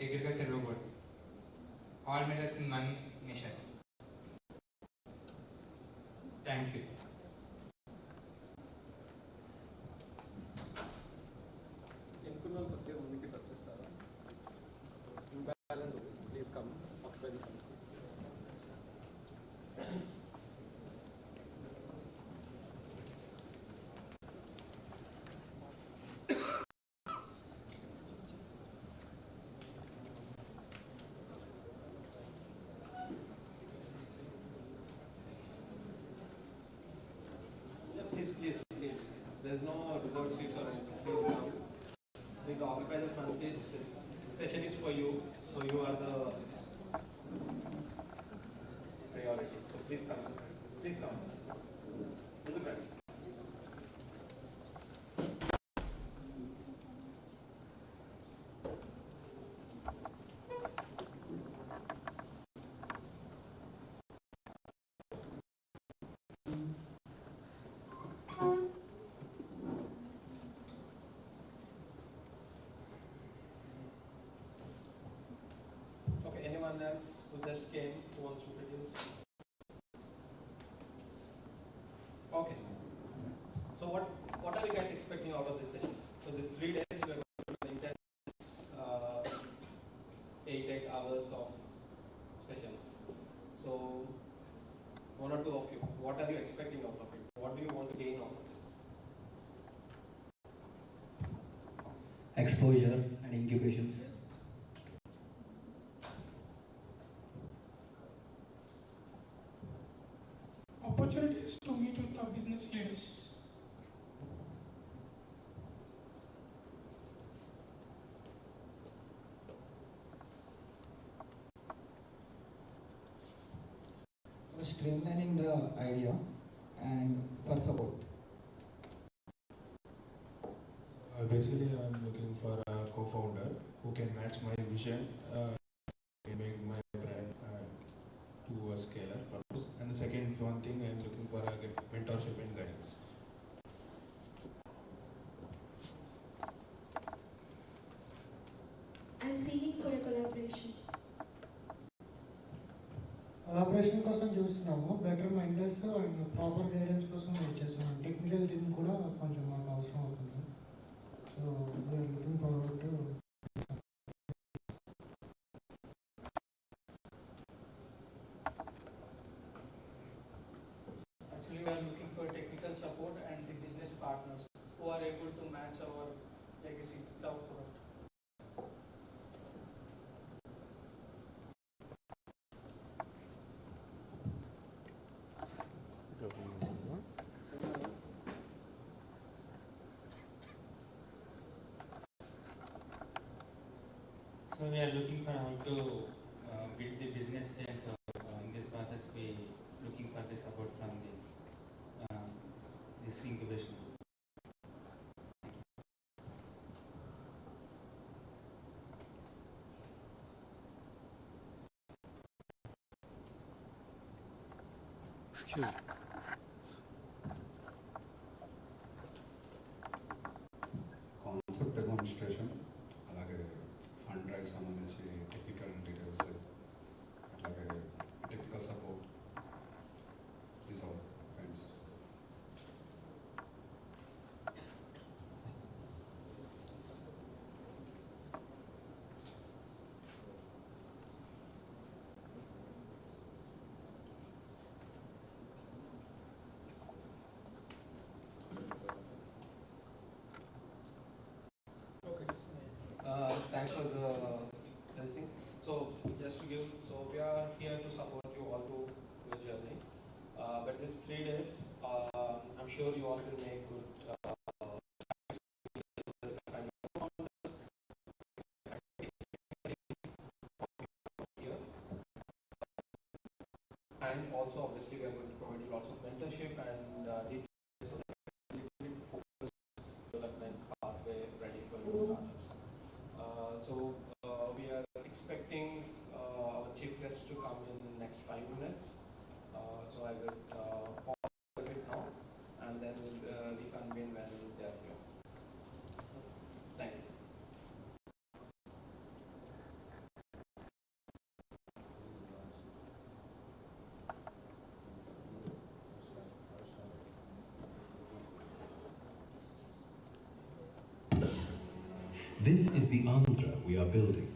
Agriculture robot. All metals in one mission. Thank you. Please come. Please. There's no reserved seats or anything. Please come. Please occupy the front seats. The session is for you, so you are the priority. So please come. Please come. To the front. Anyone else who just came who wants to produce? Okay. So what are you guys expecting out of these sessions? So these 3 days we are going to do intense 8 hours of sessions. So 1 or 2 of you, what are you expecting out of it? What do you want to gain out of this? Exposure and incubations. Opportunities to meet with the business leaders. Streamlining the idea and for support. Basically, I'm looking for a co-founder who can match my vision and make my brand to a scalar purpose. And the second one thing, I'm looking for a mentorship and guidance. I'm seeking for a collaboration. Collaboration కోసం చూస్తున్నాము, better mentors and proper guidance కోసం wait చేస్తున్నాం. Technical team కూడా కొంచెం మాకు అవసరం అవుతుంది. So we are looking forward to. Actually, we are looking for technical support and the business partners who are able to match our legacy with our product. So we are looking for how to build the business sales. So in this process, we looking for the support from the this incubation. Concept demonstration, అలాగే fund raise సంబంధించి technical details, అట్లాగే technical support, these are kinds. Thanks for the listening. So just to give, so we are here to support you all through your journey. But these 3 days, I'm sure you all will make good here. And also obviously we are going to provide you lots of mentorship and details so that you can focus development pathway ready for your startups. So we are expecting our chief guest to come in next 5 minutes. So I will pause a bit now, and then we'll reconvene when they are here. Thank you. This is the Andhra we are building.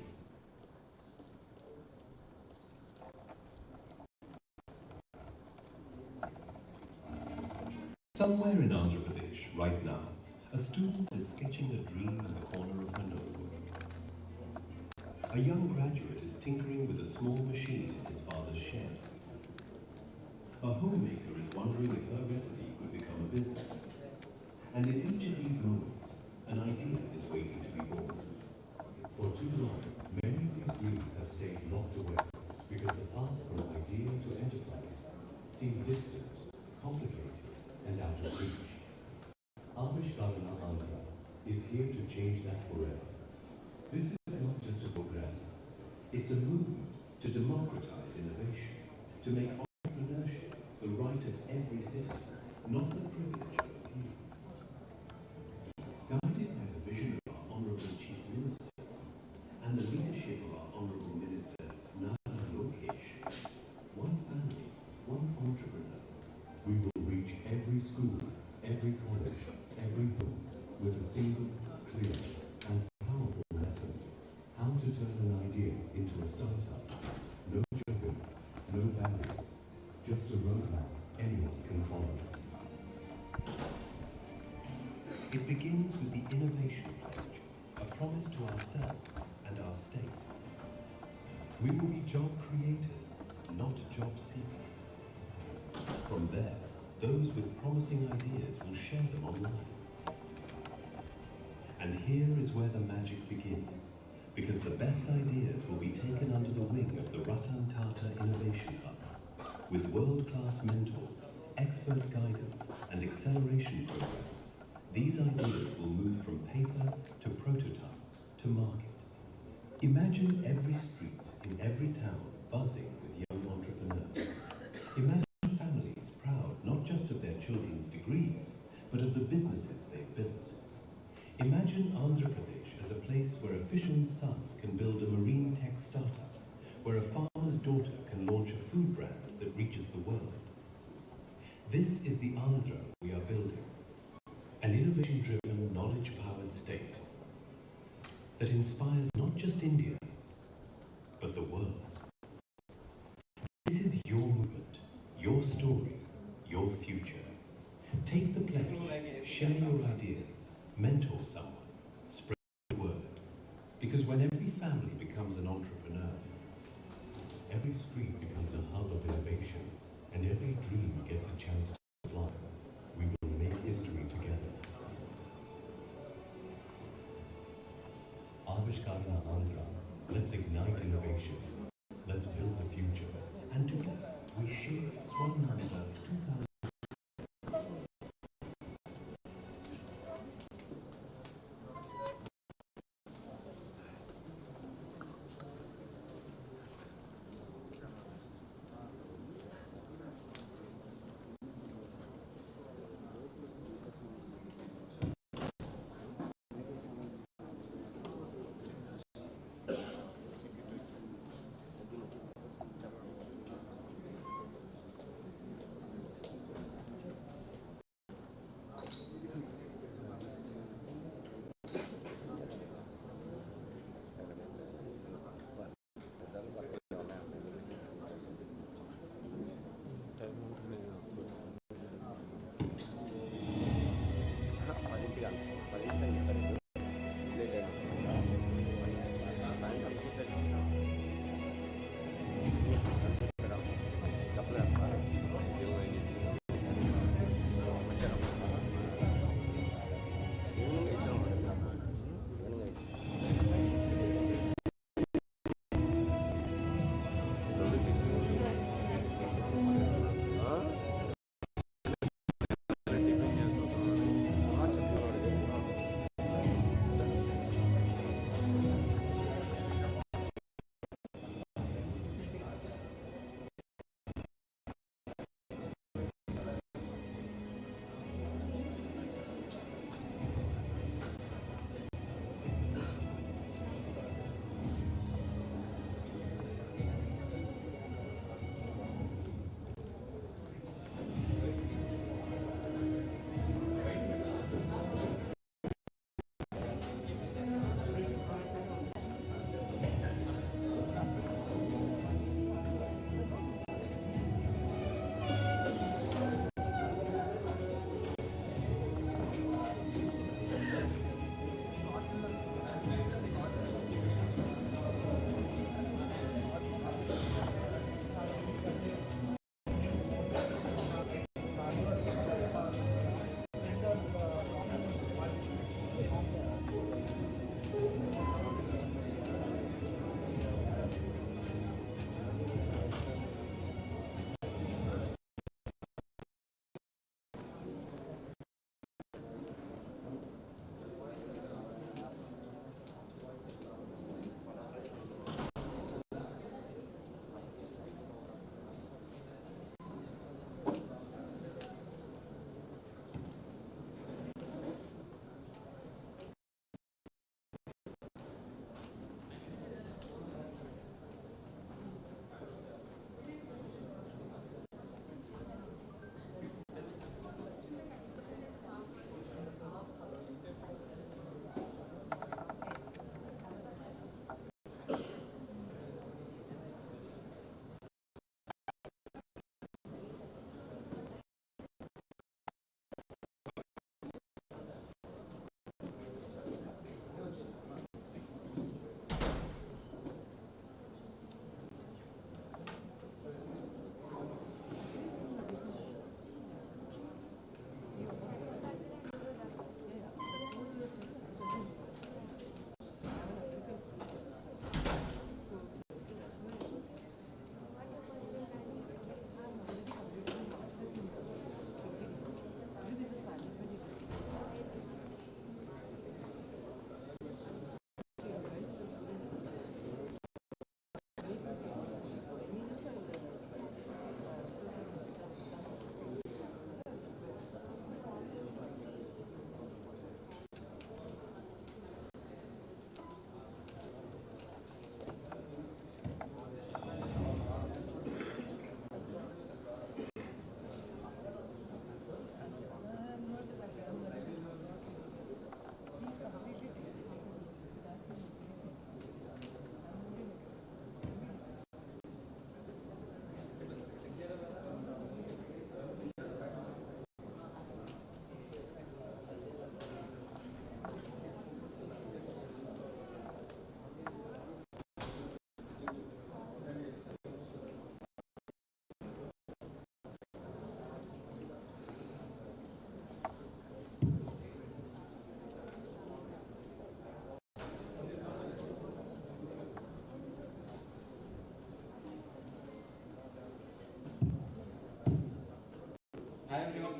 Somewhere in Andhra Pradesh, right now, a student is sketching a dream in the corner of her notebook. A young graduate is tinkering with a small machine in his father's shed. A homemaker is wondering if her recipe could become a business. And in each of these moments, an idea is waiting to be born. For too long, many of these dreams have stayed locked away because the path from idea to enterprise seemed distant, complicated, and out of reach. Avishkarana Andhra is here to change that forever. This is not just a program. It's a movement to democratize innovation, to make entrepreneurship the right of every citizen, not the privilege of a few. Guided by the vision of our Honourable Chief Minister and the leadership of our Honourable Minister Nara Lokesh, one family, one entrepreneur, we will reach every school, every college, every home with a single, clear, and powerful lesson. How to turn an idea into a startup. No jargon, no barriers, just a roadmap anyone can follow. It begins with the Innovation Pledge, a promise to ourselves and our state. We will be job creators, not job seekers. From there, those with promising ideas will share them online. And here is where the magic begins, because the best ideas will be taken under the wing of the Ratan Tata Innovation Hub, with world-class mentors, expert guidance, and acceleration programs. These ideas will move from paper to prototype to market. Imagine every street in every town buzzing with young entrepreneurs. Imagine families proud not just of their children's degrees, but of the businesses they've built. Imagine Andhra Pradesh as a place where a fisherman's son can build a marine tech startup, where a farmer's daughter can launch a food brand that reaches the world. This is the Andhra we are building. An innovation-driven, knowledge-powered state that inspires not just India, but the world. This is your movement, your story, your future. Take the pledge, share your ideas, mentor someone, spread the word. Because when every family becomes an entrepreneur, every street becomes a hub of innovation, and every dream gets a chance to fly. We will make history together. Avishkarana Andhra. Let's ignite innovation. Let's build the future. And together we shape Swarnandhra 2000.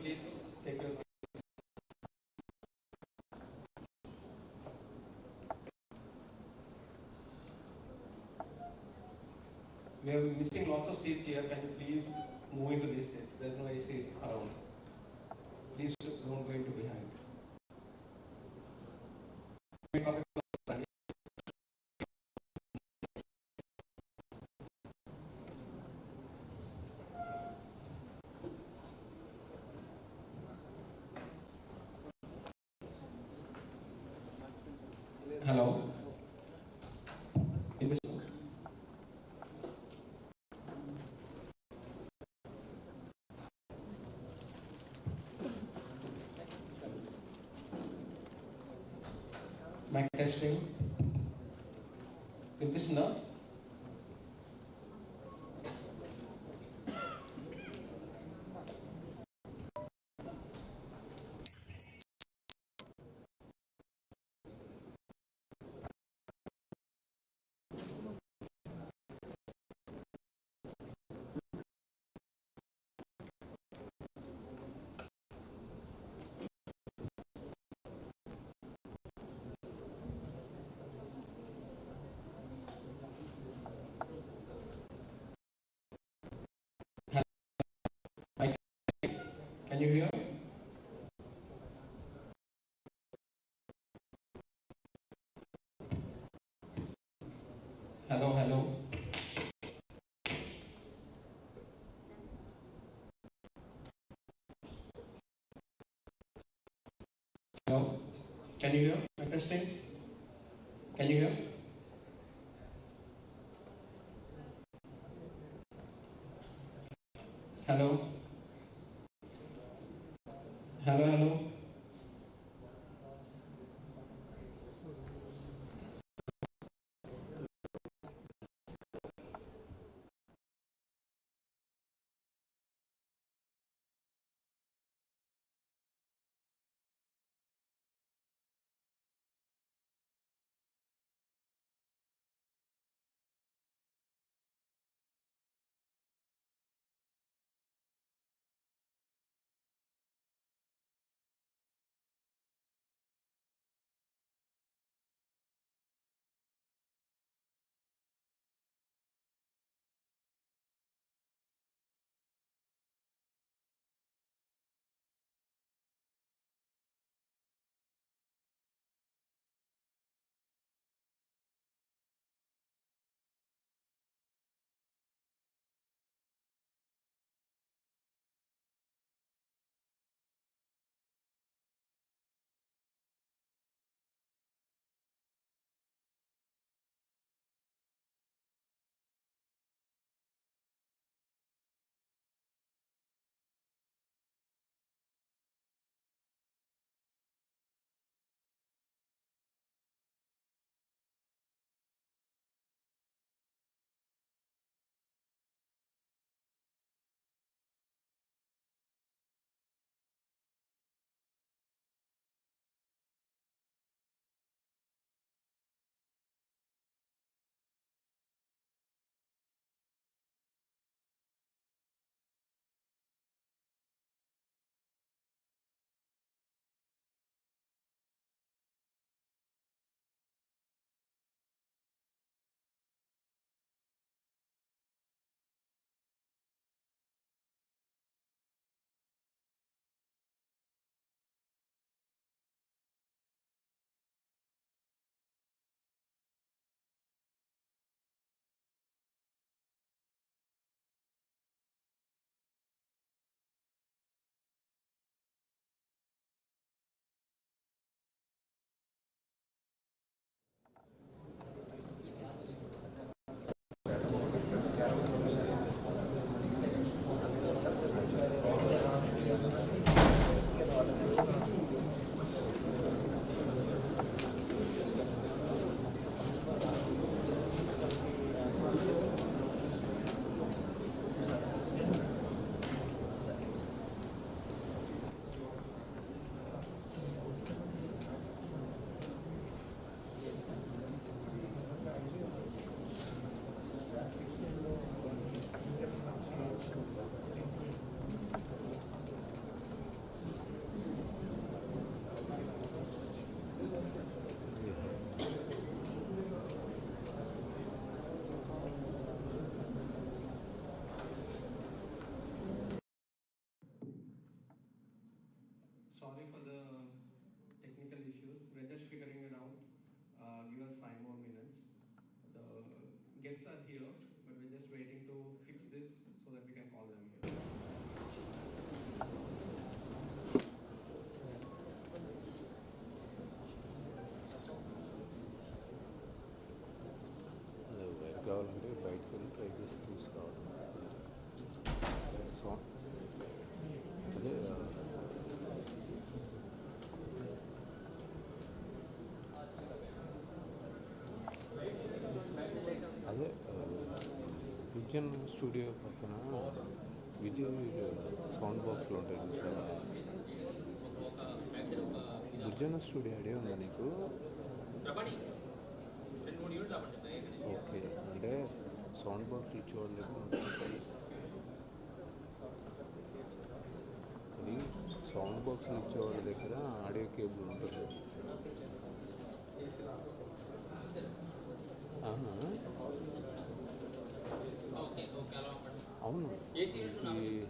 please take your seat. We are missing lots of seats here. Can you please move into these seats? There's no AC around. Please don't go into behind. Hello. Mic testing. వినిపిస్తుందా? Can you hear? Hello, hello. Hello. Can you hear? Mic testing. Can you hear? Hello. Hello, hello. call them here. కావాలంటే బయటకు వెళ్ళి try చేసి తీసుకురావాలి. So అదే అదే vision studio పక్కన Vijay sound బాక్స్లో ఉంటాయి సార్. విజన్ స్టూడియో ఐడియా ఉందా నీకు? ఓకే, అంటే సౌండ్ బాక్స్ ఇచ్చేవాళ్ళు అది సౌండ్ బాక్స్ ఇచ్చేవాళ్ళ దగ్గర ఆడియో కేబుల్ ఉంటుంది. అవును, ఈ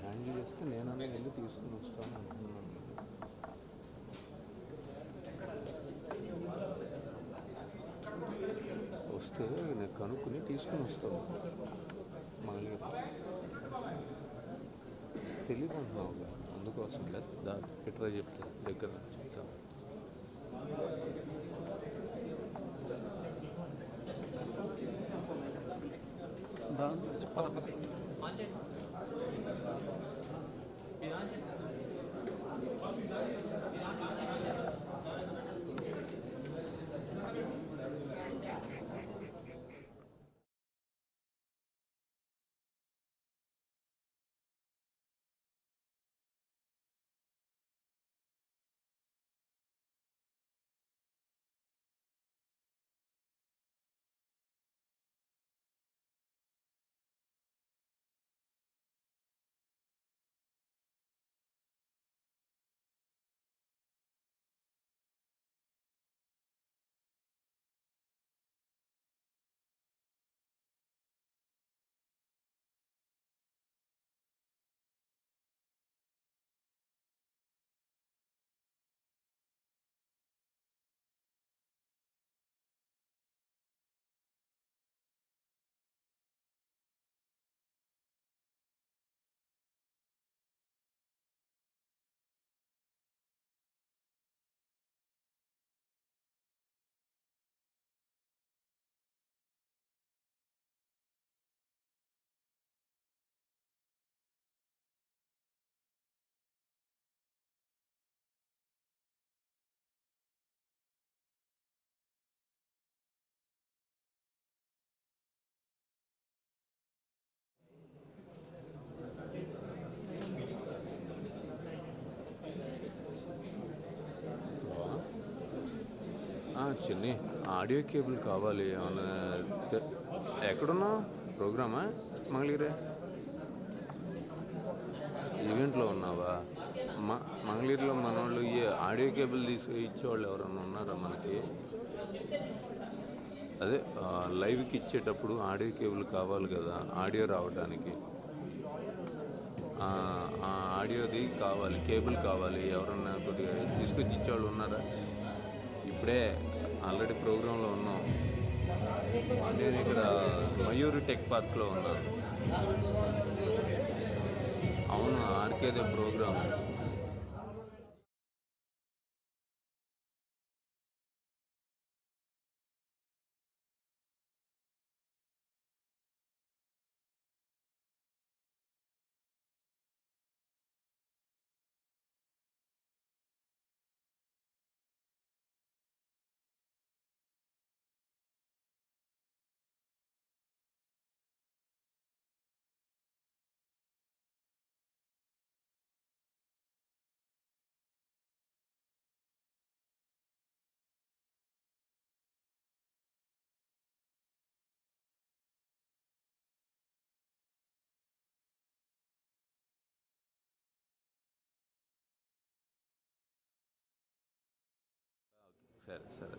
హ్యాండిల్ చేస్తే నేను వెళ్ళి తీసుకుని వస్తాను అనుకున్నాను. వస్తే నేను కనుక్కొని తీసుకుని వస్తాను. మళ్ళీ తెలీదు అంటున్నావుగా, అందుకోసం దా ఎట్లా చెప్తా దగ్గర చెప్తాను. చిన్ని ఆడియో కేబుల్ కావాలి. ఏమన్నా ఎక్కడున్నావు? ప్రోగ్రామా? మంగళగిరే ఈవెంట్లో ఉన్నావా? మంగళగిరిలో మన వాళ్ళు ఈ ఆడియో కేబుల్ ఇచ్చేవాళ్ళు ఎవరన్నా ఉన్నారా మనకి? అదే లైవ్కి ఇచ్చేటప్పుడు ఆడియో కేబుల్ కావాలి కదా, ఆడియో రావడానికి. ఆడియోది కావాలి, కేబుల్ కావాలి. ఎవరన్నా కొద్దిగా తీసుకొచ్చి ఇచ్చేవాళ్ళు ఉన్నారా? ఇప్పుడే ఆల్రెడీ ప్రోగ్రాంలో ఉన్నాం. నేను ఇక్కడ మయూరి టెక్ పార్క్లో ఉన్నాను. అవును, ఆర్కేదే ప్రోగ్రామ్. సరే సరే.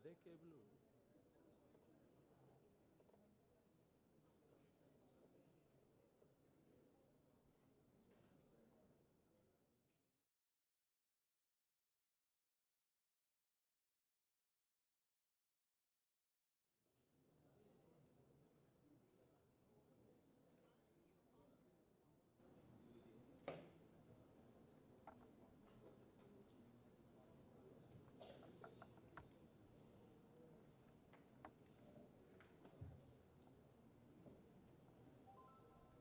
అదే cable.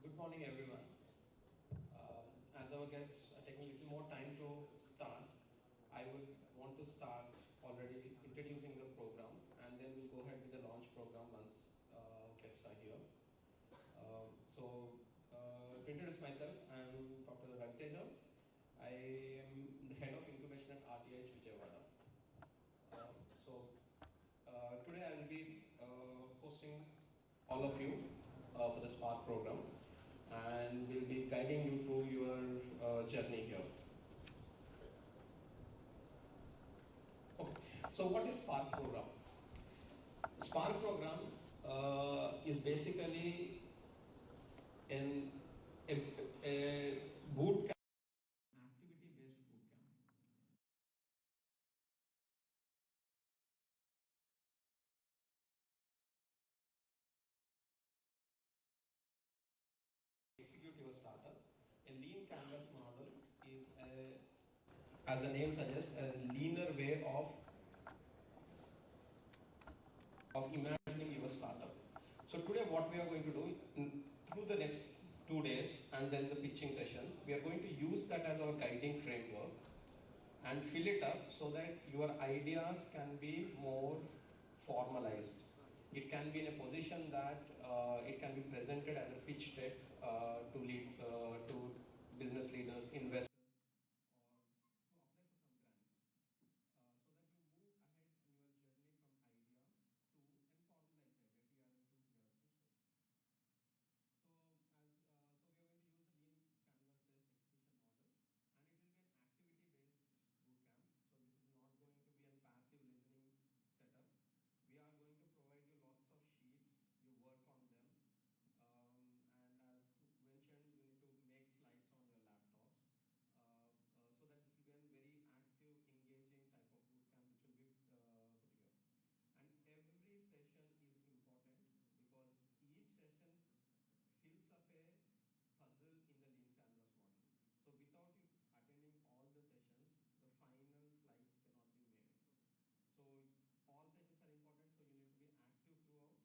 Good morning, everyone. As our guests are taking a little more time to start, I would want to start already introducing the program, and then we'll go ahead with the launch program once guests are here. To introduce myself, I'm Dr. RTIH. I am the head of incubation at RTIH Vijayawada. Today I will be hosting all of you for the Spark program, and we'll be guiding you through your journey here. Okay, so what is Spark program? Spark program is basically a boot camp, activity-based boot camp. Execute your startup. A lean canvas model is, as the name suggests, a leaner way of imagining your startup. So today what we are going to do, through the next 2 days and then the pitching session, we are going to use that as our guiding framework and fill it up so that your ideas can be more formalized. It can be in a position that it can be presented as a pitch deck to business leaders, investors, or to apply for some grants, so that you move ahead in your journey from idea to and formalize the idea, TRL to TR3 stage. So we are going to use the lean canvas-based execution model, and it will be an activity-based bootcamp. So this is not going to be a passive listening setup. We are going to provide you lots of sheets. You work on them, and as mentioned, you need to make slides on your laptops, so that this will be a very active, engaging type of bootcamp which will be put together. And every session is important because each session fills up a puzzle in the lean canvas model. So without you attending all the sessions, the final slides cannot be made. So all sessions are important, so you need to be active throughout,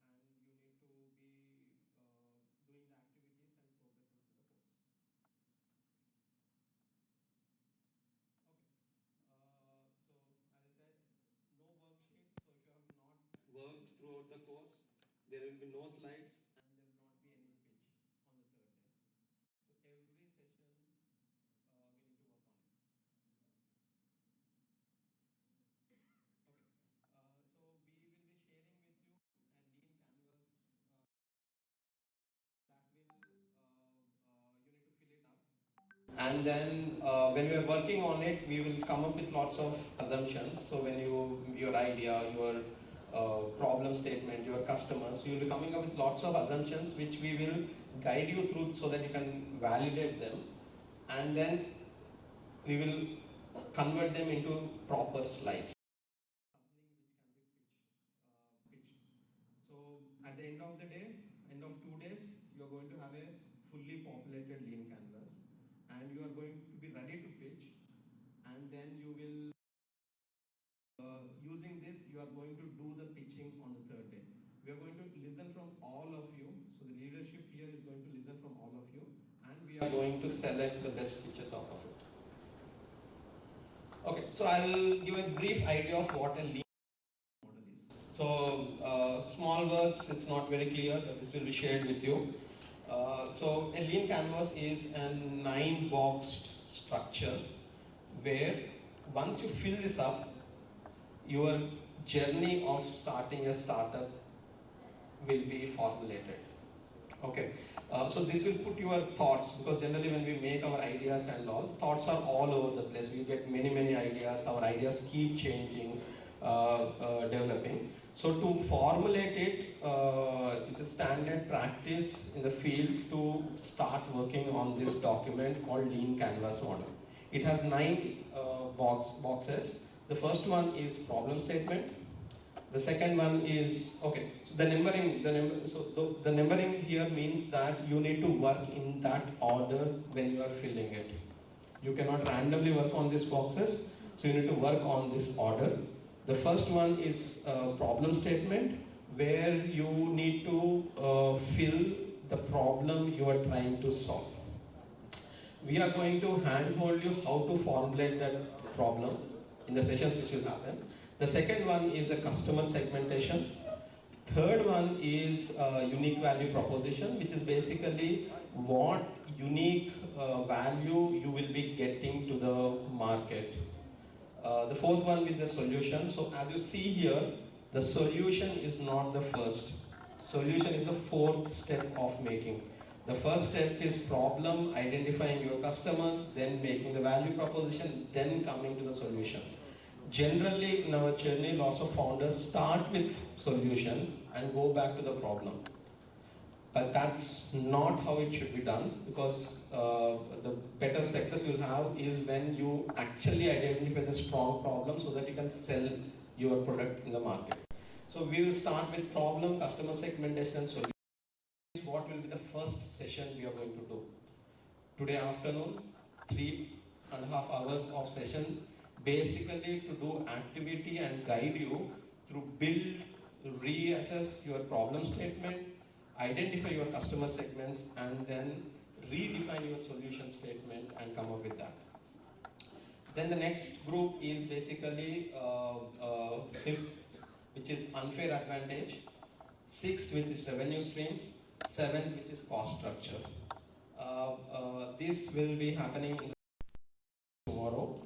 and you need to be doing the activities and progressing through the course. Okay. So as I said, no worksheet. So if you have not worked throughout the course, there will be no slides and there will not be any pitch on the third day. So every session we need to work on it. Okay. So we will be sharing with you a lean canvas that will you need to fill it up. And then when we are working on it, we will come up with lots of assumptions. So when your idea, your problem statement, your customers, you will be coming up with lots of assumptions which we will guide you through so that you can validate them. And then we will convert them into proper slides. Something which can be pitched. So at the end of the day, end of 2 days, you are going to have a fully populated lean canvas, and you are going to be ready to pitch, and then you will using this you are going to do the pitching on the third day. We are going to listen from all of you, so the leadership here is going to listen from all of you, and we are going to select the best pitches out of it. Okay, so I'll give a brief idea of what a lean model is. So small words, it's not very clear, but this will be shared with you. So a lean canvas is a 9-boxed structure where once you fill this up, your journey of starting a startup will be formulated. Okay, so this will put your thoughts, because generally when we make our ideas and all, thoughts are all over the place. We get many ideas, our ideas keep changing, developing. So to formulate it, it's a standard practice in the field to start working on this document called Lean Canvas Model. It has 9 boxes. The first one is problem statement. The second one is, okay, so the numbering here means that you need to work in that order when you are filling it. You cannot randomly work on these boxes, so you need to work on this order. The first one is problem statement, where you need to fill the problem you are trying to solve. We are going to handhold you how to formulate that problem in the sessions which will happen. The second one is a customer segmentation. Third one is unique value proposition, which is basically what unique value you will be getting to the market. The fourth one is the solution. So as you see here, the solution is not the first. Solution is the fourth step of making. The first step is problem, identifying your customers, then making the value proposition, then coming to the solution. Generally, in our journey, lots of founders start with solution and go back to the problem. But that's not how it should be done, because the better success you'll have is when you actually identify the strong problem so that you can sell your product in the market. So we will start with problem, customer segmentation, and solution. This is what will be the first session we are going to do. Today afternoon, 3.5 hours of session, basically to do activity and guide you through build, reassess your problem statement, identify your customer segments, and then redefine your solution statement and come up with that. Then the next group is basically 5th, which is unfair advantage, 6th, which is revenue streams, 7th, which is cost structure. This will be happening tomorrow.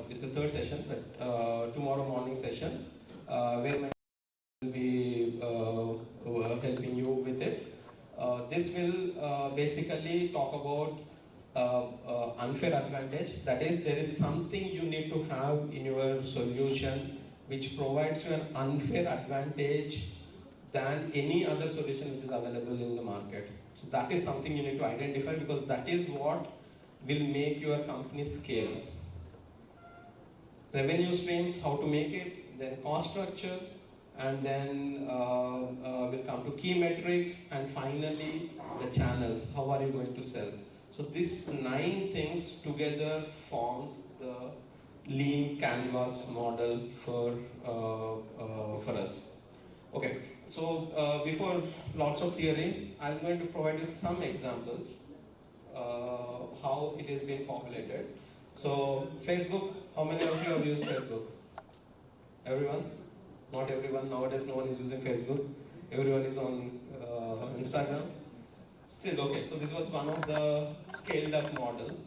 It's a third session, but tomorrow morning session, where my will be helping you with it. This will basically talk about unfair advantage. That is, there is something you need to have in your solution which provides you an unfair advantage than any other solution which is available in the market. So that is something you need to identify, because that is what will make your company scale. Revenue streams, how to make it, then cost structure, and then we'll come to key metrics, and finally the channels. How are you going to sell? So these 9 things together forms the lean canvas model for us. Okay, so before lots of theory, I'm going to provide you some examples how it is being populated. So Facebook, how many of you have used Facebook? Everyone? Not everyone. Nowadays no one is using Facebook. Everyone is on Instagram. Still, okay, so this was one of the scaled up model.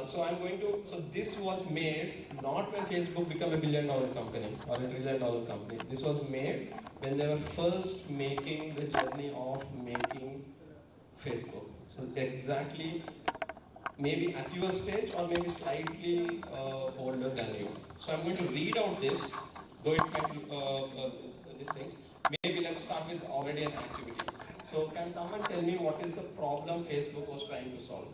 So this was made not when Facebook became a $1 billion company or a $1 trillion company. This was made when they were first making the journey of making Facebook. So exactly, maybe at your stage or maybe slightly older than you. So I'm going to read out this, though it might these things. Maybe let's start with already an activity. So can someone tell me what is the problem Facebook was trying to solve?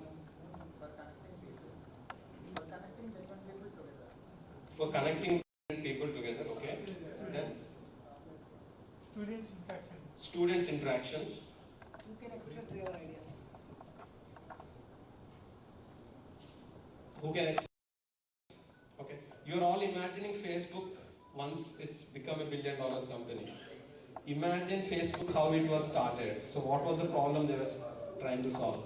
For connecting different people together, okay. Then students interactions. Who can express their ideas? Who can express? Okay. You're all imagining Facebook once it's become a $1 billion company. Imagine Facebook how it was started. So what was the problem they were trying to solve?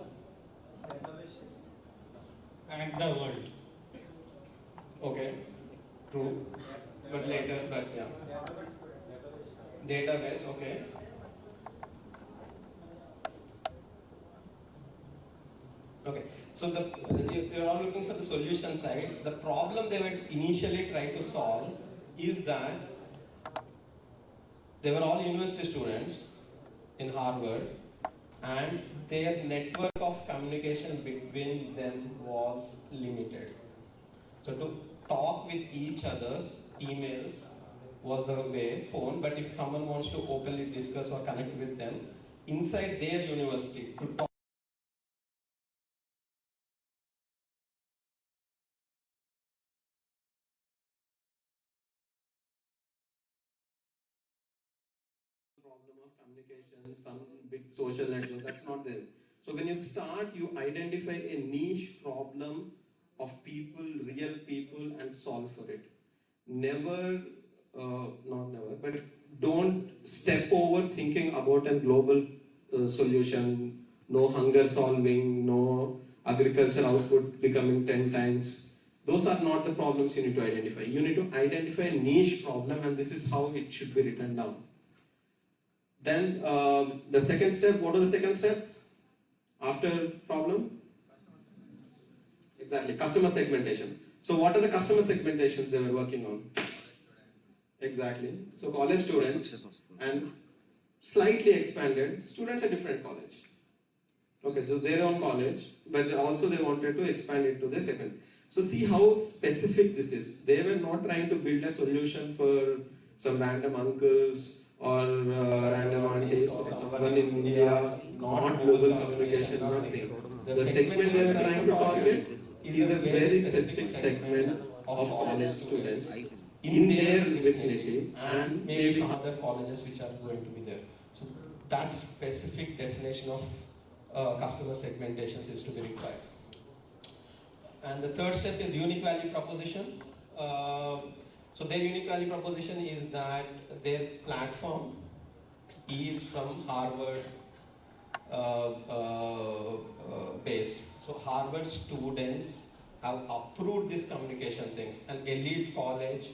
Connect the world. Okay. True. But later, but yeah. Database, okay. Okay. So you're all looking for the solution side. The problem they were initially trying to solve is that they were all university students in Harvard, and their network of communication between them was limited. So to talk with each other, emails was the way, phone, but if someone wants to openly discuss or connect with them inside their university to talk problem of communication, some big social network, that's not there. So when you start, you identify a niche problem of people, real people, and solve for it. Never, not never, but don't step over thinking about a global solution, no hunger solving, no agricultural output becoming 10 times. Those are not the problems you need to identify. You need to identify a niche problem, and this is how it should be written down. Then the second step, what was the second step? After problem? Exactly, customer segmentation. So what are the customer segmentations they were working on? Exactly. So college students and slightly expanded students at different college. Okay, so their own college, but also they wanted to expand it to the segment. So see how specific this is. They were not trying to build a solution for some random uncles or random aunties or someone in India, not global communication, nothing. The segment they were trying to target is a very specific segment of college students in their vicinity and maybe some other colleges which are going to be there. So that specific definition of customer segmentations is to be required. And the third step is unique value proposition. So their unique value proposition is that their platform is from Harvard based. So Harvard students have approved these communication things. An elite college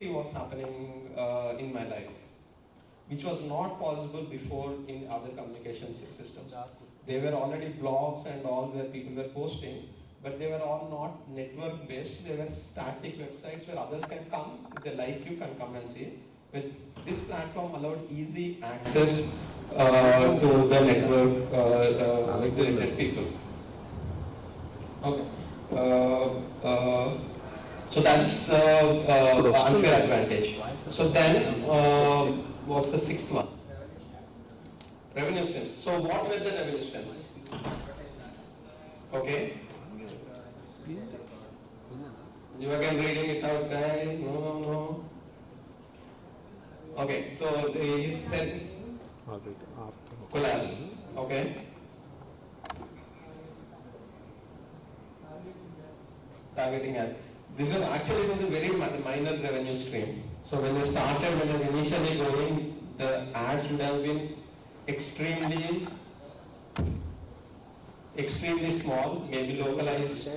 see what's happening in my life, which was not possible before in other communication systems. There were already blogs and all where people were posting, but they were all not network based. They were static websites where others can come, if they like you can come and see. But this platform allowed easy access to the network related people. Okay. So that's the unfair advantage. So then, what's the sixth one? Revenue streams. So what were the revenue streams? Okay. You again reading it out, guy? No. Okay, so is that collapse? Okay. Targeting ads. This was actually, it was a very minor revenue stream. So when they started, when they were initially going, the ads would have been extremely small, maybe localized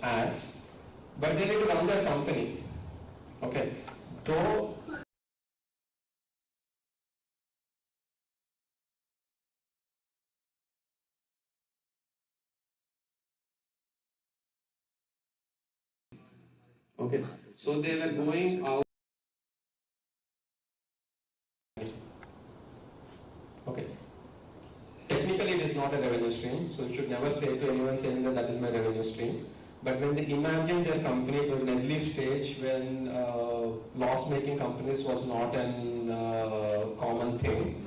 ads, but they need to run their company. Okay, though. Okay, so they were going out. Okay, technically it is not a revenue stream, so you should never say to anyone saying that is my revenue stream. But when they imagined their company, it was an early stage when loss-making companies was not a common thing.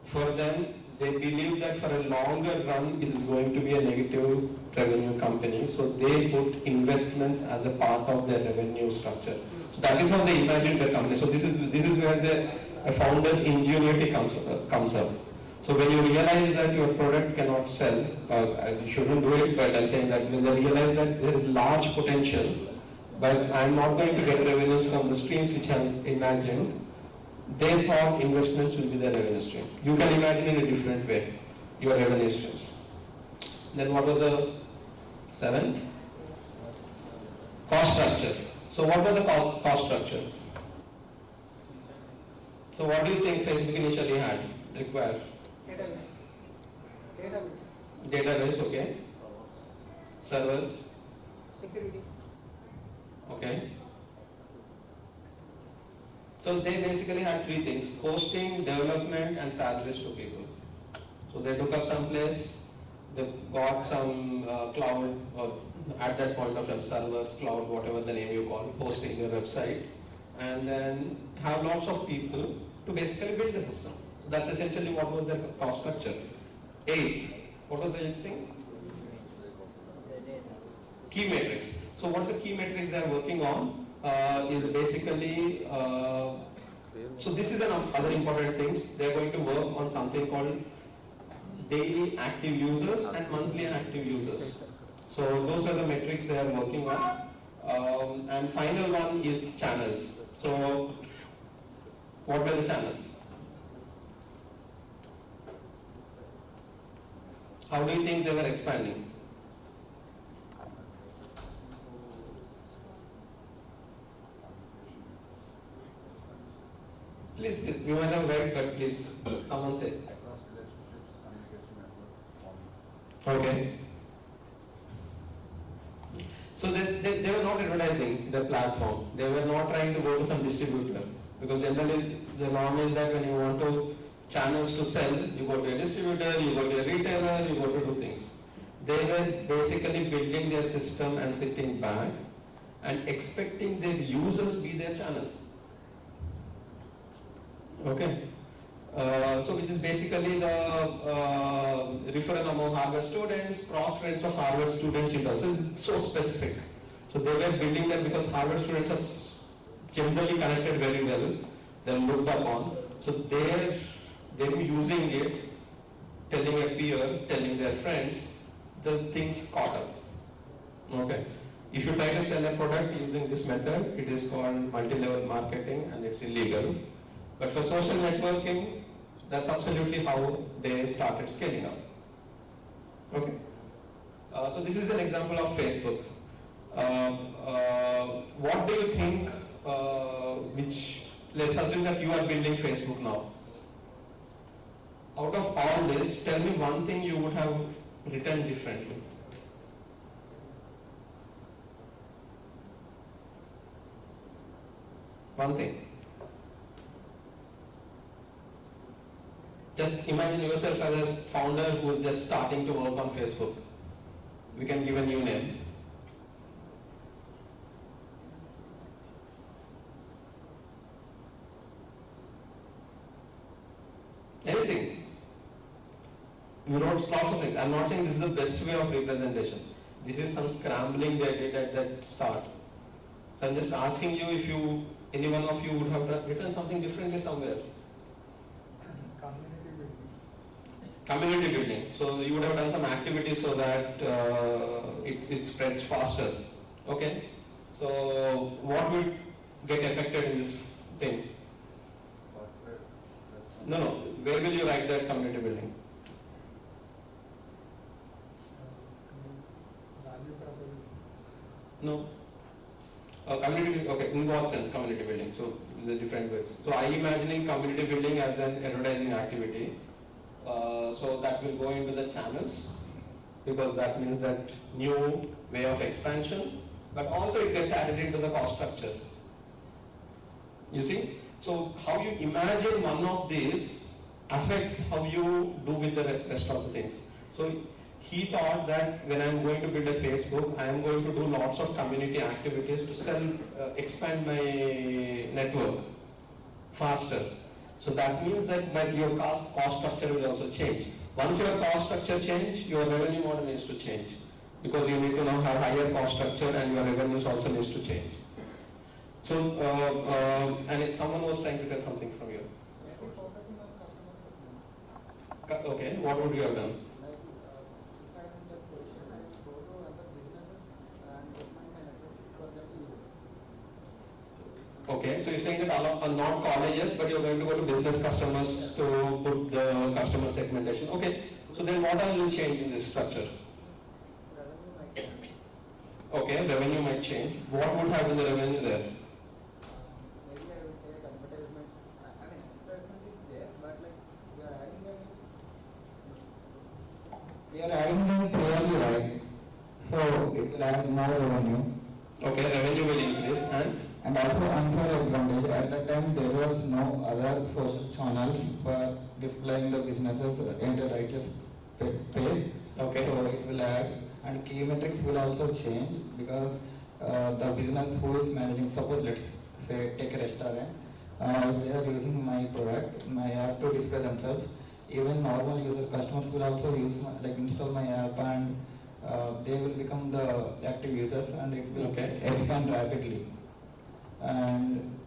For them, they believe that for a longer run, it is going to be a negative revenue company. So they put investments as a part of their revenue structure. So that is how they imagined their company. So this is where the founder's ingenuity comes up. So when you realize that your product cannot sell, you shouldn't do it, but I'm saying that when they realize that there is large potential, but I'm not going to get revenues from the streams which I've imagined, they thought investments will be their revenue stream. You can imagine in a different way, your revenue streams. Then what was the seventh? Cost structure. So what was the cost structure? So what do you think Facebook initially had required? Database, okay. Servers. Security. Okay. So they basically had three things: hosting, development, and salaries to people. So they took up some place, they got some cloud, or at that point of time, servers, cloud, whatever the name you call, hosting their website, and then have lots of people to basically build the system. So that's essentially what was their cost structure. Eighth, what was the eighth thing? Key matrix. So what's the key matrix they are working on? Is basically, so this is another important things. They are going to work on something called daily active users and monthly active users. So those are the metrics they are working on. And final one is channels. So what were the channels? How do you think they were expanding? Please, you might have read, but please, someone say. Okay. So they were not advertising their platform. They were not trying to go to some distributor. Because generally the norm is that when you want to channels to sell, you go to a distributor, you go to a retailer, you go to do things. They were basically building their system and sitting back and expecting their users be their channel. Okay. So which is basically the referral among Harvard students, cross friends of Harvard students. So it's so specific. So they were building that because Harvard students are generally connected very well. They're looked upon. So they're using it, telling a peer, telling their friends, the things caught up. Okay. If you try to sell a product using this method, it is called multi-level marketing and it's illegal. But for social networking, that's absolutely how they started scaling up. Okay. So this is an example of Facebook. What do you think, let's assume that you are building Facebook now. Out of all this, tell me one thing you would have written differently. One thing. Just imagine yourself as a founder who is just starting to work on Facebook. We can give a new name. Anything. You wrote lots of things. I'm not saying this is the best way of representation. This is some scrambling they did at that start. So I'm just asking you if you Any one of you would have written something differently somewhere? Community building. So you would have done some activities so that it spreads faster. Okay. So what would get affected in this thing? No. Where will you write that community building? No. Community. Okay. In what sense community building? So the different ways. So I imagining community building as an advertising activity. So that will go into the channels because that means that new way of expansion, but also it gets added into the cost structure. You see? So how you imagine one of these affects how you do with the rest of the things. So he thought that when I am going to build a Facebook, I am going to do lots of community activities to expand my network faster. So that means that your cost structure will also change. Once your cost structure change, your revenue model needs to change because you need to now have higher cost structure and your revenues also needs to change. So, and someone was trying to tell something from you. Okay, what would you have done? Okay, so you're saying that all are not colleges, but you're going to go to business customers to put the customer segmentation. Okay, so then what else will change in this structure? Okay, revenue might change. What would have been the revenue there? Maybe I will take advertisements. I mean, advertisement is there, but like we are adding them clearly, right? So it will add more revenue. Okay, revenue will increase and also unfair advantage. At that time, there was no other social channels for displaying the businesses in the righteous space. Okay. So it will add, and key metrics will also change because the business who is managing, suppose let's say take a restaurant, they are using my product, my app to display themselves. Even normal user customers will also use install my app, and they will become the active users, and it will expand rapidly. And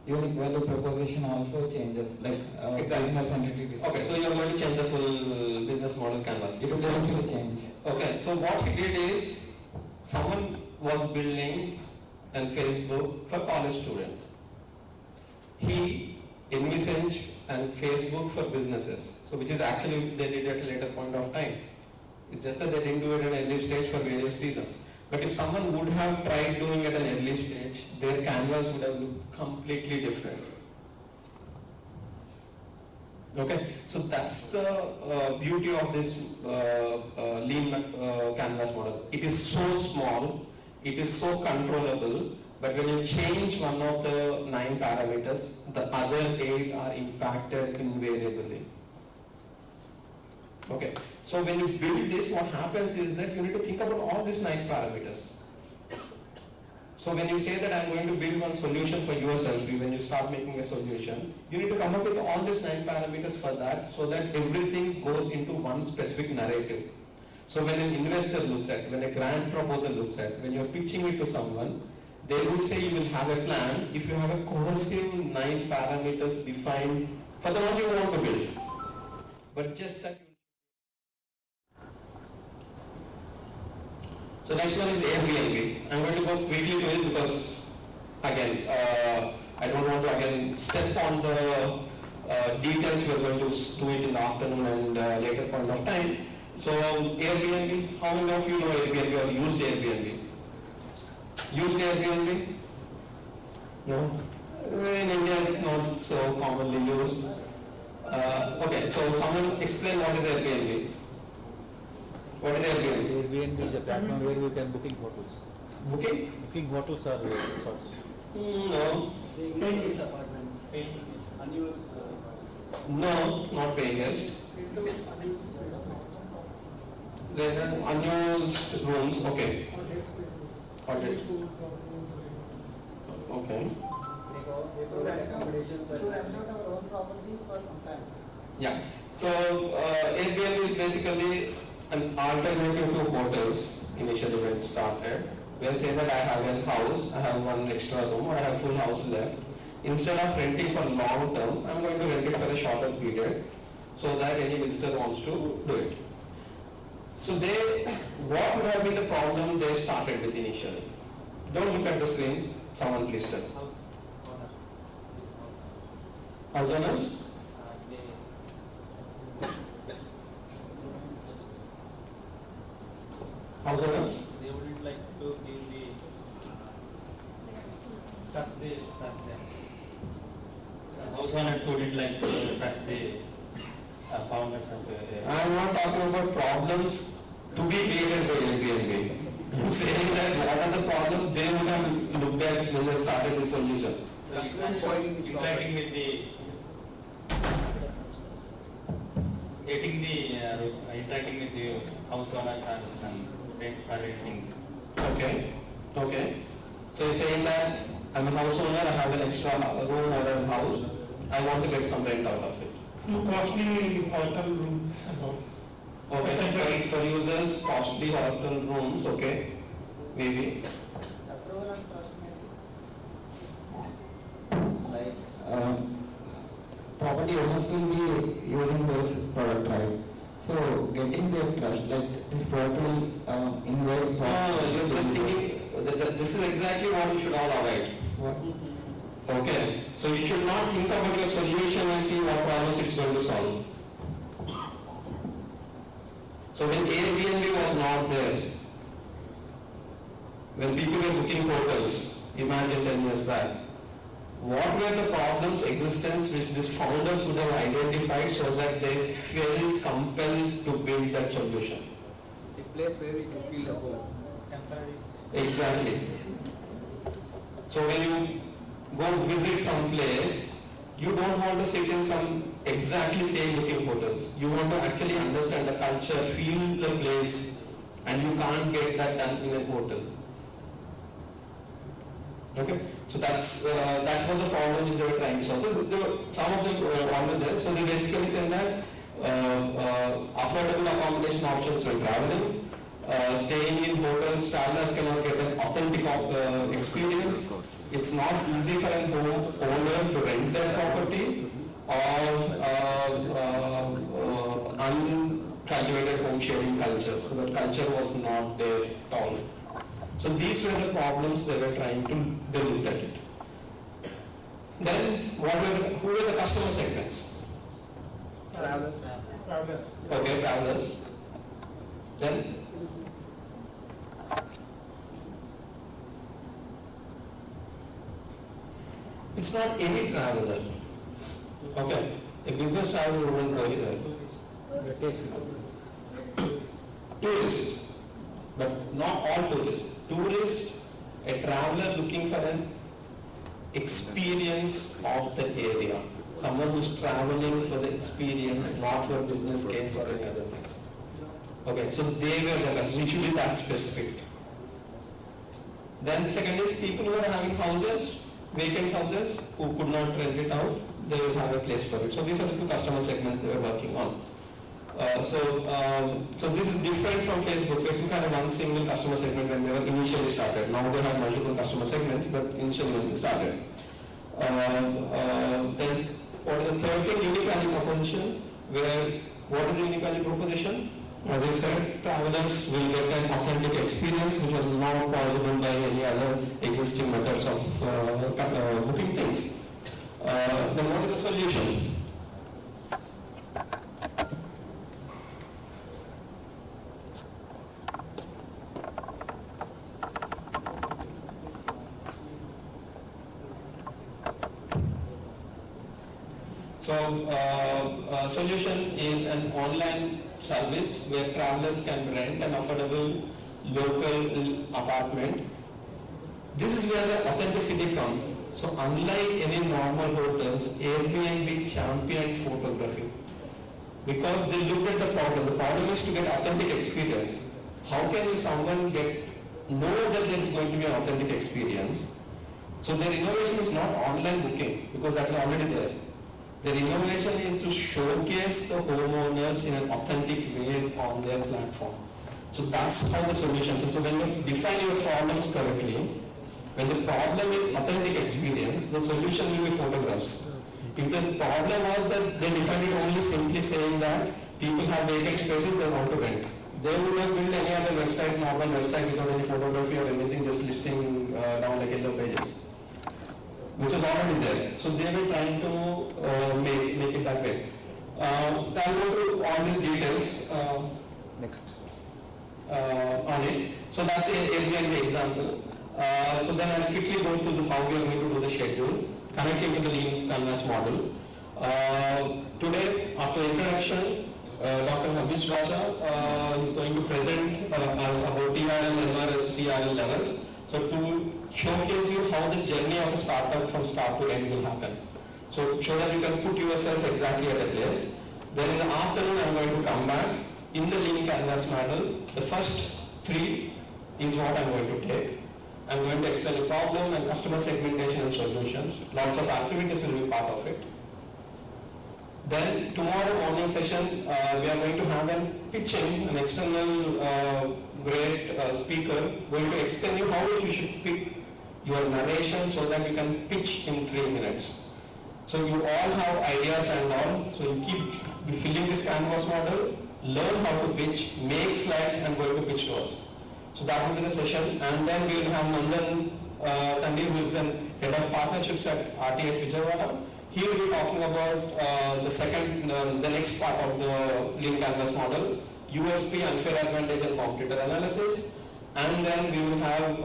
unique value proposition also changes, business entity display. Okay, so you are going to change the full business model canvas. It will actually change. Okay, so what he did is, someone was building a Facebook for college students. He envisaged a Facebook for businesses, so which is actually they did at a later point of time. It's just that they didn't do it at an early stage for various reasons. But if someone would have tried doing it at an early stage, their canvas would have looked completely different. Okay, so that's the beauty of this lean canvas model. It is so small, it is so controllable, but when you change one of the 9 parameters, the other 8 are impacted invariably. Okay, so when you build this, what happens is that you need to think about all these 9 parameters. So when you say that I'm going to build one solution for yourself, when you start making a solution, you need to come up with all these 9 parameters for that, so that everything goes into one specific narrative. So when an investor looks at, when a grant proposal looks at, when you're pitching it to someone, they would say you will have a plan if you have a cohesive 9 parameters defined for the one you want to build. But just that. So next one is Airbnb. I'm going to go quickly to it because again, I don't want to again step on the details. We're going to do it in the afternoon and later point of time. So Airbnb, how many of you know Airbnb or used Airbnb? Used Airbnb? No? In India it's not so commonly used. Okay, so someone explain what is Airbnb. What is Airbnb? Airbnb is a platform where you can booking hotels. Booking? Booking hotels or resorts. No. Paying guest apartments. Unused. No, not paying guest. There are unused rooms, okay. Or dead spaces. Okay. To rent out our own property for some time. Yeah. So Airbnb is basically an alternative to hotels initially when it started. Where say that I have a house, I have one extra room, or I have full house left. Instead of renting for long term, I'm going to rent it for a shorter period, so that any visitor wants to do it. So what would have been the problem they started with initially? Don't look at the screen. Someone please tell. House owners? House owners? They wouldn't like to give the trust them. House owners wouldn't like to trust the founders of the. I'm not talking about problems to be created by Airbnb. I'm saying that what are the problems they would have looked at when they started the solution. So interacting with the interacting with the house owners and some rent for renting. Okay. So you're saying that I'm a house owner, I have an extra room or a house, I want to get some rent out of it. Costly hotel rooms. Okay, for users, costly hotel rooms, okay, maybe. Like property owners will be using this product, right? So getting their trust, like this product will invade. You're just thinking that this is exactly what you should all avoid. Okay, so you should not think about your solution and see what problems it's going to solve. So when Airbnb was not there, when people were booking hotels, imagine 10 years back, what were the problems, existence which these founders would have identified so that they felt compelled to build that solution? A place where we can feel at home. Exactly. So when you go visit some place, you don't want to sit in some exactly same looking hotels. You want to actually understand the culture, feel the place, and you can't get that done in a hotel. Okay, so that was a problem which they were trying to solve. So some of them were already there. So they basically said that affordable accommodation options when traveling, staying in hotels, travelers cannot get an authentic experience. It's not easy for a home owner to rent their property, or uncultivated home sharing culture. So that culture was not there at all. So these were the problems they were trying to, they looked at it. Then who were the customer segments? Travelers. Okay, travelers. Then it's not any traveler. Okay, a business traveler wouldn't go either. Tourists, but not all tourists. Tourist, a traveler looking for an experience of the area. Someone who's traveling for the experience, not for business case or any other things. Okay, so they were literally that specific. Then the second is people who are having houses, vacant houses, who could not rent it out, they will have a place for it. So these are the two customer segments they were working on. So this is different from Facebook. Facebook had one single customer segment when they were initially started. Now they have multiple customer segments, but initially when they started. Then what is the third thing? Unique value proposition. What is the unique value proposition? As I said, travelers will get an authentic experience which was not possible by any other existing methods of booking things. Then what is the solution? So, solution is an online service where travelers can rent an affordable local apartment. This is where the authenticity comes. So, unlike any normal hotels, Airbnb championed photography because they looked at the problem. The problem is to get authentic experience. How can someone know that there is going to be an authentic experience? So, their innovation is not online booking because that is already there. Their innovation is to showcase the homeowners in an authentic way on their platform. So that's how the solution. So when you define your problems correctly, when the problem is authentic experience, the solution will be photographs. If the problem was that they defined it only simply saying that people have vacant spaces they want to rent, they would have built any other website, normal website without any photography or anything, just listing down like yellow pages, which was already there. So they were trying to make it that way. I'll go through all these details. Next. On it. So that's an Airbnb example. So then I'll quickly go through how we are going to do the schedule, connecting to the lean canvas model. Today, after the introduction, Dr. Hafiz Raja is going to present us about TRL, LRL, CRL levels. So to showcase you how the journey of a startup from start to end will happen. So that you can put yourself exactly at a place. Then in the afternoon, I'm going to come back. In the lean canvas model, the first 3 is what I'm going to take. I'm going to explain the problem and customer segmentation and solutions. Lots of activities will be part of it. Then tomorrow morning session, we are going to have an external great speaker going to explain you how you should pick your narration so that you can pitch in 3 minutes. So you all have ideas and all. So you keep filling this canvas model, learn how to pitch, make slides and going to pitch to us. So that will be the session. And then we will have Nandan Tandi, who is the head of partnerships at RTIH Vijayawada. He will be talking about the next part of the lean canvas model, USP, unfair advantage and competitor analysis. And then we will have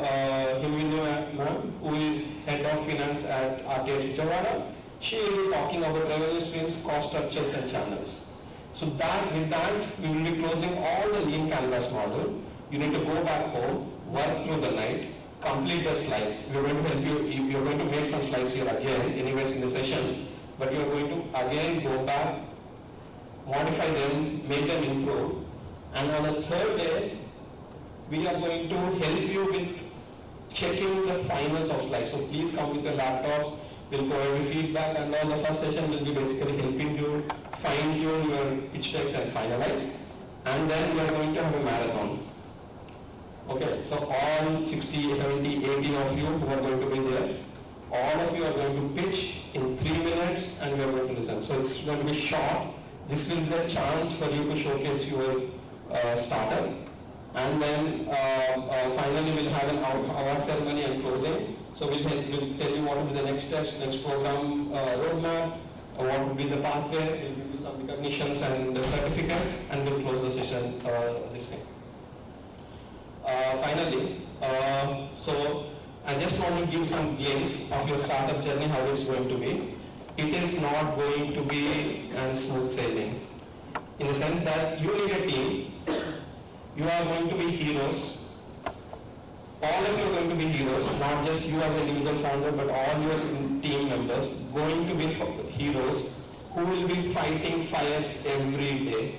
Himvindu ma'am, who is head of finance at RTIH Vijayawada. She will be talking about revenue streams, cost structures and channels. So with that, we will be closing all the lean canvas model. You need to go back home, work through the night, complete the slides. We are going to help you. You are going to make some slides here again, anyways in the session. But you are going to again go back, modify them, make them improve. And on the 3rd day, we are going to help you with checking the finals of slides. So please come with your laptops. We'll provide you feedback, and all. The first session will be basically helping you fine-tune your pitch decks and finalize. And then we are going to have a marathon. Okay, so all 60, 70, 80 of you who are going to be there, all of you are going to pitch in 3 minutes and we are going to listen. So it's going to be short. This is the chance for you to showcase your startup. And then finally we'll have an award ceremony and closing. So we'll tell you what will be the next steps, next program roadmap, what will be the pathway, we'll give you some recognitions and certificates, and we'll close the session this thing. Finally, so I just want to give some glimpse of your startup journey, how it's going to be. It is not going to be smooth sailing, in the sense that you need a team. You are going to be heroes. All of you are going to be heroes, not just you as an individual founder, but all your team members going to be heroes who will be fighting fires every day.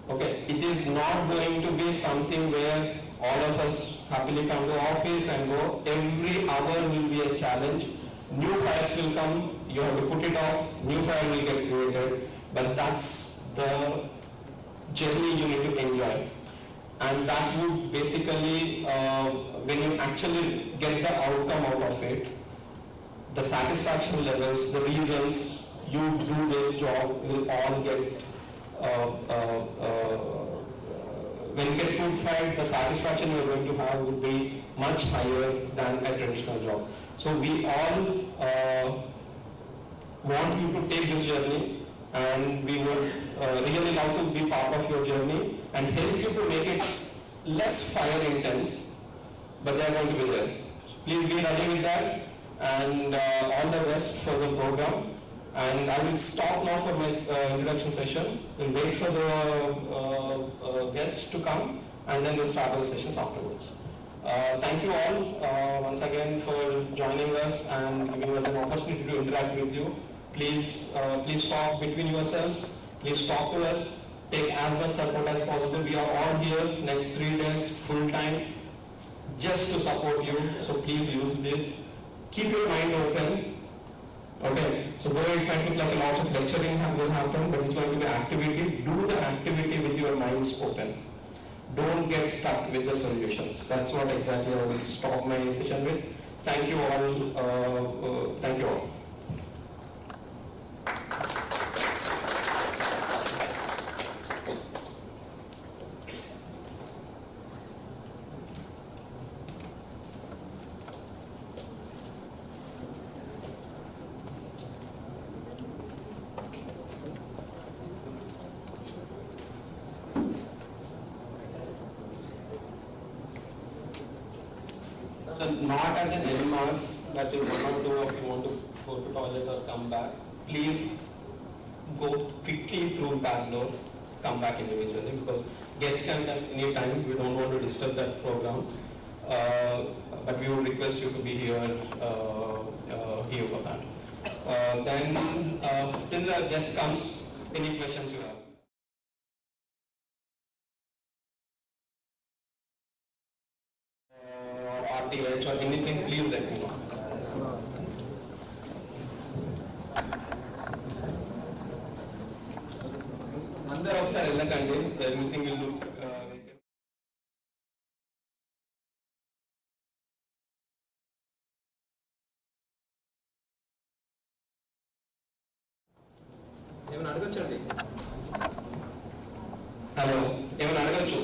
Okay, it is not going to be something where all of us happily come to office and go. Every hour will be a challenge. New fires will come, you have to put it off, new fire will get created, but that's the journey you need to enjoy. And that would basically, when you actually get the outcome out of it, the satisfaction levels, the reasons you do this job will all get when you get food fight, the satisfaction you're going to have would be much higher than a traditional job. So we all want you to take this journey, and we would really love to be part of your journey and help you to make it less fire intense, but they are going to be there. So please be ready with that, and all the best for the program. And I will stop now for my introduction session. We'll wait for the guests to come, and then we'll start our sessions afterwards. Thank you all once again for joining us and giving us an opportunity to interact with you. Please talk between yourselves. Please talk to us. Take as much support as possible. We are all here next 3 days full time just to support you. So please use this. Keep your mind open. Okay, so though it might look like a lot of lecturing will happen, but it's going to be activity. Do the activity with your minds open. don't get stuck with the solutions. That's what exactly I will stop my session with. Thank you all. Thank you all. So not as an LMAS that if one or two of you want to go to toilet or come back, please go quickly through back door, come back individually, because guests can come any time. We don't want to disturb that program, but we would request you to be here here for that. Then till the guest comes, any questions you have? RTIH or anything, please let me know. అందరూ ఒకసారి వెళ్ళకండి, everything will look vacant. ఏమైనా అడగచ్చండి? Hello, ఏమైనా అడగచ్చు?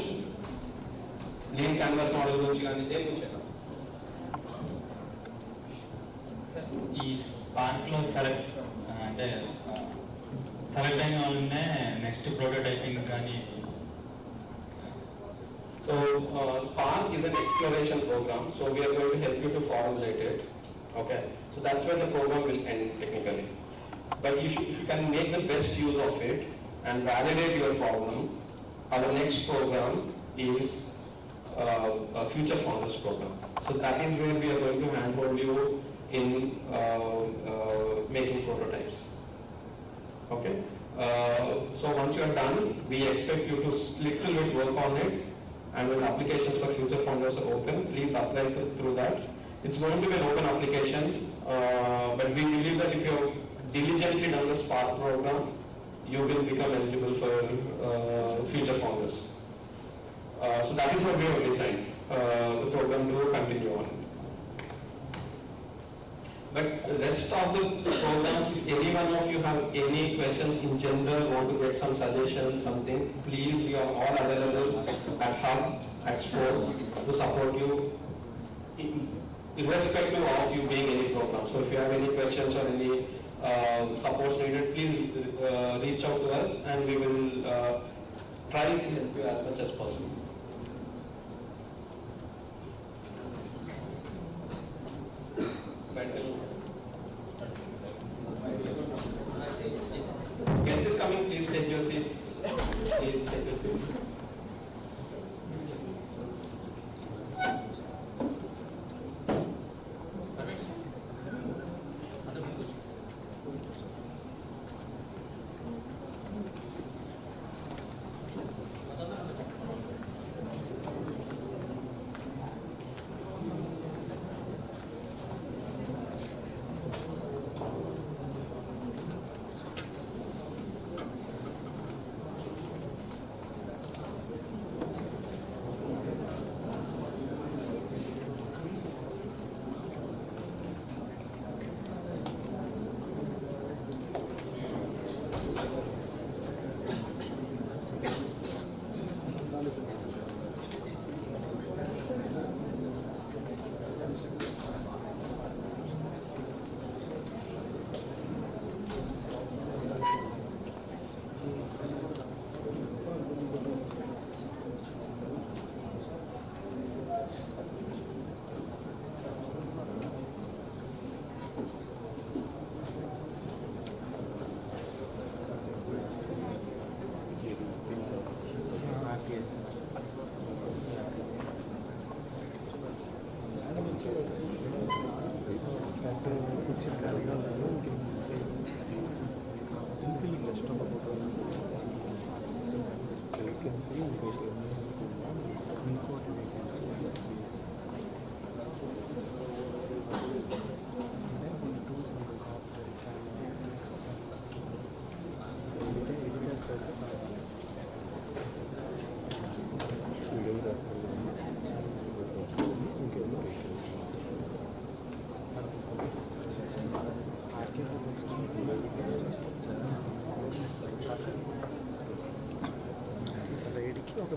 Lean canvas model గురించి కానీ దేని గురించి? ఈ స్పార్క్లో సెలెక్ట్ అంటే సెలెక్ట్ అయిన వాళ్ళనే నెక్స్ట్ ప్రోటోటైపింగ్ కానీ. So Spark is an exploration program, so we are going to help you to formulate it. Okay, so that's where the program will end technically. But if you can make the best use of it and validate your problem, our next program is a Future Founders program. So that is where we are going to handhold you in making prototypes. Okay, so once you are done, we expect you to little bit work on it, and when applications for Future Founders are open, please apply through that. It's going to be an open application, but we believe that if you have diligently done the Spark program, you will become eligible for Future Founders. So that is what we have designed the program to continue on. But the rest of the programs, if any one of you have any questions in general, want to get some suggestions, something, please, we are all available at Hub, at Sports, to support you, irrespective of you being any program. So if you have any questions or any supports needed, please reach out to us, and we will try to help you as much as possible. Guest is coming, please take your seats. Please take your seats.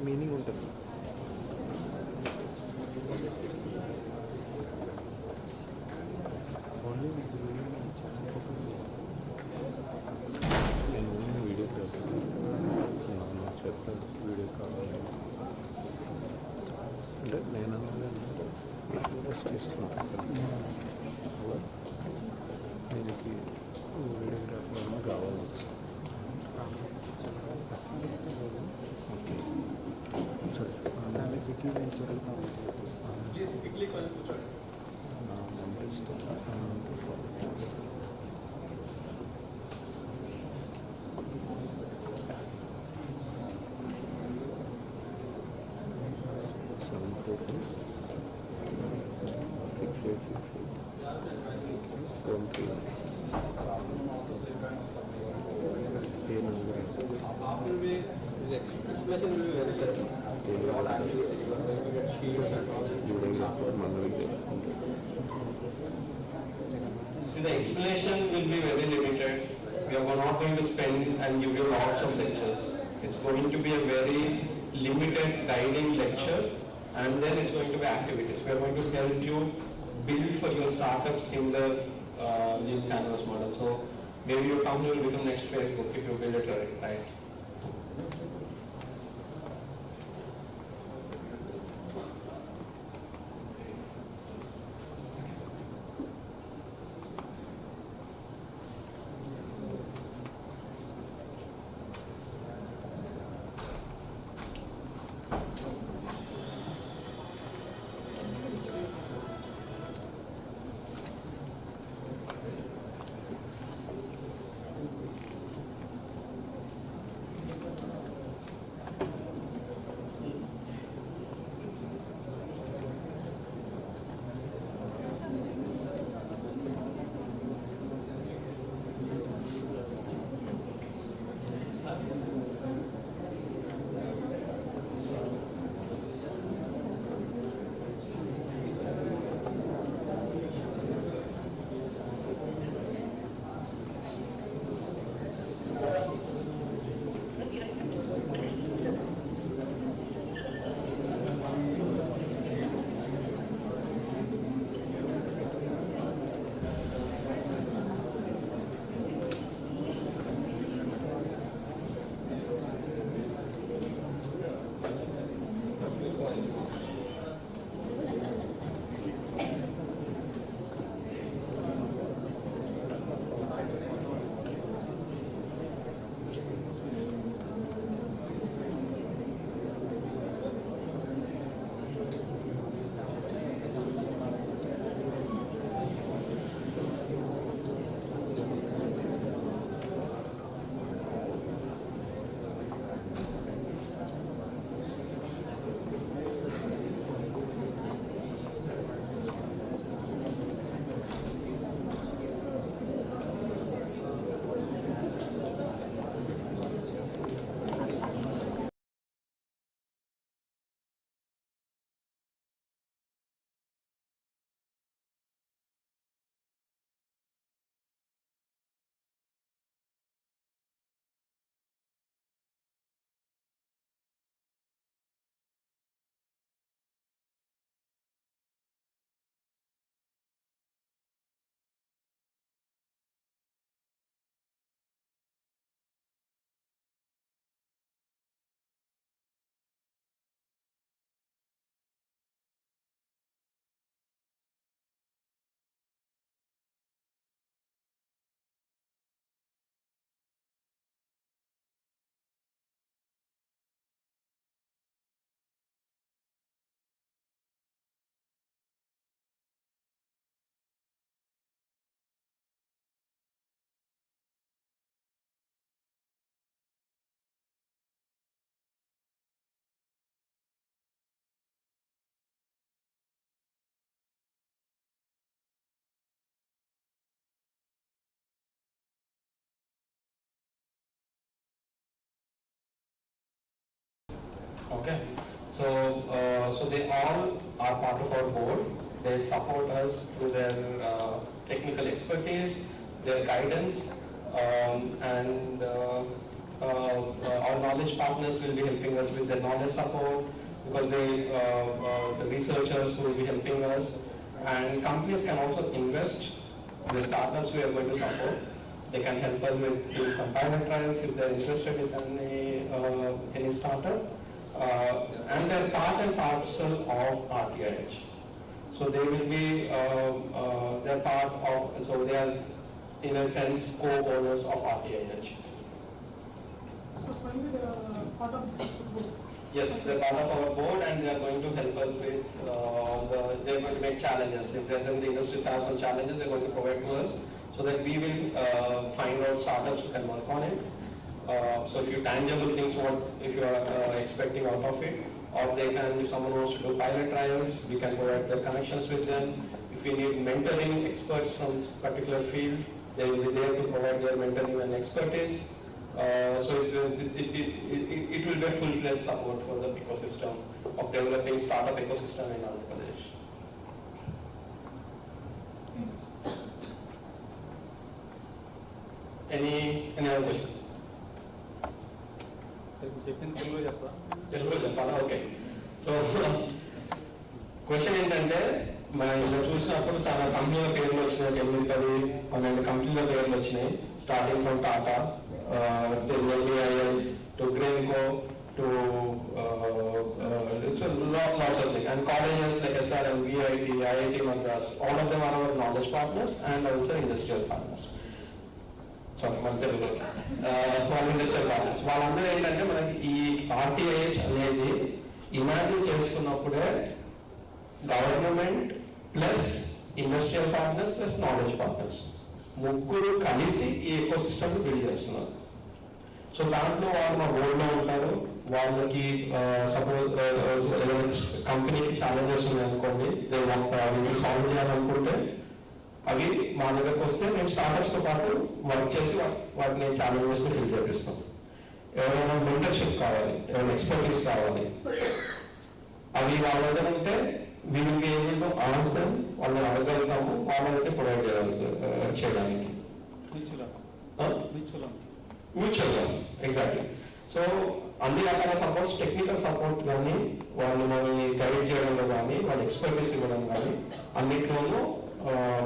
Meaning ఉంటుంది. నేను videographer చెప్తాను video కావాలి అంటే నేను చేస్తున్నాను దీనికి videographer కావాలి. Okay సరే ప్లీజ్ క్విక్లీ కొంచెం కూర్చోండి. After we, the explanation will be very less. All activities, you will get sheets and all. See, the explanation will be very limited. We are not going to spend and give you lots of lectures. It's going to be a very limited guiding lecture, and then it's going to be activities. We are going to help you build for your startups in the new canvas model. So maybe your company will become next Facebook if you build it right. Okay, so they all are part of our board. They support us through their technical expertise, their guidance, and our knowledge partners will be helping us with their knowledge support, because the researchers will be helping us, and companies can also invest in the startups we are going to support. They can help us with doing some pilot trials if they're interested in any startup, and they're part and parcel of RTIH. So they will be, they're part of, so they are in a sense co-owners of RTIH. So finally they are part of this board. Yes, they're part of our board, and they are going to help us with they're going to make challenges. If there's in the industry have some challenges, they're going to provide to us, so that we will find out startups who can work on it. So if you tangible things, if you are expecting out of it, or they can, if someone wants to do pilot trials, we can provide the connections with them. If we need mentoring experts from particular field, they will be there to provide their mentoring and expertise. So it will be a full-fledged support for the ecosystem of developing startup ecosystem in Andhra Pradesh. Any other question? తెలుగులో చెప్పాలా? Okay. So question ఏంటంటే, ఇలా చూసినప్పుడు చాలా కంపెనీల పేర్లు వచ్చినాయి, 8-10 కంపెనీల పేర్లు వచ్చినాయి, starting from Tata to LBIL to Greenco to lots of things, and colleges like SRM, VIT, IIT Madras, all of them are our knowledge partners and also industrial partners. Sorry, మన తెలుగులో వాళ్ళ ఇండస్ట్రియల్ పార్ట్నర్స్. వాళ్ళందరూ ఏంటంటే మనకి ఈ RTIH అనేది imagine చేసుకున్నప్పుడే government plus industrial partners plus knowledge partners ముగ్గురు కలిసి ఈ ఎకోసిస్టమ్ బిల్డ్ చేస్తున్నారు. సో దాంట్లో వాళ్ళు మా బోర్డులో ఉంటారు. వాళ్ళకి సపోజ్ ఏదైనా కంపెనీకి ఛాలెంజెస్ ఉన్నాయనుకోండి, సాల్వ్ చేయాలనుకుంటే అవి మా దగ్గరకు వస్తే మేము స్టార్టప్స్తో పాటు వర్క్ చేసి వాటిని ఛాలెంజెస్ని ఫిల్ చేపిస్తాం. ఎవరైనా మెంటర్షిప్ కావాలి, ఎవరైనా ఎక్స్పర్టీస్ కావాలి, అవి వాళ్ళ దగ్గర ఉంటే we will be able to ask them, వాళ్ళని అడగలుగుతాము, వాళ్ళని ప్రొవైడ్ చేయడానికి. మ్యూచువల్గా ఎగ్జాక్ట్లీ. సో అన్ని రకాల సపోర్ట్స్, టెక్నికల్ సపోర్ట్ కానీ, వాళ్ళు మనల్ని గైడ్ చేయడంలో కానీ, వాళ్ళ ఎక్స్పర్టీస్ ఇవ్వడం కానీ, అన్నిట్లోనూ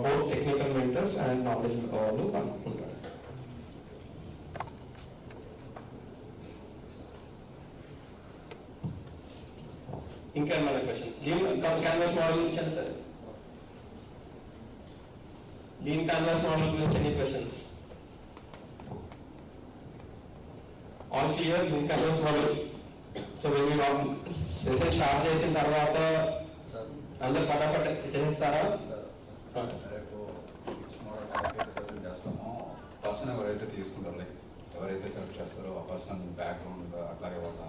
both technical mentors and knowledge వాళ్ళు ఉంటారు. ఇంకా ఏమైనా క్వశ్చన్స్? క్యాన్వాస్ మోడల్ గురించి సరే, లీన్ క్యాన్వాస్ మోడల్ గురించి ఎన్ని questions? All clear? Lean canvas model. So మేము సెషన్ స్టార్ట్ చేసిన తర్వాత అందరు ఫటాఫట్ చేస్తారా? పర్సన్ ఎవరైతే తీసుకుంటారో, లైక్ ఎవరైతే సెలెక్ట్ చేస్తారో ఆ పర్సన్ బ్యాక్గ్రౌండ్ అట్లాగే వాళ్ళ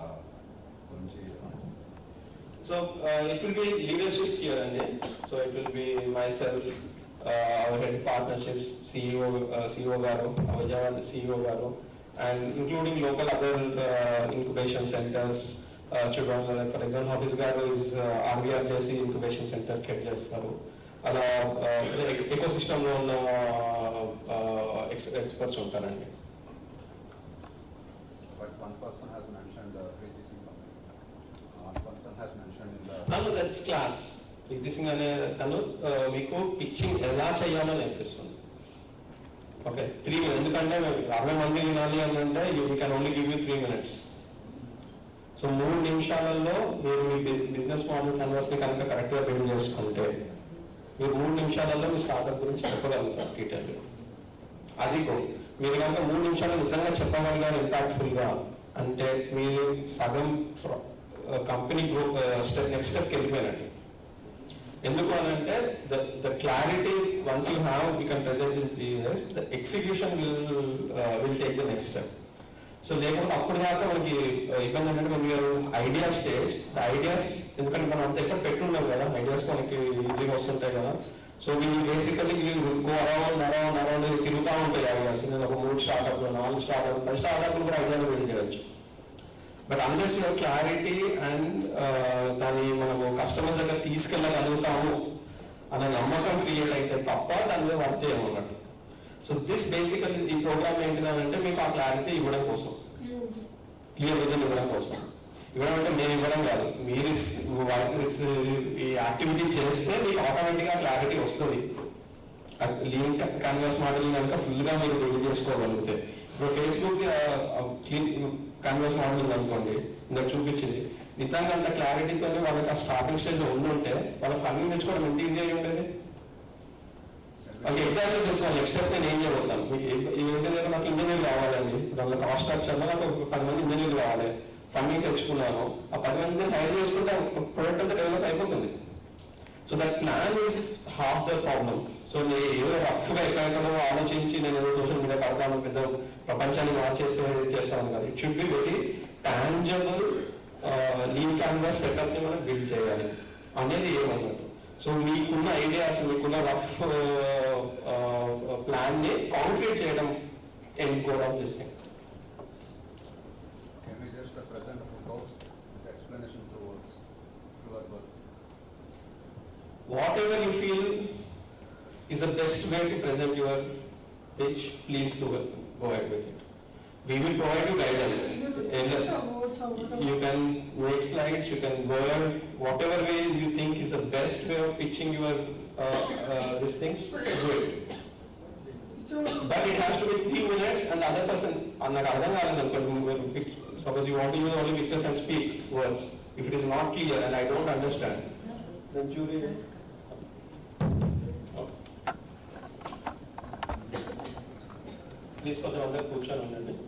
గురించి. So it will be leadership here and there. So it will be myself, our head partnerships, CEO Garu, our Jawan CEO Garu, and including local other incubation centers. Children, for example, Hafiz Garu is RVRJC incubation center head చేస్తారు. అలా ecosystem లో ఉన్న experts ఉంటారండి. But one person has mentioned pre-teaching something. One person has mentioned in the. No, that's class. Pre-teaching అనే తను మీకు pitching ఎలా చేయాలో నేర్పిస్తుంది. Okay, 3 minutes. ఎందుకంటే 60 మంది వినాలి అని అంటే you can only give you 3 minutes. So 3 నిమిషాలలో మీరు మీ బిజినెస్ మోడల్ క్యాన్వాస్ని కనుక కరెక్ట్గా బిల్డ్ చేసుకుంటే మీరు 3 నిమిషాలలో మీ స్టార్ట్అప్ గురించి చెప్పగలుగుతారు డీటెయిల్గా. అది మీరు కనుక 3 నిమిషాలు నిజంగా చెప్పగలిగారు ఇంపాక్ట్ఫుల్గా అంటే మీరు సగం కంపెనీ గ్రూప్ నెక్స్ట్ స్టెప్కి వెళ్ళిపోయినండి. ఎందుకు అని అంటే the clarity once you have you can present in 3 years, the execution will take the next step. So లేకపోతే అప్పుడు దాకా మనకి ఇబ్బంది ఏంటంటే మీరు ఐడియా స్టేజ్, ద ఐడియాస్, ఎందుకంటే మనం అంత ఎఫర్ట్ పెట్టున్నాం కదా, ఐడియాస్ మనకి ఈజీగా వస్తుంటాయి కదా. సో వీళ్ళు బేసికల్లీ గో అరౌండ్ తిరుగుతూ ఉంటాయి ఐడియాస్. నేను ఒక 3 స్టార్ట్అప్లు, 4 స్టార్ట్అప్, 10 స్టార్ట్అప్లు కూడా ఐడియాలు బిల్డ్ చేయవచ్చు. But unless your clarity and దాన్ని మనము కస్టమర్స్ దగ్గర తీసుకెళ్ళగలుగుతాము అనే నమ్మకం క్రియేట్ అయితే తప్ప దాని మీద వర్క్ చేయమన్నట్టు. సో దిస్ బేసికల్లీ ఈ ప్రోగ్రామ్ ఏంటిదంటే మీకు ఆ క్లారిటీ ఇవ్వడం కోసం. You క్లియర్ విజన్ ఇవ్వడం కోసం. ఇవ్వడం అంటే మేము ఇవ్వడం కాదు, మీరు ఈ యాక్టివిటీ చేస్తే మీకు ఆటోమేటిక్గా క్లారిటీ వస్తుంది. లీన్ క్యాన్వాస్ మోడలింగ్ కనుక ఫుల్గా మీరు బిల్డ్ చేసుకోగలిగితే, ఇప్పుడు ఫేస్బుక్ క్లీన్ క్యాన్వాస్ మోడలింగ్ అనుకోండి, ఇందాక చూపించింది, నిజంగా అంత క్లారిటీతో వాళ్ళకి ఆ స్టార్టింగ్ స్టేజ్లో ఉండుంటే వాళ్ళకి ఫండింగ్ తెచ్చుకోవడం ఎంత ఈజీ అయి ఉండేది. వాళ్ళకి ఎగ్జాక్ట్గా తెలుసు వాళ్ళు నెక్స్ట్ స్టెప్ నేను ఏం చేయబోతాను. మీకు ఏంటంటే నాకు ఇంజనీర్ కావాలండి, దానిలో కాస్ట్ స్ట్రక్చర్లో నాకు 10 మంది ఇంజనీర్లు కావాలి, ఫండింగ్ తెచ్చుకున్నాను, ఆ 10 మందిని హైర్ చేసుకుంటే ప్రొడక్ట్ అంతా డెవలప్ అయిపోతుంది. So that plan is half the problem. So నేను ఏదో రఫ్గా ఎక్కడెక్కడో ఆలోచించి నేను ఏదో సోషల్ మీడియా కడతాను, పెద్ద ప్రపంచాన్ని చేస్తాను కాదు. It should be very tangible lean canvas సెటప్ని మనం బిల్డ్ చేయాలి అనేది ఏమన్నట్టు. సో మీకున్న ఐడియాస్, మీకున్న రఫ్ ప్లాన్ని కాంక్రీట్ చేయడం end goal of this thing. Can we just present a proposal with explanation through words, through our work? Whatever you feel is the best way to present your pitch, please do it. Go ahead with it. We will provide you guidance. You can make slides, you can word, whatever way you think is the best way of pitching your these things, do it. But it has to be 3 minutes and the other person, suppose you want to use only pictures and speak words. If it is not clear and I don't understand, then you read it. Please put on the cushion on it.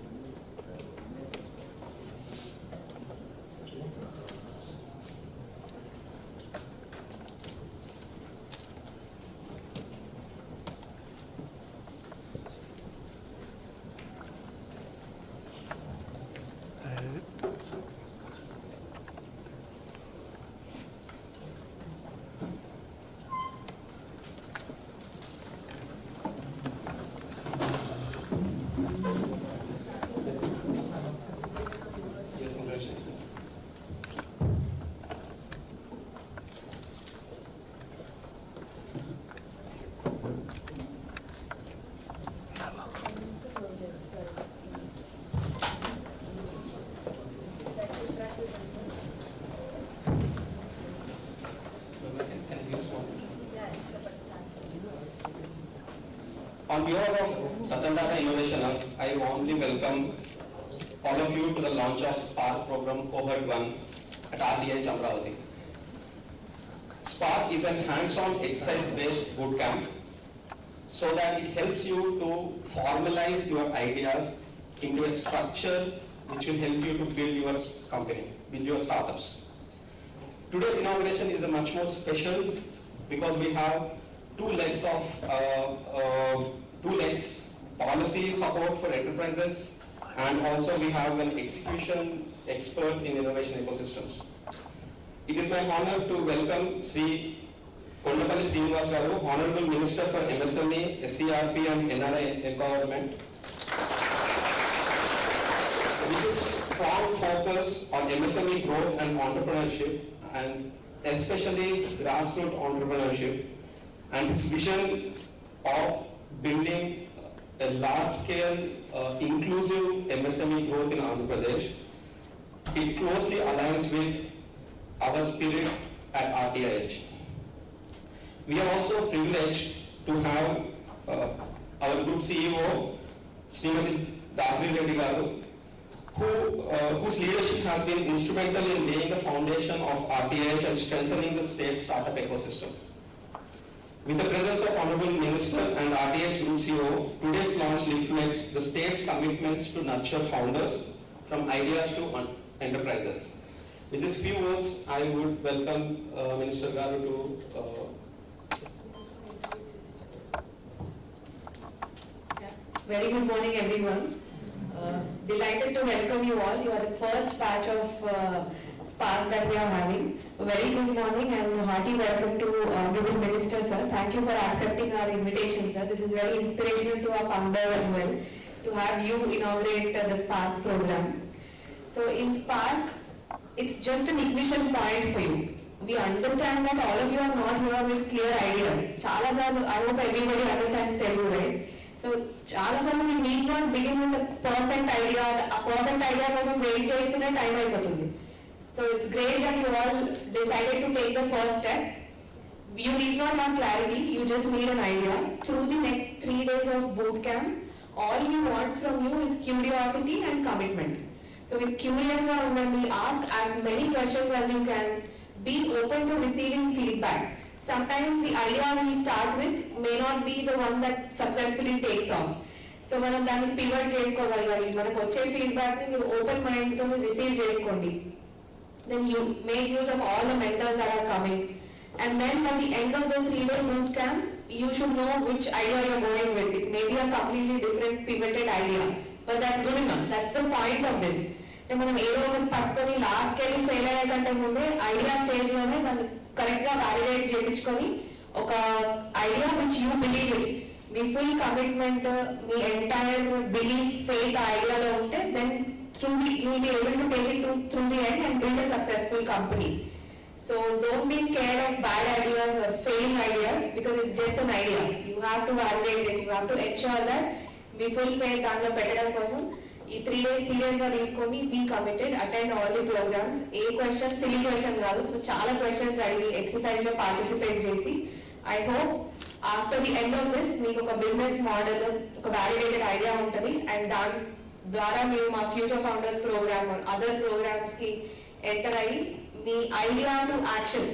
On behalf of Ratan Tata Innovation Hub, I warmly welcome all of you to the launch of Spark program Cohort 1 at RTIH AMARAVATI. Spark is a hands-on exercise-based bootcamp so that it helps you to formalize your ideas into a structure which will help you to build your company, build your startups. Today's inauguration is a much more special because we have two legs, policy support for enterprises, and also we have an execution expert in innovation ecosystems. It is my honor to welcome Sri Kondapalli Srinivas Garu, Honorable Minister for MSME, SCRP and NRI Empowerment. With his strong focus on MSME growth and entrepreneurship, and especially grassroots entrepreneurship, and his vision of building a large-scale, inclusive MSME growth in Andhra Pradesh, it closely aligns with our spirit at RTIH. We are also privileged to have our group CEO, Srimati Dasri Reddy Garu, whose leadership has been instrumental in laying the foundation of RTIH and strengthening the state startup ecosystem. With the presence of Honorable Minister and RTIH Group CEO, today's launch reflects the state's commitments to nurture founders from ideas to enterprises. With these few words, I would welcome Minister Garu to Very good morning, everyone. Delighted to welcome you all. You are the first batch of Spark that we are having. A very good morning and hearty welcome to Honorable Minister, sir. Thank you for accepting our invitation, sir. This is very inspirational to our founders as well, to have you inaugurate the Spark program. So in Spark, it's just an ignition point for you. We understand that all of you are not here with clear ideas. Chala sir, I hope everybody understands Telugu, right? So చాలాసార్లు we need not begin with a perfect idea. ఆ perfect idea కోసం wait చేస్తూనే time అయిపోతుంది. So it's great that you all decided to take the first step. You need not have clarity, you just need an idea. Through the next 3 days of boot camp, all we want from you is curiosity and commitment. So with curious unandi, ask as many questions as you can, be open to receiving feedback. Sometimes the idea we start with may not be the one that successfully takes off. So మనం దాన్ని pivot చేసుకోగలగాలి. మనకు వచ్చే feedback ని మీరు open mind తో receive చేసుకోండి. Then you make use of all the mentors that are coming. And then by the end of the 3-day boot camp, you should know which idea you're going with. It may be a completely different pivoted idea, but that's good enough. That's the point of this. మనం ఏదో ఒకటి పట్టుకొని లాస్ట్కి వెళ్ళి fail అయ్యే కంటే ముందే idea స్టేజ్లోనే దాన్ని కరెక్ట్గా వ్యాలిడేట్ చేయించుకొని ఒక idea which you believe in, me full commitment, me entire belief, faith ఆ ఐడియాలో ఉంటే then you will be able to take it through the end and build a successful company. So don't be scared of bad ideas or failing ideas because it's just an idea. You have to validate it. You have to ensure that మీ full faith దాంట్లో పెట్టడం కోసం ఈ 3 days సీరియస్గా తీసుకోండి. Be committed, attend all the programmes. ఏ question silly question కాదు. So చాలా క్వశ్చన్స్ అడిగి ఎక్సర్సైజ్లో పార్టిసిపేట్ చేసి I hope after the end of this మీకు ఒక బిజినెస్ మోడల్, ఒక వ్యాలిడేటెడ్ ఐడియా ఉంటుంది. అండ్ దాని ద్వారా మీరు మా ఫ్యూచర్ ఫౌండర్స్ ప్రోగ్రామ్ అదర్ ప్రోగ్రామ్స్కి ఎంటర్ అయ్యి మీ ఐడియా టు యాక్షన్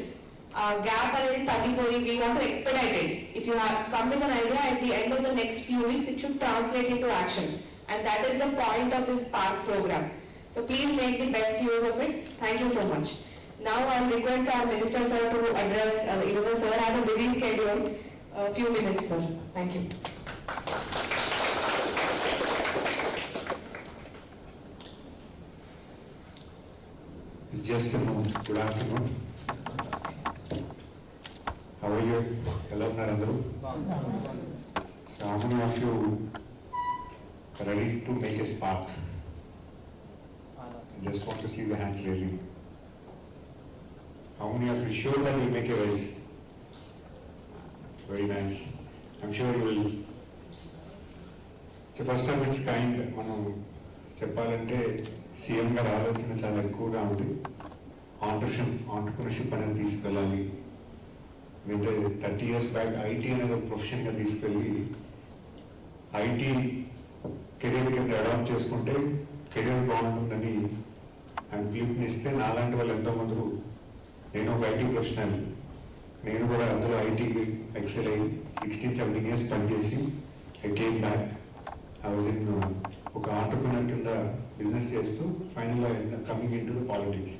gap అనేది తగ్గిపోయి we want to expedite it. If you have come with an idea, at the end of the next few weeks it should translate into action, and that is the point of this Spark program. So please make the best use of it. Thank you so much. Now I'll request our minister sir to address, sir has a busy schedule, a few minutes sir. Thank you. It's just a moment. Good afternoon. How are you? Hello, Narendra. So how many of you are ready to make a spark? I just want to see the hands raising. How many of you sure that you will make a raise? Very nice. I'm sure you will. It's the first of its kind. మనం చెప్పాలంటే CM గారి ఆలోచన చాలా ఎక్కువగా ఉంది. Entrepreneurship అనేది తీసుకెళ్ళాలి. అంటే 30 years బ్యాక్ ఐటీ అనేది ఒక ప్రొఫెషన్గా తీసుకెళ్ళి ఐటీ కెరీర్ కింద అడాప్ట్ చేసుకుంటే కెరీర్ బాగుంటుందని ఆయన పిలుపునిస్తే నాలాంటి వాళ్ళు ఎంతోమంది, నేను ఒక ఐటీ ప్రొఫెషనల్, నేను కూడా అందులో ఐటీ ఎక్సెల్ అయ్యి 16-17 years పనిచేసి I came back. I was in ఒక ఆంటర్ప్రినర్ కింద బిజినెస్ చేస్తూ ఫైనల్గా coming in to the politics.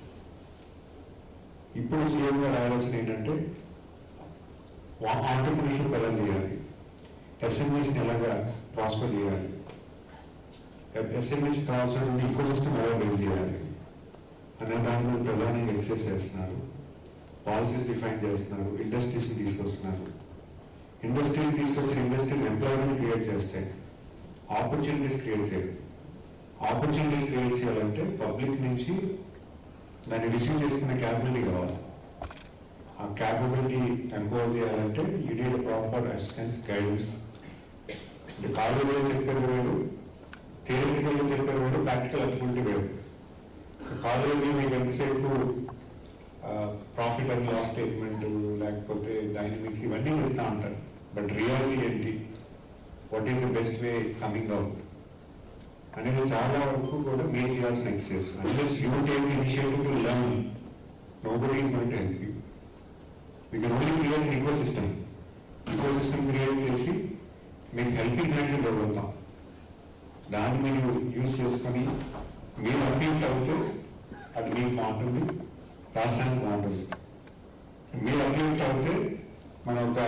ఇప్పుడు సీఎం గారి ఆలోచన ఏంటంటే ఆంటర్ప్రినర్షిప్ ఎలా చేయాలి, ఎస్ఎంఈస్ని ఎలాగా ప్రాస్పర్ చేయాలి, ఎస్ఎంఈస్ కావాల్సినటువంటి ఈకో సిస్టమ్ ఎలా బిల్డ్ చేయాలి అనే దాని మీద ప్రధానంగా ఎక్సైజ్ చేస్తున్నారు. పాలసీస్ డిఫైన్ చేస్తున్నారు. ఇండస్ట్రీస్ని తీసుకొస్తున్నారు. ఇండస్ట్రీస్ తీసుకొచ్చిన ఇండస్ట్రీస్ ఎంప్లాయ్మెంట్ క్రియేట్ చేస్తాయి, ఆపర్చునిటీస్ క్రియేట్ చేయాలి. ఆపర్చునిటీస్ క్రియేట్ చేయాలంటే పబ్లిక్ నుంచి దాన్ని రిసీవ్ చేసుకునే క్యాపబిలిటీ కావాలి. ఆ క్యాపబిలిటీ ఎంపవర్ చేయాలంటే you need proper assistance, guidance. అంటే కాలేజీలో చెప్పేది వేరు, థియరిటికల్గా చెప్పేది వేరు, ప్రాక్టికల్ అప్లికబిలిటీ వేరు. సో కాలేజీలో మీకు ఎంతసేపు ప్రాఫిట్ అండ్ లాస్ స్టేట్మెంట్ లేకపోతే డైనమిక్స్ ఇవన్నీ చెప్తా ఉంటారు. బట్ రియాలిటీ ఏంటి, what is the best way coming out అనేది చాలా వరకు కూడా మీరు చేయాల్సిన exercise. Unless you take initiative to learn, nobody is going to help you. We can only create an ecosystem. Ecosystem create చేసి మీకు helping hand ఇవ్వగలుగుతాం. దాన్ని మీరు యూజ్ చేసుకొని మీరు అప్లీట్ అవుతే అది మీకు బాగుంటుంది, రాష్ట్రానికి బాగుంటుంది. మీరు అప్లీట్ అవుతే మన ఒక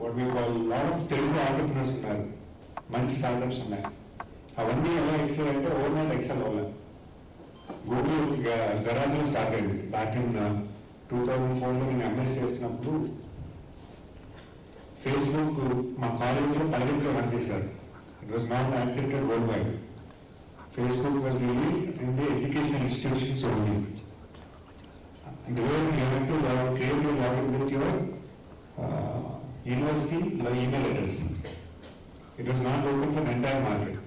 what we call lot of Telugu entrepreneurs ఉన్నారు, మంచి స్టార్టప్స్ ఉన్నాయి. అవన్నీ ఎలా ఎక్సెల్ అంటే ఓవర్ నైట్ ఎక్సెల్ అవ్వాలి. గూగుల్ గరాజ్లో స్టార్ట్ అయింది బ్యాక్ ఇన్ 2004లో. నేను ఎంఎస్ చేస్తున్నప్పుడు ఫేస్బుక్ మా కాలేజీలో పైలట్లో రన్ చేశారు. It was not accepted world wide. Facebook was released in the educational institutions only. The way you have to create your login with your university email address. It was not open for the entire market.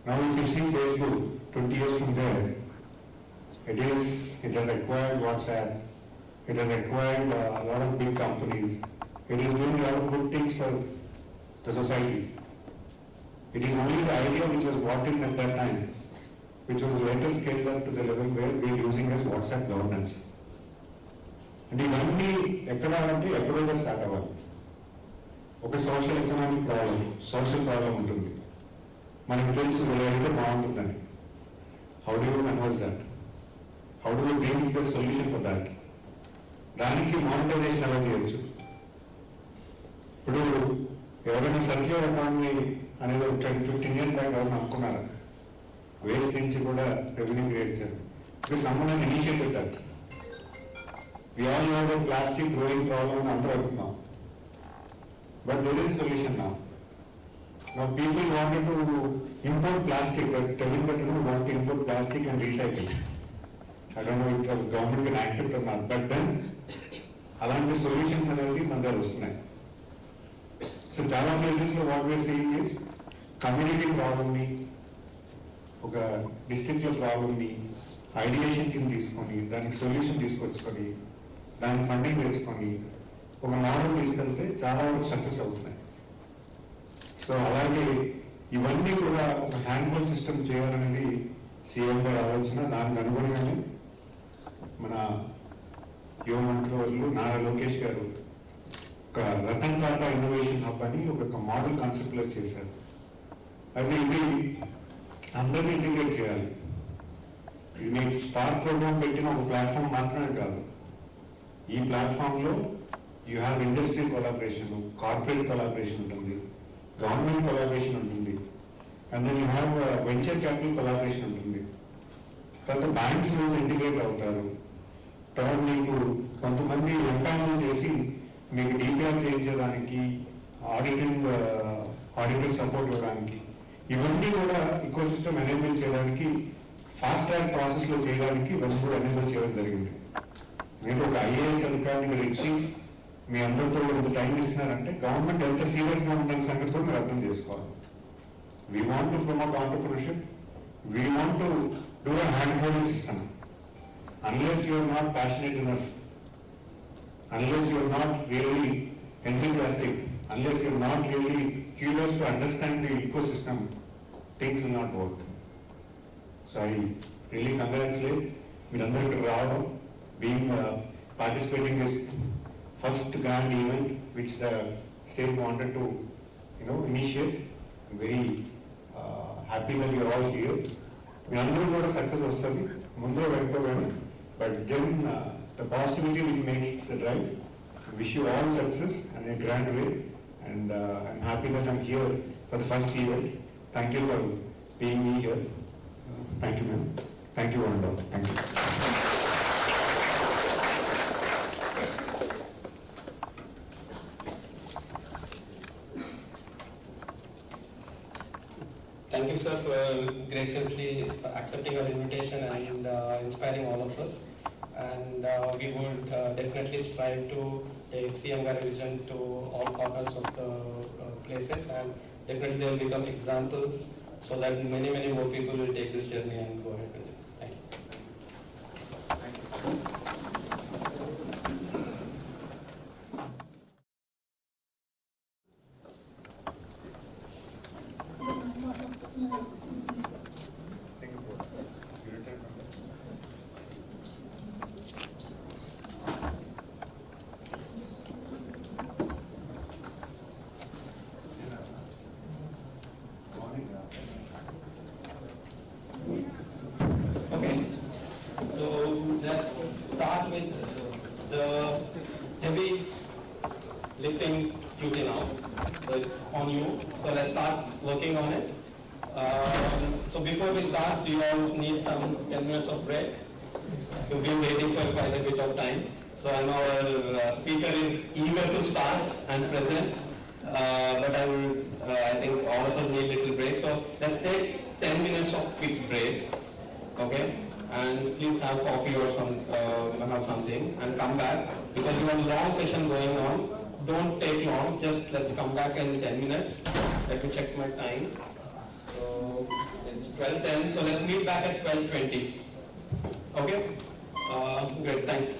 Now if you see Facebook 20 years from there, it has acquired WhatsApp, it has acquired a lot of big companies, it is doing a lot of good things for the society. It is only the idea which was brought in at that time, which was later scaled up to the level where we are using as WhatsApp governance. And ఇవన్నీ ఎక్కడ అంటే ఎక్కడో start అవ్వాలి. ఒక social economic problem, social problem ఉంటుంది. మనకు తెలుసు ఇలా అయితే బాగుంటుందని. How do you converse that? How do you bring the solution for that? దానికి మానిటైజేషన్ ఎలా చేయొచ్చు? ఇప్పుడు ఎవరైనా సర్క్యులర్ ఎకానమీ అనేది 10-15 years బ్యాక్ ఎవరైనా అనుకున్నారా? వేస్ట్ నుంచి కూడా రెవెన్యూ క్రియేట్ చేయాలి. Because someone has initiated that. We all know that plastic growing problem అందరూ అనుకున్నాం. But there is a solution now. Now people wanted to import plastic, they're telling that we want to import plastic and recycle. I don't know if the government can accept or not, but then అలాంటి solutions అనేది మన దగ్గర వస్తున్నాయి. So చాలా ప్లేసెస్లో what we are seeing is community ప్రాబ్లమ్ని, ఒక డిస్ట్రిక్ట్లో ప్రాబ్లమ్ని ఐడియేషన్ కింద తీసుకొని దానికి సొల్యూషన్ తీసుకొచ్చుకొని దానికి ఫండింగ్ తెచ్చుకొని ఒక మోడల్ తీసుకెళ్తే చాలా వరకు సక్సెస్ అవుతున్నాయి. సో అలాగే ఇవన్నీ కూడా ఒక హ్యాండ్ హోల్డ్ సిస్టమ్ చేయాలనేది సీఎం గారి ఆలోచన. దానికి అనుగుణంగానే మన యువ మంత్రివర్యులు నారా లోకేష్ గారు ఒక రతన్ టాటా ఇన్నోవేషన్ హబ్ అని ఒక మోడల్ కాన్సెప్ట్లో చేశారు. అయితే ఇది అందరినీ ఇంటిగ్రేట్ చేయాలి. ఇది మీకు స్టార్ ప్రోగ్రామ్ పెట్టిన ఒక ప్లాట్ఫామ్ మాత్రమే కాదు. ఈ ప్లాట్ఫామ్లో you have industry collaboration, corporate collaboration ఉంటుంది, గవర్నమెంట్ కొలాబరేషన్ ఉంటుంది, and then you have venture capital collaboration ఉంటుంది. తర్వాత బ్యాంక్స్ మీద ఇంటిగ్రేట్ అవుతారు. తర్వాత మీకు కొంతమంది ఎంపానల్ చేసి మీకు డీపీఆర్ చేయించడానికి, ఆడిటర్ సపోర్ట్ ఇవ్వడానికి, ఇవన్నీ కూడా ఈకో సిస్టమ్ ఎనేబుల్ చేయడానికి, ఫాస్ట్ ట్రాక్ ప్రాసెస్లో చేయడానికి ఇవన్నీ కూడా ఎనేబుల్ చేయడం జరిగింది. మీరు ఒక ఐఏఎస్ అధికారిని ఇక్కడ ఇచ్చి మీ అందరితో ఎంత టైం ఇస్తున్నారంటే గవర్నమెంట్ ఎంత సీరియస్గా ఉందనే సంగతి కూడా మీరు అర్థం చేసుకోవాలి. We want to promote entrepreneurship, we want to do a hand holding system. Unless you are not passionate enough, unless you are not really enthusiastic, unless you are not really curious to understand the ecosystem, things will not work. So I really congratulate మీరందరూ ఇక్కడ రావడం, participating in this first grand event which the state wanted to initiate. I'm very happy that you are all here. మీరందరూ కూడా success వస్తుంది ముందు వెనుకోగానే. But then the positivity which makes the drive. I wish you all success in a grand way, and I'm happy that I'm here for the first event. Thank you for being me here. Thank you, ma'am. Thank you, Wanda. Thank you. Thank you, sir, for graciously accepting our invitation and inspiring all of us. And we would definitely strive to take CM Gari vision to all corners of the places, and definitely they will become examples so that many more people will take this journey and go ahead with it. Thank you. Okay, so let's start with the heavy lifting duty now. So it's on you. So let's start working on it. So before we start, you all need some 10 minutes of break. You've been waiting for quite a bit of time. So I know our speaker is eager to start and present, but I think all of us need a little break. So let's take 10 minutes of quick break. Okay, and please have coffee or have something and come back, because we have a long session going on. don't take long, just let's come back in 10 minutes. Let me check my time. So it's 12:10, so let's meet back at 12:20. Okay? Great, thanks.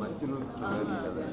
మధ్యలో చూడాలి కదా.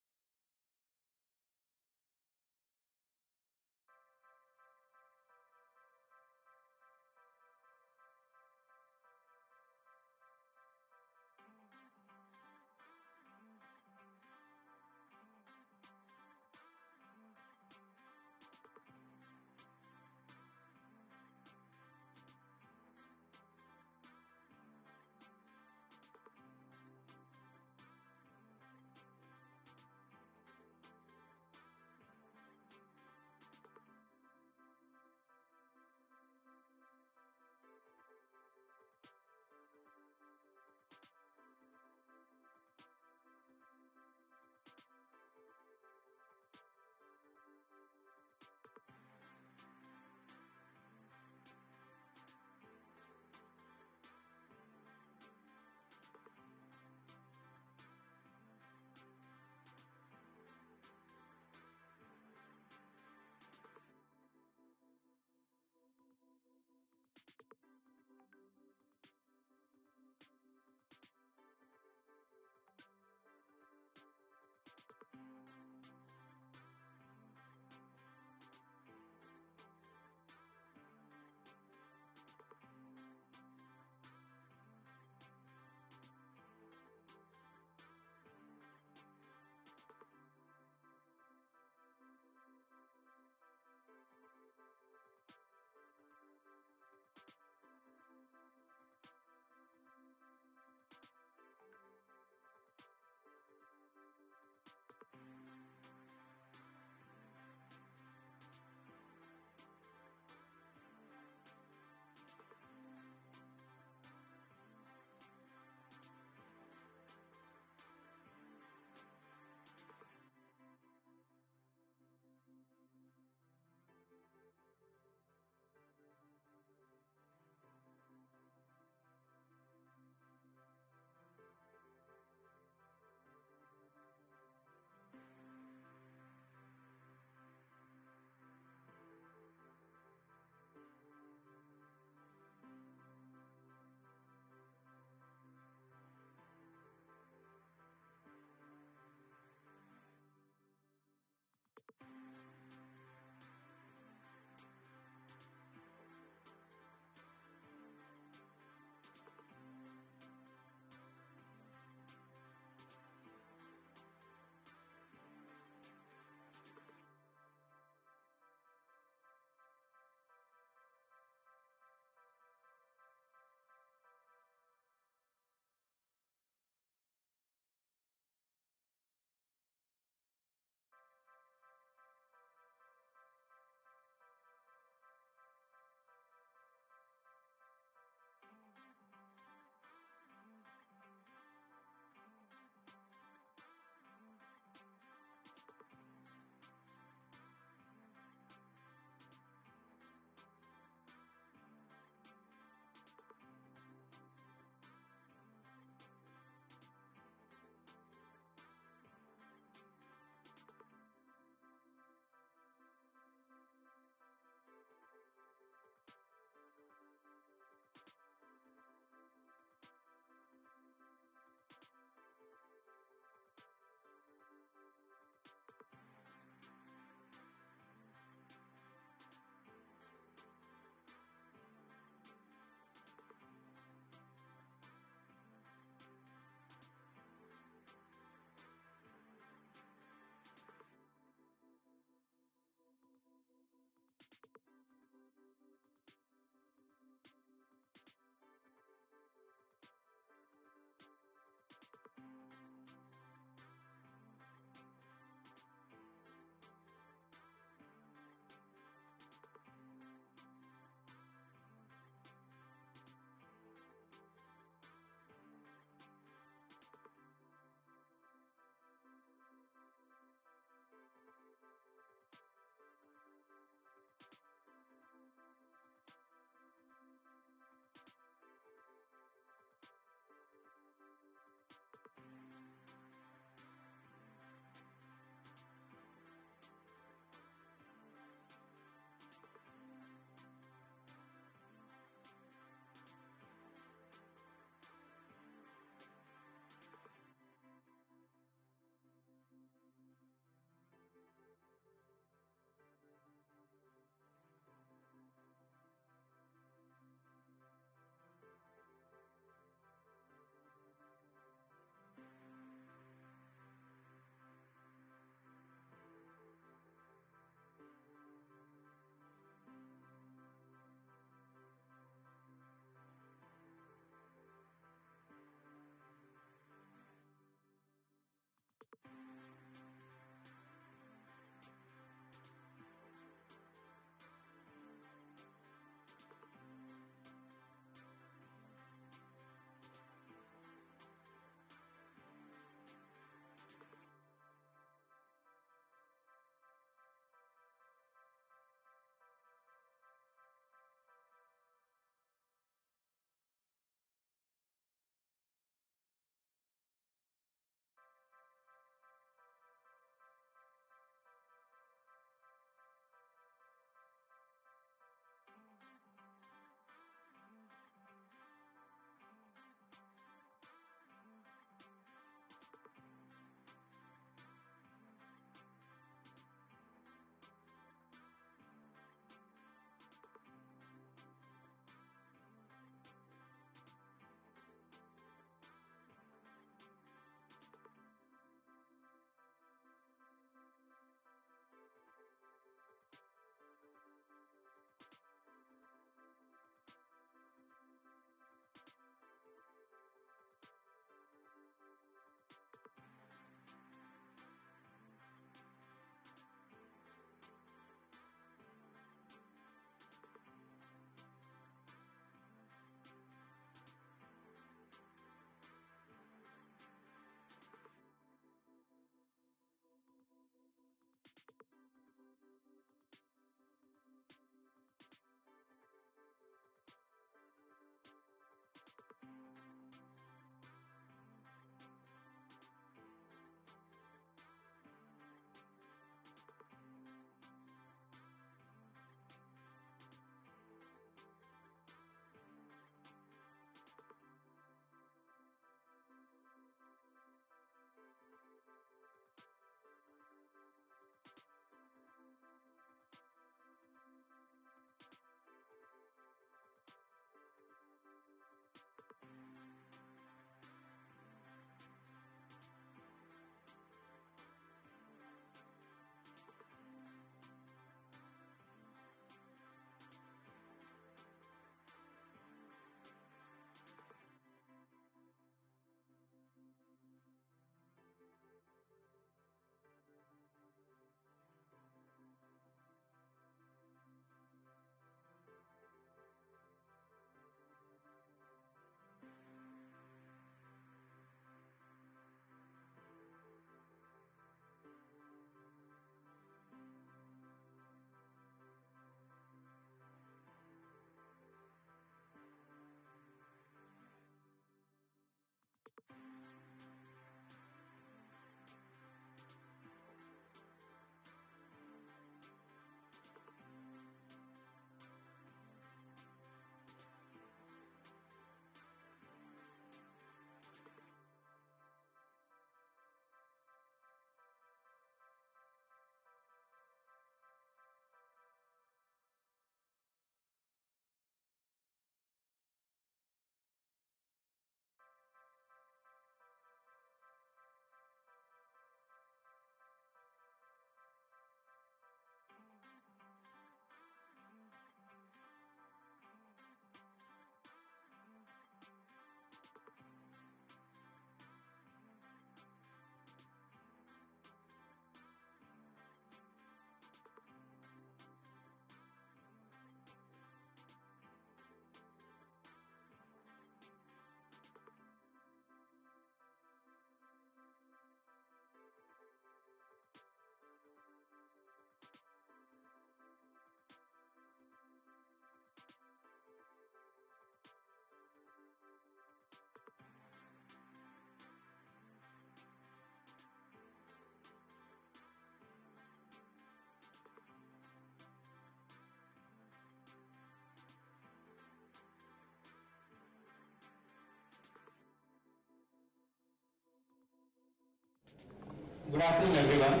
Good afternoon, everyone.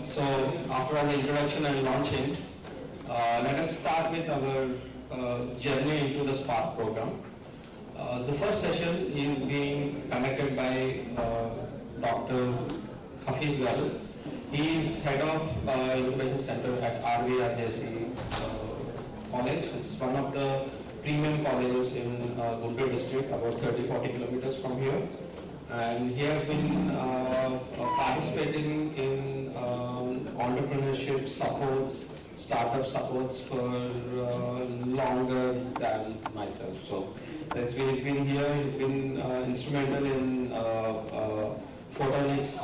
So, after all the introduction and launching, let us start with our journey into the Spark program. The first session is being conducted by Dr. Hafiz Garu. He is head of incubation center at RTIH college. It's one of the premium colleges in Guntur district, about 30-40 kilometers from here. And he has been participating in entrepreneurship supports, startup supports for longer than myself. So he's been here, he's been instrumental in photonics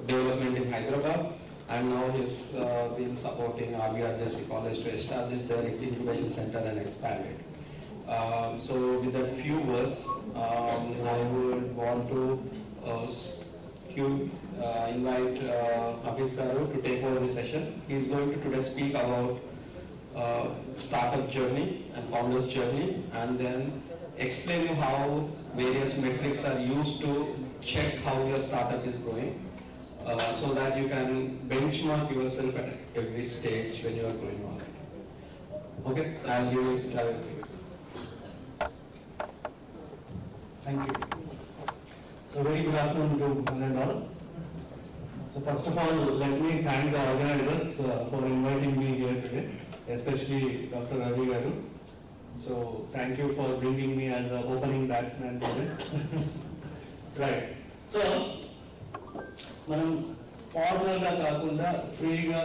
development in Hyderabad, and now he's been supporting RTIH college to establish their incubation center and expand it. So with a few words, I would want to invite Hafiz Garu to take over this session. He is going to today speak about startup journey and founder's journey, and then explain you how various metrics are used to check how your startup is going, so that you can benchmark yourself at every stage when you are going on it. Okay, I'll give it. Thank you. So very good afternoon to one and all. So first of all, let me thank the organizers for inviting me here today, especially Dr. Ravi Garu. So thank you for bringing me as an opening batsman today. Right. So, మనం ఫార్మల్గా కాకుండా ఫ్రీగా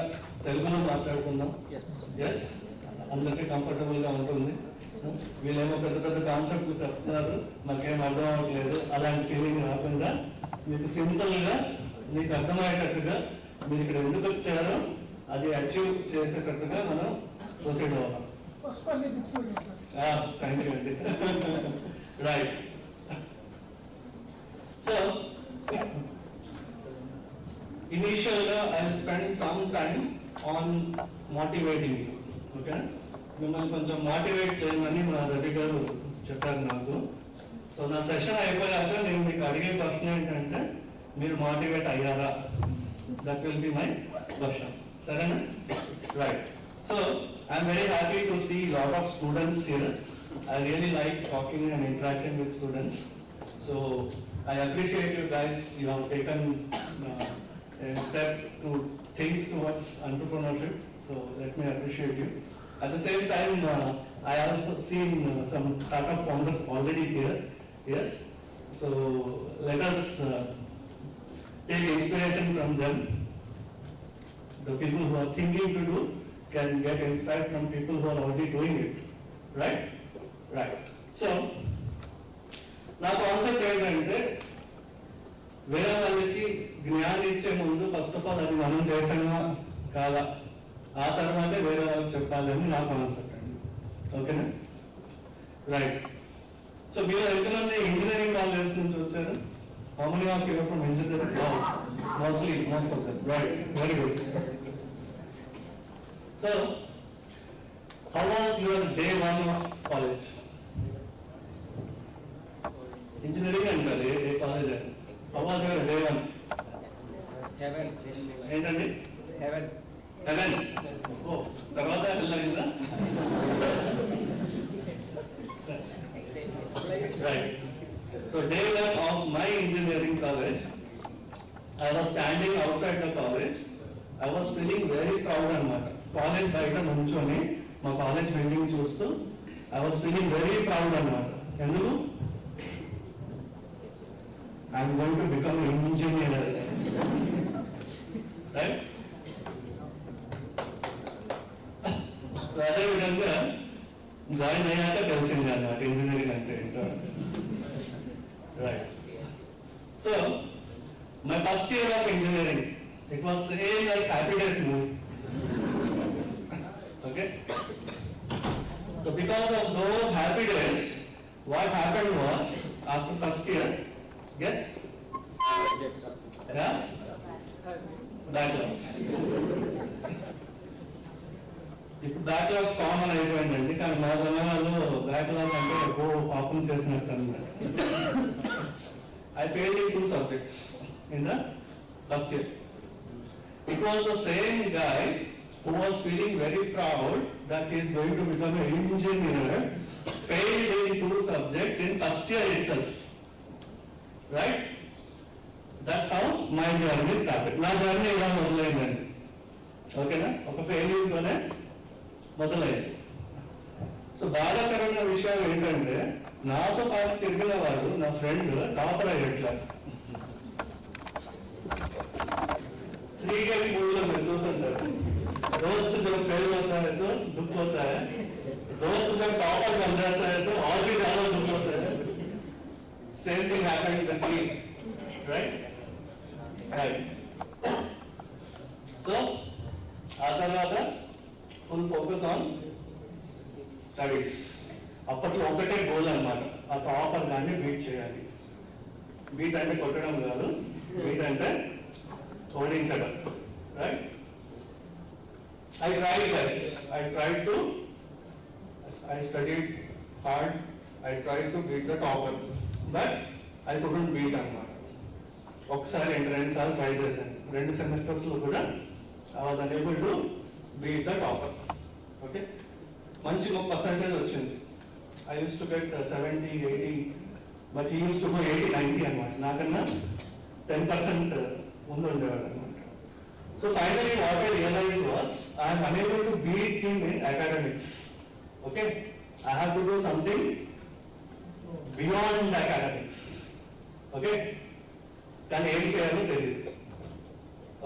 తెలుగులో మాట్లాడుకుందాం. Yes, అందరికీ కంఫర్టబుల్గా ఉంటుంది. వీళ్ళేమో పెద్ద పెద్ద కాన్సెప్ట్లు చెప్తున్నారు, మాకేం అర్థం అవ్వట్లేదు, అలాంటి ఫీలింగ్ రాకుండా మీకు సింపుల్గా మీకు అర్థమయ్యేటట్టుగా మీరు ఇక్కడ ఎందుకు వచ్చారో అది అచీవ్ చేసేటట్టుగా మనం ప్రొసీడ్ అవ్వాలి. థ్యాంక్ యూ అండి. రైట్. సో ఇనీషియల్గా I will spend some time on motivating. Okay, మిమ్మల్ని కొంచెం మోటివేట్ చేయమని మా రవి గారు చెప్పారు నాకు. సో నా సెషన్ అయిపోయాక నేను మీకు అడిగే క్వశ్చన్ ఏంటంటే, మీరు మోటివేట్ అయ్యారా? That will be my question. సరేనా? Right. So I'm very happy to see lot of students here. I really like talking and interacting with students. So I appreciate you guys. You have taken a step to think towards entrepreneurship. So let me appreciate you. At the same time, I also seen some startup founders already here. Yes. So let us take inspiration from them. The people who are thinking to do can get inspired from people who are already doing it. Right? Right. So, నా concept ఏంటంటే, వేరే వాళ్ళకి జ్ఞానం ఇచ్చే ముందు first of all అది మనం చేసామా కాదా, ఆ తర్వాతే వేరే వాళ్ళకి చెప్పాలని నా కాన్సెప్ట్ అండి. ఓకేనా? రైట్. సో మీరు ఎంతమంది ఇంజనీరింగ్ కాలేజెస్ నుంచి వచ్చారు? How many of you are from engineering? Most of them. Right, very good. So how was your day one of college? Engineering and college. How was your day one? Heaven. ఏంటండి? Heaven. Heaven. Oh, తర్వాత వెళ్ళాలిందా? Right. So day one of my engineering college, I was standing outside the college. I was feeling very proud అన్నమాట. College బయట నుంచొని మా college building చూస్తూ I was feeling very proud అన్నమాట. ఎందుకు? I'm going to become engineer. Right. So అదేవిధంగా join అయ్యాక తెలిసింది అన్నమాట ఇంజనీరింగ్ అంటే ఏంటో. Right. So my first year of engineering, it was same like happy days movie. Okay. So because of those happy days, what happened was, after first year, guess? Yeah? Backlogs. ఇప్పుడు backlogs common అయిపోయిందండి, కానీ మా జమానాలో backlog అంటే ఎక్కువ పాపం చేసినట్టు అన్నమాట. I failed in 2 subjects in the first year. It was the same guy who was feeling very proud that he is going to become an engineer, failed in 2 subjects in first year itself. Right? That's how my journey started. My journey is మొదలైందండి. ఓకేనా? ఒక failure తోనే మొదలైంది. So బాధాకరమైన విషయం ఏంటంటే నాతో పాటు తిరిగిన వాడు నా ఫ్రెండ్ టాపర్ అయ్యాడు క్లాస్. 3 Idiots మూవీలో మీరు చూస్తుంటారు. दोस्त जब फेल होता है तो दुख होता है, दोस्त जब टॉपर बन जाता है तो और भी ज्यादा दुख होता है. Same thing happened with me, right? Right. So, తర్వాత full focus on studies. అప్పట్లో ఒకటే గోల్ అన్నమాట, ఆ టాపర్ గాన్ని బీట్ చేయాలి. బీట్ అంటే కొట్టడం కాదు, బీట్ అంటే ఓడించడం. Right? I tried guys. I studied hard. I tried to beat the topper, but I couldn't beat అన్నమాట. ఒకసారి 2 సార్లు ట్రై చేశాను. 2 సెమిస్టర్స్ లో కూడా I was unable to beat the topper. Okay? మంచి పర్సెంటేజ్ వచ్చింది. I used to get 70, 80, but he used to go 80, 90 అన్నమాట. నాకన్నా 10% ముందు ఉండేవాడు అన్నమాట. So finally what I realized was I am unable to beat him in academics. Okay? I have to do something beyond academics. Okay? కానీ ఏం చేయాలో తెలియదు.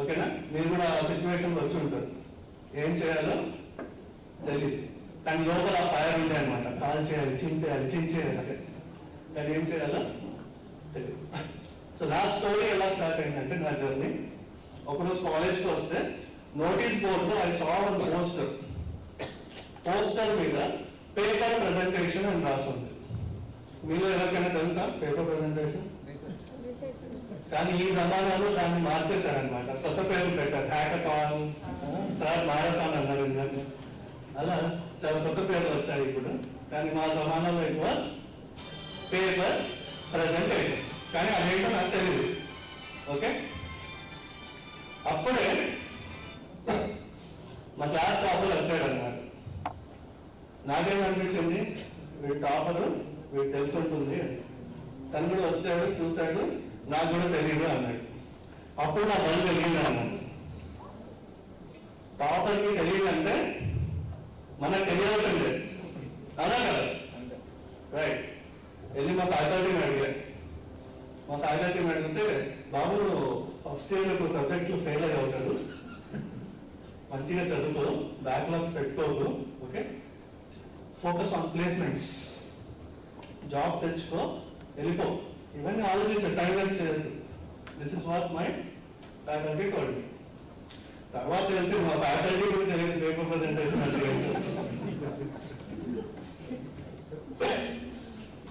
ఓకేనా? మీరు కూడా ఆ సిచ్యువేషన్లో వచ్చి ఉంటారు. ఏం చేయాలో తెలియదు, కానీ లోపల ఫైర్ ఉండే అనమాట. కాల్ చేయాలి, చించేయాలి, కానీ ఏం చేయాలో తెలియదు. సో నా స్టోరీ ఎలా స్టార్ట్ అయిందంటే, నా జర్నీ ఒకరోజు కాలేజ్కి వస్తే నోటీస్ బోర్డులో ఐ సా వన్ పోస్టర్ మీద పేపర్ ప్రెజెంటేషన్ అని రాస్తుంది. మీలో ఎవరికైనా తెలుసా పేపర్ ప్రెజెంటేషన్? కానీ ఈ జమానాలో దాన్ని మార్చేశారనమాట, కొత్త పేరు పెట్టారు. హ్యాకథాన్, సార్ మారథాన్ అన్నారు ఇందాక. అలా చాలా కొత్త పేర్లు వచ్చాయి ఇప్పుడు. కానీ మా జమానాలో ఇట్ వాస్ పేపర్ ప్రెజెంటేషన్. కానీ అదేంటో నాకు తెలియదు. ఓకే? అప్పుడే మా క్లాస్ టాపర్ వచ్చాడు అన్నమాట. నాకేమనిపించింది, వీడు టాపరు, వీడు తెలిసి ఉంటుంది. తను కూడా వచ్చాడు, చూశాడు, నాకు కూడా తెలియదు అన్నాడు. అప్పుడు నా బలి తెలియదు అన్నాడు. టాపర్కి తెలియదంటే మనకు తెలియాల్సిందే, అలా కదా? రైట్. వెళ్ళి మా ఫ్యాకల్టీని అడిగాడు. మా ఫ్యాకల్టీని అడిగితే, బాబు ఫస్ట్ ఇయర్లో 2 సబ్జెక్ట్స్లో ఫెయిల్ అయ్యి ఉంటాడు, మంచిగా చదువుకో, బ్యాక్లాగ్స్ పెట్టుకోకు, okay, focus on placements, job తెచ్చుకో, వెళ్ళిపో, ఇవన్నీ ఆలోచించే టైం వేస్ట్ చేయద్దు. This is what my faculty told me. తర్వాత తెలిసి మా ఫ్యాకల్టీ కూడా తెలియదు పేపర్ ప్రెజెంటేషన్ అంటే.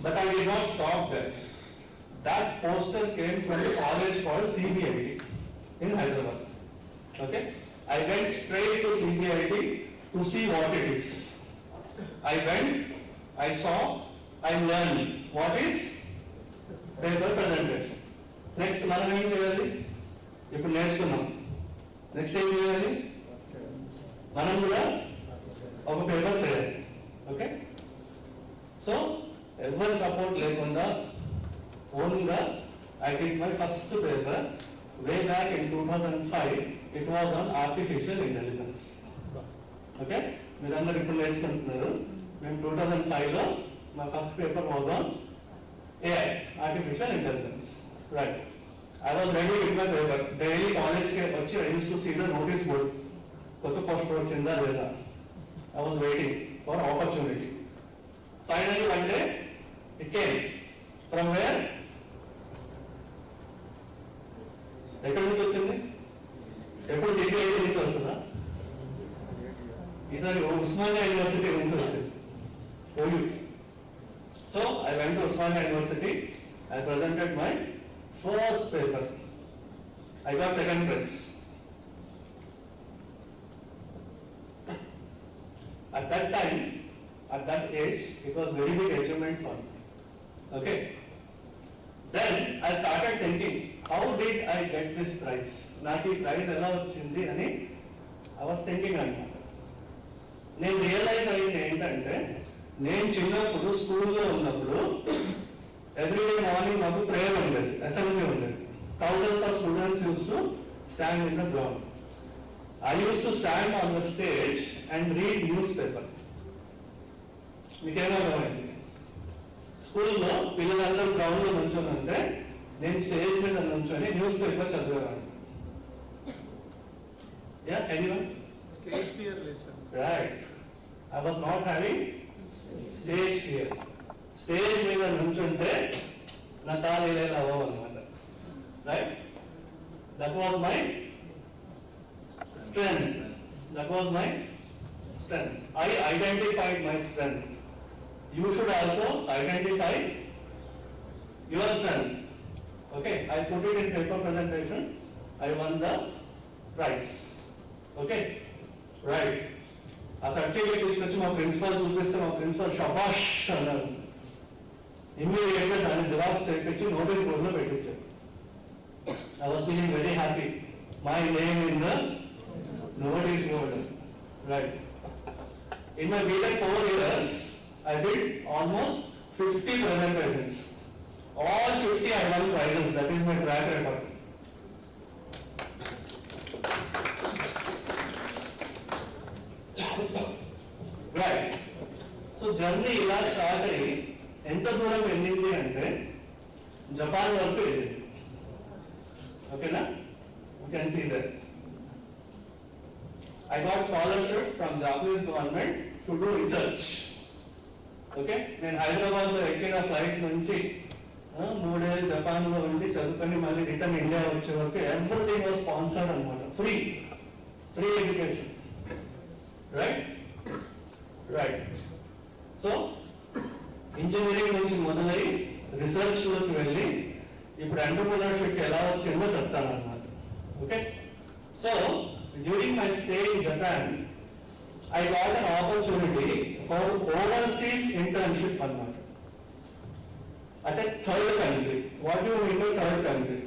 But I did not stop this. That poster came from a college called CBIT in Hyderabad. Okay? I went straight to CBIT to see what it is. I went, I saw, I learned what is paper presentation. Next, మనం ఏం చేయాలి? ఇప్పుడు నేర్చుకున్నాం. Next ఏం చేయాలి? మనం కూడా ఒక పేపర్ చేయాలి. ఓకే? సో ఎవరి సపోర్ట్ లేకుండా ఓన్గా I did my first paper way back in 2005. It was on artificial intelligence. Okay? మీరందరూ ఇప్పుడు నేర్చుకుంటున్నారు. మేము 2005లో my first paper was on AI, artificial intelligence. Right. I was ready with my paper. Daily college ke vachi I used to see the notice board. Kotta post vachinda leda. I was waiting for opportunity. Finally one day it came. From where? ఎక్కడి నుంచి వచ్చింది? ఎప్పుడు CBIT నుంచి వస్తుందా? ఈసారి Osmania university నుంచి వచ్చింది. OU. So I went to Usmania University. I presented my first paper. I got second prize. At that time, at that age, it was very big achievement for me. Okay? Then I started thinking, how did I get this prize? Naki prize ela vachindi ani I was thinking annamata. నేను realise అయ్యింది ఏంటంటే నేను చిన్నప్పుడు స్కూల్లో ఉన్నప్పుడు everyday morning మాకు prayer ఉండేది, assembly ఉండేది. Thousands of students used to stand in the ground. I used to stand on the stage and read newspaper. మీకేమో అర్థమైంది? స్కూల్లో పిల్లలందరూ గ్రౌండ్ లో నుంచొని ఉంటే నేను స్టేజ్ మీద నుంచొని న్యూస్ పేపర్ చదివేవాడిని. Yeah, anyone? Stage fear, listen. Right. I was not having stage fear. Stage మీద నుంచుంటే నా తాళి లేదు అవ్వమన్నమాట. Right? That was my strength. That was my strength. I identified my strength. You should also identify your strength. Okay, I put it in paper presentation. I won the prize. Okay, right. ఆ certificate తీసుకొచ్చి మా principal చూపిస్తే మా principal షబాష్ అన్నారు. ఇమ్మీడియట్గా దాన్ని xerox చేయించి notice బోర్డులో పెట్టించారు. I was feeling very happy. My name in the notice board. Right. In my BTech 4 years, I did almost 50 presentations. All 50 I won prizes. That is my track record. Right. So journey ఇలా start అయ్యి ఎంత దూరం వెళ్ళింది అంటే Japan వరకు వెళ్ళింది. ఓకేనా? You can see that. I got scholarship from Japanese government to do research. Okay, నేను హైదరాబాద్ లో ఎక్కిన ఫ్లైట్ నుంచి 3 ఏళ్ళు జపాన్ లో ఉండి చదువుకొని మళ్ళీ రిటర్న్ ఇండియా వచ్చే వరకు ఎవ్రీథింగ్ వాజ్ స్పాన్సర్డ్ అనమాట. Free education. Right. So engineering నుంచి మొదలై రీసెర్చ్ లోకి వెళ్ళి ఇప్పుడు ఎంటర్‌ప్రెన్యూర్‌షిప్ ఎలా వచ్చిందో చెప్తాను అన్నమాట. Okay, so during my stay in Japan I got an opportunity for overseas internship అన్నమాట. At a third country. What do you mean by third country?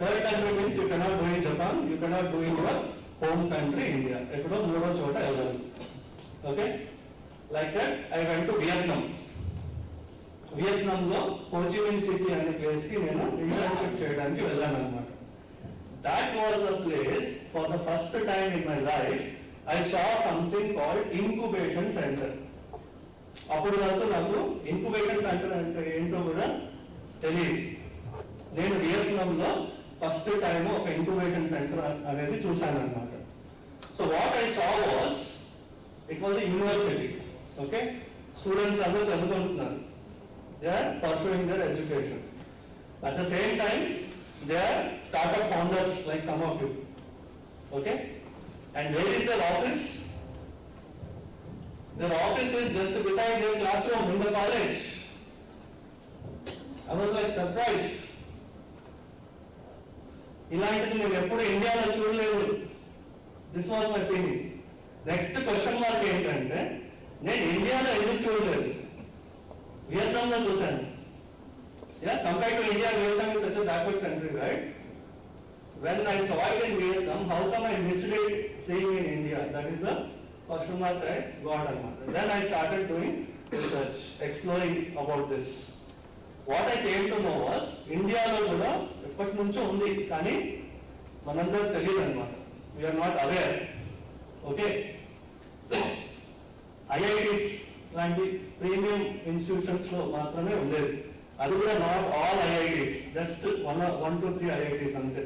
Third country means you cannot do in Japan, you cannot do in your home country India. ఎక్కడో మూడో చోట వెళ్ళాలి. Okay, like that I went to Vietnam. వియత్నాంలో Ho Chi Minh city అనే place కి నేను internship చేయడానికి వెళ్ళాను అన్నమాట. That was a place for the first time in my life I saw something called incubation center. అప్పుడు వరకు నాకు ఇంక్యుబేషన్ సెంటర్ అంటే ఏంటో కూడా తెలియదు. నేను వియత్నాంలో ఫస్ట్ టైం ఒక ఇంక్యుబేషన్ సెంటర్ అనేది చూశాను అన్నమాట. So what I saw was it was university. Okay, students అందరూ చదువుకుంటున్నారు. They are pursuing their education. At the same time they are startup founders like some of you. Okay, and where is their office? Their office is just beside their classroom in the college. I was like surprised. ఇలాంటిది నేను ఎప్పుడు ఇండియాలో చూడలేదు. This was my feeling. Next question mark ఏంటంటే నేను ఇండియాలో ఎందుకు చూడలేదు, వియత్నాంలో చూశాను. Compare to India, Vietnam is such a backward country, right? When I saw it in Vietnam, how come I missed it seeing in India? That is the question mark I got. Then I started doing research, exploring about this. What I came to know was, India lo kuda eppati nuncho undi, kani manandaru teliyadu annamata. We are not aware. Okay. IITs lanti premium institutions lo maatrame undedi. Adi kuda not all IITs, just 1 to 3 IITs ante.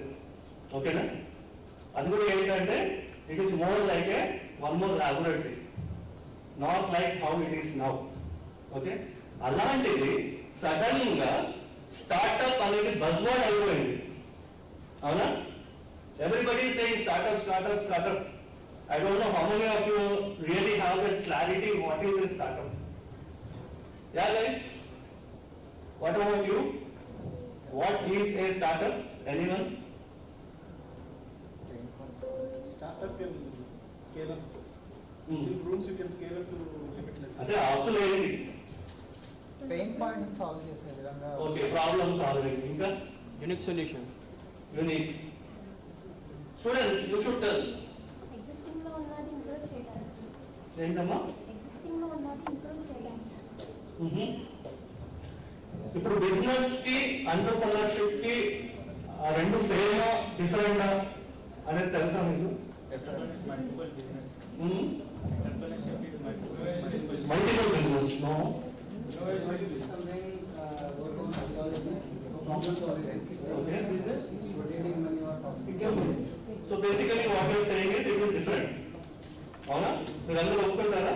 ఓకేనా? అది కూడా ఏంటంటే it is more like A one more laboratory, not like how it is now. Okay, అలాంటిది sudden గా startup అనేది buzz word అయిపోయింది. అవునా? Everybody saying startup. I don't know how many of you really have that clarity what is this startup. Yeah guys, what about you? What is a startup? Anyone? Startup can scale up. In rooms you can scale up to limitless. అదే ఆపులేండి. Pain point solve చేసే విధంగా. Okay, problem solving. ఇంకా unique solution. Unique. Students you should tell. Existing లో ఉన్నది improve చేయడానికి. ఏంటమ్మా? Existing లో ఉన్నది ఇంప్రూవ్ చేయడానికి. ఇప్పుడు బిజినెస్ కి ఎంటర్‌ప్రెన్యూర్‌షిప్ కి ఆ రెండు సేమ్ డిఫరెంట్ అనేది తెలుసా మీకు? Multiple business. Multiple business no. Okay. So basically what you are saying is it is different. అవునా? మీరందరూ ఒప్పుకుంటారా?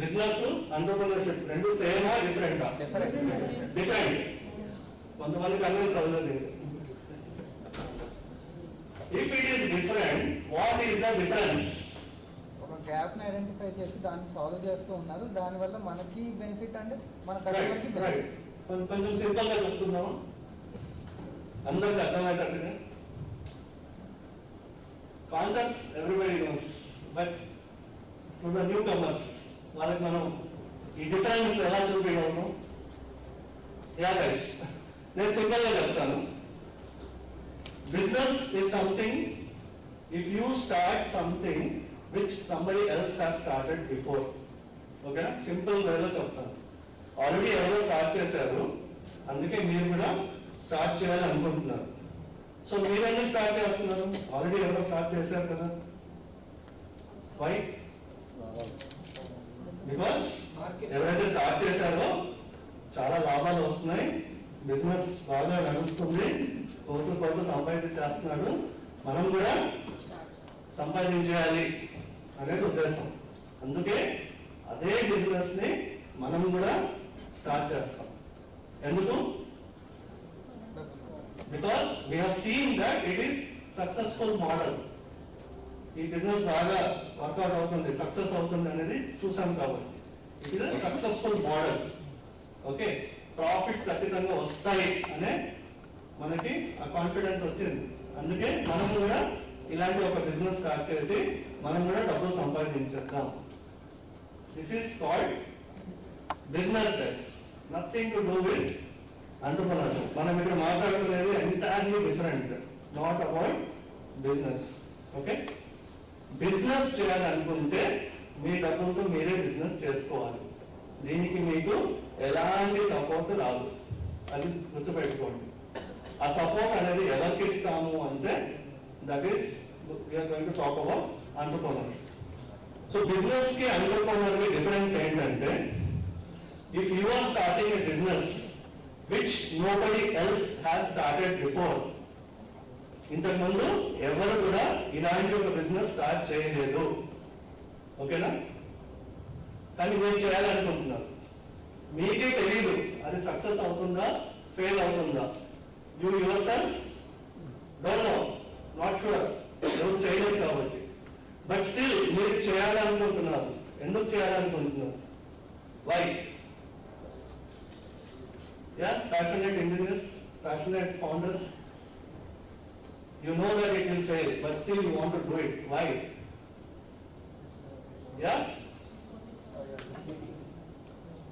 బిజినెస్ ఎంటర్‌ప్రెన్యూర్‌షిప్ రెండు సేమ్ ఆ డిఫరెంట్? డిఫరెంట్. కొంతమందికి అన్నీ చదవలేదు. If it is different, what is the difference? ఒక గ్యాప్ ని ఐడెంటిఫై చేసి దాన్ని సాల్వ్ చేస్తూ ఉన్నారు. దాని వల్ల మనకి బెనిఫిట్ అంటే మన కస్టమర్ కి బెనిఫిట్. కొంచెం సింపుల్ గా చెప్తున్నాము, అందరికి అర్థమయ్యేటట్టుగా. Concepts everybody knows, but to the newcomers వాళ్ళకి మనం ఈ డిఫరెన్స్ ఎలా చూపించగలము? యా గైస్, నేను సింపుల్ గా చెప్తాను. Business is something, if you start something which somebody else has started before. Okay? Simple way lo cheptanu. Already ఎవరో start చేశారు, అందుకే మీరు కూడా స్టార్ట్ చేయాలి అనుకుంటున్నారు. సో మీరు ఎందుకు స్టార్ట్ చేస్తున్నారు? ఆల్రెడీ ఎవరో స్టార్ట్ చేశారు కదా. వై? బికాస్ ఎవరైతే స్టార్ట్ చేశారో చాలా లాభాలు వస్తున్నాయి, బిజినెస్ బాగా నడుస్తుంది, కోట్లు సంపాదించేస్తున్నాడు, మనం కూడా సంపాదించాలి అనేది ఉద్దేశం. అందుకే అదే బిజినెస్ ని మనం కూడా స్టార్ట్ చేస్తాం. ఎందుకు? Because we have seen that it is successful model. ఈ బిజినెస్ బాగా వర్కౌట్ అవుతుంది, సక్సెస్ అవుతుంది అనేది చూసాం కాబట్టి it is successful model. Okay, profits ఖచ్చితంగా వస్తాయి అనే మనకి ఆ కాన్ఫిడెన్స్ వచ్చింది. అందుకే మనం కూడా ఇలాంటి ఒక బిజినెస్ స్టార్ట్ చేసి మనం కూడా డబ్బులు సంపాదించేద్దాం. This is called business days, nothing to do with entrepreneurship. మనం ఇక్కడ మాట్లాడుకునేది entirely different, not about business. Okay, business చేయాలనుకుంటే మీ డబ్బులతో మీరే బిజినెస్ చేసుకోవాలి. దీనికి మీకు ఎలాంటి సపోర్ట్ రాదు, అది గుర్తుపెట్టుకోండి. ఆ సపోర్ట్ అనేది ఎవరికి ఇస్తాము అంటే that is we are going to talk about entrepreneurship. So business కి ఎంటర్‌ప్రెన్యూర్ కి డిఫరెన్స్ ఏంటంటే, if you are starting a business which nobody else has started before, ఇంతకు ముందు ఎవరు కూడా ఇలాంటి ఒక బిజినెస్ స్టార్ట్ చేయలేదు. ఓకేనా? కానీ మీరు చేయాలనుకుంటున్నారు, మీకే తెలియదు అది సక్సెస్ అవుతుందా ఫెయిల్ అవుతుందా. You yourself don't know, not sure, ఎవరు చేయలేదు కాబట్టి. బట్ స్టిల్ మీరు చేయాలనుకుంటున్నారు. ఎందుకు చేయాలనుకుంటున్నారు? Why? Yeah, passionate engineers, passionate founders, you know that it will fail, but still you want to do it. Why? Yeah?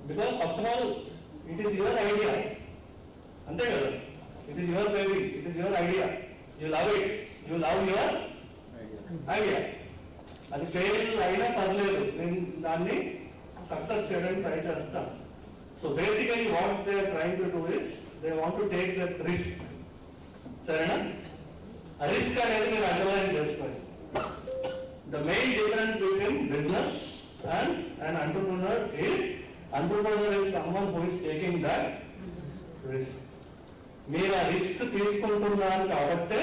Because first of all, it is your idea. Ante kada? It is your baby, it is your idea. You love it. You love your idea. అది fail అయినా పర్లేదు, నేను దాన్ని success చేయడానికి try చేస్తాను. So basically what they are trying to do is they want to take that risk. సరేనా? Risk అనేది మీరు అండర్లైన్ చేసుకోండి. The main difference between business and an entrepreneur is someone who is taking that risk. మీరు ఆ risk తీసుకుంటున్నారు కాబట్టి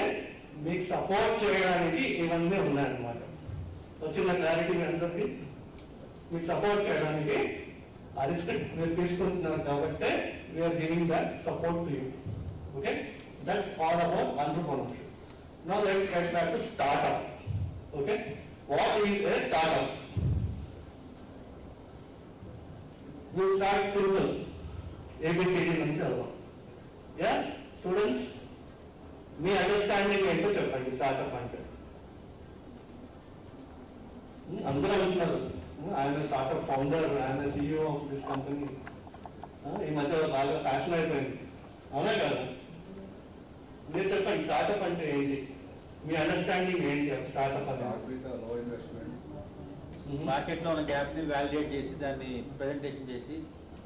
మీకు support చేయడానికి ఇవన్నీ ఉన్నాయన్నమాట. వచ్చిన క్లారిటీ అందరికి, మీకు సపోర్ట్ చేయడానికి ఆ రిస్క్ మీరు తీసుకుంటున్నారు కాబట్టి we are giving that support to you. Okay, that's all about entrepreneurship. Now let's get back to startup. Okay, what is a startup? We'll start simple. ABCD నుంచి చదువు. Yeah, students, మీ understanding ఏంటో చెప్పండి startup అంటే. అందరూ అంటున్నారు, I'm a startup founder, I'm a CEO of this company. ఈ మధ్య బాగా ఫ్యాషన్ అయిపోయింది, అవునా కదా? మీరు చెప్పండి, స్టార్ట్అప్ అంటే ఏంటి? మీ అండర్స్టాండింగ్ ఏంటి స్టార్ట్అప్ అంటే? మార్కెట్లో ఉన్న గ్యాప్ని వ్యాలిడేట్ చేసి దాన్ని ప్రజెంటేషన్ చేసి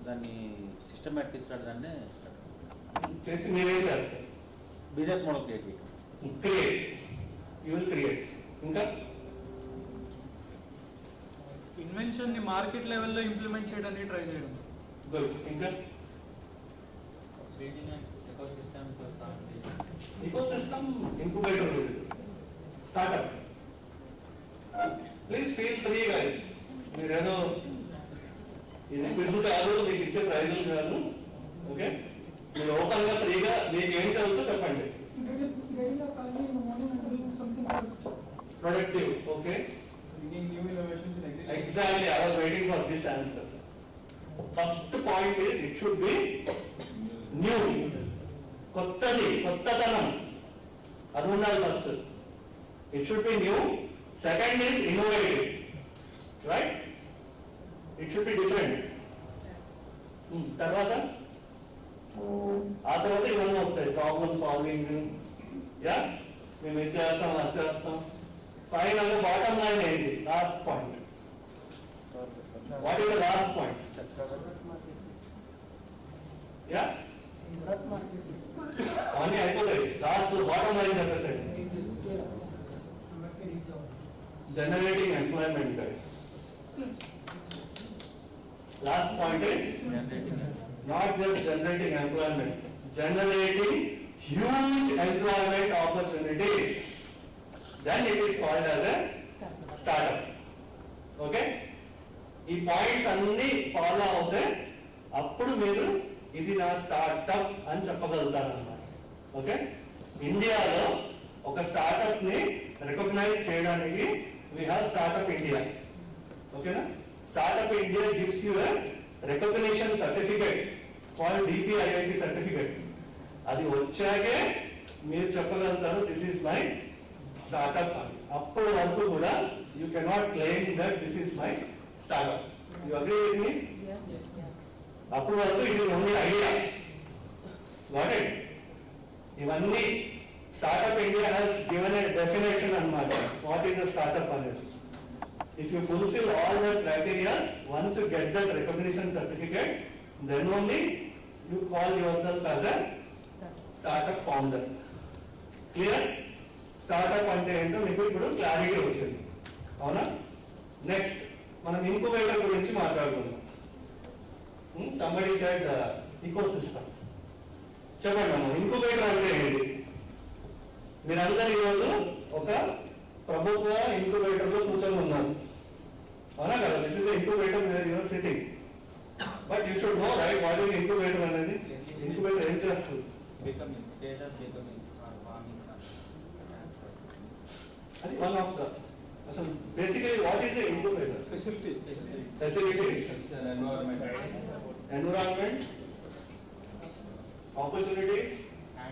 దాన్ని సిస్టమేటిక్ తీసుకురావడాన్ని చేసి మీరేం చేస్తారు? బిజినెస్ మోడల్ క్రియేట్ చేయడం. Create, you will create. ఇంకా ఇన్వెన్షన్ ని మార్కెట్ లెవెల్లో ఇంప్లిమెంట్ చేయడానికి ట్రై చేయడం. గుడ్. ఇంకా ecosystem incubator startup. Please feel free guys. మీరేదో ఇది క్విజ్ కాదు, మీకు ఇచ్చే ప్రైజులు కాదు. ఓకే, మీరు ఓపెన్ గా ఫ్రీగా మీకు ఏం తెలుసో చెప్పండి. Productive. Okay, bringing new innovations in existing. Exactly, I was waiting for this answer. First point is it should be new. కొత్తది, కొత్తతనం అది ఉండాలి first. It should B new. Second is innovative, right? It should be different. తర్వాత ఇవన్నీ వస్తాయి, problem solving. Yeah, మేము ఇది చేస్తాం, అది చేస్తాం. ఫైనల్ బాటమ్ లైన్ ఏంటి? Last point. What is the last point? Yeah, అవన్నీ అయిపోతాయి. లాస్ట్ బాటమ్ లైన్ చెప్పేసండి. Generating employment guys. Last point is not just generating employment, generating huge employment opportunities. Then it is called as a startup. Okay? ఈ points అన్ని follow అవుతే అప్పుడు మీరు ఇది నా స్టార్టప్ అని చెప్పగలుగుతారు అన్నమాట. ఓకే, ఇండియాలో ఒక స్టార్టప్ ని రికగ్నైజ్ చేయడానికి we have Startup India. ఓకేనా? Startup India gives you a recognition certificate called DPIIT certificate. అది వచ్చాకే మీరు చెప్పగలుగుతారు దిస్ ఈస్ మై స్టార్టప్ అని. అప్పటి వరకు కూడా you cannot claim that this is my startup. You agree with me? అప్పటి వరకు it is only idea. Got it? ఇవన్నీ startup India has given a definition అన్నమాట. వాట్ ఈస్ అ స్టార్టప్ అనేది? If you fulfill all the criteria, once you get that recognition certificate, then only you call yourself as a startup founder. Clear? Startup అంటే ఏంటో మీకు ఇప్పుడు clarity వచ్చింది, అవునా? Next మనం incubator గురించి మాట్లాడుకుందాం. Somebody said ecosystem. చెప్పండి అమ్మా, ఇంక్యుబేటర్ అంటే ఏంటి? మీరందరూ ఈరోజు ఒక ప్రభుత్వ ఇంక్యుబేటర్ లో కూర్చొని ఉన్నారు, అవునా కదా? This is incubator where you are sitting. But you should know right what is incubator అనేది. ఇంక్యుబేటర్ ఏం చేస్తుంది? అది వన్ ఆఫ్ ద అసలు basically what is the incubator? Facilities environment opportunities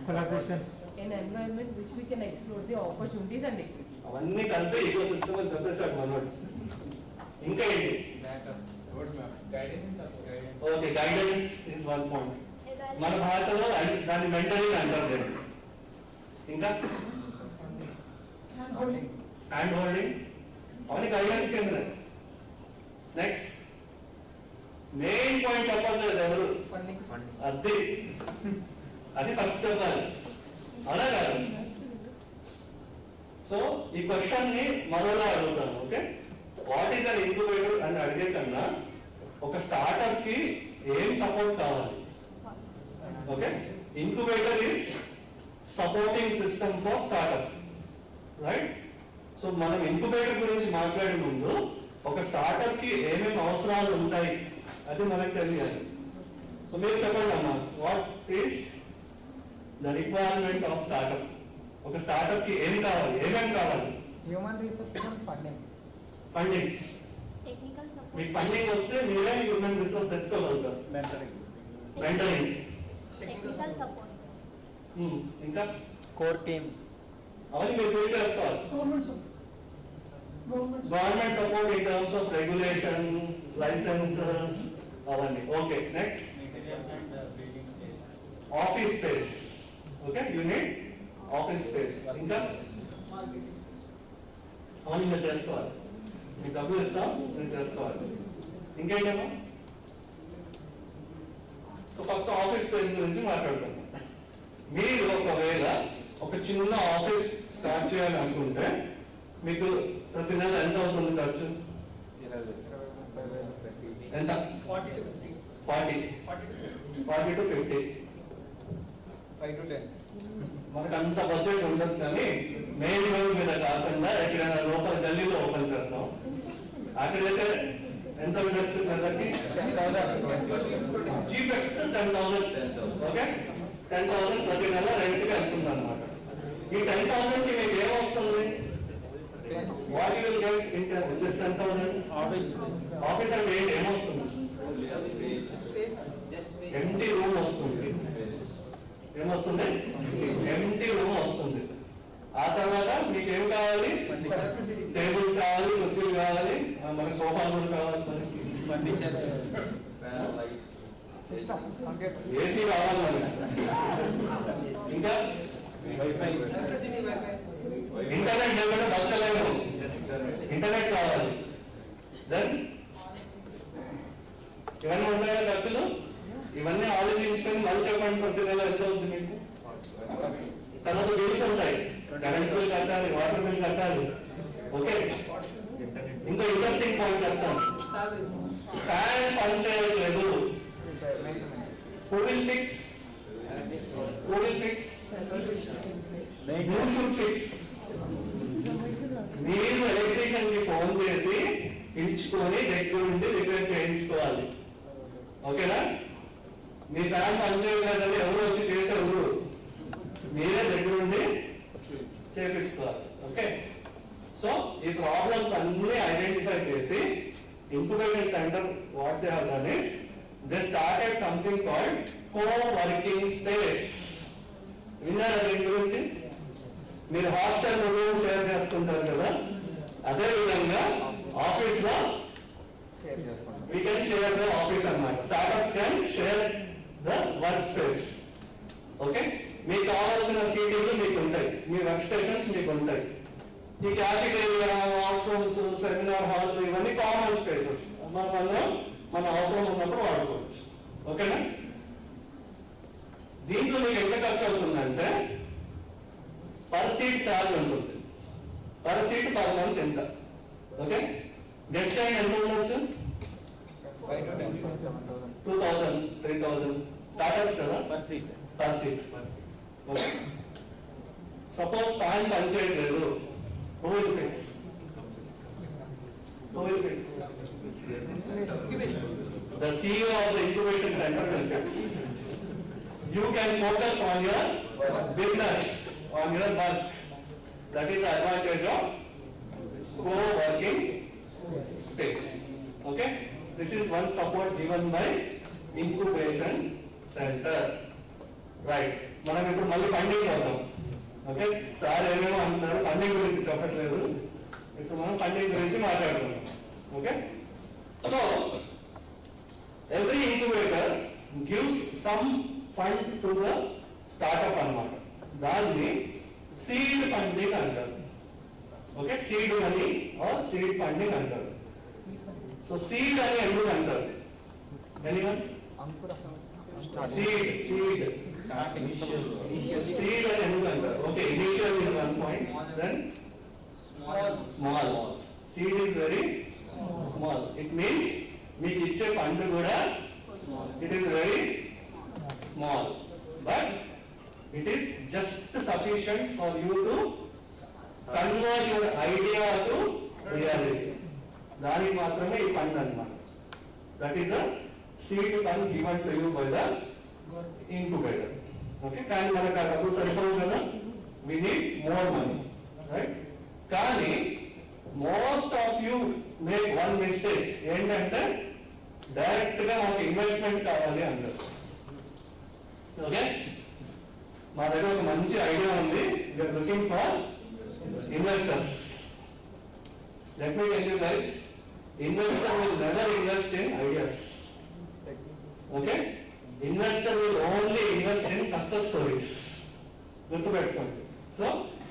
collaboration in environment which we can explore the opportunities and అవన్నీ కలిపి eco system అని చెప్పేసాడు మనోడు. ఇంకా ఏంటి? Okay, guidance is one point. మన భాషలో దాన్ని మెంటరింగ్ అంటారు. ఇంకా హ్యాండ్ హోల్డింగ్, అవన్నీ గైడెన్స్ కింద. నెక్స్ట్ మెయిన్ పాయింట్ చెప్పలేదు ఎవరు? అది ఫస్ట్ చెప్పాలి, అవునా కాదు? సో ఈ క్వశ్చన్ ని మరోలా అడుగుతాను. Okay, what is an incubator అని అడిగే కన్నా ఒక స్టార్ట్అప్ కి ఏం సపోర్ట్ కావాలి? Okay, incubator is supporting system for startup, right? So మనం ఇంక్యుబేటర్ గురించి మాట్లాడే ముందు ఒక స్టార్ట్అప్ కి ఏమేమి అవసరాలు ఉంటాయి అది మనకు తెలియాలి. సో మీరు చెప్పండి అమ్మా, what is the requirement of startup? ఒక స్టార్ట్అప్ కి ఏమి కావాలి, ఏమేమి కావాలి? Human resources and funding. Funding, మీకు ఫండింగ్ వస్తే మీరే హ్యూమన్ రిసోర్స్ తెచ్చుకోగలుగుతారు. మెంటరింగ్, టెక్నికల్ సపోర్ట్, ఇంకా కోర్ టీమ్, అవన్నీ మీరు బిల్డ్ చేసుకోవాలి. Government support in terms of regulation, licences, అవన్నీ. Okay, next office space. Okay, you need office space. ఇంకా అవును, ఇంకా చేసుకోవాలి. మీకు డబ్బులు ఇస్తాం, మీరు చేసుకోవాలి. ఇంకేంటమ్మా? సో ఫస్ట్ ఆఫీస్ స్పేస్ గురించి మాట్లాడుకుందాం. మీరు ఒకవేళ ఒక చిన్న ఆఫీస్ స్టార్ట్ చేయాలి అనుకుంటే మీకు ప్రతి నెల ఎంత అవుతుంది ఖర్చు? ఎంత? 40 to 50. 5 to 10. మనకు అంత బడ్జెట్ ఉండదు, కానీ మెయిన్ రోడ్ మీద కాకుండా ఎక్కడైనా లోపల గల్లీలో ఓపెన్ చేద్దాం. అక్కడైతే ఎంత ఉండొచ్చు నెలకి? 10,000. చీపెస్ట్ 10,000. ఓకే, 10,000 ప్రతి నెల రెంట్కి వెళ్తుంది అనమాట. ఈ 10,000కి మీకు ఏమొస్తుంది? What you will get in this 10,000? Office అంటే ఏంటి? ఏమొస్తుంది? ఎంటీ రూమ్ వస్తుంది. ఏమొస్తుంది? ఎంటీ రూమ్ వస్తుంది. ఆ తర్వాత మీకు ఏం కావాలి? టేబుల్స్ కావాలి, కుర్చీలు కావాలి, మనకి సోఫాలు కూడా కావాలి, ఏసీ కావాలి మనకి, ఇంకా ఇంటర్నెట్ లేకుండా బతకలేము. ఇంటర్నెట్ కావాలి. దెన్ ఇవన్నీ ఉంటాయా ఖర్చులు? ఇవన్నీ ఆలోచించుకొని మళ్ళీ చెప్పండి ప్రతి నెల ఎంత అవుతుంది మీకు. తర్వాత బిల్స్ ఉంటాయి, కరెంట్ బిల్ కట్టాలి, వాటర్ బిల్ కట్టాలి. ఓకే, ఇంకా ఇంట్రెస్టింగ్ పాయింట్ చెప్తాను. ఫ్యాన్ పనిచేయట్లేదు. Who will fix? You should fix. మీరు ఎలక్ట్రీషియన్ కి ఫోన్ చేసి పిలుచుకొని దగ్గర ఉండి రిపేర్ చేయించుకోవాలి. ఓకేనా? మీ ఫ్యాన్ పనిచేయలేదని ఎవరు వచ్చి చేసేవారు, మీరే దగ్గర ఉండి చేయించుకోవాలి. ఓకే, సో ఈ ప్రాబ్లమ్స్ అన్ని ఐడెంటిఫై చేసి incubation centre what they have done is they started something called co-working space. విన్నారా దీని గురించి? మీరు హాస్టల్ రూమ్ షేర్ చేసుకుంటారు కదా, అదే విధంగా ఆఫీస్ లో we can share the office అన్నమాట. Startups can share the work space. Okay, మీకు కావాల్సిన సీటింగ్లు మీకు ఉంటాయి, మీ వర్క్ స్టేషన్స్ మీకు ఉంటాయి. ఈ క్యాఫిటేరియా, వాష్రూమ్స్, సెమినార్ హాల్ ఇవన్నీ కామన్ స్పేసెస్. మనం అందులో మన అవసరం ఉన్నప్పుడు వాడుకోవచ్చు. ఓకేనా? దీంట్లో మీకు ఎంత ఖర్చు అవుతుందంటే పర్ సీట్ ఛార్జ్ ఉంటుంది. పర్ సీట్ పర్ మంత్ ఎంత? ఓకే, గెస్ట్ టైం ఎంత ఉండొచ్చు? 2,000, 3,000 స్టార్టప్స్ కదా per seat. Okay, suppose fan పనిచేయట్లేదు, who will fix? The CEO of the incubation center will fix. You can focus on your business, on your work. That is the advantage of co-working space. Okay, this is one support given by incubation center. Right, మనం ఇప్పుడు మళ్ళీ funding వద్దాం. Okay, sir ఏమేమో అంటున్నారు, funding గురించి చెప్పట్లేదు, ఇప్పుడు మనం ఫండింగ్ గురించి మాట్లాడుతున్నాం. Okay, so every incubator gives some fund to the startup అన్నమాట. దాన్ని సీడ్ ఫండింగ్ అంటారు. Okay, seed money are seed funding అంటారు. సో సీడ్ అని ఎందుకు అంటారు? ఎనీవన్? సీడ్ అని ఎందుకు అంటారు? Okay, initial is one point, then small. Seed is very small. It means మీకు ఇచ్చే ఫండ్ కూడా it is very small, but it is just sufficient for you to convert your idea to reality. దానికి మాత్రమే ఈ fund అన్నమాట. That is a seed fund given to you by the incubator. Okay, కానీ మనకు ఆ డబ్బులు సరిపోదు కదా, we need more money, right? కానీ most of you make one mistake. ఏంటంటే డైరెక్ట్ గా మాకు ఇన్వెస్ట్మెంట్ కావాలి అంటారు. ఓకే, మా దగ్గర ఒక మంచి ఐడియా ఉంది, we are looking for investors. Let me tell you guys, investor will never invest in ideas. Okay, Investor will only invest in success stories. గుర్తుపెట్టుకోండి. సో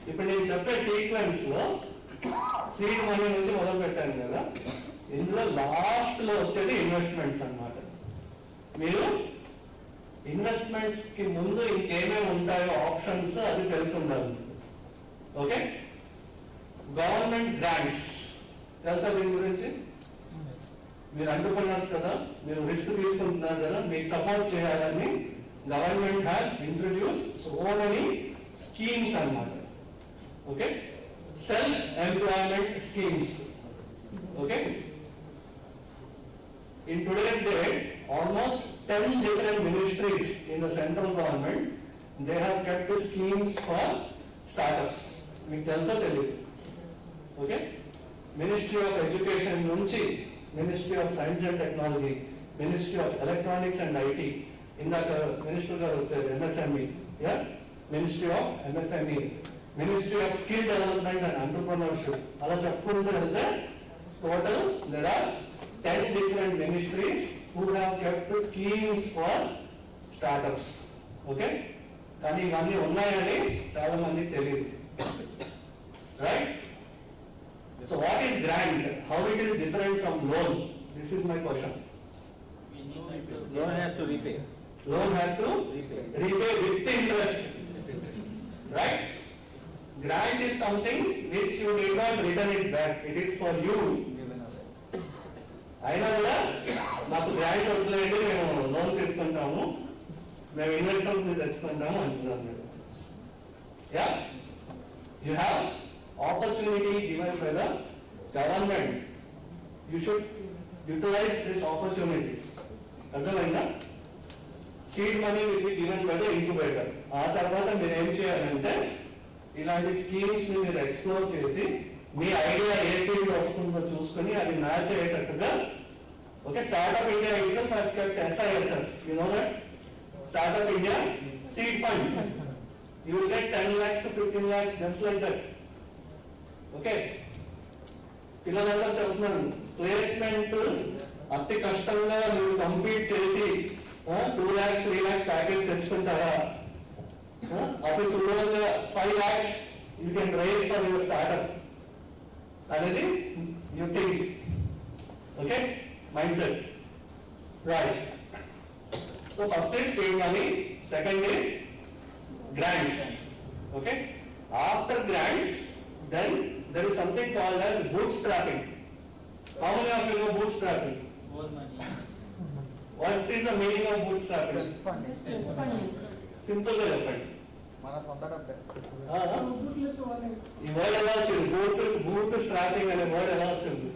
ఇప్పుడు నేను చెప్పే సీక్వెన్స్ లో సీడ్ మనీ నుంచి మొదలు పెట్టాను కదా, ఇందులో లాస్ట్ లో వచ్చేది ఇన్వెస్ట్మెంట్స్ అన్నమాట. మీరు ఇన్వెస్ట్మెంట్స్ కి ముందు ఇంకేమేమి ఉంటాయో ఆప్షన్స్ అది తెలిసి ఉండాలి. ఓకే, గవర్నమెంట్ గ్రాంట్స్ తెలుసా దీని గురించి? మీరు అంటుకున్నారు కదా, మీరు రిస్క్ తీసుకుంటున్నారు కదా, మీకు సపోర్ట్ చేయాలని government has introduce so many schemes అన్నమాట. Okay, self employment schemes. Okay, in today's date almost 10 different ministries in the central government, they have kept the schemes for startups. మీకు తెలుసో తెలియదు. ఓకే, మినిస్ట్రీ ఆఫ్ ఎడ్యుకేషన్ నుంచి ministry of science and technology, ministry of electronics and IT, ఇందాక minister గారు వచ్చారు MSME, ministry of MSME, ministry of skill development and entrepreneurship, అలా చెప్పుకుంటూ వెళ్తే total there are 10 different ministries who have kept the schemes for startups. Okay, కానీ ఇవన్నీ ఉన్నాయని చాలా మందికి తెలియదు. Right? So what is grant? How it is different from loan? This is my question. Loan has to repay. Loan has to repay with interest. Right? Grant is something which you need not return it back. It is for you. అయినా కూడా నాకు grant వదిలేండి, మేము loan తీసుకుంటాము, మేము investment మీద తెచ్చుకుంటాము అంటున్నాను మీరు. Yeah, you have opportunity given by the government, you should utilise this opportunity. అర్థమైందా? Seed money will be given by the incubator. ఆ తర్వాత మీరు ఏం చేయాలంటే ఇలాంటి స్కీమ్స్ ని మీరు ఎక్స్ప్లోర్ చేసి మీ ఐడియా ఏ ఫీల్డ్ వస్తుందో చూసుకుని అది మ్యాచ్ అయ్యేటట్టుగా. Okay, startup India itself has kept SISF, you know that? Startup India seed fund. You will get 10 lakhs to 15 lakhs just like that. Okay, పిల్లలంతా చెప్తున్నాను, ప్లేస్మెంట్ అతి కష్టంగా మీరు కంప్లీట్ చేసి 2 lakhs 3 lakhs ప్యాకేజ్ తెచ్చుకుంటారా? అసలు సులభంగా 5 lakhs you can raise for your startup అనేది you think. Okay, mindset. Right. So first is seed money, second is grants. Okay, after grants then there is something called as bootstrapping. How many of you know bootstrapping? More money. What is the meaning of bootstrapping? Simple గా చెప్పండి. మన సొంత డబ్బే. ఈ word ఎలా వచ్చింది? Boot strapping అనే word ఎలా వచ్చింది?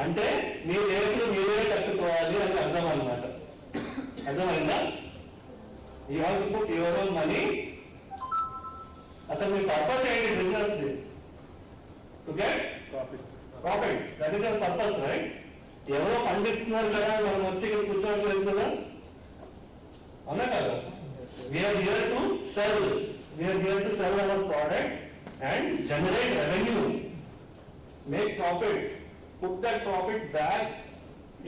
అంటే మీ రేసులు మీరే కట్టుకోవాలి అని అర్థం అన్నమాట. అర్థమైందా? You have to put your own money. అసలు మీ పర్పస్ ఏంటి business the? To get profits. That is your purpose, right? ఎవరో ఫండ్ ఇస్తున్నారు కదా, మనం వచ్చి ఇక్కడ కూర్చోవట్లేదు కదా, అవునా కదా? We are here to sell. We are here to sell our product and generate revenue, make profit, put that profit back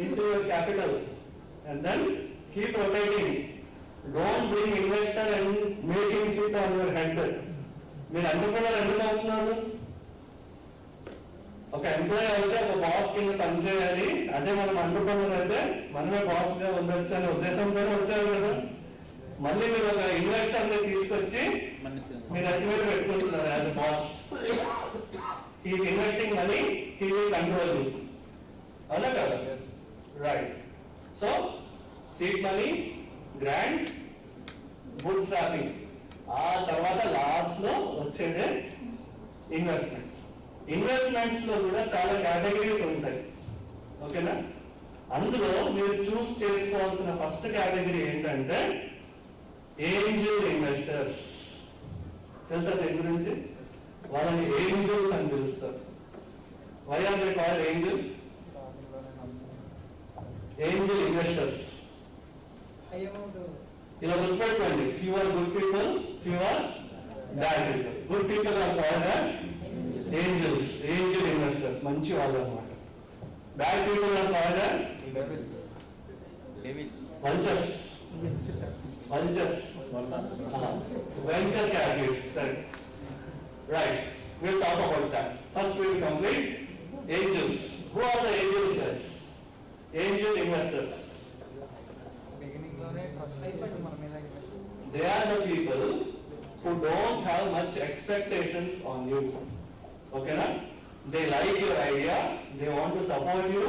into your capital, and then keep rotating. Don't bring investor and make him sit on your head. మీరు entrepreneur ఎందుకు అవుతున్నారు? ఒక employee అయితే ఒక boss కింద పనిచేయాలి, అదే మనం ఎంటర్‌ప్రెన్యూర్ అయితే మనమే బాస్ గా ఉండొచ్చు అనే ఉద్దేశంతో వచ్చారు కదా. మళ్ళీ మీరు ఒక ఇన్వెస్టర్ ని తీసుకొచ్చి మీరు అతి మీద పెట్టుకుంటున్నారు as boss. He is investing money, he will control you. అవునా కదా? Right. So seed money, grant, bootstrapping, ఆ తర్వాత లాస్ట్ లో వచ్చేదే ఇన్వెస్ట్మెంట్స్. ఇన్వెస్ట్మెంట్స్ లో కూడా చాలా కేటగిరీస్ ఉంటాయి. ఓకేనా? అందులో మీరు చూస్ చేసుకోవాల్సిన ఫస్ట్ కేటగిరీ ఏంటంటే ఏంజల్ ఇన్వెస్టర్స్. తెలుసా దీని గురించి? వాళ్ళని ఏంజల్స్ అని పిలుస్తారు. Why are they called angels? Angel investors. ఇలా గుర్తుపెట్టుకోండి, few are good people, few are bad people. Good people are called as angels, angel investors, మంచి వాళ్ళు అన్నమాట. Bad people are called as vultures. Vultures. Venture capitalists. Right. We'll talk about that. First we will complete angels. Who are the angels, guys? Angel investors. They are the people who don't have much expectations on you. Okay, na? They like your idea, they want to support you,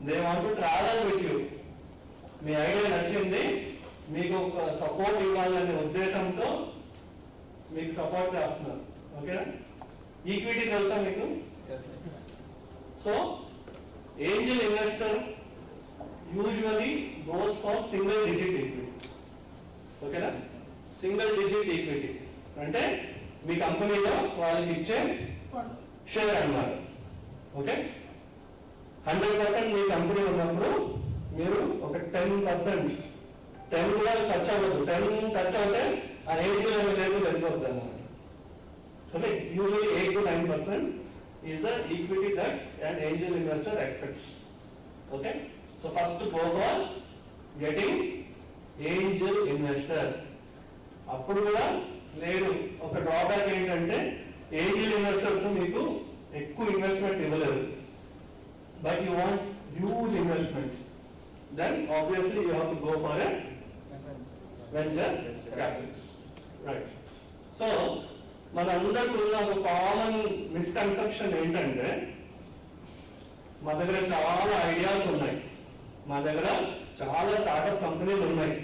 they want to travel with you. Me idea నచ్చింది, మీకు ఒక support ఇవ్వాలనే ఉద్దేశంతో మీకు support చేస్తున్నారు. ఓకేనా? Equity తెలుసా మీకు? So Angel investor usually goes for single digit equity. ఓకేనా? సింగిల్ డిజిట్ ఈక్విటీ అంటే మీ కంపెనీలో వాళ్ళకి ఇచ్చే షేర్ అన్నమాట. ఓకే, 100% మీ కంపెనీ ఉన్నప్పుడు మీరు ఒక 10%, 10 కూడా ఖర్చు అవ్వదు, 10 ఖర్చు అవుతే ఆ ఏంజల్ ఇన్వెస్టర్ వెళ్ళిపోతుంది అన్నమాట. Okay, usually 8 to 9% is the equity that an angel investor expects. Okay, so first go for getting angel investor. అప్పుడు కూడా లేదు, ఒక డ్రాబ్యాక్ ఏంటంటే ఏంజల్ ఇన్వెస్టర్స్ మీకు ఎక్కువ ఇన్వెస్ట్మెంట్ ఇవ్వలేదు, but you want huge investment, then obviously you have to go for a venture capitals. Right. So మనందరికీ ఉన్న ఒక కామన్ మిస్కన్సెప్షన్ ఏంటంటే మా దగ్గర చాలా ఐడియాస్ ఉన్నాయి, మా దగ్గర చాలా స్టార్ట్అప్ కంపెనీలు ఉన్నాయి,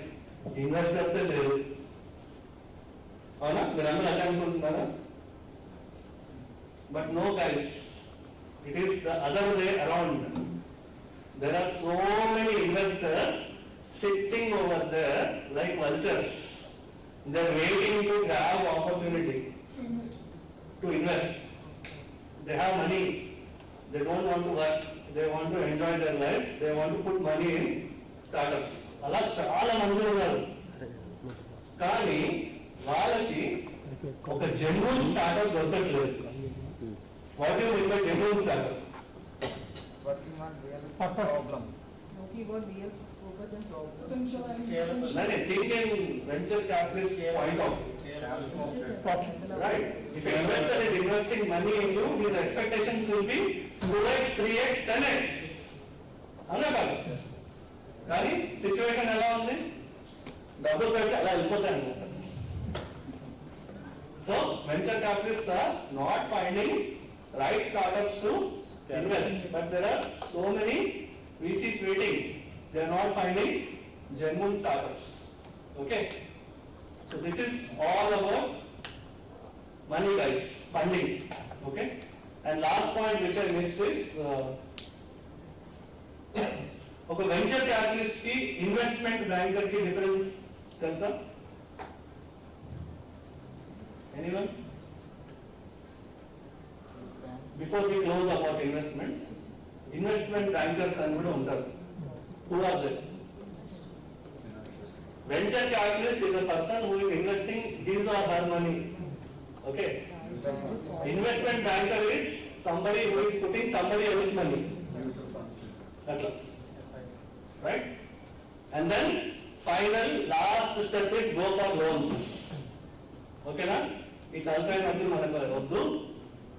ఇన్వెస్టర్సే లేరు. అవునా? మీరు అందరూ అలా అనుకుంటున్నారా? But no guys, it is the other way around. There are so many investors sitting over there like vultures. They are waiting to grab opportunity to invest. They have money. They don't want to work. They want to enjoy their life. They want to put money in startups. అలా చాలా మంది ఉన్నారు. కానీ వాళ్ళకి ఒక genuine startup దొరకట్లేదు. What do you mean by genuine startup? Working on real problem. Working on real focus and problem. Think in venture capitalist point of view. Right? If an investor is investing money in you, his expectations will be 2x, 3x, 10x. అవునా కాదు? కానీ situation ఎలా ఉంది? డబ్బులు పెడితే అలా వెళ్ళిపోతాయి అన్నమాట. So venture capitalists are not finding right startups to invest, but there are so many VCs waiting. They are not finding genuine startups. Okay, so this is all about money, guys, funding. Okay, and last point which I missed is ఒక venture capitalist కి investment banker కి difference తెలుసా? Anyone? Before we close about investments, investment bankers and kuda untaru. Who are they? Venture capitalist is a person who is investing his or her money. Okay. Investment banker is somebody who is putting somebody else's money. Right? And then final last step is go for loans. Okay na? ఈ తలకాయనప్పుడు మనకు వద్దు.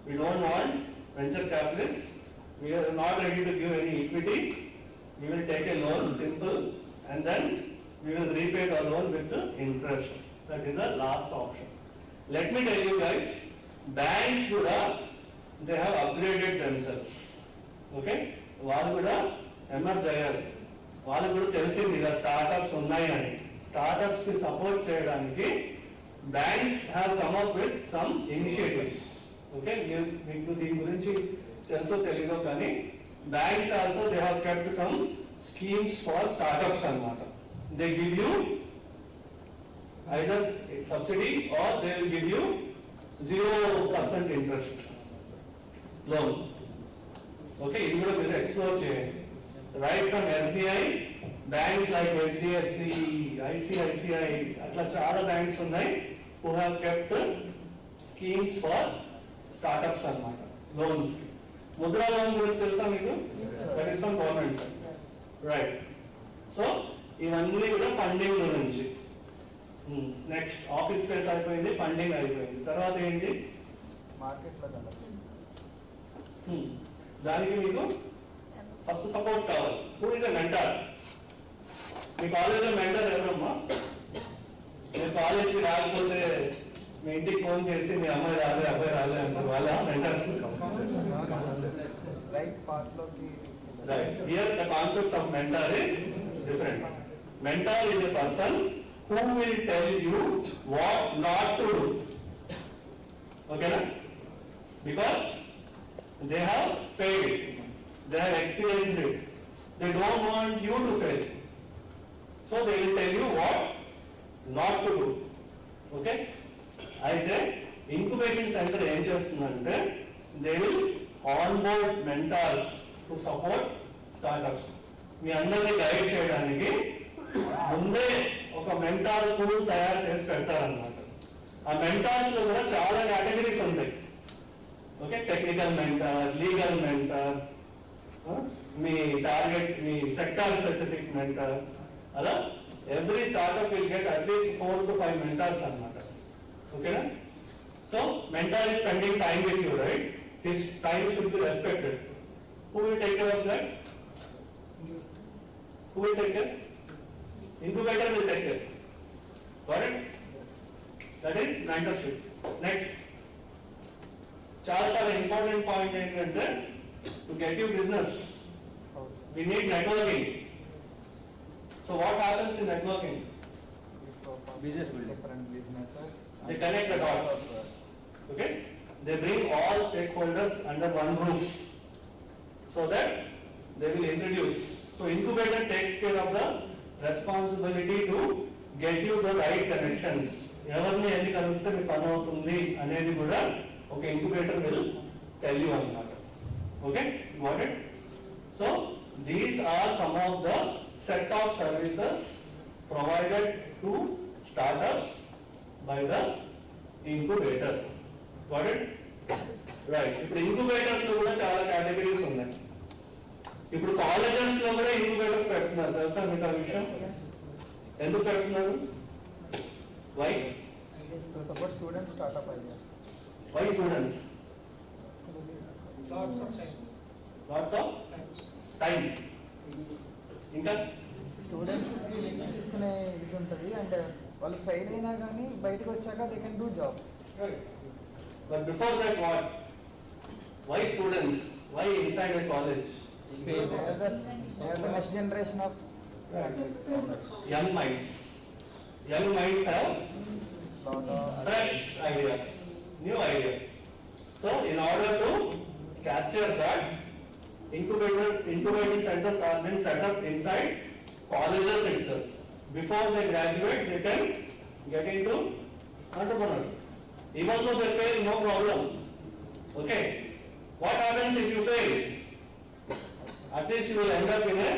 We don't want venture capitalists. We are not ready to give any equity. We will take a loan, simple, and then we will repay the loan with the interest. That is the last option. Let me tell you guys, banks kuda they have upgraded themselves. Okay? వాళ్ళు కూడా emerge అయ్యారు. వాళ్ళకు కూడా తెలిసింది ఇలా startups ఉన్నాయని. Startups కి support చేయడానికి banks have come up with some initiatives. Okay, మీకు దీని గురించి తెలుసో తెలీదో కానీ banks also they have kept some schemes for startups అన్నమాట. They give you either subsidy or they will give you 0% interest loan. Okay, ఇది కూడా మీరు ఎక్స్ప్లోర్ చేయండి. Right from SBI, banks like HDFC, ICICI, అట్లా చాలా బ్యాంక్స్ ఉన్నాయి who have kept schemes for startups అన్నమాట, loans. Mudra loan గురించి తెలుసా మీకు? That is from government side. Right. So ఇవన్నీ కూడా ఫండింగ్ గురించి. నెక్స్ట్ ఆఫీస్ స్పేస్ అయిపోయింది, ఫండింగ్ అయిపోయింది. తర్వాత ఏంటి? మార్కెట్లో దానికి మీకు ఫస్ట్ సపోర్ట్ కావాలి. Who is a mentor? మీ కాలేజ్లో మెంటర్ ఎవరమ్మా? మీరు కాలేజ్కి రాకపోతే మీ ఇంటికి ఫోన్ చేసి మీ అమ్మాయి రాలే అబ్బాయి రాలే అంటారు, వాళ్ళ మెంటర్స్. రైట్ పాత్లోకి. Right. Here the concept of mentor is different. Mentor is a person who will tell you what not to do. Okay, na? Because they have failed, they have experienced it. They don't want you to fail, so they will tell you what not to do. Okay. అయితే incubation centre ఏం చేస్తుందంటే they will onboard mentors to support startups. మీ అందరినీ guide చేయడానికి ముందే ఒక mentor pool తయారు చేసి పెడతారన్నమాట. ఆ మెంటార్స్ లో కూడా చాలా కేటగిరీస్ ఉంటాయి. Okay, technical mentor, legal mentor, మీ టార్గెట్, మీ సెక్టార్ స్పెసిఫిక్ మెంటార్, అలా every startup will get at least 4 to 5 mentors అన్నమాట. ఓకేనా? So mentor is spending time with you, right? His time should be respected. Who will take care of that? Who will take care? Incubator will take care. Got it? That is mentorship. Next, చాలా important point ఏంటంటే to get you business, we need networking. So what happens in networking? Business building. Different businesses. They connect the dots. Okay? They bring all stakeholders under one roof so that they will introduce. So incubator takes care of the responsibility to get you the right connections. ఎవరిని ఎన్ని కలిస్తే మీకు పని అవుతుంది అనేది కూడా ఒక incubator will tell you అన్నమాట. Okay, got it? So these are some of the set of services provided to startups by the incubator. Got it? Right. ఇప్పుడు ఇంక్యుబేటర్స్ లో కూడా చాలా కేటగిరీస్ ఉన్నాయి. ఇప్పుడు కాలేజెస్ లో కూడా ఇంక్యుబేటర్స్ పెడుతున్నారు, తెలుసా మీకు ఆ విషయం? ఎందుకు పెడుతున్నారు? Why? To support students startup ideas. Why students? Lots of time. Lots of time. ఇంకా స్టూడెంట్స్ తీసుకునే ఇది ఉంటుంది, అండ్ వాళ్ళు ఫెయిల్ అయినా కానీ బయటకు వచ్చాక they can do job. But before that, what? Why students? Why inside a college? They are the next generation of Young minds. Young minds have fresh ideas, new ideas. So, in order to capture that, incubating centers are been set up inside colleges itself. Before they graduate, they can get into entrepreneurship. Even though they fail, no problem. Okay. What happens if you fail? At least you will end up in a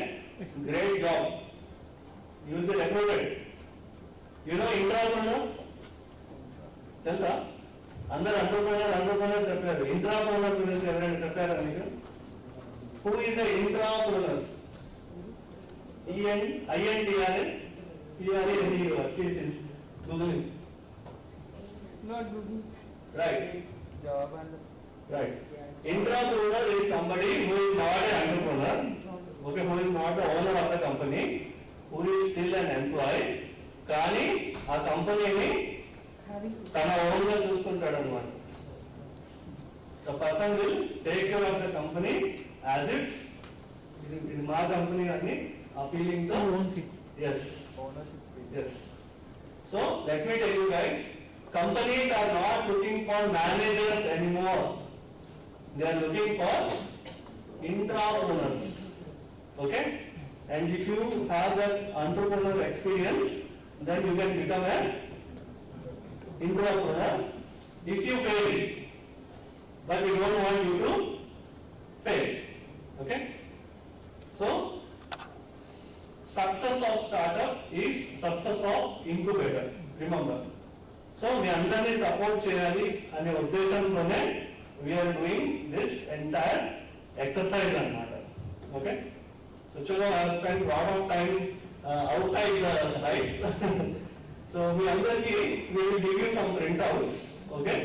great job. You will be recruited. You know intrapreneur? తెలుసా? అందరు entrepreneur చెప్పారు. ఇంట్రాప్రెనర్ గురించి ఎవరైనా చెప్పారా మీకు? Who is a intrapreneur? INTRAPRENEUR. Please Google it. Not Google. Right. job and Right. Intrapreneur is somebody who is not an entrepreneur, okay, who is not the owner of the company, who is still an employee, కానీ ఆ కంపెనీని తన own గా చూసుకుంటాడు అన్నమాట. The person will take care of the company as if ఇది మా company అని ఆ ఫీలింగ్ తో yes. Yes. So let me tell you guys, companies are not looking for managers anymore. They are looking for intrapreneurs. Okay? And if you have that entrepreneurial experience, then you can become an intrapreneur. If you fail, but we don't want you to fail. Okay? So, success of startup is success of incubator. Remember. So, we అందరినీ support చేయాలి అనే ఉద్దేశంతోనే we are doing this entire exercise అన్నమాట. Okay? So, chalo, I have spent a lot of time outside the slides. So we will give you some printouts, okay,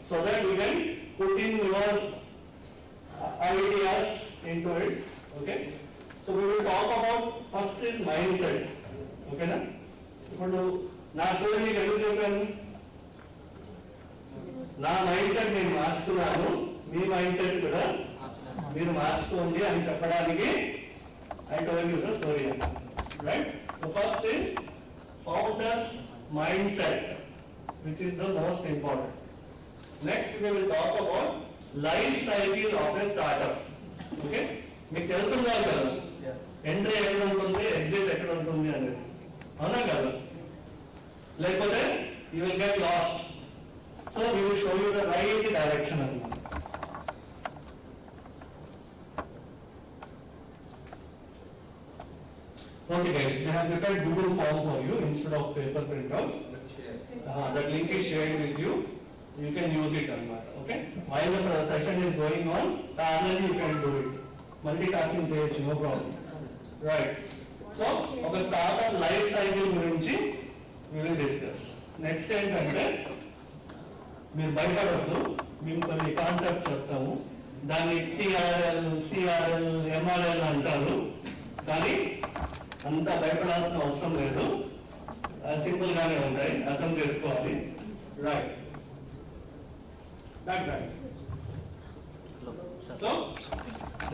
so that you can put in your ideas into it, okay. So we will talk about first is mindset, okay na. ఇప్పుడు నా story మీకు ఎందుకు చెప్పాను, నా mind set నేను మార్చుకున్నాను, మీ mind set కూడా మీరు మార్చుకోండి అని చెప్పడానికి I told you the story, right? So first is founder's mindset, which is the most important. Next we will talk about life cycle of a startup, okay? మీకు తెలుసున్నారు కదా entry ఎక్కడ ఉంటుంది, ఎగ్జిట్ ఎక్కడ ఉంటుంది అనేది, అవునా కదా? లేకపోతే you will get lost. So we will show you the right direction అన్నమాట. Okay guys, I have prepared Google form for you instead of paper printouts. That link is shared with you. You can use it అన్నమాట, okay? While the session is going on, parallelly you can do it. Multitasking చేయొచ్చు, no problem. Right. So, ఒక startup life cycle గురించి we will discuss. Next ఏంటంటే మీరు భయపడవద్దు, మేము కొన్ని concepts చెప్తాము, దాన్ని TRL, CRL, MRL అంటారు, కానీ అంత భయపడాల్సిన అవసరం లేదు, సింపుల్ గానే ఉంటాయి, అర్థం చేసుకోవాలి. Right, so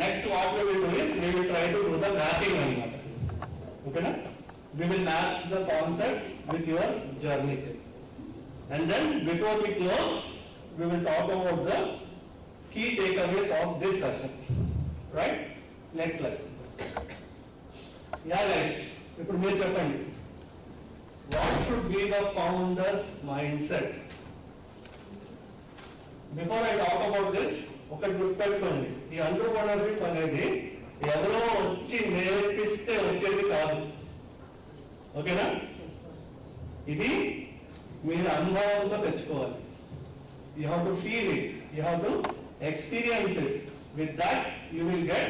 next what we will do is we will try to do the mapping అన్నమాట, ఓకేనా? We will map the concepts with your journey, and then before we close we will talk about the key takeaways of this session, right? Next slide. Yeah guys, ఇప్పుడు మీరు చెప్పండి, what should be the founder's mindset? Before I talk about this, ఒకటి గుర్తుపెట్టుకోండి, ఈ entrepreneurship అనేది ఎవరో వచ్చి నేర్పిస్తే వచ్చేది కాదు, ఓకేనా? ఇది మీరు అనుభవంతో తెచ్చుకోవాలి. You have to feel it, you have to experience it. With that you will get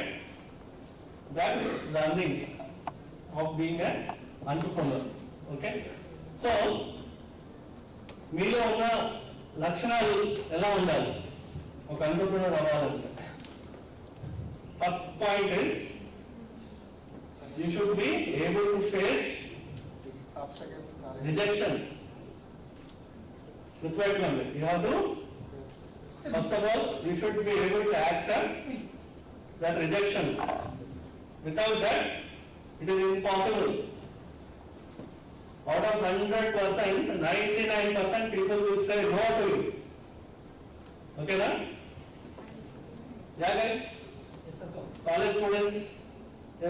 that learning of being an entrepreneur, okay? So మీలో ఉన్న లక్షణాలు ఎలా ఉండాలి ఒక ఎంటర్‌ప్రెన్యూర్ అవ్వాలంటే? First point is you should be able to face rejection. గుర్తుపెట్టుకోండి, you have to, first of all you should be able to accept that rejection. Without that it is impossible. Out of 100%, 99% people will say no to you, okay na? Yeah guys, college students,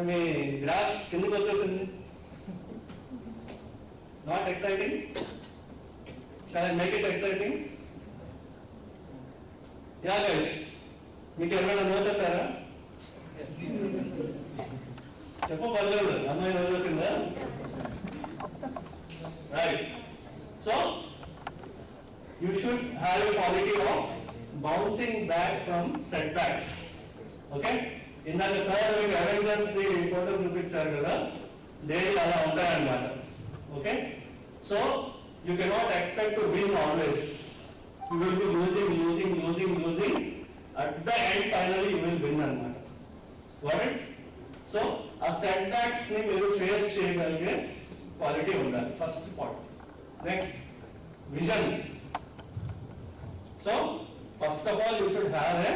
me graph కిందకి వచ్చేసింది, not exciting? Shall I make it exciting? Yeah guys, మీకు ఎవరైనా no చెప్పారా? చెప్పలేదు, అమ్మాయి no చెప్పిందా? Right. So you should have a quality of bouncing back from setbacks, okay? ఇందాక sir మీకు అవెంజర్స్ ది ఫోటో చూపించారు కదా, డైలీ అలా ఉంటాయన్నమాట, okay? So you cannot expect to win always, you will be losing. At the end finally you will win అన్నమాట. Got it? So ఆ set backs ని మీరు ఫేస్ చేయగలిగే క్వాలిటీ ఉండాలి, first point. Next, vision. So first of all you should have a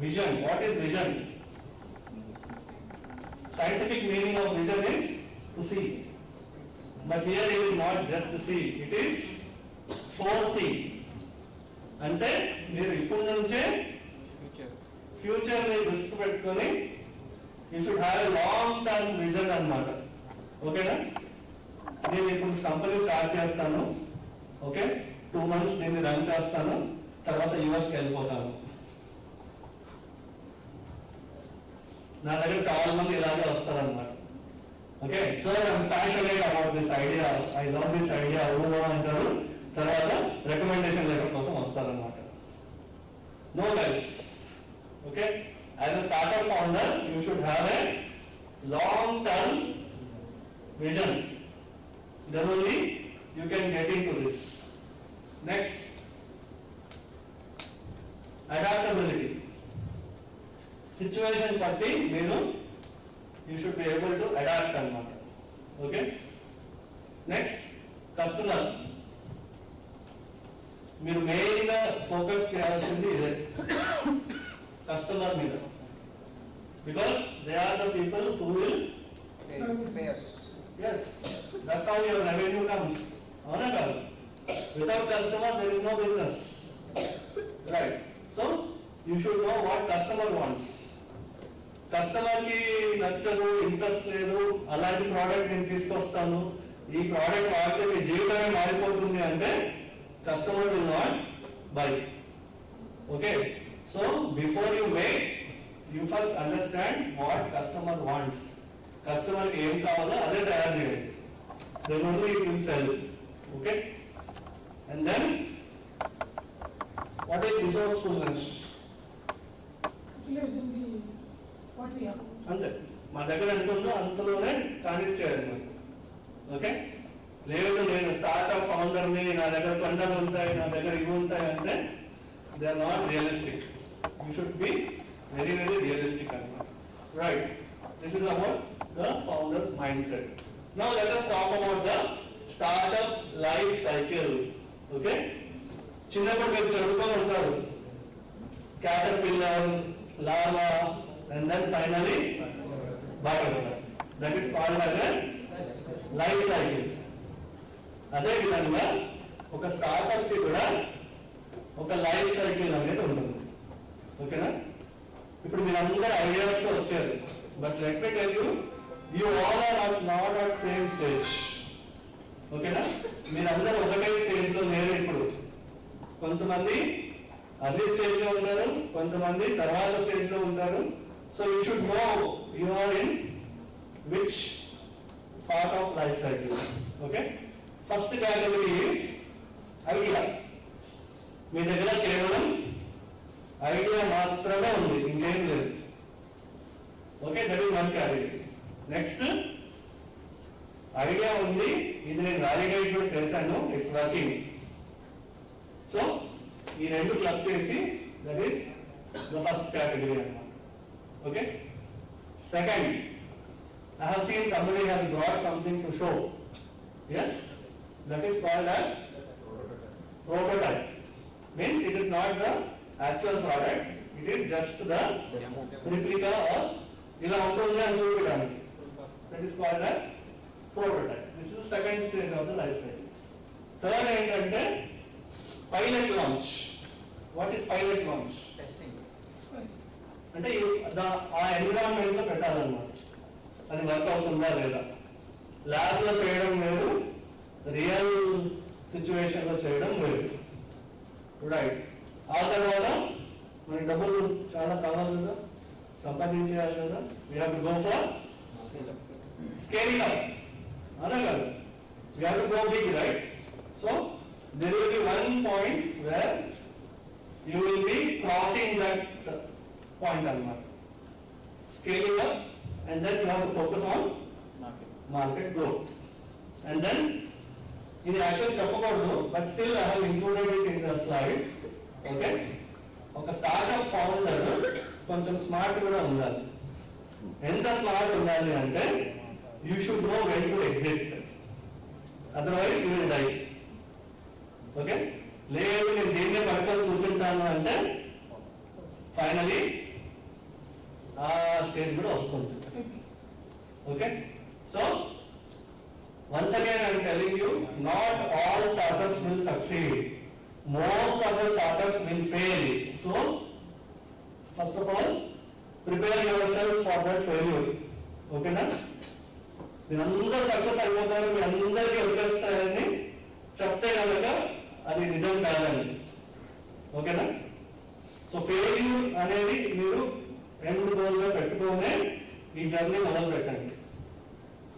vision. What is vision? Scientific meaning of vision is to see, but here it is not just to see, it is foresee. అంటే మీరు ఇప్పుడు నుంచే future ని దృష్టి పెట్టుకొని you should have a long term vision అన్నమాట, ఓకేనా? నేను ఇప్పుడు కంపెనీ స్టార్ట్ చేస్తాను, ఓకే, 2 months నేను రన్ చేస్తాను, తర్వాత యుఎస్కి వెళ్ళిపోతాను. నా దగ్గర చాలా మంది ఇలాగే వస్తారన్నమాట, okay? So I'm passionate about this idea, I love this idea అంటారు, తర్వాత రికమెండేషన్ లెటర్ కోసం వస్తారన్నమాట. No guys, okay? As a startup founder you should have a long term vision, then only you can get into this. Next, adaptability. Situation batti meeru you should be able to adapt annamata. Okay. Next, customer. మీరు మెయిన్గా focus చేయాల్సింది ఇదే customer మీద, because they are the people who will yes, that's how your revenue comes. అవునా కాదు? Without customer there is no business, right? So you should know what customer wants. Customer కి నచ్చదు, interest లేదు, అలాంటి product నేను తీసుకొస్తాను, ఈ ప్రోడక్ట్ వాడితే మీ జీవితమే మారిపోతుంది అంటే customer will not buy. Okay, so before you make, you first understand what customer wants. Customer ki em kavalo ade tayar cheyali, then only you will sell. Okay, and then what is resourcefulness? Utilize in the what we have. అంతే, మా దగ్గర ఎంత ఉందో అంతలోనే కానిచ్చేయాలి మనం. Okay, లేదు నేను startup ఫౌండర్ని, నా దగ్గర పంటలు ఉంటాయి, నా దగ్గర ఇవి ఉంటాయి అంటే they are not realistic. You should be very very realistic అన్నమాట. Right, this is about the founders mindset. Now let us talk about the startup life cycle. Okay, చిన్నప్పుడు మీరు చదువుకొని ఉంటారు, caterpillar, larva, and then finally butterfly. That is called as a life cycle. అదే విధంగా ఒక startup కి కూడా ఒక లైఫ్ సైకిల్ అనేది ఉంటుంది. ఓకేనా? ఇప్పుడు మీరు అందరూ ఐడియాస్ తో వచ్చారు, but let me tell you all are not at same stage. ఓకేనా? మీరందరూ ఒకటే స్టేజ్ లో లేరు. ఇప్పుడు కొంతమంది అర్లీ స్టేజ్ లో ఉంటారు, కొంతమంది తర్వాత స్టేజ్ లో ఉంటారు. So you should know you are in which part of life cycle. Okay, first category is idea. మీ దగ్గర కేవలం ఐడియా మాత్రమే ఉంది, ఇంకేం లేదు. Okay, that is one category. Next, idea ఉంది, ఇది నేను వ్యాలిడేట్ కూడా చేశాను, ఇట్స్ వర్కింగ్. సో ఈ రెండు క్లబ్ చేసి that is the first category అన్నమాట. Okay, second, I have seen somebody has brought something to show. Yes, that is called as prototype. Means it is not the actual product, it is just the replica or ila untundi ani chupidani. That is called as prototype. This is the second stage of the life cycle. Third ఏంటంటే pilot launch. What is pilot launch? Testing. అంటే ఆ environment లో పెట్టాలన్నమాట, అది work అవుతుందా లేదా. Lab లో చేయడం వేరు, రియల్ సిచ్యువేషన్ లో చేయడం వేరు. రైట్, ఆ తర్వాత మనకి డబ్బులు చాలా కావాలి కదా, సంపాదించేయాలి కదా, we have to go for scaling up. అదే కదా, we have to go big. Right, so there will be one point where you will be crossing that point అన్నమాట, scaling up, and then you have to focus on market growth. And then ఇది actual చెప్పకూడదు, but still I have included it in the slide. Okay, ఒక startup founder కొంచెం smart కూడా ఉండాలి. ఎంత smart ఉండాలి అంటే you should know when to exit, otherwise you will die. Okay, లేదు నేను దీన్నే పట్టుకొని కూర్చుంటాను అంటే ఫైనలీ ఆ స్టేజ్ కూడా వస్తుంది. Okay, so once again I am telling you, not all startups will succeed, most of the startups will fail. So first of all, prepare yourself for that failure. Okay na? మీరు అందరూ success అయిపోతారు, మీ అందరికీ వచ్చేస్తారని చెప్తే కనుక అది నిజం కాదండి. ఓకేనా? సో ఫెయిల్యూర్ అనేది మీరు ఎండ్ గోల్ గా పెట్టుకునే ఈ జర్నీ మొదలు పెట్టండి.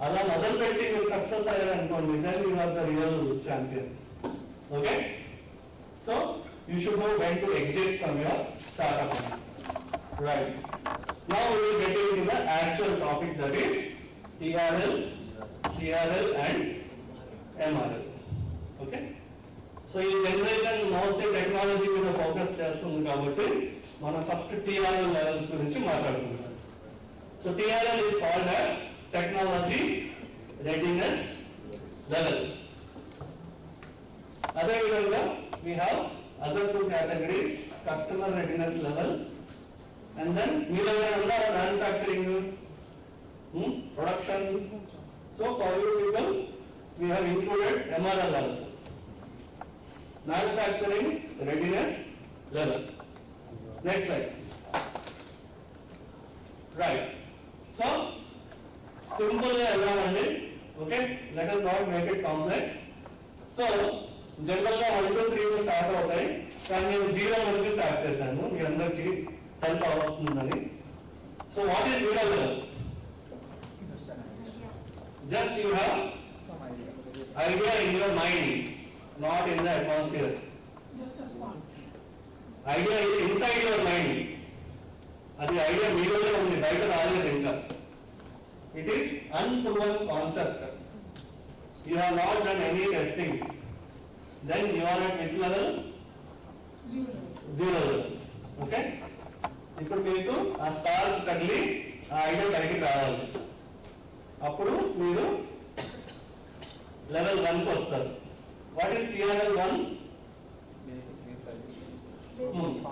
అలా మొదలు పెట్టి మీరు సక్సెస్ అయ్యారనుకోండి, then you are the real champion. Okay, so you should know when to exit from your startup. Right, now we will get into the actual topic, that is TRL CRL and MRL. Okay. So ఈ generation mostly technology మీద focus చేస్తుంది కాబట్టి మనం first TRL levels గురించి మాట్లాడుకుంటాం. So TRL is called as technology readiness level. అదే విధంగా we have other two categories, customer readiness level and then మీ దగ్గర ఉన్న manufacturing, production. So for you people we have included MRL also, manufacturing readiness level. Next slide please. Right. So simple గా వెళ్దామండి. Okay, let us not make it complex. So general గా 1 2 3 start అవుతాయి, కానీ నేను 0 నుంచి start చేశాను మీ అందరికి help అవుతుందని. So what is 0 level? Just you have some idea in your mind, not in the atmosphere. Just a spark. Idea is inside your mind. అది idea మీలోనే ఉంది, బయట రాలేదు ఇంకా. It is unproven concept. You have not done any testing. Then you are at which level? 0 level. Okay? ఇప్పుడు మీకు ఆ star తగిలి ఆ ఐడియా బయటికి రావాలి, అప్పుడు మీరు లెవెల్ 1 కి వస్తారు. What is TRL 1?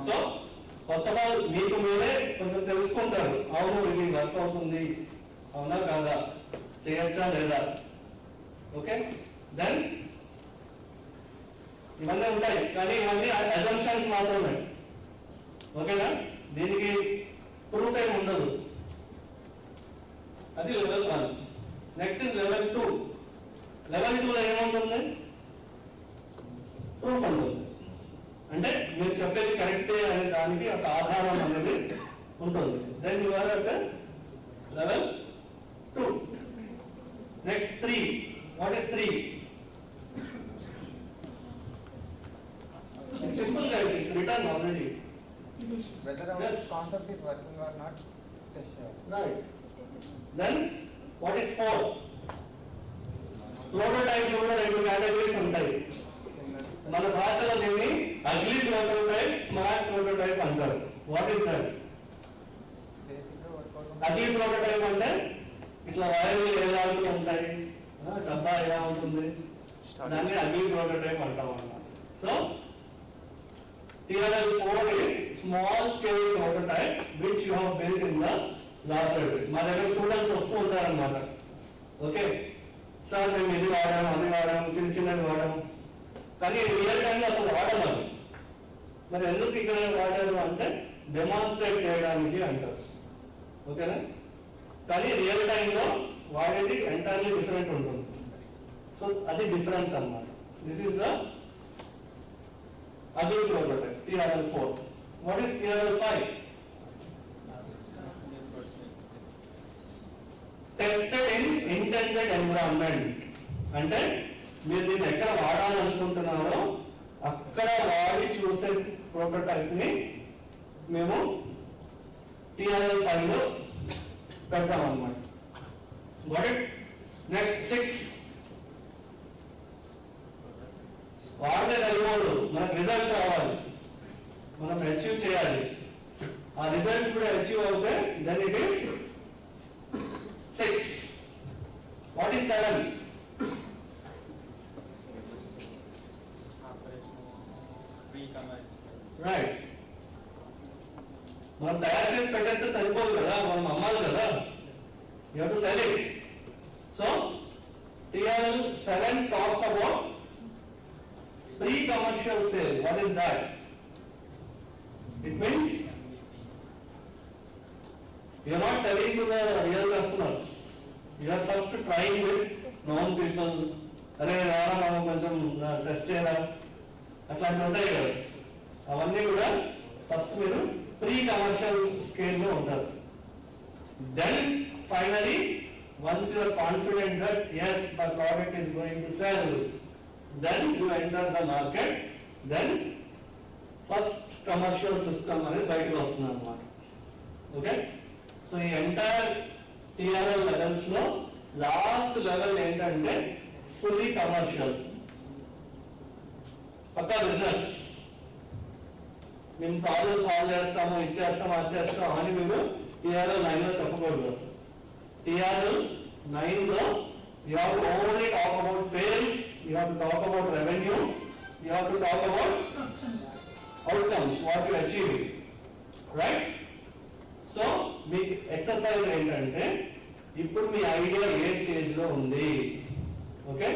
So first of all మీకు మీరే కొంచెం తెలుసుకుంటారు, అవును ఇది వర్క్ అవుతుంది, అవునా కాదా, చేయొచ్చా లేదా. ఓకే, దెన్ ఇవన్నీ ఉంటాయి, కానీ ఇవన్నీ అజంప్షన్స్ మాత్రమే. ఓకేనా, దీనికి ప్రూఫ్ ఏమి ఉండదు. అది level 1. Next is level 2. Level 2 లో ఏముంటుంది? ప్రూఫ్ ఉంటుంది, అంటే మీరు చెప్పేది కరెక్టే అనే దానికి ఒక ఆధారం అనేది ఉంటుంది. Then you are at level 2. Next 3. What is 3? It's simple guys, it's written already. Whether our concept is working or not, test sure. Right. Then what is 4? Prototype లో కూడా 2 కేటగిరీస్ ఉంటాయి. మన భాషలో దీన్ని అగ్లీ ప్రోటోటైప్, స్మార్ట్ ప్రోటోటైప్ అంటారు. What is that? Ugly prototype అంటే ఇట్లా వైర్లు ఎలా ఉంటాయి, డబ్బా ఎలా ఉంటుంది, దాన్ని అగ్లీ ప్రోటోటైప్ అంటాం అన్నమాట. So TRL 4 is small scale prototype which you have built in the laboratory. మా దగ్గర స్టూడెంట్స్ వస్తూ ఉంటారన్నమాట. ఓకే సార్, మేము ఇది వాడాము, అది వాడాము, చిన్నది వాడాము, కానీ రియల్ టైంలో అసలు వాడము. మరి ఎందుకు ఇక్కడ వాడారు అంటే డెమాన్స్ట్రేట్ చేయడానికి అంటారు. ఓకేనా, కానీ రియల్ టైంలో వాడేది ఎంటైర్లీ డిఫరెంట్ ఉంటుంది. సో అది డిఫరెన్స్ అన్నమాట. This is the ugly prototype, TRL 4. What is TRL 5? Tested in intended environment. అంటే మీరు దీన్ని ఎక్కడ వాడాలనుకుంటున్నారో అక్కడ వాడి చూసే ప్రోటోటైప్ ని మేము TRL 5 లో పెడతాం అన్నమాట. Got it? Next 6. వాడితే సరిపోదు, మనకు రిజల్ట్స్ రావాలి, మనం అచీవ్ చేయాలి. ఆ రిజల్ట్స్ కూడా అచీవ్ అవుతే then it is 6. What is 7? Right, మనం తయారు చేసి పెట్టేస్తే సరిపోదు కదా, మనం అమ్మాలి కదా, you have to sell it. So TRL 7 talks about pre-commercial sale. What is that? It means you are not selling to the real customers. You are first trying with known people. అరే రారా మనం కొంచెం test చేయరా, అట్లాంటివి ఉంటాయి కదా, అవన్నీ కూడా ఫస్ట్ మీరు ప్రీ కమర్షియల్ స్కేల్ లో ఉంటారు. Then finally once you are confident that yes my product is going to sell, then you enter the market, then first commercial system అనేది బయటకు వస్తుంది అన్నమాట. ఓకే, సో ఈ ఎంటైర్ TRL లెవెల్స్ లో last level ఏంటంటే fully commercial, పక్కా business. మేము problem solve చేస్తాము, ఇచ్చేస్తాము, అది చేస్తాము అని మీరు TRL 9 లో చెప్పకూడదు అసలు. TRL 9 లో you have to only talk about sales, you have to talk about revenue, you have to talk about outcomes, what you achieve, right? So me exercise ఏంటంటే ఇప్పుడు మీ ఐడియా ఏ స్టేజ్ లో ఉంది, ఓకే?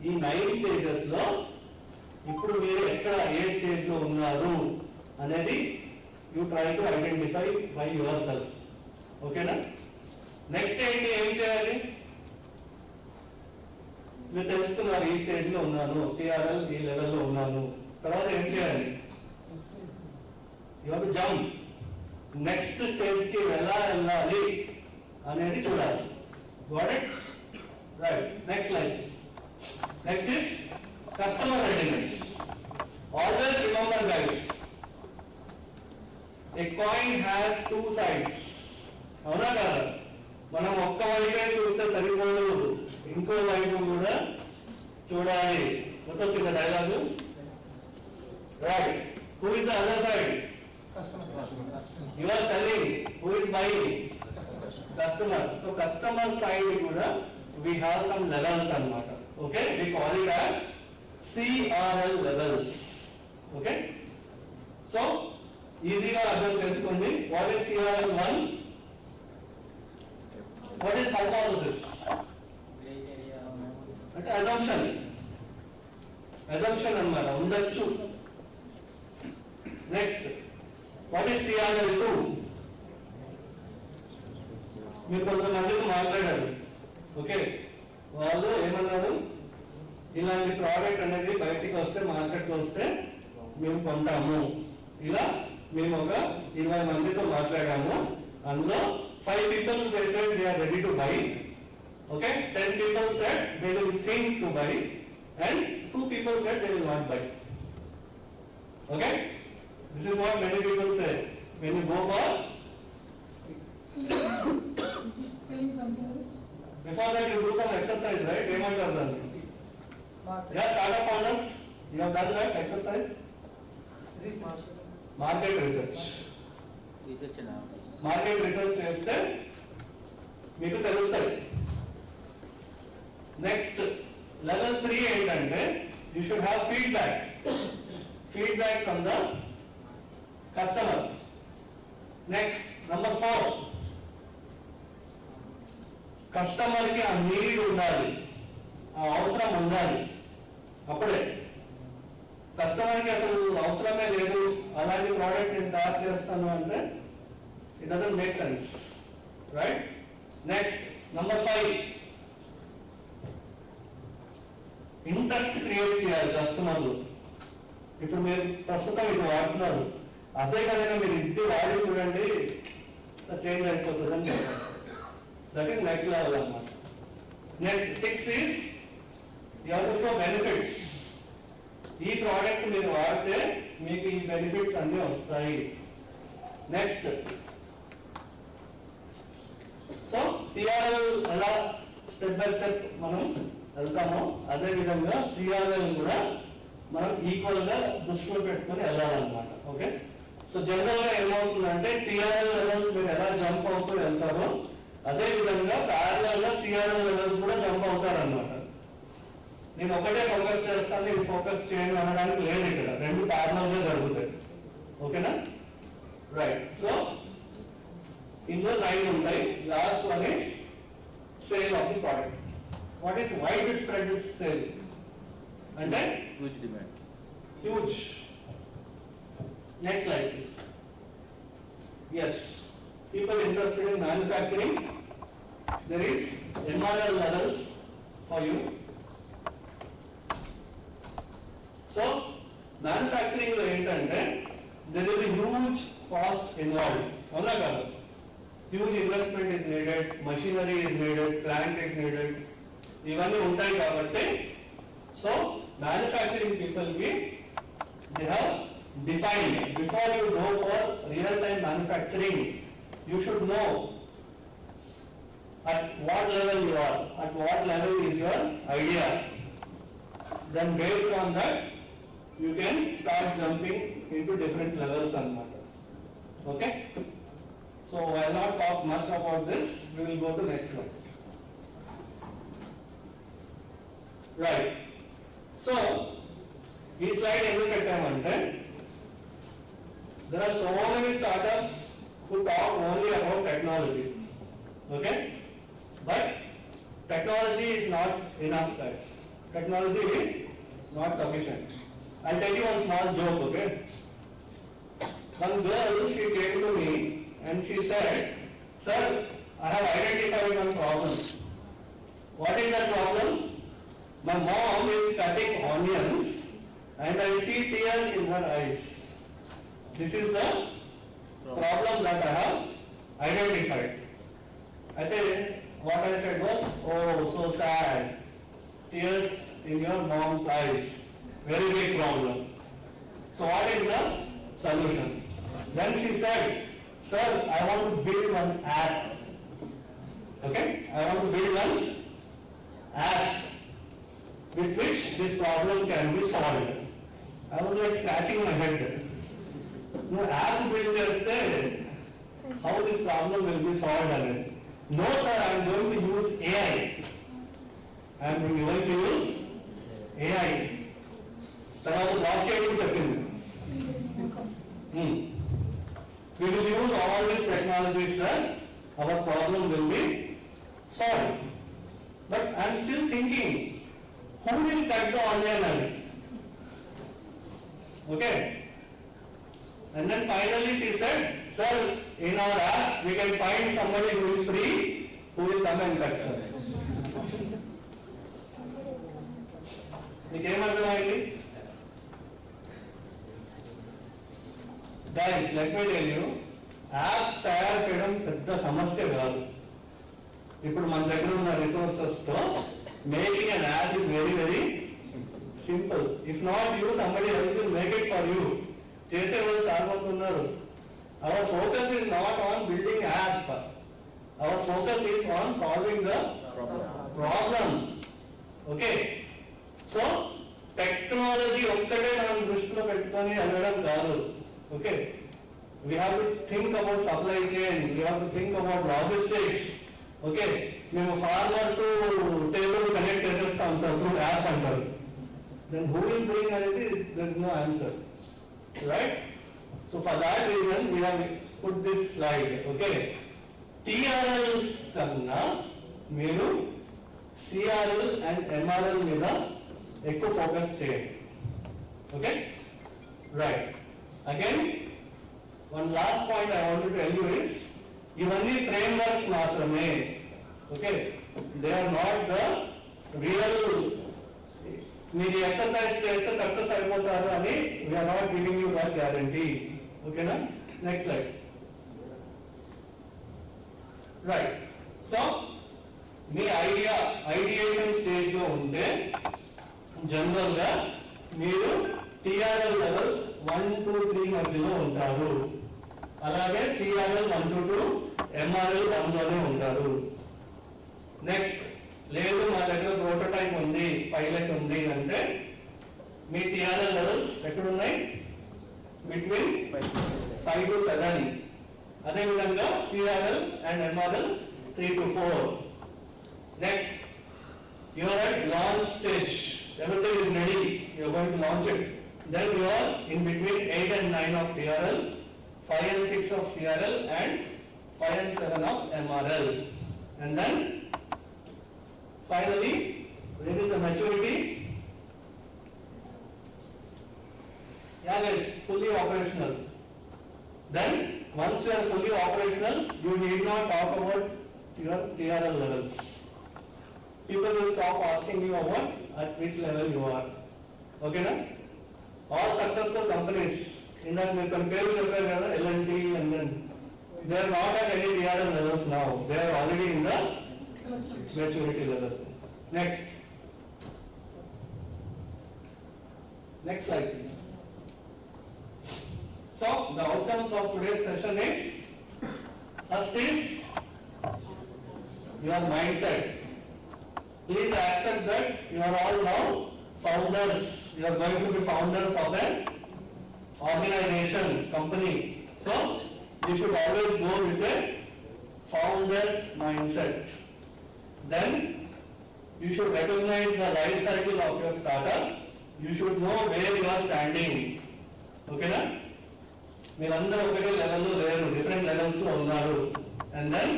ఈ 9 stages లో ఇప్పుడు మీరు ఎక్కడ ఏ స్టేజ్ లో ఉన్నారు అనేది you try to identify by your self, ఓకేనా? నెక్స్ట్ ఏంటి, ఏం చేయాలి? మీరు తెలుసుకున్నారు ఈ స్టేజ్ లో ఉన్నాను, TRL ఈ లెవెల్లో ఉన్నాను, తర్వాత ఏం చేయాలి? You have to jump next stage కి వెళ్ళాలి అనేది చూడాలి. Got it? Right. Next line. Next is customer readiness. Always remember guys, a coin has two sides. అవునా కదా? మనం ఒక్క వైపే చూస్తే సరిపోదు, ఇంకో వైపు కూడా చూడాలి. గుర్తొచ్చింది dialogue? Right. Who is the other side? You are selling. Who is buying? Customer. So customer side కూడా we have some levels అన్నమాట. Okay, we call it as CRL levels. Okay, so ఈజీగా అర్థం చేసుకోండి. What is CRL 1? What is hypothesis? అంటే assumption అన్నమాట, ఉండొచ్చు. Next what is CRL 2? మీరు కొంతమందితో మాట్లాడారు, ఓకే? వాళ్ళు ఏమన్నారు, ఇలాంటి ప్రోడక్ట్ అనేది బయటికి వస్తే, మార్కెట్కి వస్తే మేము కొంటాము. ఇలా మేము ఒక 20 మందితో మాట్లాడాము. అందులో 5 people they said they are ready to buy, okay? 10 people said they will think to buy, and 2 people said they will not buy. Okay, this is what many people say when you go for saying something else. Before that you do some exercise, right? Emantaru danni? Yeah, startup founders, you have done that exercise? Research. Market research. Market research చేస్తే మీకు తెలుస్తుంది. Next level 3 ఏంటంటే you should have feedback from the customer. Next number 4, customer కి ఆ need ఉండాలి, ఆ అవసరం ఉండాలి. అప్పుడే కస్టమర్ కి అసలు అవసరమే లేదు, అలాంటి ప్రోడక్ట్ నేను తయారు చేస్తాను అంటే it doesn't make sense, right? Next, number 5, interest create చేయాలి కస్టమర్లు. ఇప్పుడు మీరు ప్రస్తుతం ఇది వాడుతున్నారు, అదే కనుక మీరు ఇది వాడి చూడండి, చేంజ్ అయిపోతుంది అని చెప్పారు. దట్ ఈస్ నెక్స్ట్ లెవెల్ అన్నమాట. Next 6 is you have to show benefits. ఈ ప్రోడక్ట్ మీరు వాడితే మీకు ఈ బెనిఫిట్స్ అన్ని వస్తాయి. నెక్స్ట్, సో TRL ఎలా స్టెప్ బై స్టెప్ మనం వెళ్తామో అదే విధంగా CRL కూడా మనం ఈక్వల్ గా దృష్టిలో పెట్టుకుని వెళ్ళాలన్నమాట. ఓకే, సో జనరల్ గా ఏమవుతుందంటే TRL లెవెల్స్ మీరు ఎలా జంప్ అవుతూ వెళ్తారో అదే విధంగా ప్యారలల్ గా CRL లెవెల్స్ కూడా జంప్ అవుతారన్నమాట. నేను ఒకటే ఫోకస్ చేస్తాను, ఇది ఫోకస్ చేయను అనడానికి లేదు, ఇక్కడ రెండు ప్యారలల్ గా జరుగుతాయి. ఓకేనా? రైట్. సో ఇందులో 9 ఉంటాయి. Last one is sale of the product. What is widespread is sale అంటే huge demand, huge. Next slide please. yes, people interested in manufacturing, there is MRL levels for you. So manufacturing లో ఏంటంటే there will be huge cost involved. అవునా కాదు? Huge investment is needed, machinery is needed, plant is needed, ఇవన్నీ ఉంటాయి కాబట్టి so manufacturing people కి they have defined before you go for real time manufacturing you should no at what level you are, at what level is your idea. Then based on that, you can start jumping into different levels and matter. Okay? So I'll not talk much about this. We will go to next slide. Right. So, this slide there are so many startups who talk only about technology. Okay? But technology is not enough, guys. Technology is not sufficient. I'll tell you one small joke, okay? One girl, she came to me and she said, "Sir, I have identified one problem." What is that problem? My mom is cutting onions and I see tears in her eyes. This is the problem that I have identified. I think what I said was, "Oh, so sad. Tears in your mom's eyes. Very big problem. So what is the solution?" Then she said, "Sir, I want to build one app." Okay? I want to build one app with which this problem can be solved. I was like scratching my head. No app build cheste, how this problem will be solved? No sir, I am going to use AI. I am going to use AI. తర్వాత black చేయడం చెప్పింది. We will use all these technologies, sir. Our problem will be solved. But I am still thinking, who will cut the onion? Okay? And then finally she said, "Sir, in our app we can find somebody who is free, who will come and cut, sir." Guys, let me tell you, app తయారు చేయడం పెద్ద సమస్య కాదు. ఇప్పుడు మన దగ్గర ఉన్న resources తో making an app is very very simple. If not you, somebody else will make it for you. చేసే వాళ్ళు చాలా మంది ఉన్నారు. Our focus is not on building app. Our focus is on solving the problem. Okay? So technology ఒక్కటే మనం దృష్టిలో పెట్టుకొని వెళ్ళడం కాదు. Okay? We have to think about supply chain. We have to think about logistics. Okay? మేము farmer to table connect చేసేస్తాం sir through app అంటారు. Then who will bring అనేది? There is no answer. Right? So for that reason we have put this slide. Okay? TRLs కన్నా మీరు CRL and MRL మీద ఎక్కువ focus చేయండి. Okay? Right. Again, one last point I want to tell you is, ఇవన్నీ frameworks మాత్రమే. Okay? They are not the real. మీరు exercise చేస్తే success అయిపోతారు అని we are not giving you that guarantee. Okay na? Next slide. Right. So me ideation stage లో ఉంటే general గా మీరు TRL లెవెల్స్ 1 to 3 మధ్యలో ఉంటారు. అలాగే CRL 1 to 2, MRL 1 లోనే ఉంటారు. నెక్స్ట్, లేదు మా దగ్గర ప్రోటోటైప్ ఉంది, పైలట్ ఉంది అంటే మీ TRL లెవెల్స్ ఎక్కడ ఉన్నాయి? Between 5 to 7. అదే విధంగా CRL and MRL 3 to 4. Next, you are at launch stage. Everything is ready. You are going to launch it. Then you are in between 8 and 9 of TRL, 5 and 6 of CRL, and 5 and 7 of MRL. And then finally, where is the maturity? Yeah guys, fully operational. Then once you are fully operational, you need not talk about your TRL levels. People will stop asking you about at which level you are. Okay na? All successful companies, in that we compare L&T and then they are not at any TRL levels now. They are already in the maturity level. Next. Next slide please. So the outcomes of today's session is, first is your mindset. Please accept that you are all now founders. You are going to be founders of an organization, company. So you should always go with a founder's mindset. Then you should recognize the life cycle of your startup. You should know where you are standing. Okay na? మీరందరూ ఒకటే లెవెల్లో లేరు, different లెవెల్స్లో ఉన్నారు. And then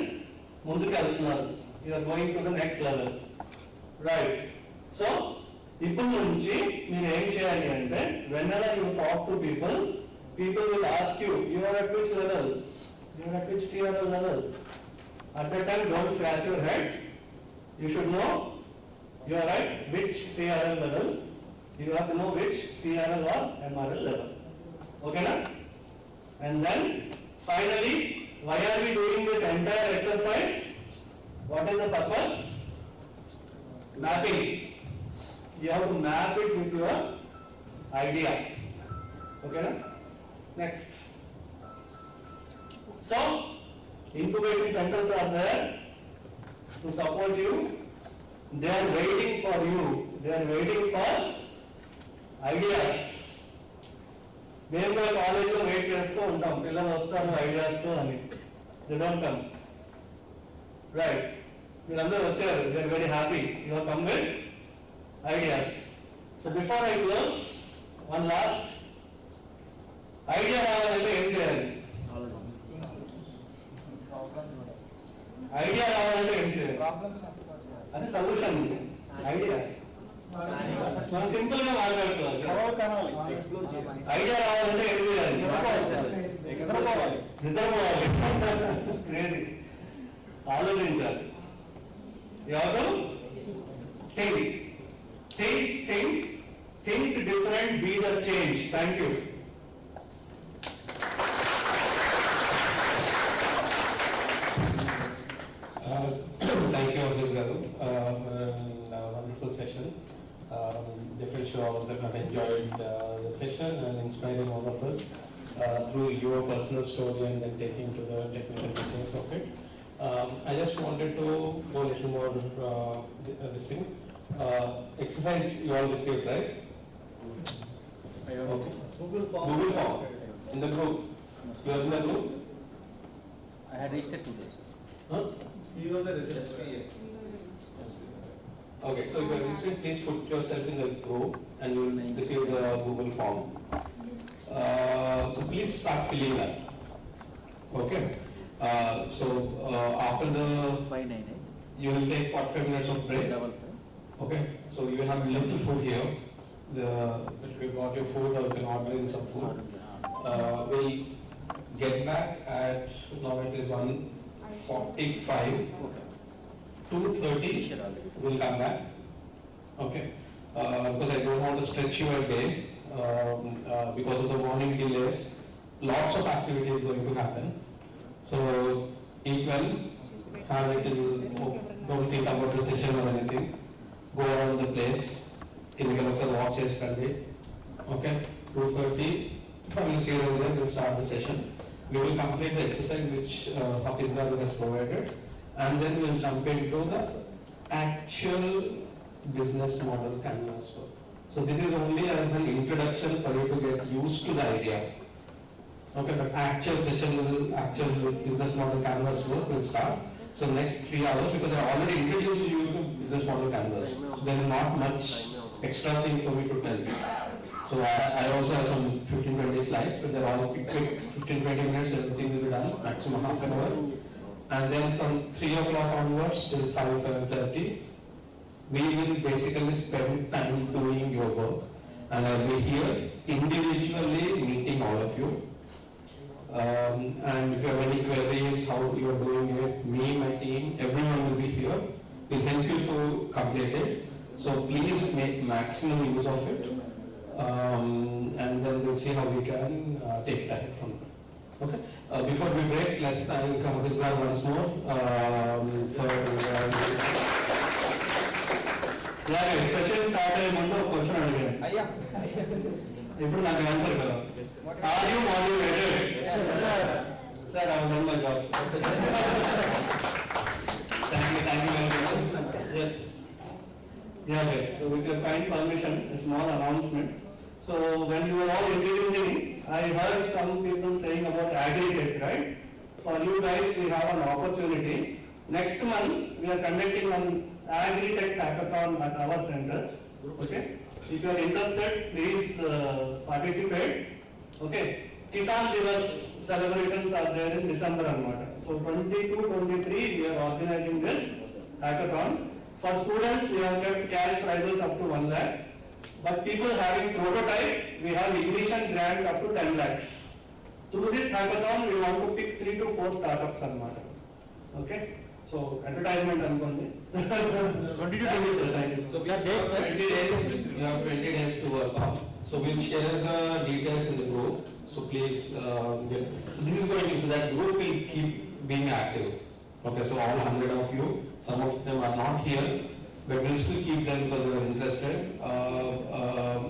ముందుకు వెళ్తున్నారు. You're going to the next level. Right. So ఇప్పుడు నుంచి మీరు ఏం చేయాలి అంటే, whenever you talk to people, people will ask you, you are at which level? You are at which TRL level? At that time, don't scratch your head. You should know you are at which TRL level. You have to know which CRL or MRL level. Okay na? And then finally, why are we doing this entire exercise? What is the purpose? Mapping. You have to map it with your idea. Okay na? Next. So, incubation centers are there to support you. They are waiting for you. They are waiting for ideas. మేము కూడా కాలేజ్లో wait చేస్తూ ఉంటాం, పిల్లలు వస్తారు ఐడియాస్తో అని. They don't come. Right. మీరందరూ వచ్చారు. They are very happy. You are come with ideas. So before I close, one last. Idea రావాలంటే ఏం చేయాలి? ఐడియా రావాలంటే ఏం చేయాలి? అది సొల్యూషన్. ఐడియా మనం సింపుల్ గా మాట్లాడుకోవాలి. ఐడియా రావాలంటే ఏం చేయాలి? నిద్రపోవాలి. క్రేజీ. ఆలోచించాలి. ఎవరు? Think different, be the change. Thank you. Thank you, Abhish Garu. Wonderful session. Definitely sure all of them have enjoyed the session and inspiring all of us through your personal story and then taking to the technical details of it. I just wanted to go a little more this thing. Exercise you all received, right? Okay. Google form. In the group. You are in the group? I had reached it 2 days. Huh? He was a register. Okay, so if you are registered, please put yourself in the group and you will receive the Google form. So please start filling that. Okay. After the 598, you will take 45 minutes of break. Okay. So you will have little food here. If you got your food or you can order in some food. We'll get back at, now it is 1:45. 2:30 we'll come back. Okay. Because I don't want to stretch your day because of the morning delays. Lots of activity is going to happen. So eat well, have it in, don't think about the session or anything. Go around the place. Chemical also walk yesterday. Okay. 2:30. From here and then we'll start the session. We will complete the exercise which Hafiz Garu has provided. And then we'll jump into the actual business model canvas work. So this is only as an introduction for you to get used to the idea. Okay, but actual business model canvas work will start. So next 3 hours, because I already introduced you to business model canvas. So there is not much extra thing for me to tell you. So I also have some 15-20 slides, but they're all quick 15-20 minutes, everything will be done, maximum half an hour. And then from 3 o'clock onwards till 5:30, we will basically spend time doing your work. And I'll be here individually meeting all of you. And if you have any queries, how you are doing it, me, my team, everyone will be here. We'll help you to complete it. So please make maximum use of it. And then we'll see how we can take it from there. Okay. Before we break, let's thank Hafiz Garu once more for. Session started. One question again. ఇప్పుడు నాకు answer కదా. Are you motivated? Yes, sir. Sir, I have done my job. Thank you. Thank you very much. Yes. Yeah, guys. So with your kind permission, a small announcement. So when you were all introducing, I heard some people saying about agri-tech, right? For you guys, we have an opportunity. Next month, we are conducting an agri-tech hackathon at our center. Okay. If you are interested, please participate. Okay. Kisan Divas celebrations are there in December and March. So 22-23, we are organizing this hackathon. For students, we have kept cash prizes up to 1 lakh. But people having prototype, we have ignition grant up to 10 lakhs. Through this hackathon, we want to pick 3 to 4 startups and March. Okay. So advertisement and 22 days. Thank you. So we have 20 days. You have 20 days to work on. So we'll share the details in the group. So please get. So this is going to, so that group will keep being active. Okay. So all 100 of you. Some of them are not here, but we'll still keep them because they are interested.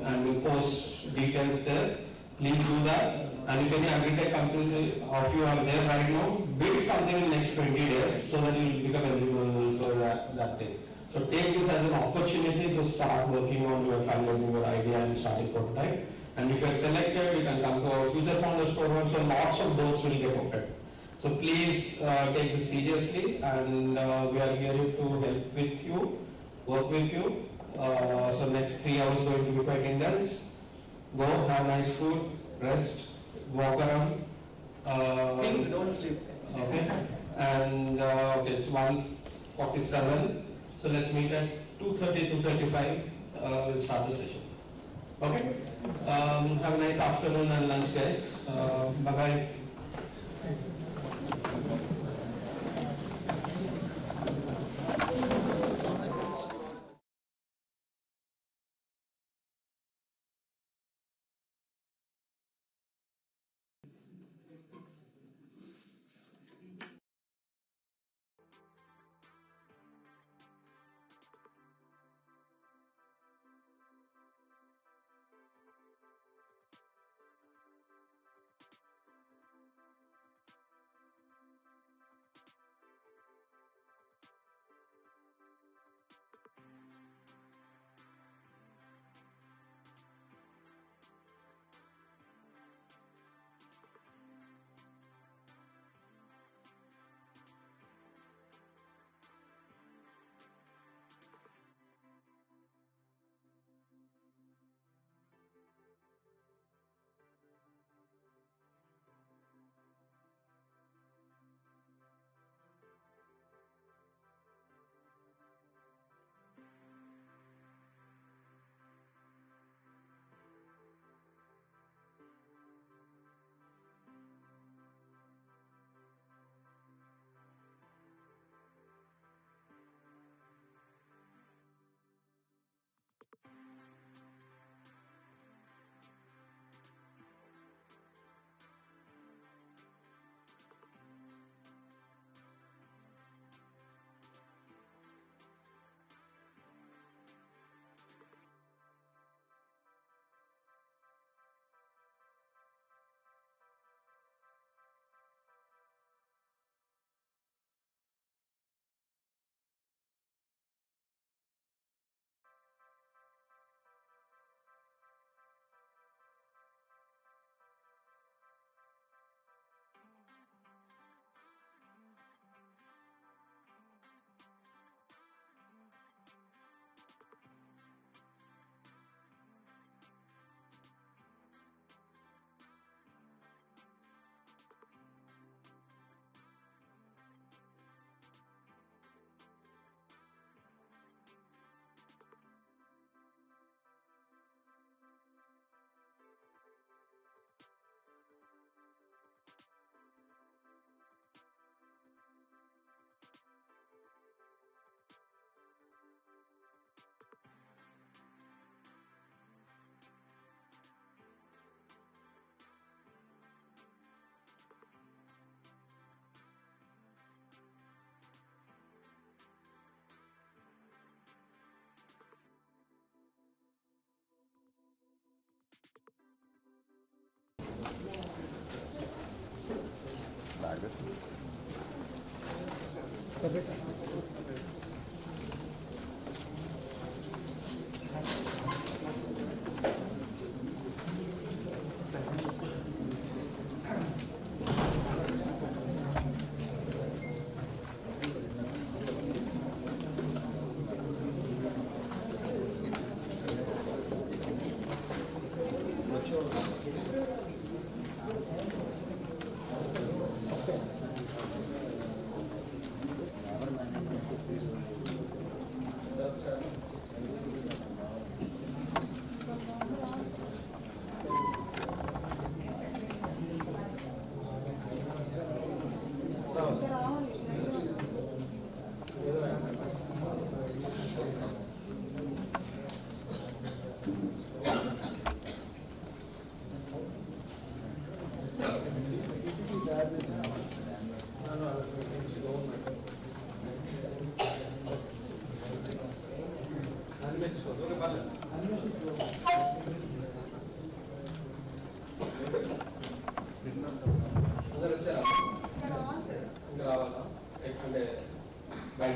And we'll post details there. Please do that. And if any agri-tech company of you are there right now, build something in the next 20 days so that you will become eligible for that thing. So take this as an opportunity to start working on your finalizing your idea and starting prototype. And if you are selected, you can come to our Future Founders program. So lots of doors will get opened. So please take this seriously, and we are here to help with you, work with you. So next 3 hours going to be quite intense. Go, have nice food, rest, walk around. Think, don't sleep. Okay. And okay, it's 1:47. So let's meet at 2:30, 2:35. We'll start the session. Okay. Have a nice afternoon and lunch, guys. Bye bye. Bye.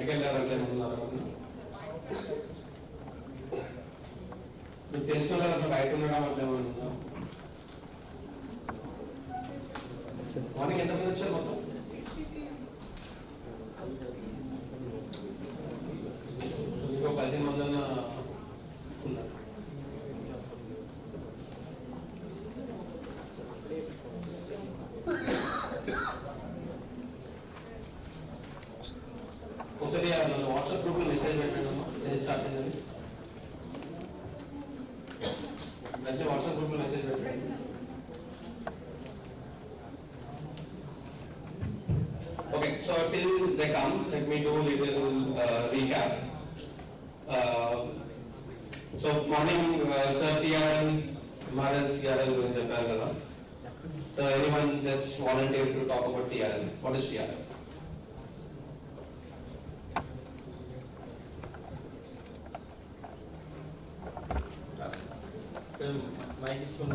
బయటకు వెళ్ళారంటే ఉన్నారు మీకు తెలిసిన వాళ్ళు బయట ఉండడం అట్లా ఏమైనా ఉందా? మార్నింగ్ ఎంతమంది వచ్చారు మొత్తం? ఇంకో 15 మంది ఉన్నారు. ఒకసారి వాట్సాప్ గ్రూప్లో మెసేజ్ పెట్టండి అమ్మా, మెసేజ్ స్టార్ట్ అయిందని అంటే వాట్సాప్ గ్రూప్లో మెసేజ్ పెట్టండి. Okay, so till they come, let me do a little recap. So morning, sir, TRL, AMARAVATI, CRL గురించి చెప్పారు కదా. So anyone just volunteer to talk about TRL. What is TRL? Mic is on.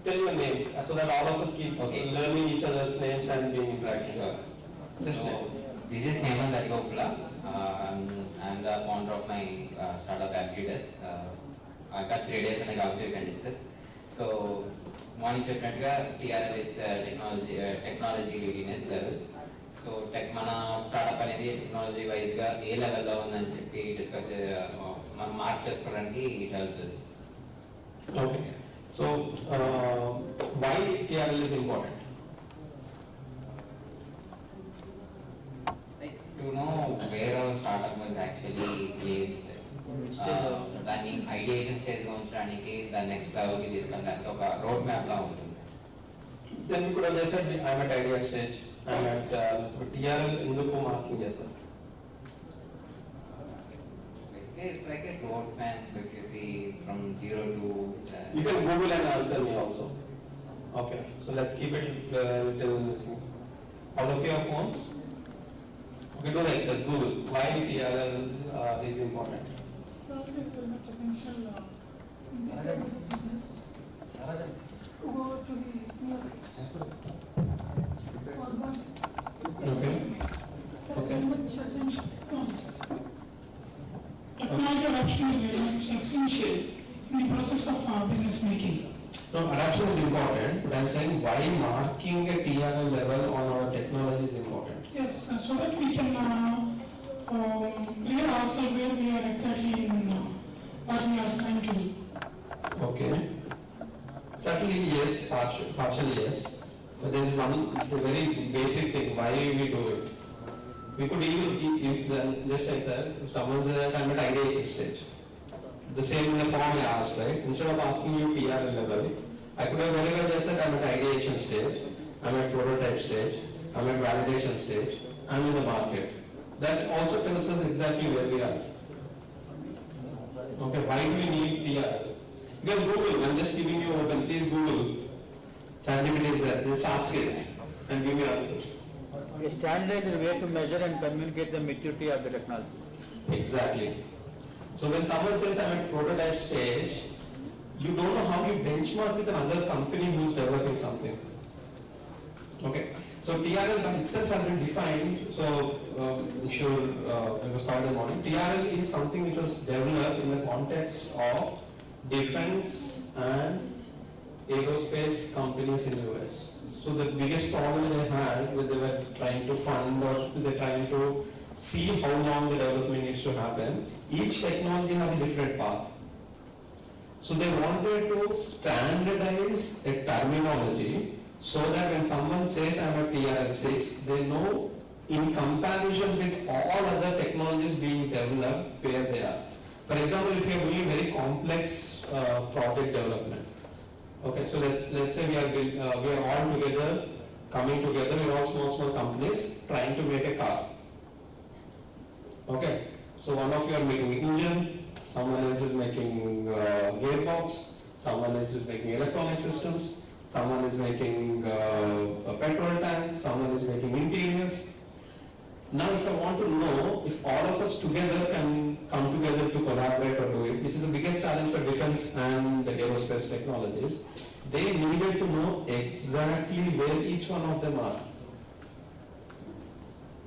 Tell your name so that all of us keep learning each other's names and being interactive. Just This is Hemant Arigopula. I'm the founder of my startup AppGidas. I got 3 days and I got you can discuss. So, morning చెప్పినట్టుగా TRL is technology readiness level. So, మన startup అనేది technology వైజ్గా ఏ లెవెల్లో ఉందని చెప్పి discuss మనం mark చేసుకోవడానికి it helps us. Okay. So, why TRL is important? Like to know where our startup was actually placed. దాన్ని ఐడియేషన్ స్టేజ్లో ఉంచడానికి దాని నెక్స్ట్ లెవెల్కి తీసుకెళ్ళడానికి ఒక రోడ్ మ్యాప్ లా ఉంటుంది. Then you could have just said I'm at idea stage. I'm at TRL ఎందుకు marking చేశారు? It's like a road map if you see from 0 to... You can Google and answer me also. Okay, so let's keep it till this. All of your phones? Okay, do the exercise. Google. Why TRL is important? TRL is very much essential in the business to go to the newer heights. Okay. Okay. Very much essential technology. Technology adoption is very much essential in the process of business making. No, adoption is important, but I'm saying why marking a TRL level on our technology is important. Yes, so that we can read ourselves where we are exactly in what we are trying to do. Okay. Certainly yes, partially yes, but there is one very basic thing why we do it. We could use just like that. If someone says that I'm at ideation stage, the same in the form I asked, right? Instead of asking you TRL level, I could have very well just said I'm at ideation stage, I'm at prototype stage, I'm at validation stage, I'm in the market. That also tells us exactly where we are. Okay, why do we need TRL? You can Google. I'm just giving you open. Please Google. ChatGPT is there. Just ask it and give me answers. A standardized way to measure and communicate the maturity of the technology. Exactly. So when someone says I'm at prototype stage, you don't know how you benchmark with another company who's developing something. Okay. So TRL by itself has been defined. So I'm sure it was covered in the morning. TRL is something which was developed in the context of defense and aerospace companies in the US. So the biggest problem they had when they were trying to fund or they're trying to see how long the development needs to happen, each technology has a different path. So they wanted to standardize a terminology so that when someone says I'm at TRL6, they know in comparison with all other technologies being developed where they are. For example, if you're doing very complex project development, okay, so let's say we are all together, coming together, we're all small companies trying to make a car. Okay, So one of you are making engine, someone else is making gearbox, someone else is making electronic systems, someone is making a petrol tank, someone is making interiors. Now if I want to know if all of us together can come together to collaborate or do it, which is the biggest challenge for defense and aerospace technologies, they needed to know exactly where each one of them are.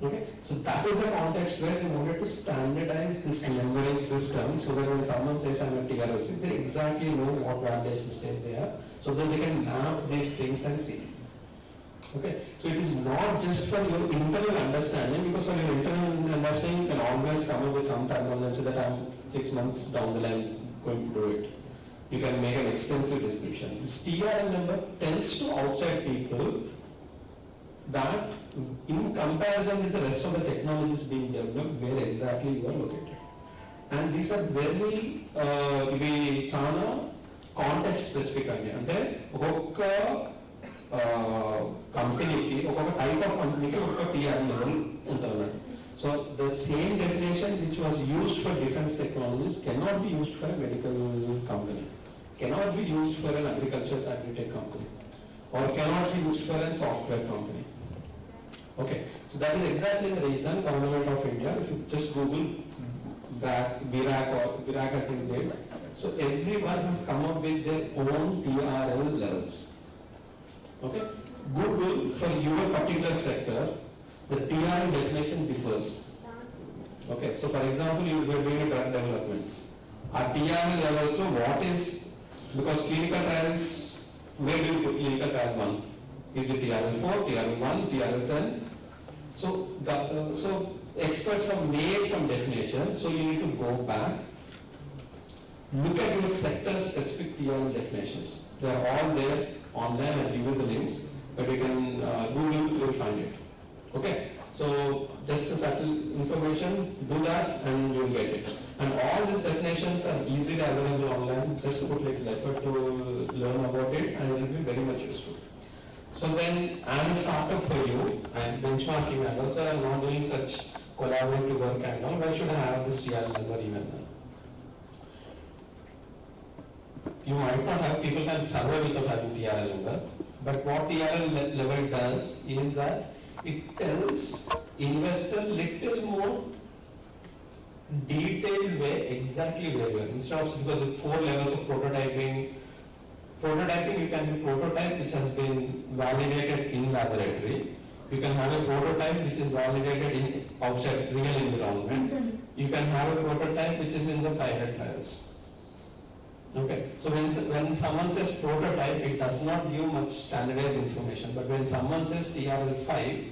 Okay, so that is the context where they wanted to standardize this numbering system so that when someone says I'm a TRLC, they exactly know what validation stage they are, so that they can map these things and see. Okay, so it is not just for your internal understanding, because for your internal understanding you can always come up with some terminology that I'm 6 months down the line going to do it. You can make an extensive description. This TRL number tells to outside people that in comparison with the rest of the technologies being developed, where exactly you are located. And these are very, ivi chana context specific ante oka company ki oka type of company ki oka TRL level untadu. So the same definition which was used for defense technologies cannot be used for a medical company, cannot be used for an agri-tech company, or cannot be used for a software company. Okay, so that is exactly the reason Government of India, if you just Google BRAC I think did, so everyone has come up with their own TRL levels. Okay, Google for your particular sector, the TRL definition differs. Okay, so for example, you are doing a drug development. Our TRL levels, so what is, because clinical trials, where do you put clinical trial 1? Is it TRL 4, TRL 1, TRL 10? So, so experts have made some definition, so you need to go back, look at your sector specific TRL definitions. They are all there online, I'll give you the links, but you can Google, you will find it. Okay, so just a subtle information, do that and you will get it. And all these definitions are easily available online, just put little effort to learn about it and it will be very much useful. So then, as a startup for you, and benchmarking and also I'm not doing such collaborative work and all, why should I have this TRL number even then? You might not have, people can survive without having TRL number, but what TRL level does is that it tells investor little more detailed way exactly where you are. Instead of, because of 4 levels of prototyping, you can be prototype which has been validated in laboratory. You can have a prototype which is validated in outside real environment. You can have a prototype which is in the pilot trials. Okay, so when someone says prototype, it does not give much standardized information. But when someone says TRL 5,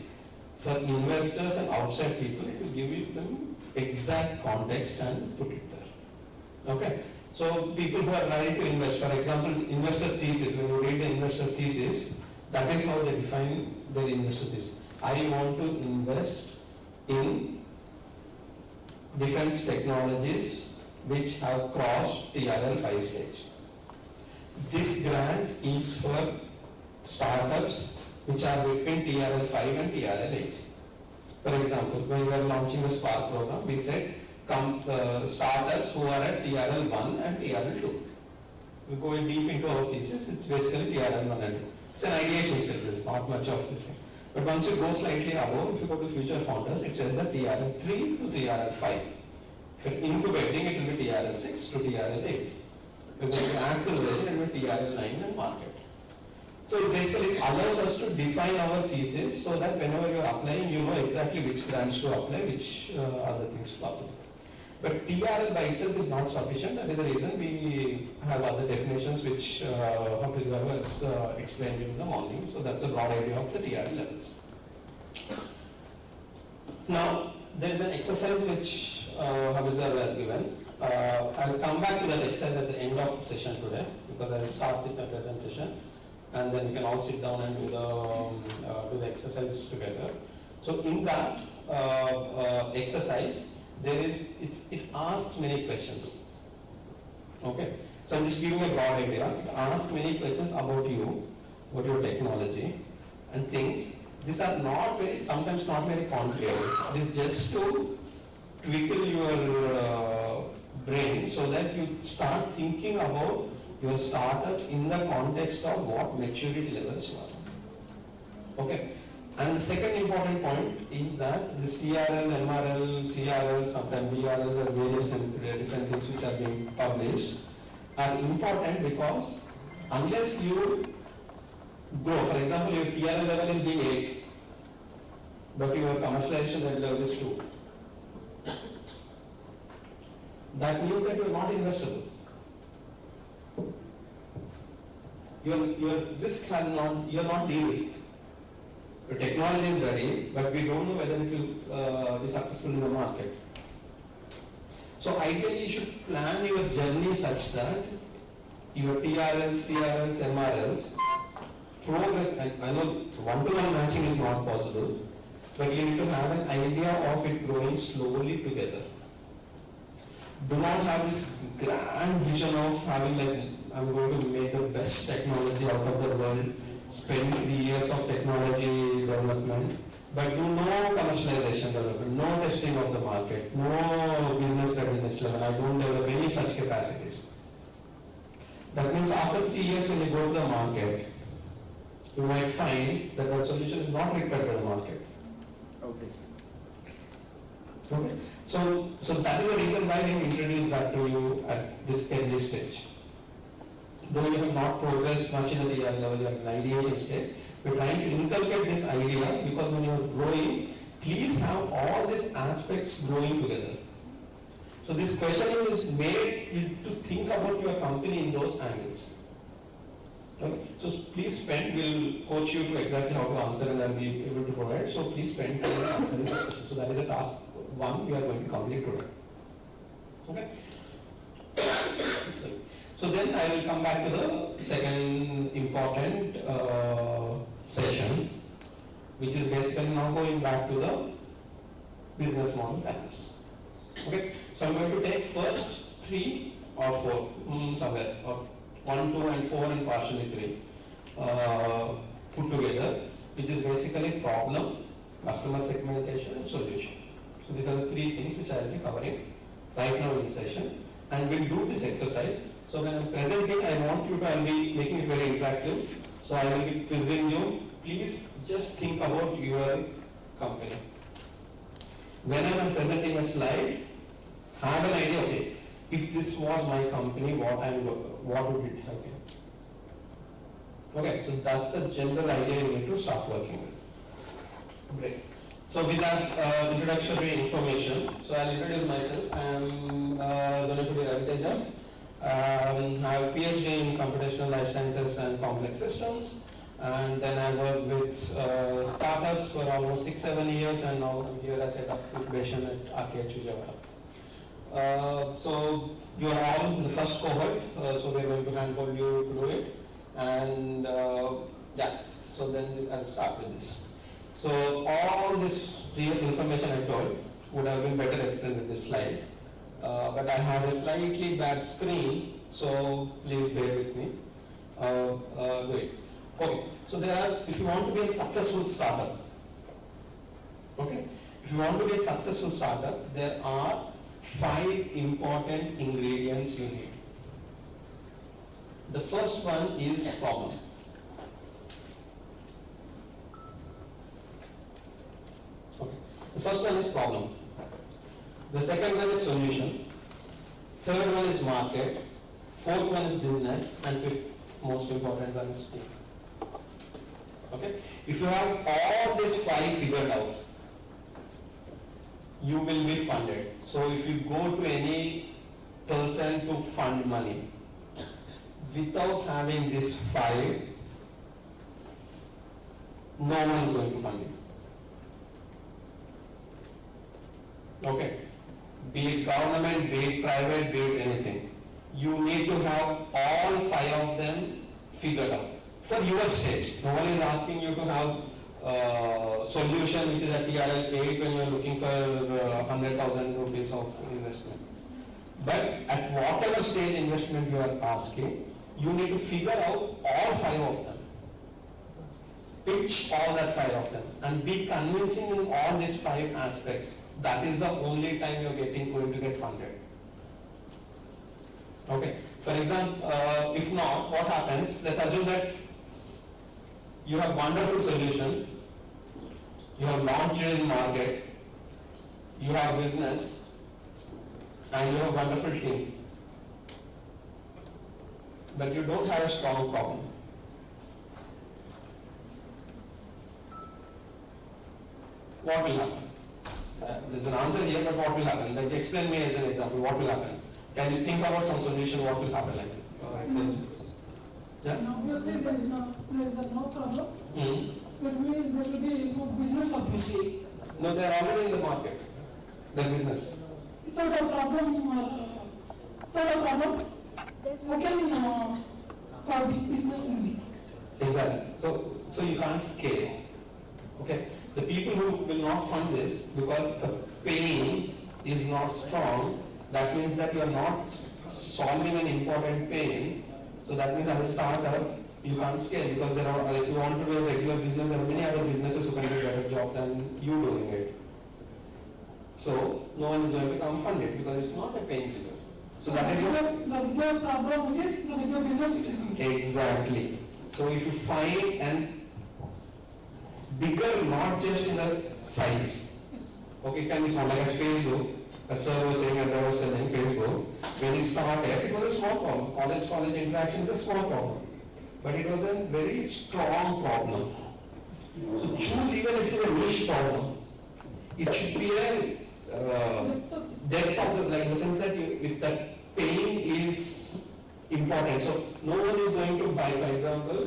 for investors and outside people, it will give you the exact context and put it there. Okay. So people who are ready to invest, for example, investor thesis, when you read the investor thesis, that is how they define their investor thesis. I want to invest in defense technologies which have crossed TRL 5 stage. This grant is for startups which are between TRL 5 and TRL 8. For example, when we were launching the Spark program, we said startups who are at TRL 1 and TRL 2. We go deep into our thesis, it's basically TRL 1 and 2. It's an ideation stage, there's not much of this. But once you go slightly above, if you go to future founders, it says that TRL 3 to TRL 5. If you're incubating, it will be TRL 6 to TRL 8. If you're going to acceleration, it will be TRL 9 and market. So it basically allows us to define our thesis so that whenever you're applying, you know exactly which grants to apply, which other things to apply. But TRL by itself is not sufficient. That is the reason we have other definitions which Officer has explained in the morning. So that's a broad idea of the TRL levels. Now, there is an exercise which Officer has given. I'll come back to that exercise at the end of the session today because I will start with my presentation and then we can all sit down and do the exercise together. So in that exercise, it asks many questions. Okay, so I'm just giving a broad idea. It asks many questions about you, about your technology and things. These are not very, sometimes not very concrete. It is just to twinkle your brain so that you start thinking about your startup in the context of what maturity levels you are. Okay. And the second important point is that this TRL, MRL, CRL, sometimes DRL, and various different things which are being published are important because unless you grow, for example, your TRL level is being 8, but your commercialization level is 2. That means that you are not investable. Your risk has not, you are not de-risked. The technology is ready, but we don't know whether it will be successful in the market. So ideally, you should plan your journey such that your TRLs, CRLs, MRLs progress. I know one-to-one matching is not possible, but you need to have an idea of it growing slowly together. Do not have this grand vision of having like, I'm going to make the best technology out of the world, spend 3 years of technology development, but do no commercialization development, no testing of the market, no business readiness level. I don't develop any such capacities. That means after 3 years when you go to the market, you might find that the solution is not required by the market. Okay. So that is the reason why we introduced that to you at this early stage. Though you have not progressed much in the TR level, you are in ideation stage, we are trying to inculcate this idea because when you are growing, please have all these aspects growing together. So this question is made to think about your company in those angles. Okay. So please spend, we'll coach you to exactly how to answer and then be able to provide. So please spend time answering the question. So that is a task 1 we are going to complete today. Okay. So then I will come back to the second important session, which is basically now going back to the business model plans. Okay. So I'm going to take first 3 or 4 somewhere, or 1, 2, and 4, and partially 3 put together, which is basically problem, customer segmentation, and solution. So these are the 3 things which I will be covering right now in session, and we'll do this exercise. So when I'm presenting, I want you to, I'll be making it very interactive. So I will be quizzing you. Please just think about your company. When I'm presenting a slide, have an idea, okay, if this was my company, what would it have been? Okay, so that's the general idea you need to start working with. Great. So with that introductory information, so I'll introduce myself. I'm Donapudi Raviteja. I have a PhD in computational life sciences and complex systems, and then I worked with startups for almost 6-7 years, and now I'm here as head of incubation at RTIH Vijayawada. So you are all in the first cohort, so we're going to handhold you to do it, and yeah, so then I'll start with this. So all this previous information I told would have been better explained with this slide. But I have a slightly bad screen, so please bear with me. Great. Okay, so there are, if you want to be a successful startup, okay, if you want to be a successful startup, there are 5 important ingredients you need. The first one is problem. Okay, the first one is problem. The second one is solution, third one is market, fourth one is business, and fifth most important one is team. Okay? If you have all these 5 figured out, you will be funded. So if you go to any person to fund money, without having these 5, no one is going to fund you. Okay? Be it government, be it private, be it anything. You need to have all 5 of them figured out for your stage. No one is asking you to have solution which is at TRL 8 when you are looking for 100,000 rupees of investment. But at whatever stage investment you are asking, you need to figure out all 5 of them. Pitch all that 5 of them and be convincing in all these 5 aspects. that is the only time you're going to get funded. Okay. For example, if not, what happens? Let's assume that you have wonderful solution, you have launched it in market, you have business, and you have wonderful team, but you don't have a strong problem. What will happen? There's an answer here, but what will happen? Like, explain me as an example. What will happen? Can you think about some solution? What will happen? Yeah. And obviously, there is no problem. Mm-hmm. There will be no business obviously. No, they are already in the market. Their business. Without a problem, how can have big business in the market? Exactly. So you can't scale. Okay. The people who will not fund this because the pain is not strong, that means that you are not solving an important pain. So that means as a startup, you can't scale because there are, if you want to do a regular business, there are many other businesses who can do a better job than you doing it. So no one is going to come fund it because it's not a painkiller. So that is what the bigger problem is the bigger business it is. Exactly. So if you find an bigger, not just in the size. Okay, can be small, like as Facebook, as sir was saying, as I was saying, Facebook, when it started, it was a small problem. College interaction is a small problem. But it was a very strong problem. So choose, even if it's a niche problem, it should be a depth of the, like, in the sense that if that pain is important. So no one is going to buy, for example,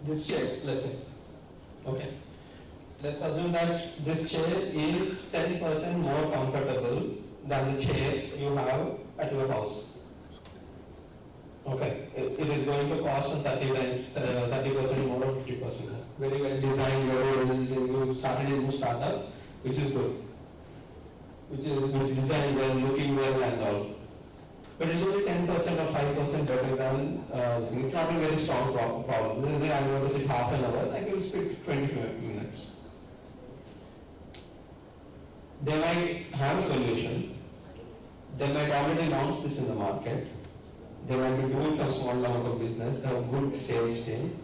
this chair, let's say. Okay. Let's assume that this chair is 10% more comfortable than the chairs you have at your house. Okay. It is going to cost 30% more or 50%. Very well designed, very well, you started a new startup, which is good. Which is designed well, looking well and all. But it's only 10% or 5% better than it's not a very strong problem. I'm going to sit half an hour, I can speak 20 minutes. They might have a solution. They might already launch this in the market. They might be doing some small amount of business, they have a good sales team.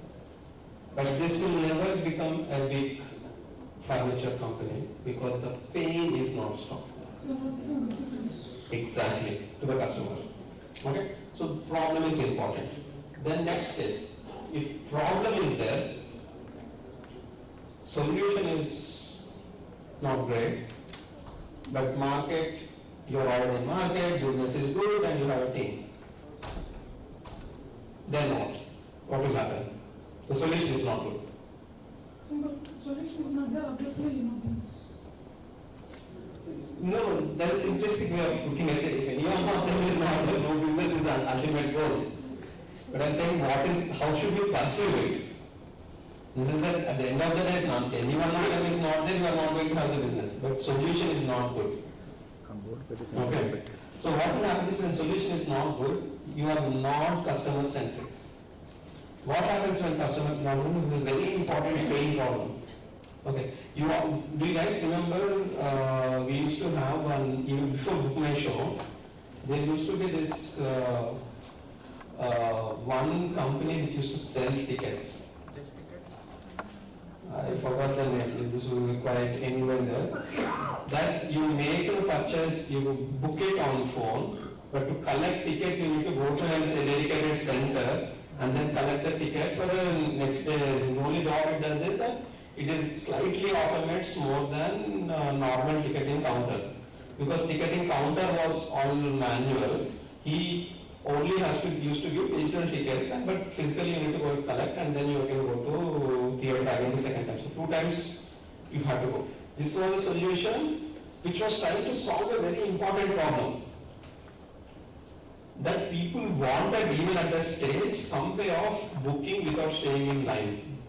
But this will never become a big furniture company because the pain is not strong. Exactly, to the customer. Okay, so the problem is important. Then next is, if problem is there, solution is not great, but market, you're already in market, business is good, and you have a team. Then what? What will happen? The solution is not good. Simple solution is not there, obviously, business. No, that is simplistic way of looking at it. If any one of them is not there, no business is an ultimate goal. But I'm saying how should we pursue it? In the sense that at the end of the day, any one of them is not there, you are not going to have the business. But solution is not good. Okay. So what will happen is when solution is not good, you are not customer centric. What happens when customer is a very important pain problem? Okay, do you guys remember we used to have one, even before Book My Show, there used to be this one company which used to sell tickets. I forgot the name, this will be quite anywhere there. That you make the purchase, you book it on phone, but to collect ticket you need to go to a dedicated center and then collect the ticket for the next day. The only job it does is that it is slightly automates more than normal ticketing counter. Because ticketing counter was all manual, he only used to give digital tickets, but physically you need to go and collect and then you can go to theatre again the second time. So 2 times you have to go. This was a solution which was trying to solve a very important problem. That people wanted, even at that stage, some way of booking without staying in line.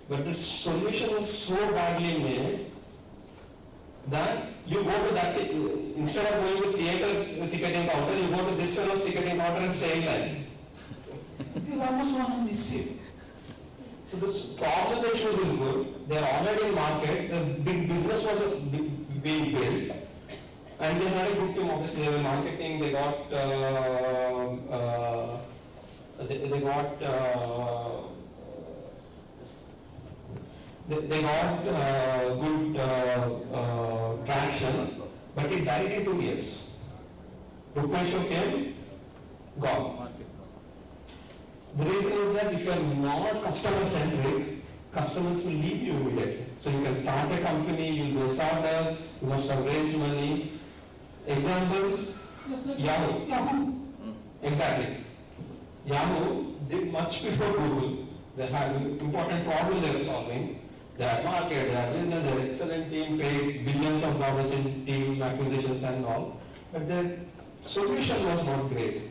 But the solution was so badly made that you go to that, instead of going to theatre ticketing counter, you go to this fellow's ticketing counter and stay in line. It is almost one on this. So this problem they choose is good. They are already in market. The big business was being built, and they had a good team. Obviously, they were marketing. They got they got good traction, but it died in 2 years. Bookman show came, gone. The reason is that if you are not customer centric, customers will leave you immediately. So you can start a company, you'll be a startup, you must have raised money. Examples, Yahoo. Exactly. Yahoo did much before Google. They had important problems they were solving. They had market, they had business, they had excellent team, paid billions of dollars in team acquisitions and all. But their solution was not great.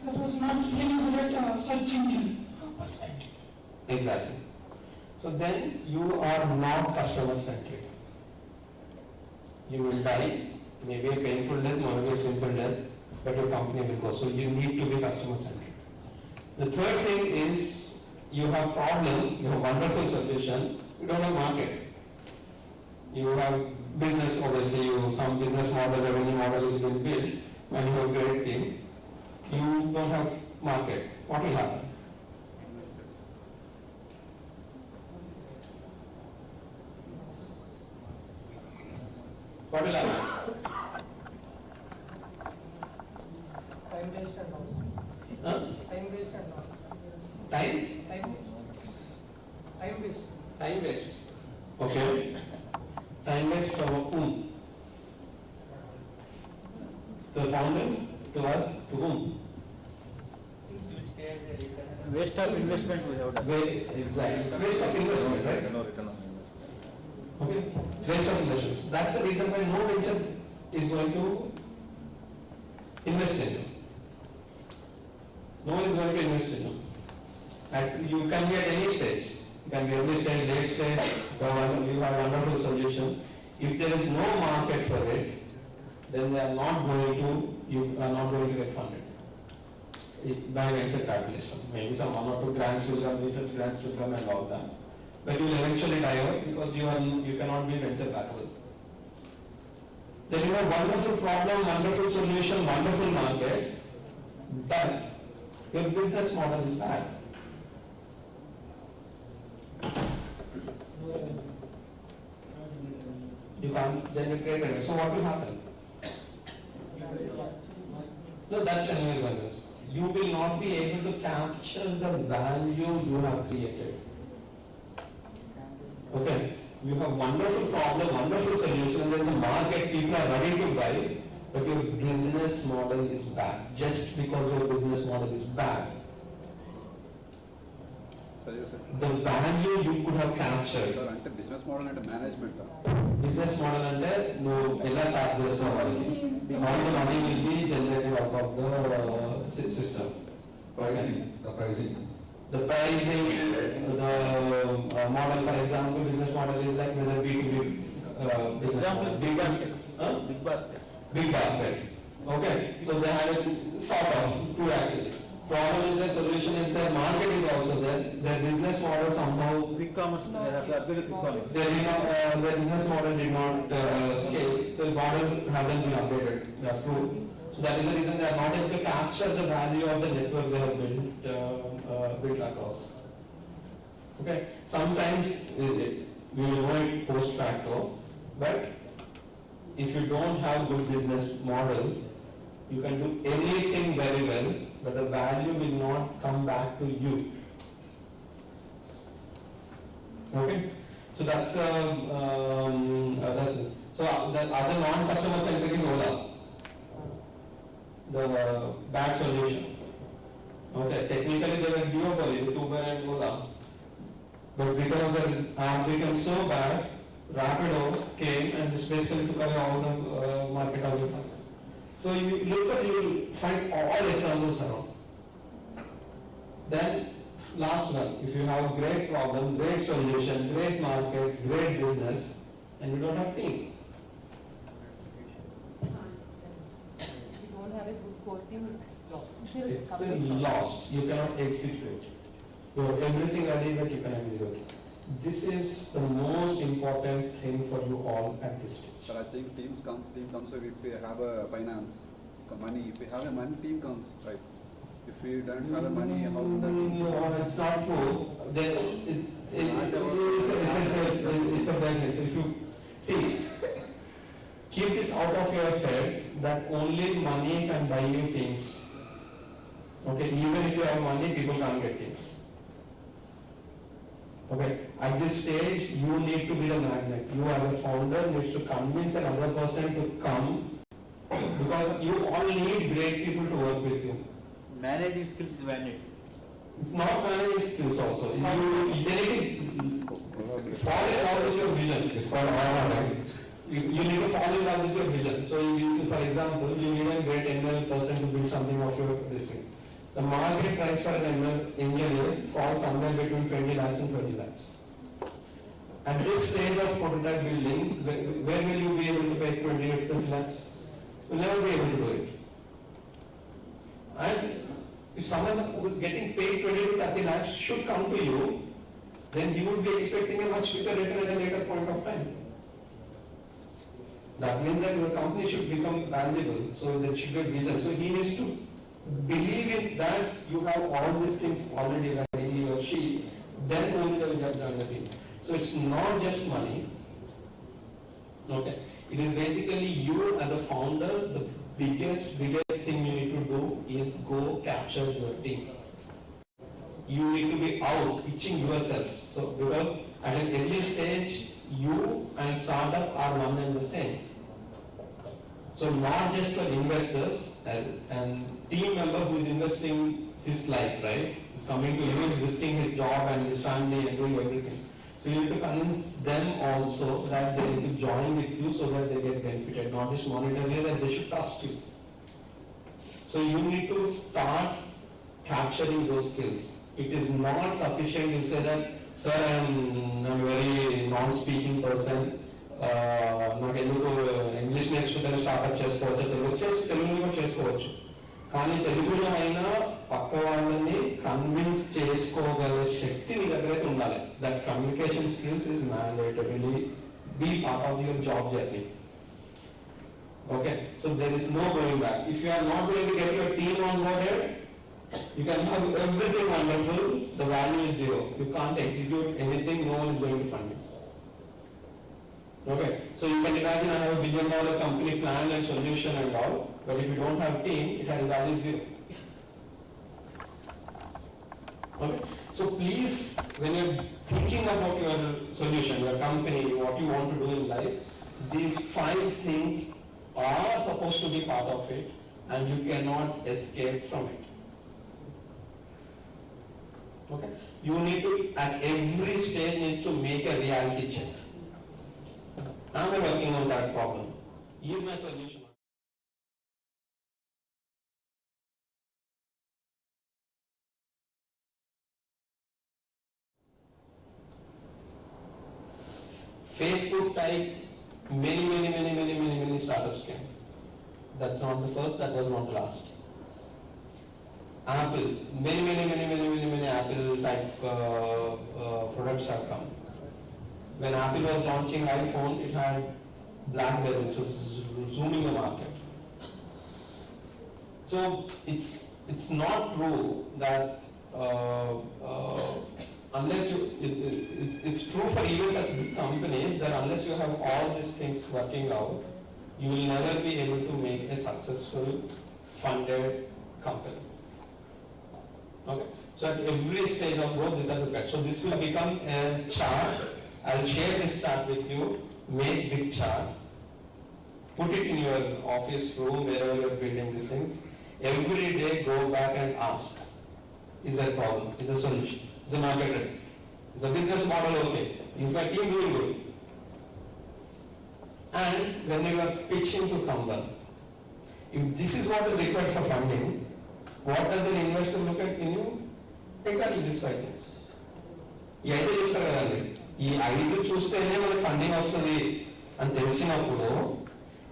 That was not really good at search engine perspective. Exactly. So then you are not customer centric. You will die, maybe a painful death, maybe a simple death, but your company will go. So you need to be customer centric. The third thing is you have problem, you have wonderful solution, you don't have market. You have business, obviously, some business model, revenue model is being built, and you have a great team. You don't have market. What will happen? What will happen? Time waste and loss. Huh? Time waste and loss. Time? Time waste. Time waste. Time waste. Okay. Time waste from whom? The founder? To us? To whom? Waste of investment we have done. Exactly. It's waste of investment, right? No return on investment. Okay. It's waste of investment. That's the reason why no venture is going to invest in you. No one is going to invest in you. And you can be at any stage. You can be early stage, late stage, you have a wonderful solution. If there is no market for it, then you are not going to get funded by venture capitalism. Maybe some 1 or 2 grants will come, research grants will come and all that. But you will eventually die out because you cannot be venture capital. Then you have wonderful problem, wonderful solution, wonderful market, but your business model is bad. You can't generate revenue. So what will happen? No, that's another one. You will not be able to capture the value you have created. Okay, you have wonderful problem, wonderful solution. There's a market, people are ready to buy, but your business model is bad. Just because your business model is bad, the value you could have captured. అంటే business model అంటే management Business model అంటే నువ్వు ఎలా charge చేస్తావు వాళ్ళకి all the money will be generated out of the system. The pricing, the model, for example, business model is like whether B2B business Example is model. big basket. Big basket. Big basket. Okay, so they have a sort of two actually. Problem is their solution is their market is also there. Their business model somehow E-commerce, they have to upgrade e-commerce. their business model did not scale. The model hasn't been updated. They are true. So that is the reason they are not able to capture the value of the network they have built across. Okay. Sometimes we will know it post facto, but if you don't have good business model, you can do anything very well, but the value will not come back to you. Okay. So that's so the other non-customer centric is Ola. The bad solution. Okay, technically they were duopoly with Uber and Ola, but because the app became so bad, Rapido came and this basically took away all the market away from it. So you look for, you will find all examples around. Then last one, if you have a great problem, great solution, great market, great business, and you don't have team. Have a good core team, it's lost. It's lost. You cannot execute. You have everything ready that you can execute. This is the most important thing for you all at this stage. But I think team comes if we have a finance, money. If we have a money, team comes, right? If we don't have a money, how would that be? No, it's not true. It's a business. If you see, keep this out of your head that only money can buy you teams. Okay, even if you have money, people can't get teams. Okay, at this stage, you need to be the magnet. You as a founder needs to convince another person to come because you all need great people to work with you. Managing skills is vanity. It's not managing skills also. You need to fall in love with your vision. It's called RTIH. You need to fall in love with your vision. So, for example, you need a great ML person to build something of your this thing. The market price for an ML engineer falls somewhere between 20 lakhs and 30 lakhs. At this stage of prototype building, where will you be able to pay 20 or 30 lakhs? You will never be able to do it. And if someone who is getting paid 20 to 30 lakhs should come to you, then you would be expecting a much quicker return at a later point of time. That means that your company should become valuable, so there should be a vision. So he needs to believe in that you have all these things already ready, he or she, then only they will get done the team. So it's not just money. Okay. It is basically you as a founder, the biggest thing you need to do is go capture your team. You need to be out pitching yourself. So because at an early stage, you and startup are one and the same. So not just for investors and team member who is investing his life, right? He's coming to you, he's risking his job and his family and doing everything. So you need to convince them also that they need to join with you so that they get benefited, not just monetarily, that they should trust you. So you need to start capturing those skills. It is not sufficient to say that, sir, I'm a very non-speaking person. నాకు ఎందుకు English నేర్చుకుంటే startup చేసుకోవచ్చు, తెలుగులో చేసుకోవచ్చు. కానీ తెలుగులో అయినా పక్క వాళ్ళని కన్విన్స్ చేసుకోగల శక్తి మీ దగ్గరైతే ఉండాలి. That communication skills is mandatorily be part of your job journey. Okay, so there is no going back. If you are not going to get your team on board, you can have everything wonderful, the value is zero. You can't execute anything, no one is going to fund you. Okay, so you can imagine I have $1 billion company plan and solution and all, but if you don't have team, it has value zero. Okay, so please, when you're thinking about your solution, your company, what you want to do in life, these 5 things are supposed to be part of it and you cannot escape from it. Okay, you need to at every stage need to make a reality check. Am I working on that problem? Is my solution? Facebook type many startups came. That's not the first, that was not the last. Apple, many Apple type products have come. When Apple was launching iPhone, it had BlackBerry, which was zooming the market. So it's not true that unless you, it's true for even such big companies that unless you have all these things working out, you will never be able to make a successful funded company. Okay, so at every stage of growth, these are the bets. So this will become a chart. I'll share this chart with you. Make big chart. Put it in your office room, wherever you're building these things. Every day, go back and ask: is there a problem? Is there a solution? Is the market ready? Is the business model okay? Is my team doing good? And when you are pitching to someone, if this is what is required for funding, what does an investor look at in you? Exactly these 5 things. ఈ 5 చూస్తారు కదండి, ఈ 5 చూస్తేనే మనకి funding వస్తుంది అని తెలిసినప్పుడు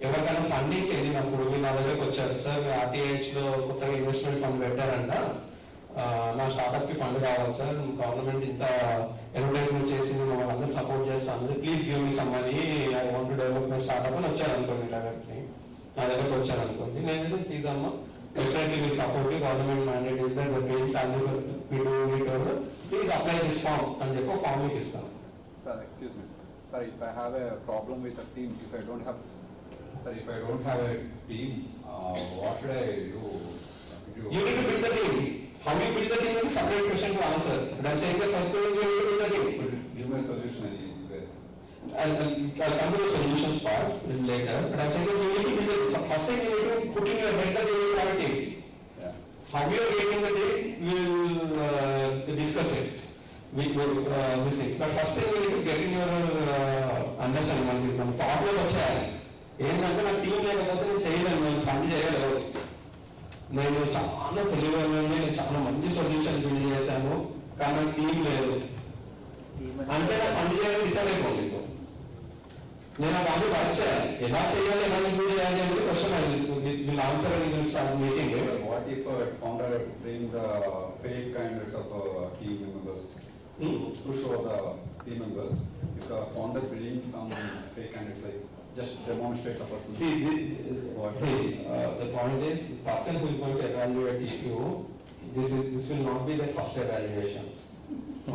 ఎవరికైనా ఫండింగ్కి వెళ్ళినప్పుడు మీరు నా దగ్గరకు వచ్చారు, సార్ RTIH లో కొత్తగా ఇన్వెస్ట్మెంట్ ఫండ్ పెట్టారంట, నా స్టార్ట్అప్కి ఫండ్ కావాలి సార్, గవర్నమెంట్ ఇంత అడ్వర్టైజ్మెంట్ చేసింది, మమ్మల్ని అందరూ సపోర్ట్ చేస్తాను, please give me some money, I want to develop my startup అని వచ్చారు అనుకోండి, నా దగ్గరకు వచ్చారు అనుకోండి, నేను ప్లీజ్ అమ్మ definitely will support you, government mandate is that the paying salary for PWD, please apply this form అని చెప్పి ఫార్మ్ మీకు ఇస్తాను. Sir, excuse me. Sir, if I have a problem with a team, if I don't have a team, what should I do? You need to build the team. How you build the team is a separate question to answer. But I'm saying the first thing is you need to build the team. Give me a solution. I'll come to the solutions part a little later. But I'm saying that you need to build the first thing you need to put in your head that you need to have a team. Yeah. How you are getting the team, we'll discuss it. These things. But first thing you need to get in your understanding. మన థాట్లో వచ్చేయాలి. ఏంటంటే నా team లేకపోతే నేను చేయలేను, నేను fund చేయలేను. నేను చాలా తెలియని, నేను చాలా మంచి సొల్యూషన్ బిల్డ్ చేశాను, కానీ నాకు టీం లేదు అంటే నా ఫండ్ చేయాలని డిసైడ్ అయిపోయింది. నేను దాన్ని వర్క్ చేయాలి, ఎలా చేయాలి, ఎలా ఇంప్రూవ్ చేయాలి అనేది క్వశ్చన్ విల్ ఆన్సర్ అని start meeting. What if a founder bring the fake candidates of team members to show the team members? If the founder bring some fake candidates, like just demonstrate the person. See, the point is, the person who is going to evaluate you, this will not be the first evaluation.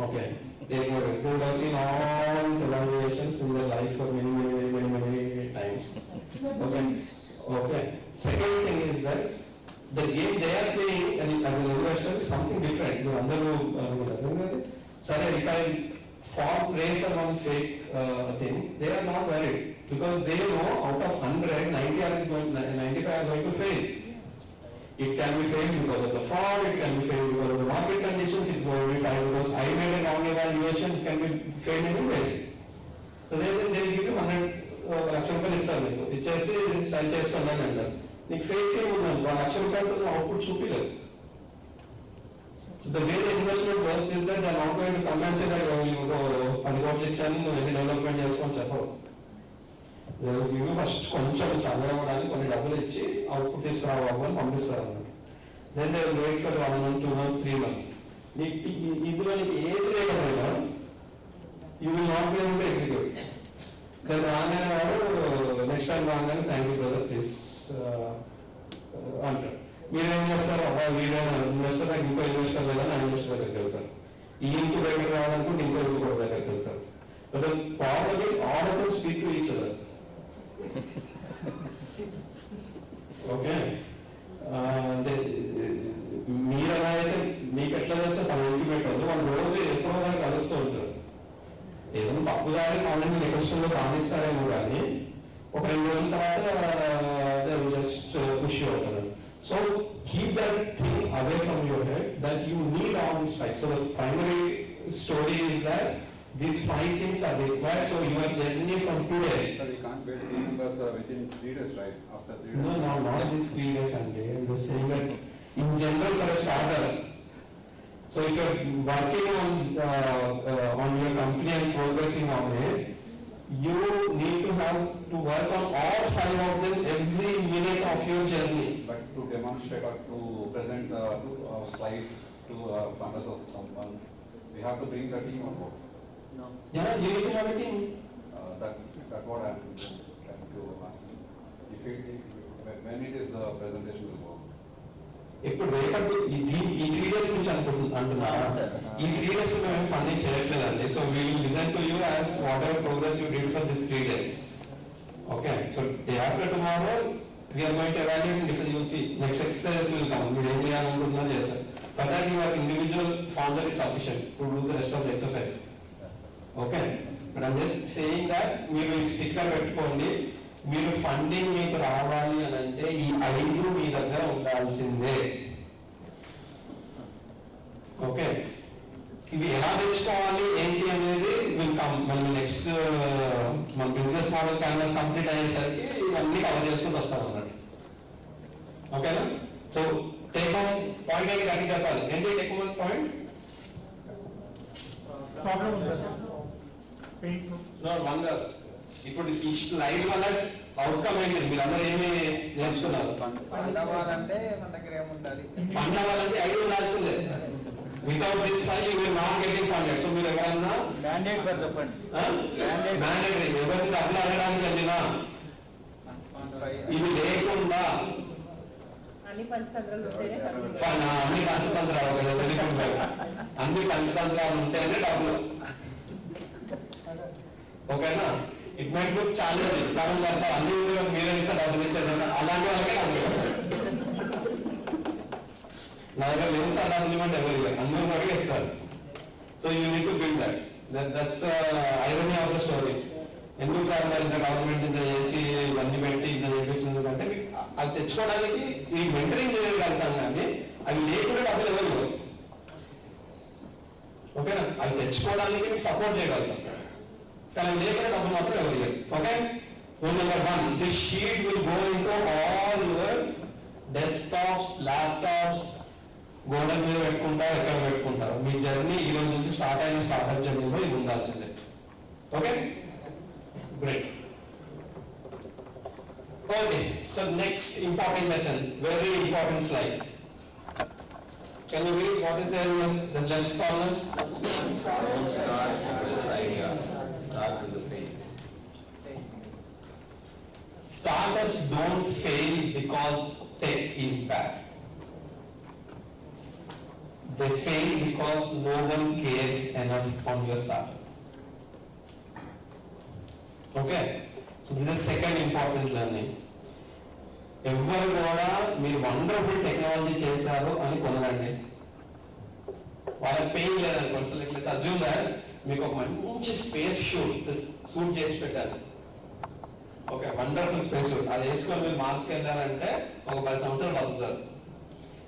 Okay, they would have seen all these evaluations in their life for many times. Okay. Second thing is that the game they are playing, and as an investor, is something different. You understand? Sorry, if I fall prey for one fake thing, they are not worried. Because they know out of 100, 95 are going to fail. It can be failed because of the fraud, it can be failed because of the market conditions, it will be failed because I made a wrong evaluation, it can be failed anyways. So they will give you 100 lakhs rupayలు ఇస్తారు మీకు, ఇచ్చేసి try చేస్తున్నాను అంటారు. నీకు fake team ఉందండి, 1 lakh రూపాయలతో output చూపించలేదు. The way the investment works is that they are not going to come and say that 10 కోట్లు ఇచ్చాను, నువ్వు ఎన్ని డెవలప్మెంట్ చేసుకోని చెప్పవు. ఫస్ట్ కొంచెం చదవడానికి కొన్ని డబ్బులు ఇచ్చి అవుట్పుట్ తీసుకురావాలి అని పంపిస్తారు. Then they will wait for 1 month, 2 months, 3 months. ఇందులో నీకు ఏది లేకపోయినా you will not be able to execute. Then రాగానే వాడు నెక్స్ట్ టైం రాగానే థ్యాంక్ యూ బ్రదర్ ప్లీజ్ అంటారు. మీరేం చేస్తారు, వీడైనా ఇన్వెస్టర్ ఇంకో ఇన్వెస్టర్ లేదా నా ఇన్వెస్టర్ దగ్గరికి వెళ్తారు. ఈ ఇంకో బయటకు రావాలనుకుంటే ఇంకో ఇంకో దగ్గరికి వెళ్తారు. But the problem is all of them speak to each other. Okay. మీరు ఎలా అయితే మీకు ఎట్లా చేస్తే తన ఇంటికి పెట్టారు, వాళ్ళు రోజు ఎప్పుడో దాకా కలుస్తూ ఉంటారు. ఏదైనా తప్పు కానీ వాళ్ళని నెక్స్ట్లో రాణిస్తారేమో కానీ ఒక 2 రోజుల తర్వాత జస్ట్ ఖుషి అవుతారు. So keep that thing away from your head that you need all these 5. So the primary story is that these 5 things are required. So your journey from today. So you can't build team members within 3 days, right? After 3 days. No, not these 3 days only. I'm just saying that in general for a starter. So if you're working on your company and progressing on it, you need to have to work on all 5 of them every minute of your journey. But to demonstrate or to present slides to funders of someone, we have to bring the team on board. No. Yeah, you need to have a team. That's what I'm trying to ask you. When it is a presentation will work. ఇప్పుడు రేపటి ఈ 3 days నుంచి అంటున్నారా? ఈ 3 days మేము funding చేయట్లేదండి. So we will listen to you as whatever progress you did for this 3 days. Okay, so day after tomorrow we're going to evaluate different. You will see next exercises will come. మీరు ఏం చేయాలనుకుంటున్నా చేస్తారు. For that your individual founder is sufficient to do the rest of the exercise. Okay, but I'm just saying that మీరు sticker పెట్టుకోండి. మీరు funding మీకు రావాలి అని అంటే ఈ 5 మీ దగ్గర ఉండాల్సిందే. ఓకే, ఇవి ఎలా తెచ్చుకోవాలి ఏంటి అనేది మనం నెక్స్ట్ మన బిజినెస్ మోడల్ క్యాన్వాస్ కంప్లీట్ అయ్యేసరికి ఇవన్నీ కవర్ చేసుకుని వస్తాం అన్నట్టు. ఓకేనా? సో టేక్ హోమ్ పాయింట్ ఏంటి గట్టి చెప్పాలి. ఏంటి take home point? No, one ఇప్పుడు ఈ స్లైడ్ వల్ల అవుట్కమ్ ఏంటి? మీరందరూ ఏమి నేర్చుకున్నారు? ఫండ్ అవ్వాలంటే మన దగ్గర ఏముండాలి? ఫండ్ అవ్వాలంటే ఐడి ఉండాల్సిందే. Without this file you will not getting funded. So మీరు ఎవరన్నా mandate for the fund, mandatory ఎవరిని డబ్బులు అడగడానికి వెళ్ళినా ఇవి లేకుండా అన్ని పంచతంత్రాలు ఉంటేనే అన్ని పంచతంత్రాలు అన్ని పంచతంత్రాలు ఉంటేనే డబ్బులు. ఓకేనా? ఇట్ మైట్ లుక్ చాలా అన్ని ఉంటే మీరే ఇచ్చా డబ్బులు ఇచ్చేది అలాంటి వాళ్ళకే డబ్బులు నా దగ్గర లేవు సార్ డబ్బులు ఇవ్వండి ఎవరు అందరూ అడిగి ఇస్తారు. So you need to build that's irony of the story. ఎందుకు సార్ మరి ఇంత గవర్నమెంట్ ఇంత చేసి ఇవన్నీ పెట్టి ఇంత చేపిస్తుంది అంటే అది తెచ్చుకోవడానికి ఈ మెంటరింగ్ చేయగలుగుతాం కానీ అవి లేకుండా డబ్బులు ఎవరు ఇవ్వరు. ఓకేనా? అవి తెచ్చుకోవడానికి మీకు సపోర్ట్ చేయగలుగుతాం కానీ అవి లేకుండా డబ్బులు మాత్రం ఎవరు ఇవ్వరు. Okay? Rule number 1, this sheet will go into all your desktops, laptops, గోడ మీద పెట్టుకుంటారు, ఎక్కడ పెట్టుకుంటారు. మీ జర్నీ ఈ రోజు నుంచి స్టార్ట్ అయిన స్టార్ట్అప్ జర్నీలో ఇది ఉండాల్సిందే. Okay? Great. Okay, so next important lesson, very important slide. Can you read what is there in the left corner? Don't start with the idea, start with the pain. Startups don't fail because tech is bad. They fail because no one cares enough on your startup. Okay? So this is second important learning. ఎవరు కూడా మీరు wonderful technology చేశారు అని కొనరండి. వాళ్ళకి pain లేదనుకోండి. So like assume that మీకు ఒక మంచి స్పేస్ సూట్ చేసి పెట్టారు. ఓకే, వండర్ఫుల్ స్పేస్ సూట్ అది వేసుకొని మీరు మార్క్స్కి వెళ్ళారంటే ఒక 10 సంవత్సరాలు బతుకుతారు.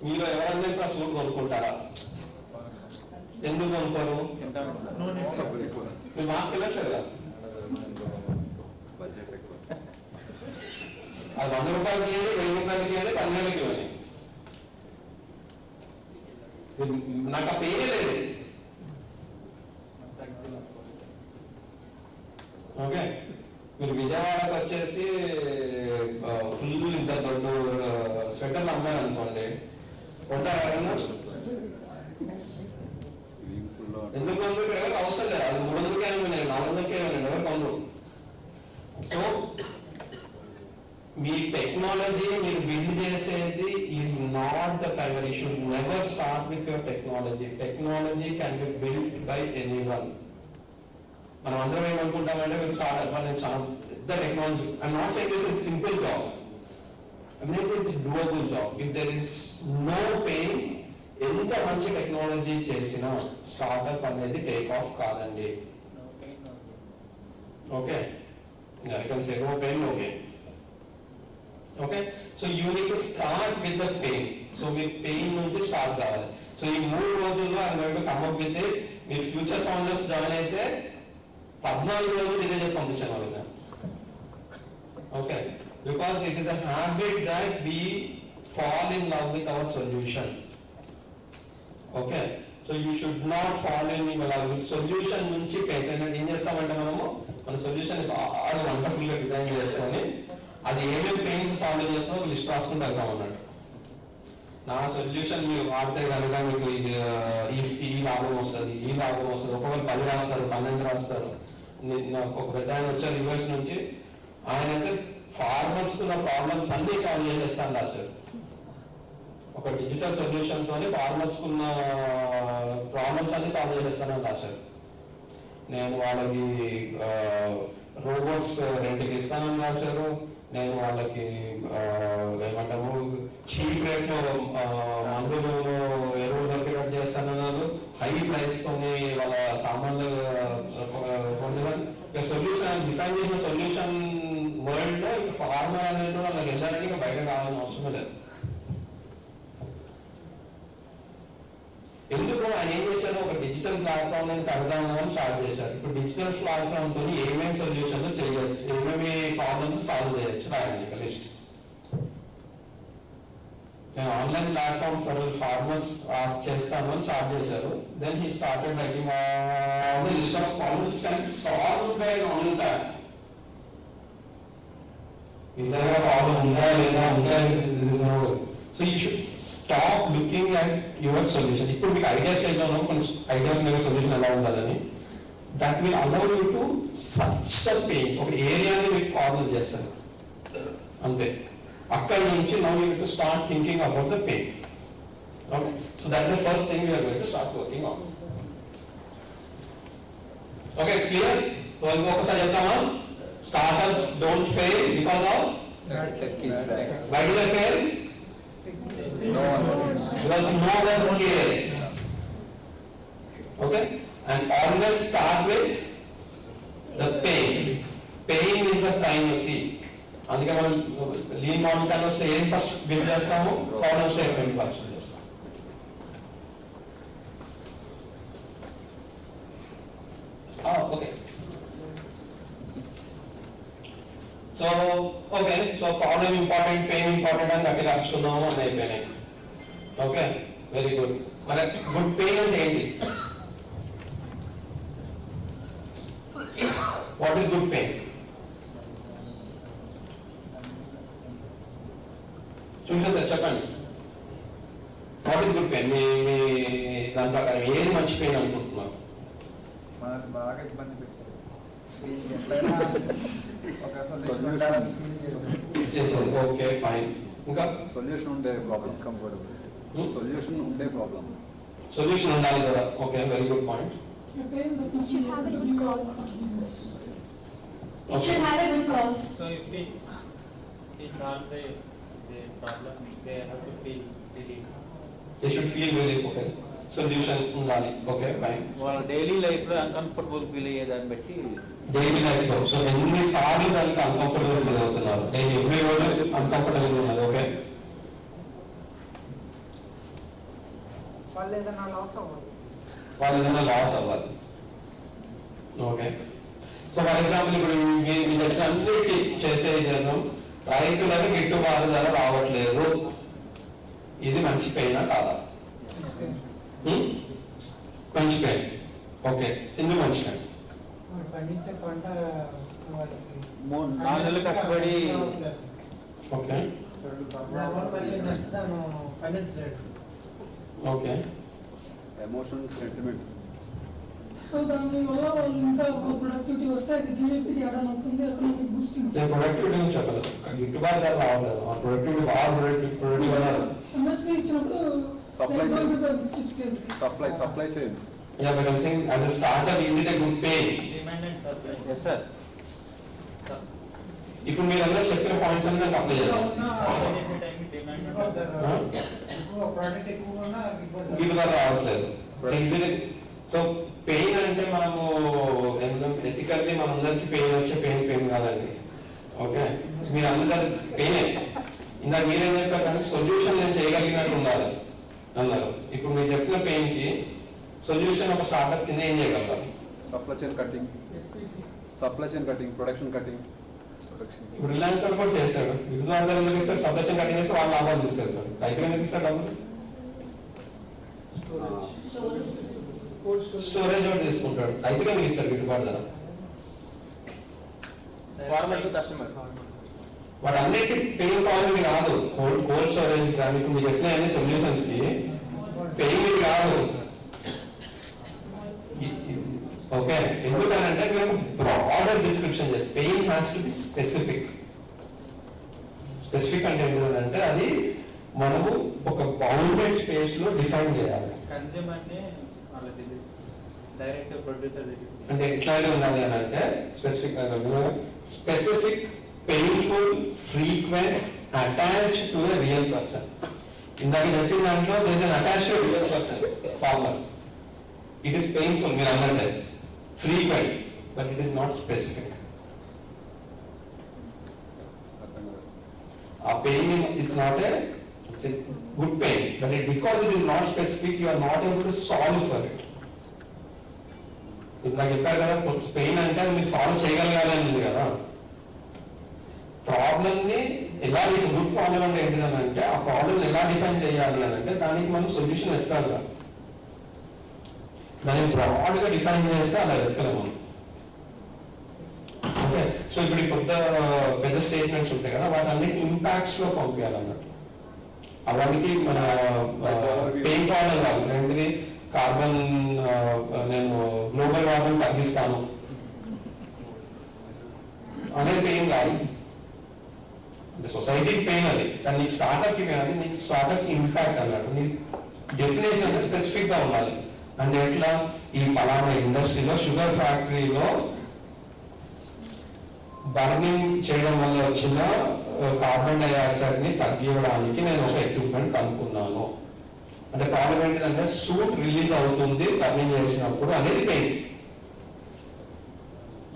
మీరు ఎవరన్నా ఇప్పుడు ఆ సూట్ కొనుక్కుంటారా? ఎందుకు కొనుక్కోరు? మీరు మార్క్స్కి వెళ్ళట్లేదు కదా. అది 100 రూపాయలకి ఇవ్వండి, 1000 రూపాయలకి ఇవ్వండి, 10,000కి ఇవ్వండి. నాకు ఆ పేరే లేదు. ఓకే, మీరు విజయవాడకు వచ్చేసి ఫుల్ ఇంత దొడ్డు స్వెటర్లు అమ్మారనుకోండి, కొంటారా? ఎందుకు కొనుక్కుంటే ఎవరికి అవసరం లేదు. అది 300కే ఇవ్వండి, 400కే ఇవ్వండి, ఎవరు కొనరు. సో మీ టెక్నాలజీ మీరు బిల్డ్ చేసేది is not the primary. You should never start with your technology. Technology can be build by anyone. మనం అందరం ఏమనుకుంటామంటే మీరు స్టార్ట్ అవ్వాలి, నేను చాలా పెద్ద technology. I'm not saying this is simple job, I'm saying it's doable job. If there is no pain, ఎంత మంచి టెక్నాలజీ చేసినా స్టార్ట్అప్ అనేది టేక్ ఆఫ్ కాదండి. Okay, I can say no pain, no gain. Okay, so you need to start with the pain. So మీ pain నుంచి start కావాలి. So ఈ 3 రోజుల్లో I'm going to come up with it. మీరు future founders join అయితే 14 రోజులు ఇదే చెప్పి పంపించాను వాళ్ళకి. Okay, because it is a habit that we fall in love with our solution. Okay, so you should not fall in love with solution నుంచి patient. ఏం చేస్తామంటే మనము మన సొల్యూషన్ బాగా వండర్ఫుల్ గా డిజైన్ చేసుకొని అది ఏమేమి పెయిన్స్ సాల్వ్ చేస్తామో లిస్ట్ రాసుకుంటూ వెళ్తాం అన్నట్టు. నా సొల్యూషన్ మీరు వాడితే కనుక మీకు ఈ లాభం వస్తుంది, ఈ లాభం వస్తుంది. ఒక్కొక్కరు 10 రాస్తారు, 12 రాస్తారు. ఒక పెద్ద ఆయన వచ్చారు యూఎస్ నుంచి. ఆయన అయితే ఫార్మర్స్ ఉన్న ప్రాబ్లమ్స్ అన్ని సాల్వ్ చేసేస్తాను రాశారు. ఒక డిజిటల్ సొల్యూషన్ తోని ఫార్మర్స్ ఉన్న ప్రాబ్లమ్స్ అన్ని సాల్వ్ చేసేస్తానని రాశారు. నేను వాళ్ళకి రోబోట్స్ రెంట్కి ఇస్తానని రాశారు. నేను వాళ్ళకి ఏమంటాము చీప్ రేట్ లో మందులు ఎరువులు దొరికేటట్టు చేస్తానన్నారు. హై ప్రైస్ తోని వాళ్ళ సామాన్లు సొల్యూషన్ డిఫైన్ చేసిన సొల్యూషన్ వరల్డ్ లో ఇంకా ఫార్మర్ అనేది వాళ్ళకి వెళ్ళాలని ఇంకా బయట రావాల్సిన అవసరం లేదు. ఎందుకు ఆయన ఏం చేశారు, ఒక డిజిటల్ ప్లాట్ఫామ్ నేను కడదాము అని స్టార్ట్ చేశారు. ఇప్పుడు డిజిటల్ ప్లాట్ఫామ్ తో ఏమేమి సొల్యూషన్లు చేయొచ్చు, ఏమేమి ప్రాబ్లమ్స్ సాల్వ్ చేయొచ్చు రాయండి లిస్ట్. నేను ఆన్లైన్ ప్లాట్ఫామ్ ఫర్ ఫార్మర్స్ చేస్తాను అని స్టార్ట్ చేశారు. Then he started writing all the list of problems which can solve by online platform. నిజంగా ప్రాబ్లం ఉందా లేదా ఉందా so you should stop looking at your solution. ఇప్పుడు మీకు ఐడియా స్టేజ్లో ఉన్నాం, కొన్ని ఐడియాస్ మీద సొల్యూషన్ ఎలా ఉండాలని. That will allow you to such the pains, ఒక ఏరియాని మీకు కార్నర్ చేస్తారు అంతే. అక్కడ నుంచి now you to start thinking about the pain. Okay, so that the first thing we're going to start working on. Okay, it's clear. ఇంకొకసారి చెప్తామా? Startups don't fail because of? Why do they fail? Because no one cares. Okay? And always start with the pain. Pain is the primacy. అందుకే మనం lean model canvas లో ఏం first build చేస్తాము? Problem statement first build చేస్తాం. Okay, so okay, so problem important, pain important అని గట్టిగా అరుచుకున్నాము అని అయిపోయినాయి. Okay, very good. మరి గుడ్ పెయిన్ అంటే ఏంటి? What is good pain? చూసారు సార్, చెప్పండి. What is good pain? మీ దాని ప్రకారం ఏది మంచి పెయిన్ అనుకుంటున్నారు? బాగా ఇబ్బంది పెట్టారు. Okay, fine. ఇంకా సొల్యూషన్ ఉండే ప్రాబ్లం, కంఫర్టబుల్ సొల్యూషన్ ఉండే ప్రాబ్లం, సొల్యూషన్ ఉండాలి కదా. Okay, very good point. It should have a good cause. It should have a good cause. So if we solve the problem, they have to feel relief. They should feel relief. Okay, solution ఉండాలి. Okay, fine. వాళ్ళ daily life లో uncomfortable feel అయ్యేదాన్ని బట్టి daily life లో so ఎన్నిసార్లు దానికి uncomfortable feel అవుతున్నారు? Daily every word uncomfortable ఉన్నది. ఓకే, వాళ్ళు ఏదైనా లాస్ అవ్వాలి. ఓకే, సో ఫర్ ఎగ్జాంపుల్ ఇప్పుడు అన్నిటికీ చేసేది చేద్దాం, రైతులకు గిట్టుబాటు ధర రావట్లేదు. ఇది మంచి పెయినా కాదా? మంచి పెయిన్. ఓకే, ఎందుకు మంచి పెయిన్? పండించే పంట 4 నెలలు కష్టపడి ఓకే నెక్స్ట్ దాన్ని పండించలేడు. Okay, emotion, sentiment. సో దాని వల్ల వాళ్ళు ఇంకా ప్రొడక్టివిటీ వస్తే అది జీడిపి యాడ్ అవుతుంది, అతనికి బూస్టింగ్. నేను ప్రొడక్టివిటీ అని చెప్పలేదు, గిట్టుబాటు ధర రావట్లేదు. ఆ ప్రొడక్టివిటీ బాగా ప్రొడక్టివిటీ ఎంఎస్పీ ఇచ్చినప్పుడు సప్లై చేయండి. Yeah, but I'm saying as a startup, is it a good pay? Demand and supply. Yes, sir. ఇప్పుడు మీరు అందరూ చెప్పిన పాయింట్స్ అన్ని దానికి అప్లై చేయాలి. గిట్టుబాటు రావట్లేదు. సో పెయిన్ అంటే మనము ఎథికల్లీ మనందరికి పెయిన్ వచ్చే పెయిన్ కాదండి. ఓకే, మీరు అందరూ పెయినే. ఇందాక మీరేం చెప్పారు, దానికి సొల్యూషన్ నేను చేయగలిగినట్టు ఉండాలి అన్నారు. ఇప్పుడు మీరు చెప్పిన పెయిన్ కి సొల్యూషన్ ఒక స్టార్ట్అప్ కింద ఏం చేయగలరు? Supply chain cutting, production cutting. ఇప్పుడు రిలయన్స్ కూడా చేశాడు. విద్యుత్ ఎందుకు ఇస్తారు? సప్లై చైన్ కటింగ్ చేస్తే వాళ్ళు లాభాలు తీసుకెళ్తారు. రైతులు ఎందుకు ఇస్తారు డబ్బులు? స్టోరేజ్ కూడా తీసుకుంటాడు. రైతులు ఎందుకు ఇస్తారు గిట్టుబాటు ధర? వాడు అన్నిటి పెయిన్ పాయింట్ కాదు. కోల్డ్ స్టోరేజ్ కానీ ఇప్పుడు మీరు చెప్పిన అన్ని సొల్యూషన్స్ కి పెయిన్ కాదు. ఓకే, ఎందుకనంటే మేము బ్రాడర్ డిస్క్రిప్షన్ చేయాలి. Pain has to be specific. Specific అంటే ఏంటంటే అది మనము ఒక బౌండెడ్ స్పేస్ లో డిఫైన్ చేయాలి. కన్జ్యూమర్ ని వాళ్ళకి డైరెక్ట్ ప్రొడ్యూసర్ అంటే ఎట్లాంటి ఉండాలి అని అంటే specific, painful, frequent, attached to a real person. ఇందాక చెప్పిన దాంట్లో there is an attached to real person farmer. It is painful మీరు అన్నట్టే, frequent, but it is not specific. A pain is not it's a good pain, but because it is not specific, you are not able to solve for it. ఇందాక చెప్పారు కదా, pain అంటే అది మీరు solve చేయగలగాలి ఉంది కదా. ప్రాబ్లమ్ని ఎలా గుడ్ ప్రాబ్లం అంటే ఏంటిదని అంటే ఆ ప్రాబ్లమ్ ఎలా డిఫైన్ చేయాలి అని అంటే దానికి మనం సొల్యూషన్ వెతకాలి. దాన్ని బ్రాడ్గా డిఫైన్ చేస్తే అలా వెతకలేము. ఓకే, సో ఇప్పుడు ఈ కొత్త పెద్ద స్టేట్మెంట్స్ ఉంటాయి కదా వాటన్నిటి ఇంపాక్ట్స్ లో పంపించాలన్నట్టు. అవన్నీ మన పెయిన్ ప్రాబ్లం కాదు, ఏంటిది కార్బన్ నేను గ్లోబల్ వార్మింగ్ తగ్గిస్తాను అనేది పెయిన్ కాదు, అంటే సొసైటీకి పెయిన్ అది, కానీ నీకు స్టార్ట్అప్కి పెయిన్, అది నీకు స్టార్ట్అప్కి ఇంపాక్ట్ అన్నట్టు. నీ డెఫినేషన్ అంటే స్పెసిఫిక్గా ఉండాలి. అంటే ఎట్లా ఈ పలానా ఇండస్ట్రీలో షుగర్ ఫ్యాక్టరీలో బర్నింగ్ చేయడం వల్ల వచ్చిన కార్బన్ డైఆక్సైడ్ ని తగ్గించడానికి నేను ఒక ఎక్విప్మెంట్ కనుక్కున్నాను అంటే ప్రాబ్లం ఏంటిదంటే సూట్ రిలీజ్ అవుతుంది బర్నింగ్ చేసినప్పుడు అనేది పెయిన్.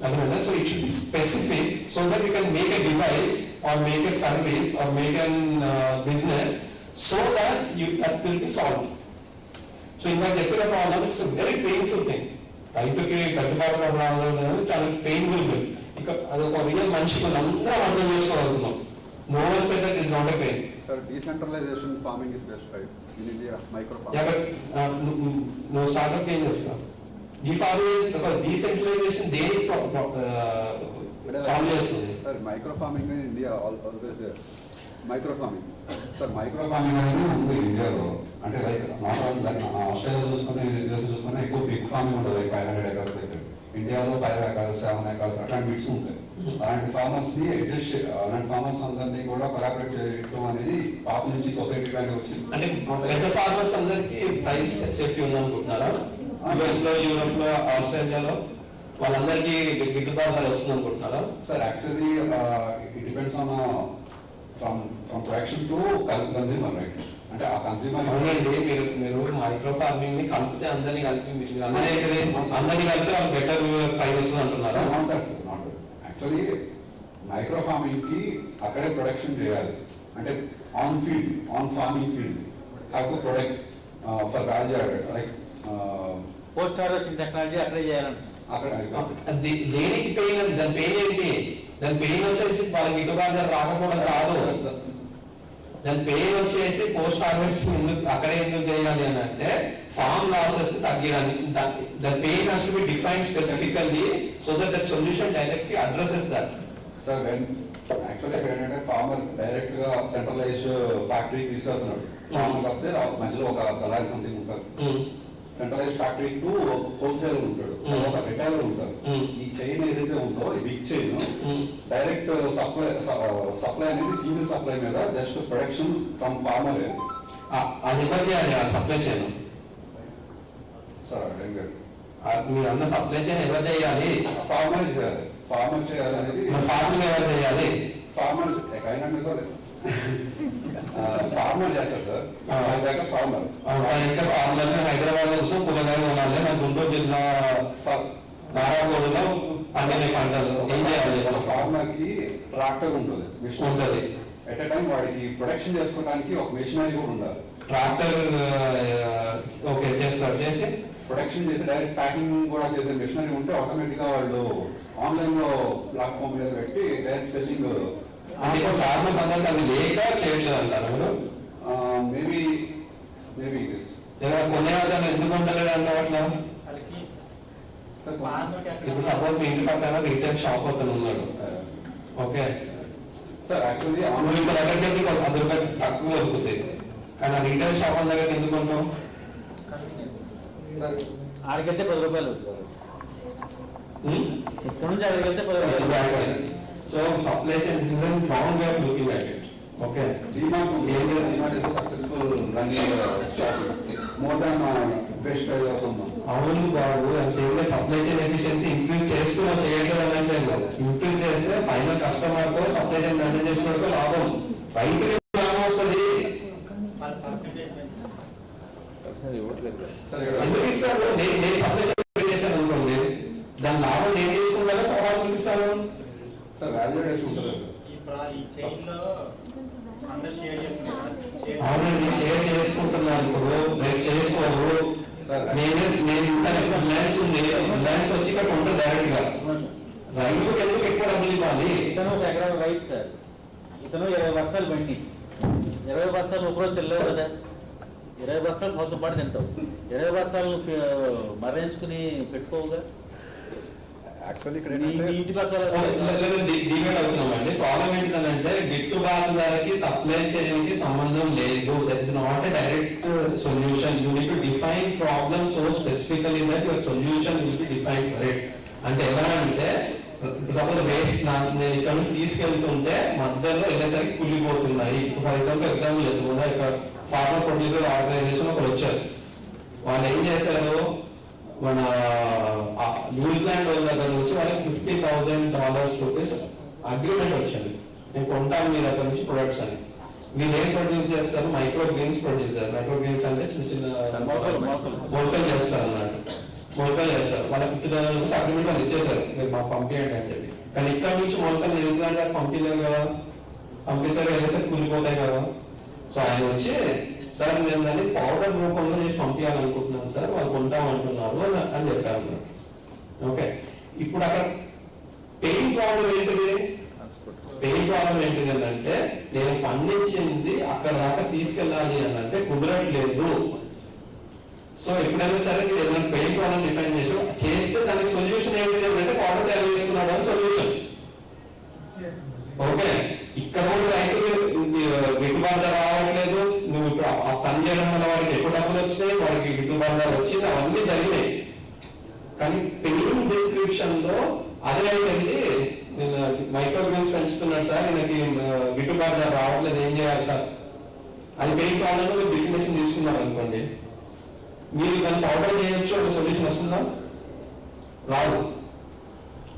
అర్థమైందా? So it should be specific so that you can make a device are make a service are make an business so that that will be solve. So ఇందాక చెప్పిన problem it's very painful thing. రైతుకి గడ్డిబాటు రావడం అనేది చాలా painful. ఇక అది ఒక real మనిషికి అందరం అర్థం చేసుకోగలుగుతున్నాం. No one said that is not a pain. Sir, decentralization farming is best, right? In India, micro farming. Yeah, but no startup gain చేస్తా. Defarming because decentralization దేని సాల్వ్ చేస్తుంది. Sir, micro farming in India always there. Micro farming. Sir, micro farming అనేది ఉంది ఇండియాలో. అంటే like not all like Australia చూసుకుంటే US చూసుకుంటే ఎక్కువ బిగ్ ఫార్మింగ్ ఉంటుంది, లైక్ 500 acres అయితే. ఇండియాలో 5 acres 7 acres అట్లాంటి బిట్స్ ఉంటాయి. అలాంటి ఫార్మర్స్ ని అడ్జస్ట్, అలాంటి ఫార్మర్స్ అందరినీ కూడా కొలాబరేట్ చేయడం అనేది పాప నుంచి సొసైటీ పైన వచ్చింది. అంటే పెద్ద ఫార్మర్స్ అందరికి ప్రైస్ సేఫ్టీ ఉందనుకుంటున్నారా? యుఎస్ లో, యూరోప్ లో, ఆస్ట్రేలియాలో వాళ్ళందరికీ గిట్టుబాటు ధర వస్తుంది అనుకుంటున్నారా? Sir actually it depends on from production to consumer, right? అంటే ఆ కన్స్యూమర్. అవునండి, మీరు మైక్రో ఫార్మింగ్ ని కలిపితే అందరినీ కలిపి అందరినీ కలిపితే వాళ్ళకి బెటర్ ప్రైస్ వస్తుంది అంటున్నారా? యాక్చువల్లీ మైక్రో ఫార్మింగ్ కి అక్కడే ప్రొడక్షన్ చేయాలి, అంటే on field, on farming field have to product for value added, like post harvesting technology అక్కడే చేయాలంట. అక్కడ దేనికి పెయిన్ అది? దాని పెయిన్ ఏంటి? దాని పెయిన్ వచ్చేసి వాళ్ళకి గిట్టుబాటు రాకపోవడం కాదు. దాని పెయిన్ వచ్చేసి పోస్ట్ హార్వెస్టింగ్ అక్కడే ఎందుకు చేయాలి అని అంటే ఫార్మ్ లాసెస్ తగ్గడానికి. దాని pain has to be defined specifically so that that solution directly addresses that. Sir actually ఏంటంటే ఫార్మర్ డైరెక్ట్ గా సెంట్రలైజ్డ్ ఫ్యాక్టరీ తీసుకెళ్తున్నాడు. ఫార్మర్ కాకపోతే మధ్యలో ఒక దళారి సంథింగ్ ఉంటుంది. సెంట్రలైజ్ ఫ్యాక్టరీ టు హోల్సేలర్ ఉంటాడు, ఒక రిటైలర్ ఉంటారు. ఈ చైన్ ఏదైతే ఉందో ఈ బిగ్ చైన్ డైరెక్ట్ సప్లై అనేది సింగిల్ సప్లై మీద జస్ట్ ప్రొడక్షన్ ఫ్రమ్ ఫార్మర్. అది ఎవరు చేయాలి ఆ సప్లై చైన్? సార్ మీరు అన్న సప్లై చైన్ ఎవరు చేయాలి? ఫార్మర్ చేయాలి. ఫార్మర్ చేయాలి అనేది ఫార్మింగ్ ఎవరు చేయాలి? ఫార్మర్ కైనా సార్ ఫార్మర్ చేస్తారు sir. 5 acres farmer. 5 acre farmer Hyderabad కోసం కూరగాయలు కొనాలి, మన గుంటూరు జిల్లా నారాగోడులో పండిన పంటలు ఏం చేయాలి? ఫార్మర్ కి ట్రాక్టర్ ఉంటుంది, మిషన్ ఉంటుంది. ఎట్ ఎ టైం వాడికి ప్రొడక్షన్ చేసుకోవడానికి ఒక మిషనరీ కూడా ఉండాలి. ట్రాక్టర్ ఓకే చేస్తారు, చేసి ప్రొడక్షన్ చేసి డైరెక్ట్ ప్యాకింగ్ కూడా చేసే మిషనరీ ఉంటే ఆటోమేటిక్ గా వాళ్ళు ఆన్లైన్ లో ప్లాట్ఫామ్ మీద పెట్టి డైరెక్ట్ సెల్లింగ్. అంటే ఇప్పుడు ఫార్మర్స్ అందరికి అది లేక చేయట్లేదు అంటారు మీరు? మేబీ కొనేవాళ్ళని ఎందుకు ఉండలేదు అంటే అట్లా? ఇప్పుడు సపోజ్ మీ ఇంటి పక్కన రీటైల్ షాప్ అతను ఉన్నాడు, ఓకే సార్. యాక్చువల్లీ ఇంటి దగ్గరికి 10 రూపాయలు తక్కువ దొరుకుతుంది, కానీ ఆ రీటైల్ షాప్ దగ్గర ఎందుకు ఉంటాం? ఆడికెళ్తే 10 రూపాయలు, ఇక్కడ నుంచి ఆడికి వెళ్తే 10 రూపాయలు. So supply chain is a wrong way of looking at it. Okay. DMart is a successful running shop. More than best or something. అవును బాబు, I'm saying that supply chain efficiency increase చేస్తూ చేయట్లేదు అనట్లేదు. ఇంక్రీజ్ చేస్తే final customer తో supply chain manage చేసినట్టు లాభం, రైతుకి లాభం వస్తుంది. ఎందుకు ఇస్తారు? నేను సప్లై చైన్ చేశాను అనుకోండి, దాని లాభం నేను తీసుకుంటే సవాల్ చూపిస్తాను. అవునండి, షేర్ చేసుకుంటున్నాను. ఇప్పుడు రేపు చేసుకోరు, నేను రిలయన్స్ ఉంది, రిలయన్స్ వచ్చి ఇక్కడ ఉంటుంది డైరెక్ట్ గా. రైతులకు ఎందుకు ఎక్కువ డబ్బులు ఇవ్వాలి? ఇతను 1 ఎకరం రైతు సార్, ఇతను 20 బస్తాలు బండి, 20 బస్తాలు ఒకరోజు తినలేవు కదా, 20 బస్తాలు సంవత్సరం పాటు తింటావు, 20 బస్తాలు మరణించుకుని పెట్టుకోవుగా. యాక్చువల్లీ ఇక్కడ ఇంటి పక్కన డివైడ్ అవుతున్నామండి. ప్రాబ్లం ఏంటిదనంటే గిట్టుబాటు ధరకి సప్లై చేయడానికి సంబంధం లేదు. That is not a direct solution. You need to define problem so specifically that your solution will be define for it. అంటే ఎలా అంటే సపోజ్ వేస్ట్ నేను ఇక్కడ నుంచి తీసుకెళ్తుంటే మధ్యలో వెళ్ళేసరికి కుళ్ళిపోతున్నాయి. ఫర్ ఎగ్జాంపుల్ చెప్తున్నా, ఇక్కడ ఫార్మర్ ప్రొడ్యూసర్ ఆర్గనైజేషన్ ఒకరు వచ్చారు. వాళ్ళు ఏం చేశారు, మన న్యూజిలాండ్ వాళ్ళ దగ్గర నుంచి వాళ్ళకి $50,000 అగ్రిమెంట్ వచ్చింది. నేను కొంటాను మీ దగ్గర నుంచి ప్రొడక్ట్స్ అని. మీరు ఏం ప్రొడ్యూస్ చేస్తారు, మైక్రో గ్రీన్స్ ప్రొడ్యూస్ చేస్తారు. మైక్రో గ్రీన్స్ అంటే చిన్న చిన్న మొలకలు చేస్తారు అన్నట్టు, మొలకలు చేస్తారు. వాళ్ళకి $50,000 అగ్రిమెంట్ వాళ్ళు ఇచ్చేసారు, మీరు మాకు పంపించండి అని చెప్పి. కానీ ఇక్కడ నుంచి మొలకలు న్యూజిలాండ్ దగ్గర పంపించలేరు కదా, పంపిస్తారు వెళ్ళేసరికి కుళ్ళిపోతాయి కదా. సో ఆయన వచ్చి, సార్ నేను దాన్ని పౌడర్ రూపంలో చేసి పంపించాలనుకుంటున్నాను సార్, వాళ్ళు కొంటామంటున్నారు అని చెప్పారు. ఓకే, ఇప్పుడు అక్కడ పెయిన్ ప్రాబ్లం ఏంటిది? పెయిన్ ప్రాబ్లం ఏంటిది అని అంటే, నేను పండించింది అక్కడ దాకా తీసుకెళ్ళాలి అని అంటే కుదరట్లేదు. సో ఎప్పుడైనా సరే మీరు ఏదైనా పెయిన్ ప్రాబ్లం డిఫైన్ చేస్తే దానికి సొల్యూషన్ ఏంటిది అంటే పౌడర్ తయారు చేసుకున్నాడు అని సొల్యూషన్. ఓకే, ఇక్కడ కూడా రైతులు గిట్టుబాటు ధర రావట్లేదు. నువ్వు ఇప్పుడు ఆ పని చేయడం వల్ల వాడికి ఎక్కువ డబ్బులు వచ్చినాయి, వాడికి గిట్టుబాటు ధర వచ్చింది, అవన్నీ జరిగినాయి. కానీ పెయిన్ డిస్క్రిప్షన్ లో అదే అయితే నేను మైక్రోగ్రీన్స్ పెంచుతున్నాడు సార్, ఈయనకి గిట్టుబాటు ధర రావట్లేదు, ఏం చేయాలి సార్? అది పెయిన్ ప్రాబ్లం మీరు డెఫినేషన్ తీసుకున్నారు అనుకోండి, మీరు దాన్ని పౌడర్ చేయొచ్చు, ఒక సొల్యూషన్ వస్తుందా? రాదు.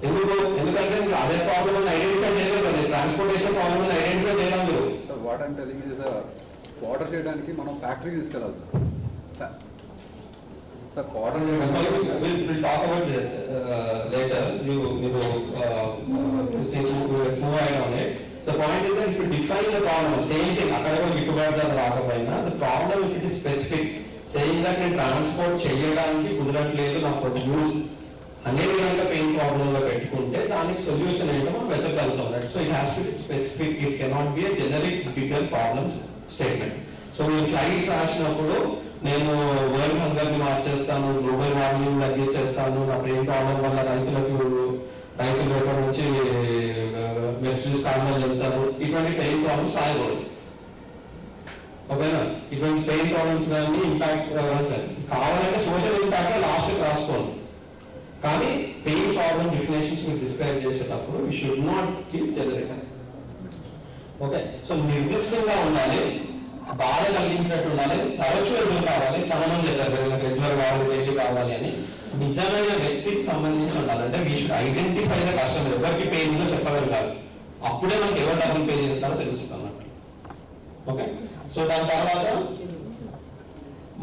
ఎందుకంటే మీరు అదే ప్రాబ్లమ్ ఐడెంటిఫై చేయలేదు కదా, ట్రాన్స్పోర్టేషన్ ప్రాబ్లమ్ ఐడెంటిఫై చేయడం మీరు. Sir what I'm telling is powder చేయడానికి మనం ఫ్యాక్టరీకి తీసుకెళ్ళాలి sir. Powder talk about later, the point is that if you define the problem, same thing, అక్కడ కూడా గిట్టుబాటు ధర రాకపోయినా, the problem if it is specific, saying that నేను ట్రాన్స్పోర్ట్ చేయడానికి కుదరట్లేదు నా ప్రొడ్యూస్ అనేది కనుక పెయిన్ ప్రాబ్లమ్ లో పెట్టుకుంటే దానికి సొల్యూషన్ ఏంటో మనం వెతకగలుగుతాం. Right, so it has to be specific, it cannot be a generic bigger problems statement. So మీరు స్లైడ్స్ రాసినప్పుడు నేను వరల్డ్ హంగర్ ని మార్చేస్తాను, గ్లోబల్ వార్మింగ్ తగ్గించేస్తాను, నా పెయిన్ ప్రాబ్లం వల్ల రైతులు ఎక్కడి నుంచి మెర్సిడీస్ కార్లు వెళ్తారు, ఇటువంటి పెయిన్ ప్రాబ్లమ్స్ రాయకూడదు. ఓకేనా, ఇటువంటి పెయిన్ ప్రాబ్లమ్స్ కానీ ఇంపాక్ట్ కావాలంటే సోషల్ ఇంపాక్ట్ లాస్ట్ రాసుకోండి. కానీ పెయిన్ ప్రాబ్లం డెఫినేషన్స్ మీరు డిస్క్రైబ్ చేసేటప్పుడు you should not be generic. Okay, so నిర్దిష్టంగా ఉండాలి, బాధ కలిగించినట్టు ఉండాలి, తరచూ ఎదురు కావాలి. చాలా మంది చెప్పారు రెగ్యులర్ కావాలి, డైలీ కావాలి అని. నిజమైన వ్యక్తికి సంబంధించి ఉండాలి. అంటే we should identify the customer, ఎవరికి పెయిన్ ఉందో చెప్పగలగాలి. అప్పుడే మనకి ఎవరు డబ్బులు పే చేస్తారో తెలుస్తుంది. ఓకే, సో దాని తర్వాత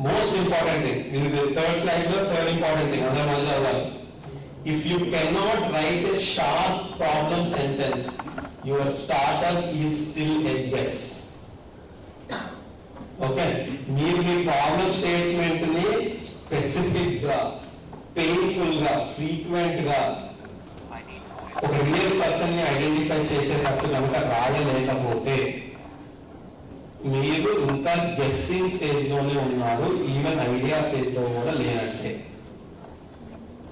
మోస్ట్ ఇంపార్టెంట్ థింగ్, ఇది థర్డ్ స్లైడ్ లో థర్డ్ ఇంపార్టెంట్ థింగ్ అదే మళ్ళీ చదవాలి. If you cannot write a sharp problem sentence, your startup is still a guess. Okay, మీరు మీ ప్రాబ్లం స్టేట్మెంట్ ని స్పెసిఫిక్ గా, పెయిన్ఫుల్ గా, ఫ్రీక్వెంట్ గా ఒక రియల్ పర్సన్ ని ఐడెంటిఫై చేసేటట్టు కనుక రాయలేకపోతే మీరు ఇంకా గెస్సింగ్ స్టేజ్ లోనే ఉన్నారు, ఈవెన్ ఐడియా స్టేజ్ లో కూడా లేనట్టే.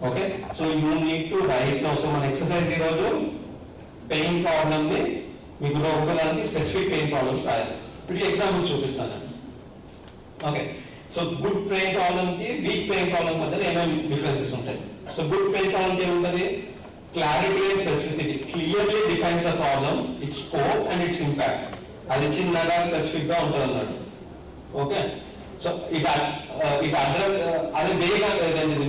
Okay, so you need to right now. So మన ఎక్సర్సైజ్ ఈరోజు పెయిన్ ప్రాబ్లమ్ ని మీకు ఒకదానికి స్పెసిఫిక్ పెయిన్ ప్రాబ్లమ్స్ రాయాలి. ఇప్పుడు ఎగ్జాంపుల్ చూపిస్తాను. Okay, so good pain problem కి వీక్ పెయిన్ ప్రాబ్లమ్ మధ్య ఏమేమి డిఫరెన్సెస్ ఉంటాయి? సో గుడ్ పెయిన్ ప్రాబ్లమ్ కి ఏముంటుంది? Clarity and specificity, clearly defines the problem, it's scope and it's impact. అది చిన్నగా స్పెసిఫిక్ గా ఉంటుంది అన్నట్టు. ఓకే, సో ఇట్ అడ్రస్ అది వేగా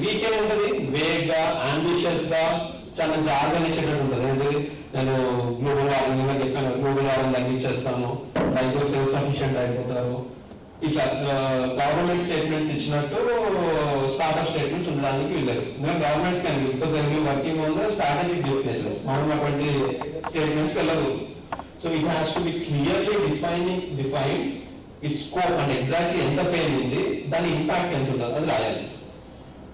వీక్ ఏముంటుంది? వేగ్గా, అంబిషియస్ గా, చాలా జాగ్రత్త ఇచ్చేటట్టు ఉంటుంది. ఏంటి, నేను గ్లోబల్ వార్మింగ్ అని చెప్పాను, గ్లోబల్ వార్మింగ్ తగ్గించేస్తాను, రైతులు సెల్ఫ్ సఫిషియెంట్ అయిపోతారు, ఇట్లా గవర్నమెంట్ స్టేట్మెంట్స్ ఇచ్చినట్టు స్టార్ట్అప్ స్టేట్మెంట్స్ ఉండడానికి వీల్లేదు. Governments can because working on the strategic definitions, మనం అటువంటి స్టేట్మెంట్స్ వెళ్ళదు. So it has to be clearly defined it's scope, అంటే ఎగ్జాక్ట్లీ ఎంత పెయిన్ ఉంది, దాని ఇంపాక్ట్ ఎంత ఉంటుంది అది రాయాలి.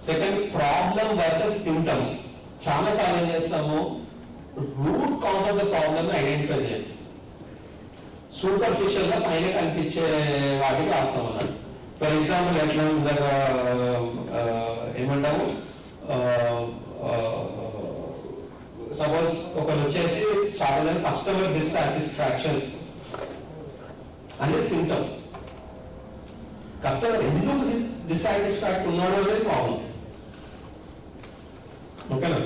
Second, problem versus symptoms. చాలా సార్లు ఏం చేస్తాము, route cause of the problem identify చేయాలి. సూపర్ఫిషియల్ గా పైన కనిపించే వాటికి రాస్తాం అన్నట్టు. ఫర్ ఎగ్జాంపుల్ ఎట్లా ఏమంటాము, సపోజ్ ఒకరు వచ్చేసి చాలా కస్టమర్ డిస్సాటిస్ఫాక్షన్ అనేది సింటమ్. కస్టమర్ ఎందుకు డిస్సాటిస్ఫాక్ట్ ఉన్నాడు అనేది ప్రాబ్లం. ఓకేనా?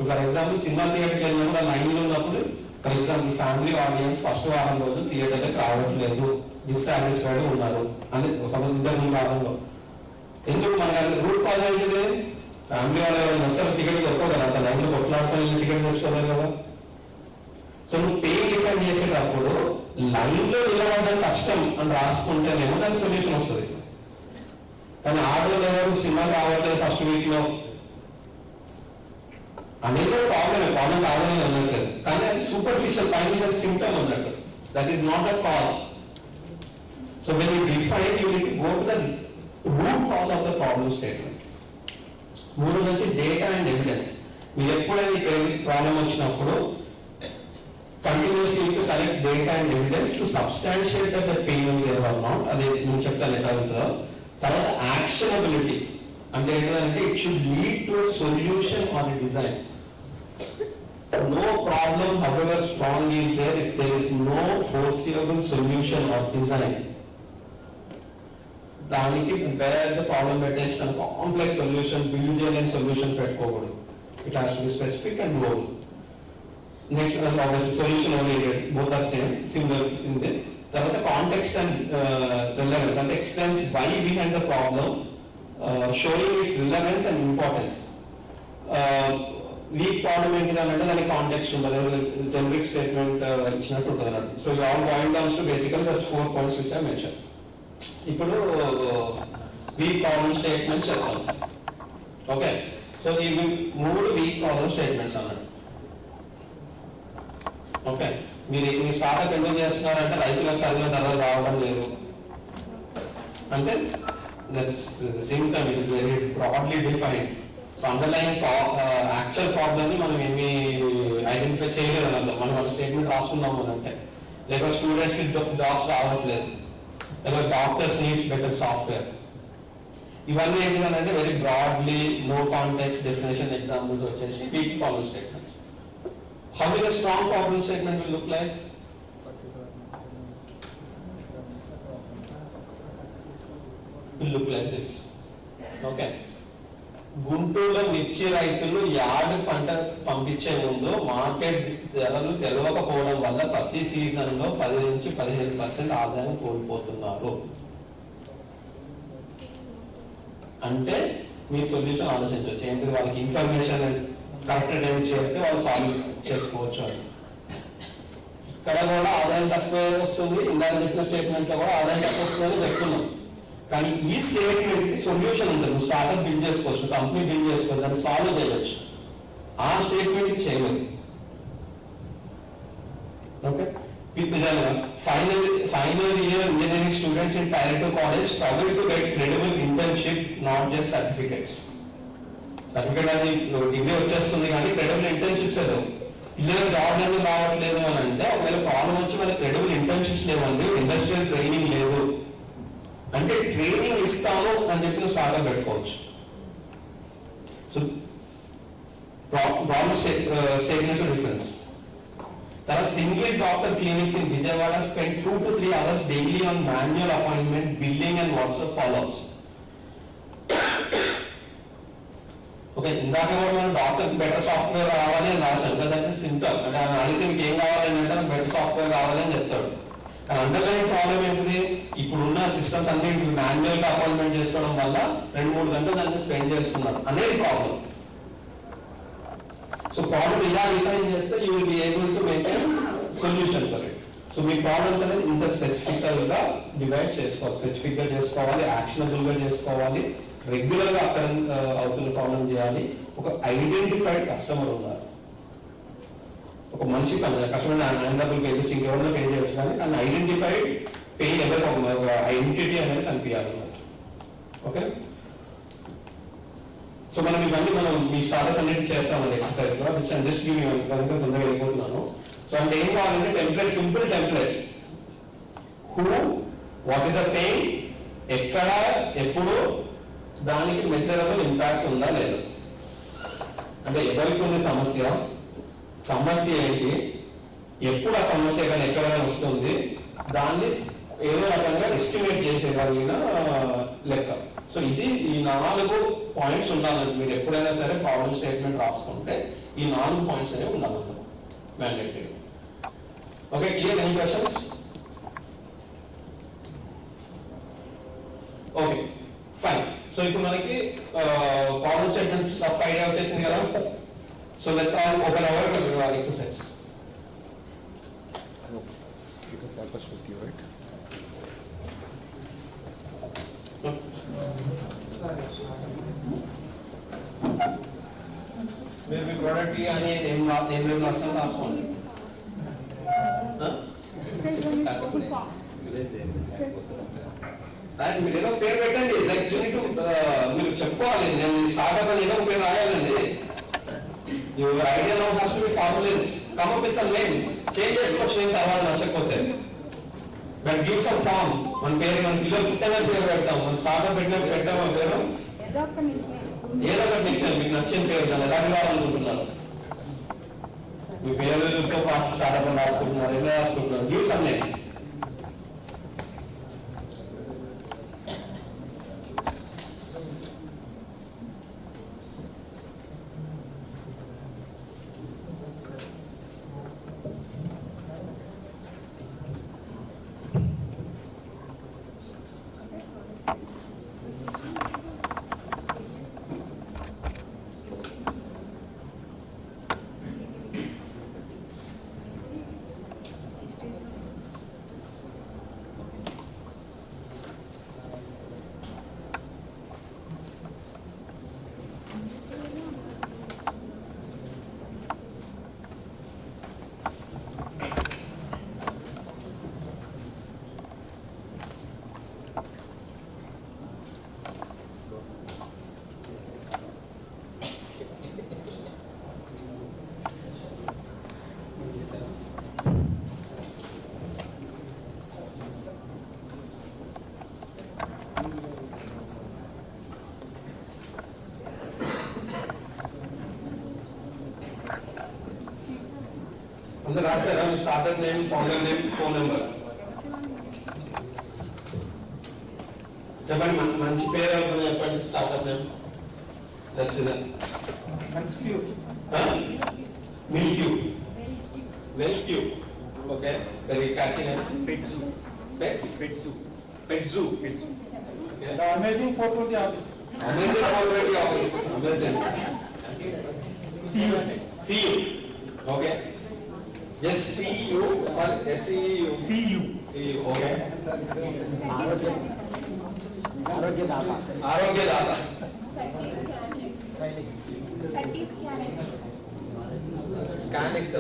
ఫర్ ఎగ్జాంపుల్ సినిమా థియేటర్కి వెళ్ళినప్పుడు లైన్లో ఉన్నప్పుడు for example family audience first వారం రోజు థియేటర్కి రావట్లేదు, డిస్సాటిస్ఫైడ్ ఉన్నారు అని సపోజ్ ఇంతకుముందు వారంలో. ఎందుకు మనకి అది రూట్ కాజ్ ఏంటిది? ఫ్యామిలీ వాళ్ళు ఎవరైనా వస్తారు టికెట్ దొరకవు కదా, అంత లైన్లో కొట్లాడుకొని టికెట్ తెచ్చుకోలేదు కదా. సో నువ్వు పేరు డిఫైన్ చేసేటప్పుడు లైన్లో నిలబడడం కష్టం అని రాసుకుంటేనేమో దానికి సొల్యూషన్ వస్తుంది. కానీ ఆటోలో ఎవరు సినిమా రావట్లేదు ఫస్ట్ వీక్లో అనేది ప్రాబ్లం కాదని అనట్లేదు, కానీ అది సూపర్ఫిషియల్ పైన సింప్టమ్ అన్నట్టు. That is not the cause. So when you define you need to go to the root cause of the problem statement. మూడు నుంచి డేటా అండ్ ఎవిడెన్స్. మీరు ఎప్పుడైనా ప్రాబ్లం వచ్చినప్పుడు continuously to collect data and evidence to substantiate that the pain is there or not. అదే నేను చెప్తాను ఎట్లా ఉంటుందో. తర్వాత యాక్షనబిలిటీ అంటే ఏంటంటే it should lead to solution or design. No problem, however strong, is there if there is no foreseeable solution or design. దానికి పెద్ద ప్రాబ్లం పెట్టేసిన కాంప్లెక్స్ సొల్యూషన్, బిల్డ్ చేయలేని సొల్యూషన్ పెట్టుకోకూడదు. It has to be specific and goal. Next solution oriented, both are similar. తర్వాత context and relevance అంటే explains why behind the problem, showing it's relevance and importance. Weak problem ఏంటిది అంటే దానికి context ఉంటుంది, generic statement ఇచ్చినట్టు ఉంటుంది అన్నట్టు. So you all point downs to basically just 4 points which I mention. ఇప్పుడు వీక్ ప్రాబ్లం స్టేట్మెంట్స్ చెప్తాం. ఓకే, సో ఇవి 3 వీక్ ప్రాబ్లం స్టేట్మెంట్స్ అన్నట్టు. ఓకే, మీరు మీ స్టార్ట్అప్ ఎందుకు చేస్తున్నారంటే రైతులకు సరైన ధర రావడం లేదు అంటే that's symptom. It is very broadly defined. So underline actual ప్రాబ్లమ్ని మనం ఏమి ఐడెంటిఫై చేయలేదు అన్నది. మనం ఒక స్టేట్మెంట్ రాసుకున్నాము అని అంటే, లేకపోతే స్టూడెంట్స్కి జాబ్స్ రావట్లేదు, లేకపోతే డాక్టర్స్ నీడ్స్ బెటర్ సాఫ్ట్వేర్. ఇవన్నీ ఏంటిదనంటే very broadly no context definition examples వచ్చేసి weak problem statements. How will a strong problem statement will look like? Will look like this. Okay. గుంటూరులో మిర్చి రైతులు యార్డ్ పంట పంపించే ముందు మార్కెట్ ధరలు తెలవకపోవడం వల్ల ప్రతి సీజన్ లో 10 నుంచి 15% ఆదాయం కోల్పోతున్నారు. అంటే మీ సొల్యూషన్ ఆలోచించవచ్చు ఏంటి, వాళ్ళకి ఇన్ఫర్మేషన్ కరెక్ట్ టైం చేస్తే వాళ్ళు సాల్వ్ చేసుకోవచ్చు అని. ఇక్కడ కూడా ఆదాయం తక్కువ వస్తుంది, ఇందాక చెప్పిన స్టేట్మెంట్ లో కూడా ఆదాయం తక్కువ వస్తుందని చెప్తున్నాం. కానీ ఈ స్టేట్మెంట్ సొల్యూషన్ ఉంటుంది. నువ్వు స్టార్ట్అప్ బిల్డ్ చేసుకోవచ్చు, కంపెనీ బిల్డ్ చేసుకోవచ్చు, దాన్ని సాల్వ్ చేయవచ్చు. ఆ స్టేట్మెంట్ చేయలేదు. Okay, final year engineering students in Tier 2 college struggle to get credible internship, not just certificates. Certificate అది డిగ్రీ వచ్చేస్తుంది కానీ క్రెడిబుల్ ఇంటర్న్షిప్స్ లేవు. పిల్లలకు జాబ్ ఎందుకు రావట్లేదు అని అంటే ఒకవేళ ప్రాబ్లం వచ్చి వాళ్ళకి క్రెడిబుల్ ఇంటర్న్షిప్స్ లేవండి, ఇండస్ట్రియల్ ట్రైనింగ్ లేదు అంటే ట్రైనింగ్ ఇస్తాను అని చెప్పి నువ్వు స్టార్ట్అప్ పెట్టుకోవచ్చు. So problem statements difference. తర్వాత single doctor clinics in Vijayawada spend 2 to 3 hours daily on manual appointment, billing and WhatsApp follow-ups. Okay, ఇందాక కూడా మనం డాక్టర్కి బెటర్ సాఫ్ట్వేర్ రావాలి అని రాశాం కదా, అది సింపుల్. అంటే ఆయన అడిగితే మీకు ఏం కావాలని అంటే బెటర్ సాఫ్ట్వేర్ కావాలి అని చెప్తాడు. కానీ అండర్లైన్ ప్రాబ్లం ఏంటిది, ఇప్పుడున్న సిస్టమ్స్ అన్ని మాన్యువల్ గా అపాయింట్మెంట్ చేసుకోవడం వల్ల 2-3 గంటలు దాన్ని స్పెండ్ చేస్తున్నారు అనేది ప్రాబ్లం. సో ప్రాబ్లం ఇలా డిఫైన్ చేస్తే you will be able to make a solution for it. So me problems అనేది ఇంత స్పెసిఫికల్ గా డివైడ్ చేసుకోవాలి, స్పెసిఫిక్ గా చేసుకోవాలి, యాక్షనబుల్ గా చేసుకోవాలి, రెగ్యులర్ గా అక్కడ అవుతున్న ప్రాబ్లం చేయాలి. ఒక ఐడెంటిఫైడ్ కస్టమర్ ఉన్నారు, ఒక మనిషి కస్టమర్ డబ్బులు పే చేసి ఇంకెవరైనా పే చేయవచ్చు, కానీ ఐడెంటిఫైడ్ పే ఎవరు ఒక ఐడెంటిటీ అనేది కనిపించాలి. ఓకే, సో మనం ఇవన్నీ మనం మీ స్టార్టర్స్ అన్నిటి చేస్తాం ఎక్సర్సైజ్ లో. జస్ట్ తొందరగా వెళ్ళిపోతున్నాను. సో అంటే ఏం కావాలంటే template, simple template. Who, what is the pain, ఎక్కడ, ఎప్పుడు, దానికి మెజరబుల్ ఇంపాక్ట్ ఉందా లేదా, అంటే ఎవరికి ఉంది సమస్య, సమస్య ఏంటి, ఎప్పుడు ఆ సమస్య కానీ ఎక్కడైనా వస్తుంది, దాన్ని ఏదో రకంగా ఎస్టిమేట్ చేసేయగలిగిన లెక్క. సో ఇది ఈ 4 పాయింట్స్ ఉండాలండి. మీరు ఎప్పుడైనా సరే ప్రాబ్లమ్ స్టేట్మెంట్ రాసుకుంటే ఈ 4 పాయింట్స్ అనేవి ఉండాలండి mandatory. Okay, clear? Any questions? Okay, fine. So ఇప్పుడు మనకి ప్రాబ్లమ్ స్టేట్మెంట్ రఫ్ ఐడియా వచ్చేసింది కదా. So let's all open hour exercise. మీరు మీ ప్రోడక్ట్ అని ఏం రాస్తాను రాసుకోండి. మీరు ఏదో పేరు పెట్టండి. లైక్ మీరు చెప్పుకోవాలి, నేను స్టార్ట్అప్ అని ఏదో పేరు రాయాలండి. Your idea now has to be formulates. Come up with some name. Change చేసుకోవచ్చు నేను తర్వాత నచ్చకపోతే. But give some form. మన పేరు మన పిల్లలు పుట్టిన పేరు పెడతాం. మన స్టార్ట్అప్ పెట్టామా పేరు ఏదో ఒకటి నిక్నేమ్ మీకు నచ్చిన పేరు దాన్ని ఎలా పిలవాలనుకుంటున్నారు? మీ పేరుతో స్టార్ట్అప్ అని రాసుకుంటున్నారు, ఎలా రాసుకుంటున్నారు? Give some name. అందరూ రాశారా? Starter name, founder name, phone number చెప్పండి. మంచి పేరు అవుతుంది చెప్పండి. స్టార్టర్ నేమ్ మిల్క్యూ. వెల్క్యూ. Okay, very catchy name. Pet zoo. Pet zoo. Amazing 420 office. Amazing 420 office. Amazing. CU. ఓకే. SCU or SEU? CU. Okay. ఆరోగ్య దాత. Scan next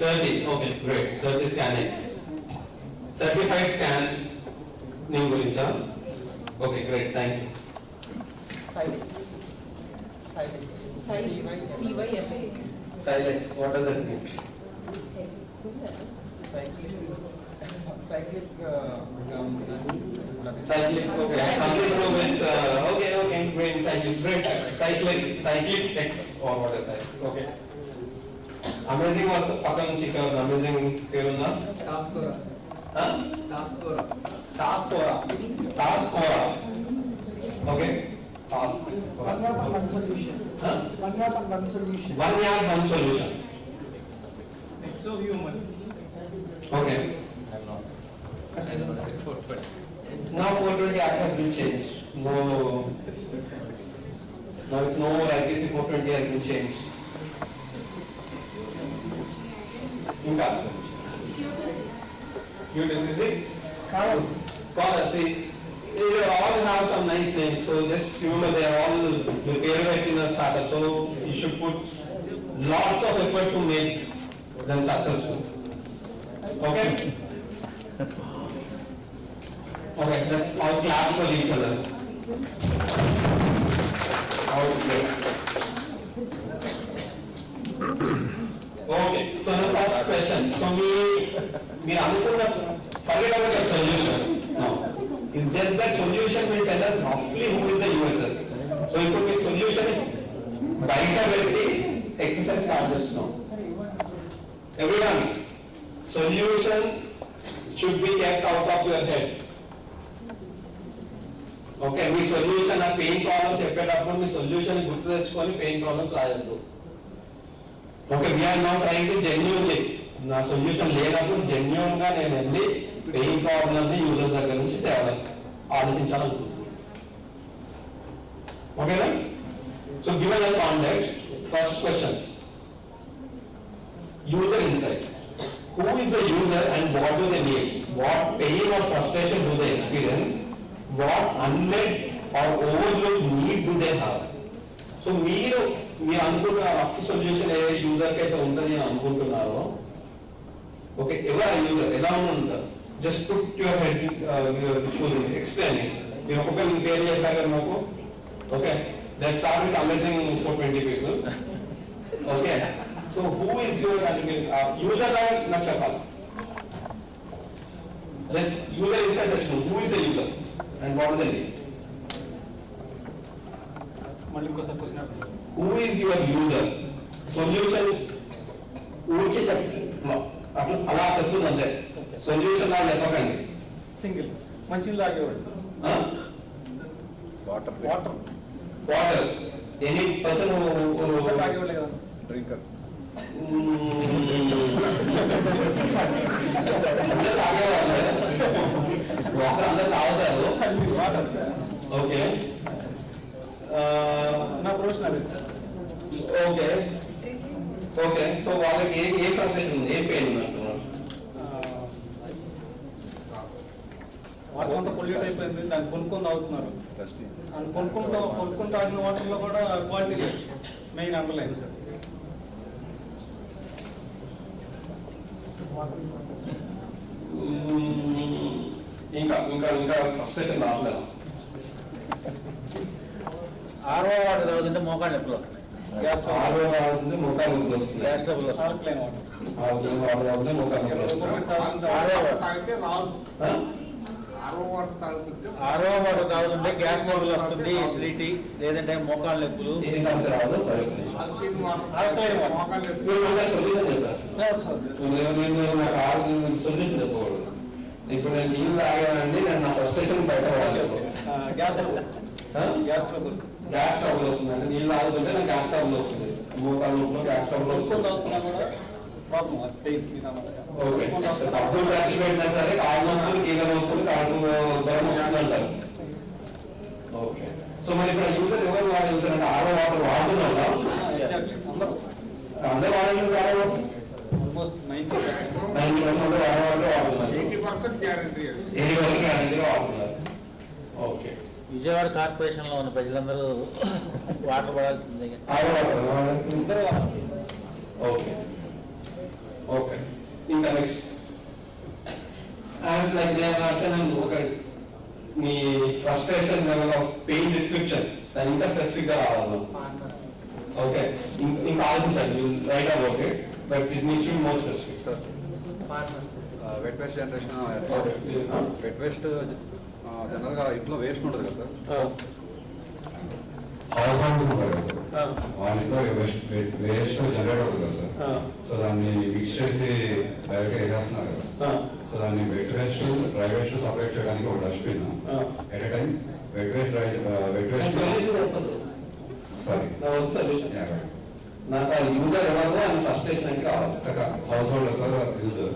CERTI. Okay, great. CERTI Scanex. Certified scan name గురించా? Okay, great. Thank you. Silex. What does it mean? Cyclic. Okay. Something to do with. Okay. Great. Cyclic X or what is it? Okay. Amazing was పక్కన నుంచి ఇక్కడ amazing పేరుందా? టాస్కోరా. Okay. Task. One app, one solution. Exohuman. Okay. Now 420 Act has been changed. Now it's no more ITC 420 has been changed. Inka. You did see? Scholars. See. They all have some nice names, so just remember they are all prepared in a startup. So you should put lots of effort to make them successful. Okay? Okay, let's all clap for each other. Okay. Okay, so the first question. So we forget about the solution. No. It's just that solution will tell us roughly who is the user. So ఇప్పుడు మీ solution బయట పెట్టి exercise start చేస్తున్నాం. Everyone, solution should be kept out of your head. Okay, మీ solution ఆ pain problem చెప్పేటప్పుడు మీ solution గుర్తు తెచ్చుకొని పెయిన్ ప్రాబ్లమ్స్ రాయద్దు. Okay, we're not trying to genuinely, నా సొల్యూషన్ లేనప్పుడు జెన్యూన్ గా నేను వెళ్ళి పెయిన్ ప్రాబ్లమ్ ని యూజర్స్ దగ్గర నుంచి తేవాలి, ఆలోచించాలనుకుంటున్నాను. ఓకేనా? So given the context, first question, user insight. Who is the user and what do they need? What pain or frustration do they experience? What unmet or overlooked need do they have? So మీరు అనుకున్న rough solution ఏ user కి అయితే ఉంటుంది అని అనుకుంటున్నారో, okay, ఎవరు user ఎలా ఉంటారు? Just put your head explain. మీరు ఒక్కొక్కరు పేరు చెప్పారు కదా మాకు. Okay, let's start with amazing 420 people. Okay, so who is your user నాకు చెప్పాలి. Let's user insight section. Who is the user and what is the need? మళ్ళీ ఇంకోసారి question. Who is your user? Solution ఊరికే చెప్తున్నా, అట్లా అలా చెప్తుంది అంతే. సొల్యూషన్ లాగా చెప్పకండి. సింగిల్ మంచి తాగేవాడు. Water water water any person తాగేవాళ్ళే కదా డ్రింకర్. అందరూ తాగేవాళ్ళే, వాటర్ అందరూ తాగుతారు. ఓకే, నా ప్రొఫెషన్ అదే. ఓకే ఓకే, సో వాళ్ళకి ఏ ఫ్రస్ట్రేషన్ ఉంది, ఏ పెయిన్ ఉంది అంటున్నారు? వాటర్ అంతా పొల్యూట్ అయిపోయింది, దాన్ని కొనుక్కొని తాగుతున్నారు. అది కొనుక్కొని తాగిన వాటర్లో కూడా క్వాలిటీ లేదు, మెయిన్ అండర్లైన్ సార్. ఇంకా ఇంకా ఇంకా ఫ్రస్ట్రేషన్ రావట్లేదు. ఆరో వాటర్ తాగుతుంటే మోకాళ్ళు నొప్పులు వస్తున్నాయి. గ్యాస్ ఆరో తాగుతుంటే మోకాలు నొప్పులు వస్తుంది. గ్యాస్ ట్రబుల్ వస్తుంది. ఆల్కలైన్ వాటర్ తాగితే మోకాలు నొప్పులు వస్తుంది. ఆరో వాటర్ తాగుతుంటే గ్యాస్ ట్రబుల్ వస్తుంది, ఎసిడిటీ, లేదంటే మోకాళ్ళ నొప్పులు. సొల్యూషన్ చెప్పకూడదు. ఇప్పుడు నేను నీళ్ళు తాగానండి, నేను నా ఫ్రస్ట్రేషన్ బయట గ్యాస్ ట్రబుల్ వస్తుందండి. నీళ్ళు తాగుతుంటే నాకు గ్యాస్ ట్రబుల్ వస్తుంది, మోకాళ్ళ నొప్పులు, గ్యాస్ ట్రబుల్ వస్తుంది. ఓకే, డబ్బులు ఖర్చు పెట్టినా సరే కాళ్ళ నొప్పులు, కీళ్ళ నొప్పులు, కాళ్ళు బలం వస్తుందంటారు. ఓకే, సో మరి ఇప్పుడు యూజర్ ఎవరు యూజర్ అంటే ఆరో వాటర్ వాడుతున్నా అందరూ వాడలేదు. ఆరో ఆల్మోస్ట్ 90% అందరూ ఆరో వాటర్ వాడుతున్నారు. 80% గ్యారంటీ వాడుతున్నారు. ఓకే, విజయవాడ కార్పొరేషన్ లో ఉన్న ప్రజలందరూ వాటర్ పడాల్సిందే. RO water. ఓకే ఓకే, ఇంకా నెక్స్ట్ అండ్ లైక్ అంటే నేను ఒక మీ frustration level of pain description దాని ఇంకా స్పెసిఫిక్ గా రావాలి. ఓకే, ఇంకా ఆలోచించండి, write about it, but it needs to be more specific. Wet waste generation, wet waste general గా ఇంట్లో వేస్ట్ ఉంటుంది కదా సార్, హౌస్ హోల్డ్ ఉంటారు కదా సార్, వాళ్ళ ఇంట్లో వేస్ట్ జనరేట్ అవుతుంది కదా సార్. సో దాన్ని మిక్స్ చేసి డైరెక్ట్ గా వేసేస్తున్నారు కదా. సో దాన్ని wet waste, dry waste separate చేయడానికి ఒక dustbin at a time. Wet waste sorry నాకు యూజర్ ఎవరు అని ఫ్రస్ట్రేషన్ అంటే కావాలి. Householder sir user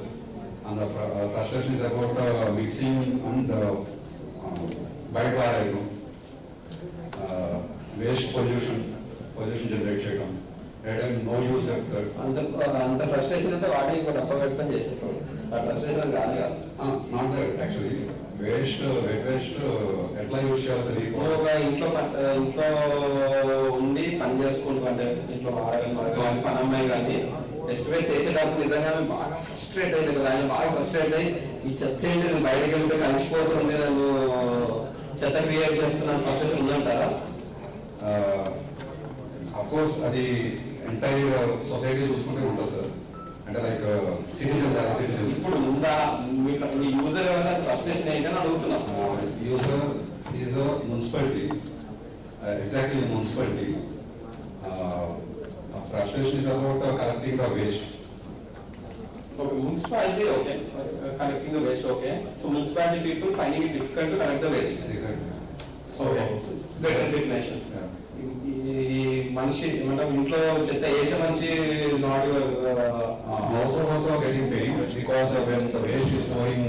and the frustration is about mixing and bite wire, waste pollution generate చేయడం, no use of that. అంత frustration అంటే వాటికి కూడా డబ్బా పెట్టుకొని చేసేటప్పుడు ఆ ఫ్రస్ట్రేషన్ కాదు కాదు. Not that actually waste, wet waste ఎట్లా యూజ్ చేయాలి తెలియదు. ఇంట్లో ఉండి పని చేసుకుంటూ, అంటే ఇంట్లో పని అమ్మాయి కానీ ఎస్టిమేట్ చేసేటప్పుడు నిజంగా బాగా ఫ్రస్ట్రేట్ అయింది కదా, ఆయన బాగా ఫ్రస్ట్రేట్ అయ్యి ఈ చెత్త ఏంటి బయటకి వెళ్తే కలిసిపోతుంది, నన్ను చెత్త క్రియేట్ చేస్తున్నాను, ఫ్రస్ట్రేషన్ ఉందంటారా? అఫ్ కోర్స్ అది ఎంటైర్ సొసైటీ చూసుకుంటే ఉంటుంది సార్. అంటే లైక్ సిటిజన్ ఇప్పుడు ఉందా మీ యూజర్ ఎవరైనా ఫ్రస్ట్రేషన్ ఏంటని అడుగుతున్నాం. User is a municipality exactly in municipality. Frustration is about collecting the waste. Okay, municipality, okay, collecting the waste, okay. So municipality people finding it difficult to collect the waste. Exactly. So better definition. ఈ మనిషి మనం ఇంట్లో చెత్త వేసే మనిషి not also getting paid because when the waste is going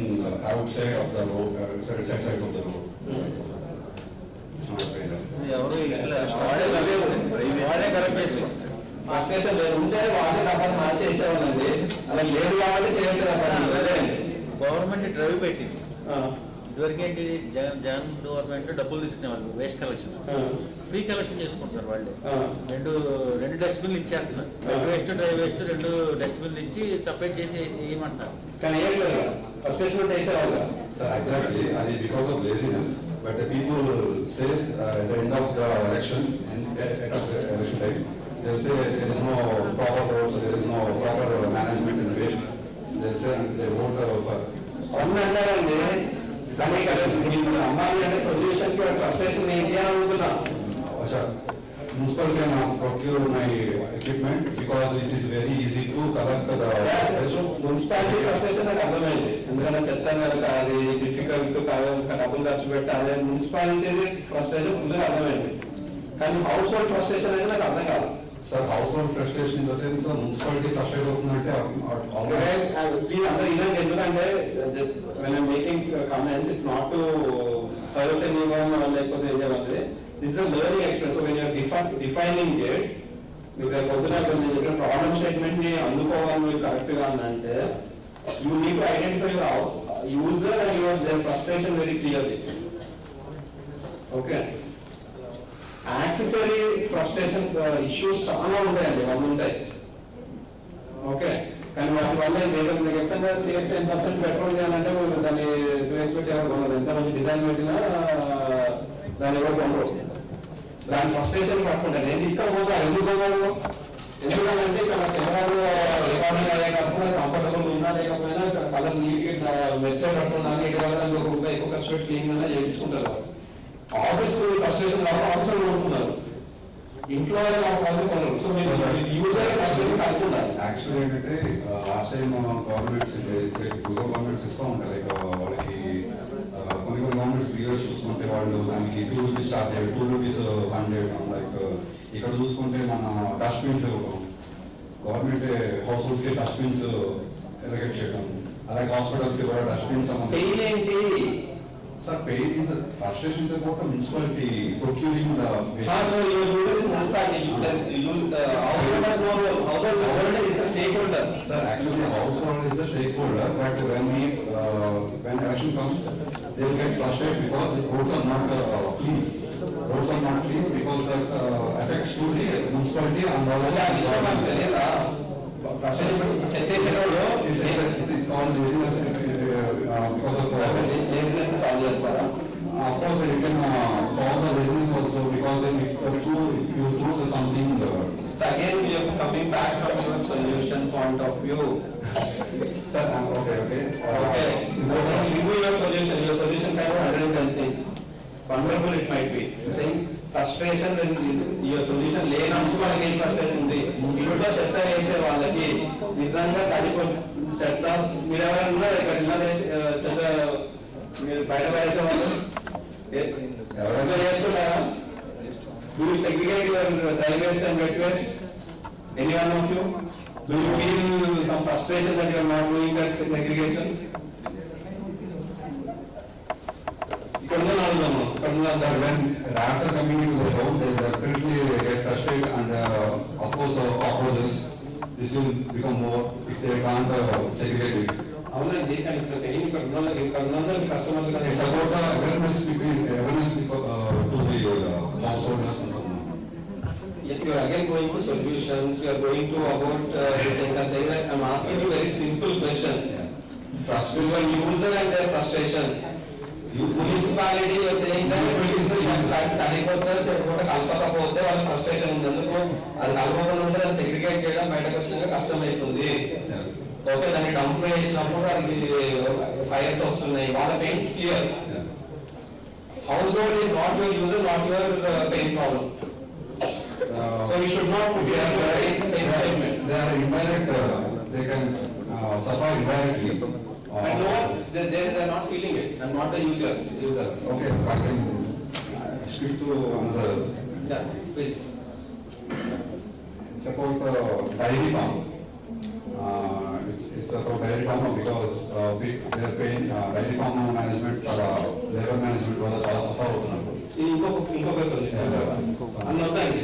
outside of the road, sides of the road. It's not paid. Frustration లేదు ఉంటే వాడే రకాలు మార్చేసేవాళ్ళండి అలా లేదు కాబట్టి చేయట్లేదు. గవర్నమెంట్ డ్రైవ్ పెట్టింది. ఇదివరకు ఏంటి జగన్ గవర్నమెంట్ డబ్బులు తీసుకునేవాళ్ళు వేస్ట్ కలెక్షన్ ఫ్రీ కలెక్షన్ చేసుకుంటారు వాళ్ళే. రెండు డస్ట్బిన్లు ఇచ్చేస్తున్నారు. వెట్ వేస్ట్ డ్రై వేస్ట్ రెండు డస్ట్బిన్లు ఇచ్చి సపరేట్ చేసి ఏమంటారు. కానీ ఏం లేదు ఫ్రస్ట్రేషన్ చేసేవాళ్ళు. So exactly, because of laziness. But the people say at the end of the election and end of the election time, they will say there is no proper roads, there is no proper management in the waste. They will say they vote for. అవును అంటారండి. కానీ మీరు అమ్మాయి అంటే solution కి frustration ఏంటి అని అడుగుతున్నా. Municipal can procure my equipment because it is very easy to collect the. Municipality frustration నాకు అర్థమైంది. ఎందుకంటే చెత్త అది డిఫికల్ట్ డబ్బులు ఖర్చు పెట్టాలి. మున్సిపాలిటీ ఫ్రస్ట్రేషన్ ఫుల్గా అర్థమైంది. కానీ హౌస్ హోల్డ్ ఫ్రస్ట్రేషన్ అనేది నాకు అర్థం కాదు. Sir, household frustration in the sense of municipality frustrated అవుతుందంటే అందరూ ఇలాంటి ఎందుకంటే when I'm making comments, it's not to hurt anyone or లేకపోతే ఏమంటే this is a learning experience. So when you are defining it, మీకు పొద్దున నేను ప్రాబ్లమ్ స్టేట్మెంట్ ని అందుకోవాలి మీరు కరెక్ట్ గా అంటే you need to identify your user and your their frustration very clearly. Okay. Accessory frustration issues చాలా ఉంటాయండి, అవి ఉంటాయి. ఓకే, కానీ వాటి వల్ల నేను ఎక్కడ 10% పెట్రోల్ చేయాలంటే దాన్ని 2x పెట్టి ఎవరు ఎంత మంచి డిజైన్ పెట్టినా దాన్ని ఎవరు కొనరు. దాని ఫ్రస్ట్రేషన్ పట్టుకుంటాను. నేను ఇక్కడ పోతాను ఎందుకు పోతాను, ఎందుకంటే ఇక్కడ కెమెరాలు రికార్డింగ్ అయ్యేటప్పుడు కంఫర్టబుల్ ఉన్నా లేకపోయినా ఇక్కడ కలర్ నీట్గా మెచ్చే పట్టుకున్నా నీట్గా ఒక రూపాయి ఎక్కువ ఖర్చు పెట్టి క్లీన్ గా చేయించుకుంటారు. ఆఫీస్ ఫ్రస్ట్రేషన్ ఆఫీసర్ కొనుక్కున్నారు, ఇంట్లో కొనుక్కున్నారు. సో మీరు యూజర్ ఫ్రస్ట్రేషన్ కలుపుతున్నారు. యాక్చువల్లీ ఏంటంటే లాస్ట్ టైం గవర్నమెంట్స్ ఇస్తూ ఉంటాయి. లైక్ వాళ్ళకి కొన్ని గవర్నమెంట్స్ వీడియోస్ చూసుకుంటే వాళ్ళు దానికి 2 రూపీస్ స్టార్ట్ చేయడం, 2 రూపీస్ ఫండ్ చేయడం. లైక్ ఇక్కడ చూసుకుంటే మన డస్ట్బిన్స్ గవర్నమెంట్ హౌస్ హోల్డ్స్ కి డస్ట్బిన్స్ ఎలగేట్ చేయడం, అలాగే హాస్పిటల్స్ కి కూడా డస్ట్బిన్స్ ఏంటి. Sir, paid is frustration is about the municipality procuring the waste. So you use municipality, you use the household is a stakeholder. Sir, actually household is a stakeholder, but when election comes, they will get frustrated because roads are not clean. Roads are not clean because that affects to the municipality and also. It's all laziness because of laziness solve చేస్తారా? Of course, you can solve the laziness also because if you throw something. So again, we are coming back from your solution point of view. Sir, okay. Give me your solution. Your solution can have 110 things. Wonderful it might be. Saying frustration when your solution లేని అంశం మనకి ఏం frustration ఉంది. ఇంట్లో చెత్త వేసే వాళ్ళకి నిజంగా చెత్త మీరు ఎవరైనా ఉన్నారు ఇక్కడ చెత్త మీరు బయట పడేసే వాళ్ళు ఎవరైనా చేసుకుంటారా? Do you segregate your dry waste and wet waste? Any one of you? Do you feel some frustration that you are not doing that segregation? Sir, when rats are coming into the home, they definitely get frustrated and of course cockroaches. This will become more if they can't segregate it. అవునండి, కానీ ఇక్కడ ఉన్నందరికీ కస్టమర్లు కదా. It's about awareness to the householders and so on. Yet you are again going to solutions, you are going to about this thing and saying that I'm asking you a very simple question. Your user and their frustration. Municipality, you are saying that కలపకపోతే వాళ్ళ frustration ఉంది, అందుకు అది కలపకుండా ఉంటే దాన్ని segregate చేయడం బయటకు వచ్చినాక కష్టం అవుతుంది. ఓకే, దాన్ని డంప్ చేసినప్పుడు అది ఫైర్స్ వస్తున్నాయి, వాళ్ళ pains clear. household is not your user, not your pain problem. So you should not put your pain statement. They are indirect, they can suffer indirectly. And no, they are not feeling it. I'm not the user. Okay, I can speak to another. Yeah, please. It's about dairy farm. It's about dairy farm because they are paying dairy farm management, labor management వల్ల చాలా suffer అవుతున్నారు. ఇంకొక solution అన్నొద్దండి.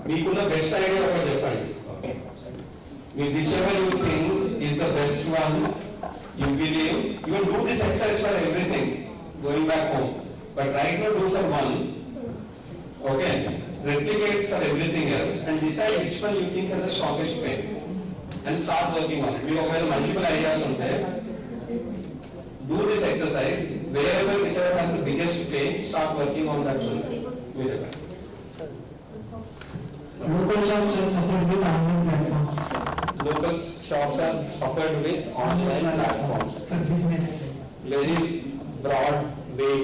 మీకున్న best idea ఒకటి చెప్పండి. మీ whichever you think is the best one, you believe, you will do this exercise for everything going back home. But right now do for one, okay? Replicate for everything else and decide which one you think has the strongest pain and start working on it. We have multiple ideas on there. Do this exercise, wherever whichever has the biggest pain, start working on that solution. Local shops are suffered with online platforms. Local shops are suffered with online platforms. For business. Very broad way.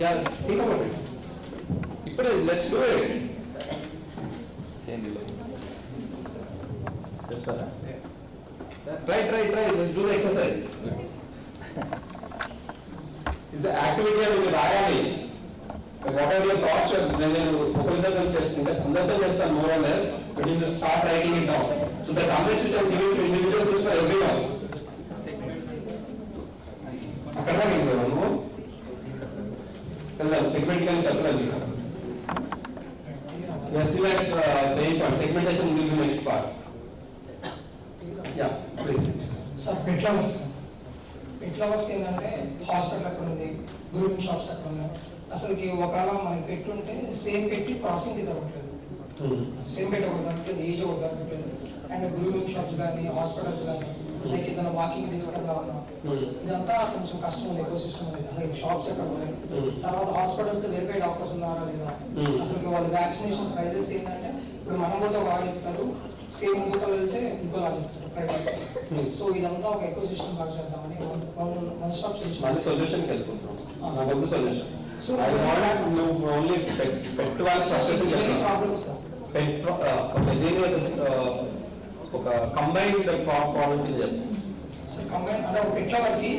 Yeah, think about it. Let's do it. Try. Let's do the exercise. It's an activity and you రాయాలి. Whatever your thoughts are, నేను ఒకరిద్దరు చేస్తుంటే అందరితో చేస్తాను more or less, but you just start writing it down. So the comments which I'm giving to individuals is for everyone. అక్కడ దాకా నువ్వు వెళ్దాం సెగ్మెంట్ కానీ చెప్పలేదు మీకు. Segmentation will be next part. Yeah, please. Sir pet lovers ఏంటంటే hospital అక్కడ ఉంది, గ్రూమింగ్ షాప్స్ అక్కడ ఉన్నాయి. అసలుకి ఒకవేళ మనకి పెట్టుంటే సేమ్ పెట్టి క్రాసింగ్ దొరకట్లేదు, సేమ్ పెట్టి ఒకటి దొరకట్లేదు, ఏజ్ ఒకటి దొరకట్లేదు. అండ్ గ్రూమింగ్ షాప్స్ కానీ హాస్పిటల్స్ కానీ లైక్ ఏదైనా వాకింగ్ తీసుకెళ్ళాలన్నా ఇదంతా కొంచెం కష్టం ఉంది. ఎకో సిస్టమ్ అనేది అసలు షాప్స్ ఎక్కడ ఉన్నాయి, తర్వాత హాస్పిటల్స్ వెరిఫై డాక్టర్స్ ఉన్నారా లేదా, అసలు వాళ్ళు వ్యాక్సినేషన్ ప్రైజెస్ ఏంటంటే ఇప్పుడు మనం పోతే ఒక చెప్తారు, సేమ్ ఇంకోళ్ళు వెళ్తే ఇంకోలా చెప్తారు ప్రైజెస్. సో ఇదంతా ఒక ఎకో సిస్టమ్ బాగా చేద్దామని one stop solution so only pet problems ఒక కంబైన్డ్ ప్రాబ్లమ్ సార్ కంబైన్ అంటే ఒక పెట్ల వరకు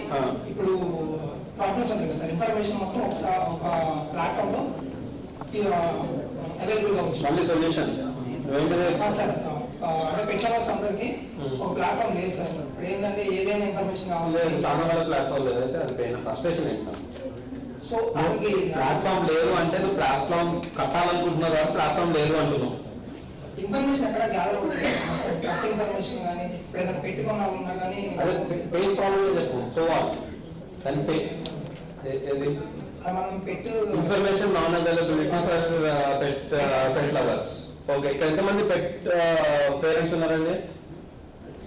ఇప్పుడు ప్రాబ్లమ్స్ ఉంటాయి కదా సార్, ఇన్ఫర్మేషన్ మొత్తం ఒకసారి ఒక ప్లాట్ఫామ్ లో అవైలబుల్ గా వచ్చింది. మళ్ళీ సొల్యూషన్ సార్ అంటే పెట్ల వర్క్స్ అందరికి ఒక ప్లాట్ఫామ్ లేదు సార్. ఇప్పుడు ఏంటంటే ఏదైనా ఇన్ఫర్మేషన్ కావాలి, చాలా వల్ల ప్లాట్ఫామ్ లేదైతే అది పైన ఫస్ట్రేషన్ ఏంటంటే సో అది ప్లాట్ఫామ్ లేదు అంటే నువ్వు ప్లాట్ఫామ్ కట్టాలనుకుంటున్నావు కదా, ప్లాట్ఫామ్ లేదు అంటున్నావు. ఇన్ఫర్మేషన్ ఎక్కడ గ్యాదర్ అవుతుంది, కరెక్ట్ ఇన్ఫర్మేషన్ కానీ ఇప్పుడు ఏదైనా పెట్టుకున్నా ఉన్నా కానీ అదే పెయిన్ ప్రాబ్లమ్ చెప్పు. సో దాని ఏది మనం పెట్టు information non availability for pet lovers. Okay, ఇక్కడ ఎంతమంది పెట్ పేరెంట్స్ ఉన్నారండి?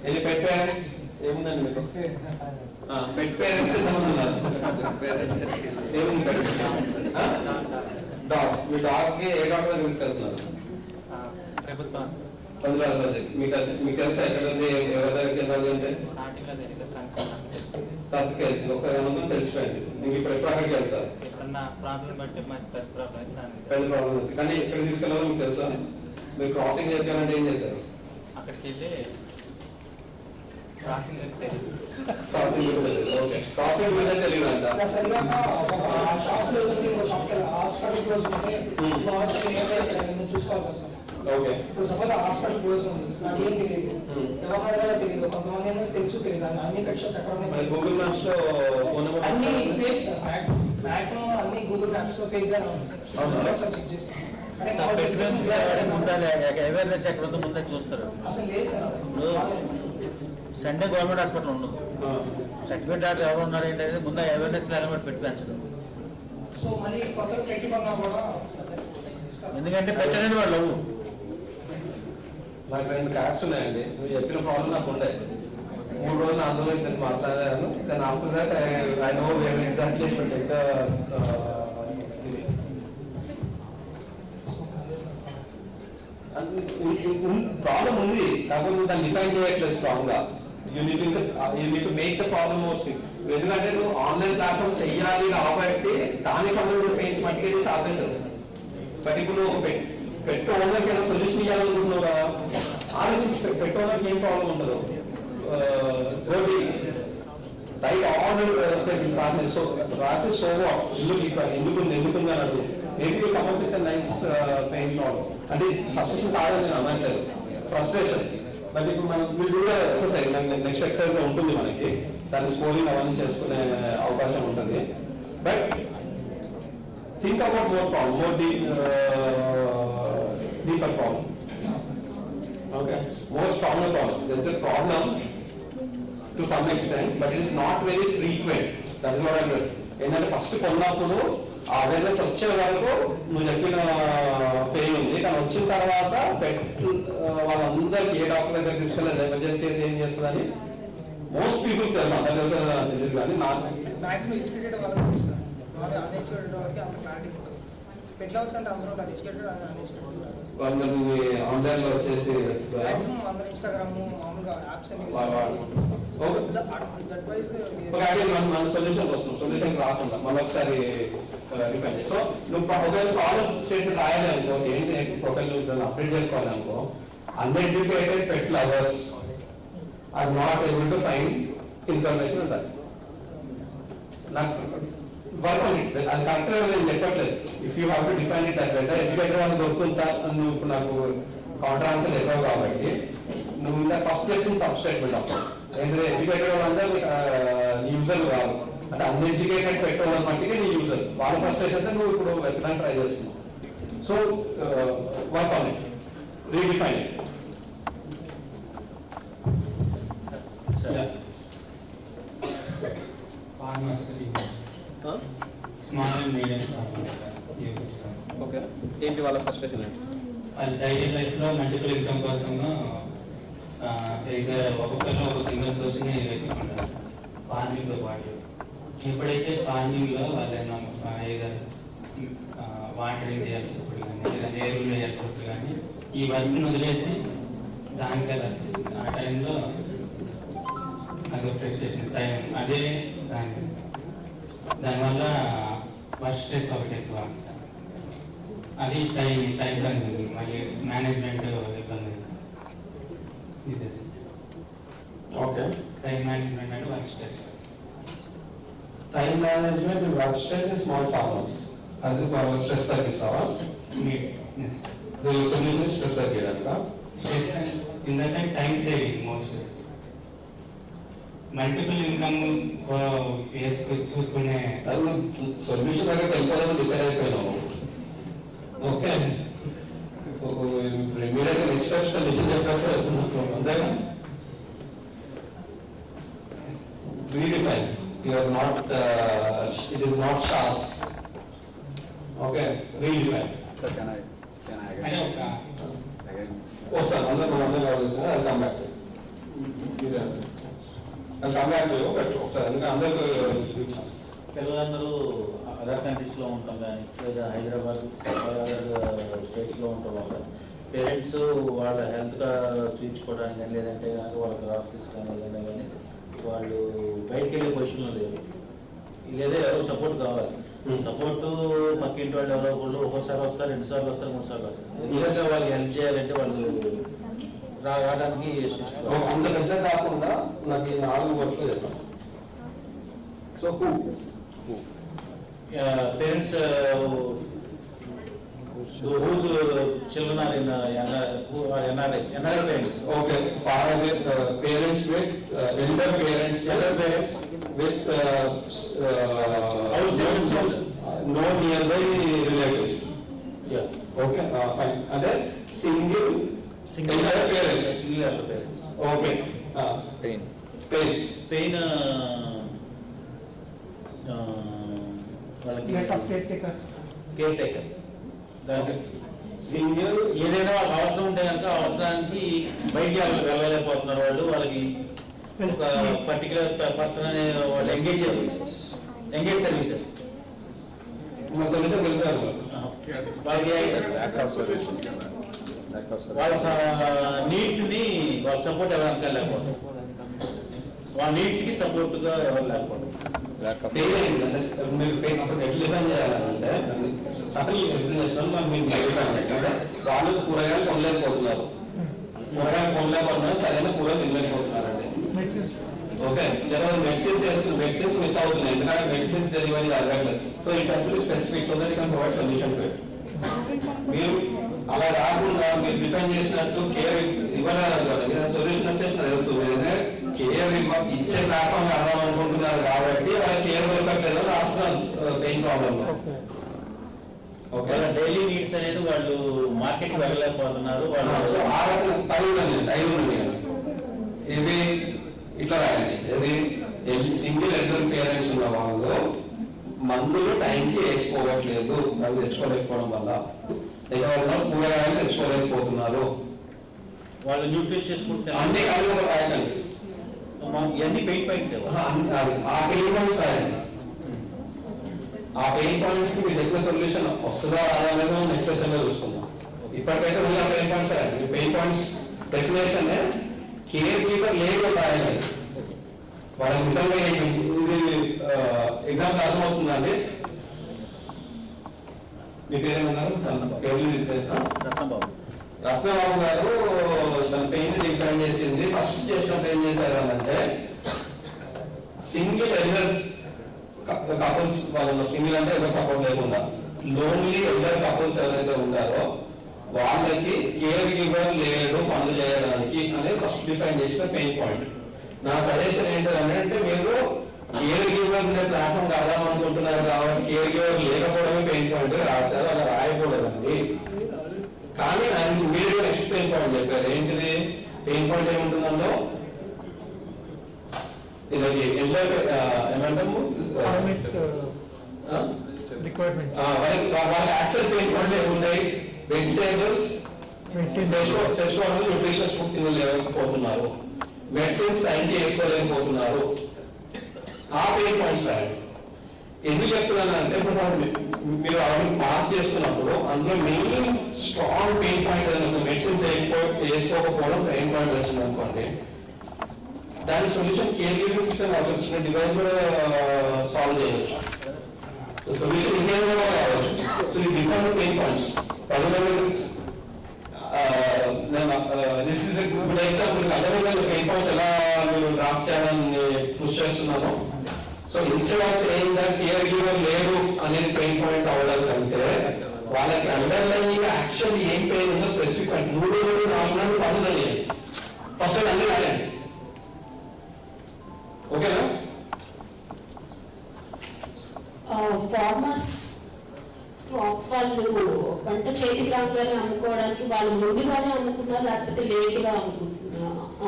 ఎన్ని పెట్ పేరెంట్స్ ఏముందండి మీకు? పెట్ పేరెంట్స్ ఎంతమంది ఉన్నారు? ఏముంది పెట్ డాగ్. మీ డాగ్కి ఏ డాక్టర్ దగ్గర తీసుకెళ్తున్నారు? మీకు తెలుసా ఎక్కడ ఎవరి దగ్గరికి వెళ్ళాలి అంటే తత్కేసి ఒకసారి ఏమన్నా తెలిసిపోయింది. మీకు ఇప్పుడు ఎప్పుడు అక్కడికి వెళ్తారు? పెద్ద ప్రాబ్లం ఉంది కానీ ఎక్కడ తీసుకెళ్ళాలో మీకు తెలుసా? మీరు క్రాసింగ్ చెప్పాలంటే ఏం చేస్తారు? అక్కడికి వెళ్ళి క్రాసింగ్ తెలియదు అంట. చూసుకోవాలి కదా సార్. ఓకే, ఇప్పుడు సపోజ్ హాస్పిటల్ క్లోజ్ ఉంది, నాకు ఏం తెలియదు, ఎవరు తెలియదు, కొంతమంది ఏంటంటే తెలుసు తెలియదు, అన్ని పెట్ షాప్ ఎక్కడ ఉన్నాయి, గూగుల్ మ్యాప్స్ లో అన్ని ఫేక్ సార్. మాక్సిమం అన్ని గూగుల్ మ్యాప్స్ లో ఫేక్ గానే ఉంటాయి. చెక్ చేస్తాం అవేర్నెస్ ఎక్కడ ఉందో ముందే చూస్తారు. అసలు లేదు సార్. సండే గవర్నమెంట్ హాస్పిటల్ ఉండదు, సర్టిఫికేట్ డాక్టర్ ఎవరు ఉన్నారు ఏంటంటే ముందే అవేర్నెస్ ఎలిమెంట్ పెట్టి పెంచడం. సో మళ్ళీ కొత్తగా పెట్టుకున్నా కూడా ఎందుకంటే పెట్టలేదు వాళ్ళు లవ్. నాకు 2 క్యాట్స్ ఉన్నాయండి. నువ్వు చెప్పిన ప్రాబ్లం నాకు ఉండే 3 రోజులు అందులో ఇద్దరు మాట్లాడాను. Then after that I know where exactly should take the problem ఉంది కాకపోతే దాన్ని డిఫైన్ చేయట్లేదు స్ట్రాంగ్ గా. You need to make the problem more strict. ఎందుకంటే నువ్వు ఆన్లైన్ ప్లాట్ఫామ్ చెయ్యాలి కాబట్టి దానికి సంబంధించిన పెయిన్స్ మట్టికి చేసి ఆపేసావు. బట్ ఇప్పుడు నువ్వు పెట్ ఓనర్కి ఏదో సొల్యూషన్ ఇవ్వాలనుకుంటున్నావు కదా, ఆలోచించి పెట్ ఓనర్కి ఏం ప్రాబ్లం ఉండదు. రైట్ ఆల్ రాసి సో ఎందుకుంది అని అడుగు. Maybe come up with nice pain problem. అంటే ఫ్రస్ట్రేషన్ కాదని నేను అనట్లేదు, ఫ్రస్ట్రేషన్. బట్ ఇప్పుడు మనం వీళ్ళు కూడా ఎక్సర్సైజ్ నెక్స్ట్ ఎక్సర్సైజ్ లో ఉంటుంది మనకి, దాన్ని స్కోరింగ్ అవన్నీ చేసుకునే అవకాశం ఉంటుంది. But think about more problem, more deeper problem. Okay, more stronger problem. There is a problem to some extent, but it is not very frequent. That is what I mean. ఏంటంటే first కొన్నప్పుడు awareness వచ్చే వరకు నువ్వు చెప్పిన pain ఉంది, కానీ వచ్చిన తర్వాత వాళ్ళందరికీ ఏ డాక్టర్ దగ్గర తీసుకెళ్ళాలి, ఎమర్జెన్సీ అయితే ఏం చేస్తుందని మోస్ట్ పీపుల్ తెలియదు కానీ నాకు మాక్సిమం ఎడ్యుకేటెడ్ వాళ్ళకి తెలుస్తుంది, అన్ఎడ్యుకేటెడ్ వాళ్ళకి అంత క్లారిటీ ఉంటుంది. ఎట్లా వస్తుంటే అవసరం కాదు, ఎడ్యుకేటెడ్ అని అన్ఎడ్యుకేటెడ్ ఆన్లైన్ లో వచ్చేసి మాక్సిమం అందరూ ఇన్స్టాగ్రామ్ మామూలుగా యాప్స్ అని మన సొల్యూషన్ వస్తుంది. సొల్యూషన్ రాకుండా మళ్ళీ ఒకసారి రిఫైన్ చేసి, సో నువ్వు ఒకవేళ ప్రాబ్లం స్టేట్మెంట్ రాయాలి అనుకో, ఏంటి ప్రొఫైల్ అప్డేట్ చేసుకోవాలి అనుకో, uneducated pet lovers are not able to find information ఉండాలి. నాకు వర్క్ ఆన్ ఇట్, అది కరెక్ట్ నేను చెప్పట్లేదు. If you have to define it that better. Educated వాళ్ళు దొరుకుతుంది సార్, నువ్వు ఇప్పుడు నాకు కౌంటర్ ఆన్సర్ ఎక్కువ కాబట్టి నువ్వు ఇంత ఫస్ట్ చెప్పింది తప్పు స్టేట్మెంట్ అప్పుడు. ఎందుకంటే ఎడ్యుకేటెడ్ వాళ్ళందరూ నీ యూజర్ కాదు, అంటే అన్ఎడ్యుకేటెడ్ పెట్టడం మట్టికి నీ యూజర్. వాళ్ళ ఫ్రస్ట్రేషన్స్ నువ్వు ఇప్పుడు వెతకడానికి ట్రై చేస్తున్నావు. So work on it, redefine it. Small and medium farmers sir. Okay, ఏంటి వాళ్ళ ఫ్రస్ట్రేషన్? వాళ్ళ డైలీ లైఫ్లో మల్టిపుల్ ఇన్కమ్ కోసము ఒక్కొక్కరు ఒక్కొక్క ఇన్కమ్ సోర్స్ని వెతుకుంటారు ఫార్మింగ్తో పాటు. ఎప్పుడైతే ఫార్మింగ్లో వాళ్ళేమో ఏదో వాటరింగ్ చేయాల్సినప్పుడు కానీ లేదా ఎరువులు వేయాల్సినప్పుడు కానీ ఈ వర్క్ని వదిలేసి దానికి ఆ టైంలో అది ఫ్రస్ట్రేషన్ టైం అదే దానివల్ల వర్క్ స్ట్రెస్ ఒకటి ఎక్కువ, అది టైం కన్జ్యూమింగ్, మళ్ళీ మేనేజ్మెంట్ ఇబ్బంది. ఇదే okay, time management and work stress. Time management and work stress small farmers, అది స్ట్రెస్ తగ్గిస్తావా? సొల్యూషన్ స్ట్రెస్ తగ్గియాలంట. Stress in the time saving most. Multiple income చూసుకునే సొల్యూషన్ దగ్గర వెళ్ళిపోదామని డిసైడ్ అయిపోయినాము. ఓకే, ఇమీడియట్గా నెక్స్ట్ స్టెప్ సొల్యూషన్ చెప్పేస్తారు అంతేగా. Redefine, you're not, it is not sharp. Okay, redefine. వస్తాను అందరూ ఆలోచిస్తాను, అది కమ్ బ్యాక్ పిల్లలందరూ అదర్ కంట్రీస్లో ఉంటాం కానీ లేదా హైదరాబాద్ అదర్ స్టేట్స్లో ఉంటాం వల్ల పేరెంట్స్ వాళ్ళ హెల్త్గా చూపించుకోవడానికి కానీ లేదంటే కనుక వాళ్ళ గ్రాసరీస్ కానీ ఏదైనా కానీ వాళ్ళు బయటకు వెళ్ళే పొజిషన్లో లేరు. లేదా ఎవరో సపోర్ట్ కావాలి. సపోర్ట్ పక్కింటి వాళ్ళు ఎవరో ఒకళ్ళు ఒక్కోసారి వస్తారు, 2 సార్లు వస్తారు, 3 సార్లు వస్తారు. రెగ్యులర్గా వాళ్ళకి హెల్ప్ చేయాలంటే వాళ్ళు రావడానికి అంత పెద్ద కాకుండా నాకు ఈ 4 వర్క్లు చెప్పాను. So parents whose children are in who are NRI parents. Okay, far away parents with elder parents with outstation children, no nearby relatives. Yeah. Okay, fine. And then single elder parents. Okay. Pain. Care taker. Single ఏదైనా వాళ్ళకి అవసరం ఉంటే కనుక అవసరానికి బయటికి వెళ్ళలేకపోతున్నారు వాళ్ళు, వాళ్ళకి ఒక పర్టికులర్ పర్సన్ అనే వాళ్ళు ఎంగేజ్ సర్వీసెస్ సొల్యూషన్ వెళ్తారు వాళ్ళకి వాళ్ళ నీడ్స్ ని వాళ్ళ సపోర్ట్ ఎవరికి వెళ్ళకపోతారు. వాళ్ళ నీడ్స్కి సపోర్ట్గా ఎవరు లేకపోవడం. మీరు అప్పుడు ఎట్లా డిఫైన్ చేయాలంటే సటల్ ఎప్పుడు చేస్తాను మనం మీకు అంటే వాళ్ళు కూరగాయలు కొనలేకపోతున్నారు, కూరగాయలు కొనలేకపోతున్నారు, సరైన కూరలు తినలేకపోతున్నారండి. ఓకే, లేదా మెడిసిన్స్ వేసుకుని మెడిసిన్స్ మిస్ అవుతున్నాయి ఎందుకంటే మెడిసిన్స్ డెలివరీ జరగట్లేదు. So it has to be specific so that you can provide solution to it. మీరు అలా కాకుండా మీరు డిఫైన్ చేసినట్టు కేర్ ఇవ్వలేదు, సొల్యూషన్ వచ్చేసిన తెలుసు, కేర్ ఇచ్చే ప్లాట్ఫామ్ అర్థం అనుకుంటున్నారు కాబట్టి వాళ్ళ కేర్ దొరకట్లేదు రాస్తున్నాను pain problem. Okay, daily needs అనేది వాళ్ళు మార్కెట్కి వెళ్ళలేకపోతున్నారు. వాళ్ళు ఆ రకంగా ఇవి ఇట్లా రాయండి. ఇది సింగిల్ ఎల్డర్ పేరెంట్స్ ఉన్న వాళ్ళు మందులు టైంకి వేసుకోవట్లేదు, అవి తెచ్చుకోలేకపోవడం వల్ల, లేదా కూరగాయలు తెచ్చుకోలేకపోతున్నారు. వాళ్ళు న్యూట్రిషియస్ ఫుడ్ అన్ని కాదు రాయకండి, ఇవన్నీ పెయిన్ పాయింట్స్. ఆ పెయిన్ పాయింట్స్ రాయండి. ఆ పెయిన్ పాయింట్స్ కి మీ దగ్గర సొల్యూషన్ వస్తుందా రాదా అనేది నెక్స్ట్ సెషన్ లో చూసుకుందాం. ఇప్పటికైతే మళ్ళీ ఆ పెయిన్ పాయింట్స్ రాయండి. Pain points definition care keeper లేకుండా రాయాలి. వాళ్ళకి నిజంగా ఇది ఎగ్జాంపుల్ అర్థమవుతుందండి. మీ పేరేమన్నారు? పేర్లు రత్నబాబు గారు తన పెయిన్ డిఫైన్ చేసింది. ఫస్ట్ చేసినప్పుడు ఏం చేశారు అంటే సింగిల్ ఎల్డర్ కపుల్స్ వాళ్ళు, సింగిల్ అంటే ఎవరు సపోర్ట్ లేకుండా లోన్లీ ఎల్డర్ కపుల్స్ ఎవరైతే ఉంటారో వాళ్ళకి కేర్ గివర్ లేడు మందు చేయడానికి అనేది ఫస్ట్ డిఫైన్ చేసిన పెయిన్ పాయింట్. నా సజెషన్ ఏంటంటే మీరు కేర్ గివర్ ప్లాట్ఫామ్ కడదాం అనుకుంటున్నారు కాబట్టి కేర్ గివర్ లేకపోవడమే పెయిన్ పాయింట్ రాశారు, అలా రాయకూడదండి. కానీ ఆయన మీరు నెక్స్ట్ పెయిన్ పాయింట్ చెప్పారు. ఏంటిది పెయిన్ పాయింట్ ఏముంటుందో ఇది ఏమంటాము వాళ్ళ యాక్చువల్ పెయిన్ పాయింట్స్ ఏమున్నాయి? వెజిటేబుల్స్ తెచ్చుకోవడం, న్యూట్రిషన్స్ ఫుడ్ తినలేకపోతున్నారు, మెడిసిన్స్ టైంకి వేసుకోలేకపోతున్నారు. ఆ పెయిన్ పాయింట్స్ రాయండి. ఎందుకు చెప్తున్నానంటే ఇప్పుడు మీరు అవన్నీ మార్క్ చేస్తున్నప్పుడు అందులో మెయిన్ స్ట్రాంగ్ పెయిన్ పాయింట్ ఏదైనా మెడిసిన్స్ వేసుకోకపోవడం పెయిన్ పాయింట్ వచ్చింది అనుకోండి, దాని సొల్యూషన్ కేర్ గివింగ్ సిస్టమ్ వచ్చిన డివైస్ కూడా సాల్వ్ చేయవచ్చు. సొల్యూషన్ ఇంకేదో కూడా రావచ్చు. సో ఈ different pain points this is good example. అదేవిధంగా పెయిన్ పాయింట్స్ ఎలా మీరు డ్రాఫ్ట్ చేయాలని పుష్ చేస్తున్నాను. So instead of saying that care giver లేరు అనేది పెయిన్ పాయింట్ అవ్వడం కంటే వాళ్ళకి అండర్లైన్ యాక్చువల్ ఏం పెయిన్ ఉందో స్పెసిఫిక్ పాయింట్ 3 నుండి 4 నుండి 10 రాయండి. ఫస్ట్ అన్ని రాయండి. ఓకేనా? ఫార్మర్స్ క్రాప్స్ వాళ్ళు పంట చేతికి రాగానే అమ్ముకోవడానికి వాళ్ళు ముందుగానే అమ్ముకున్నారు, లేకపోతే లేట్గా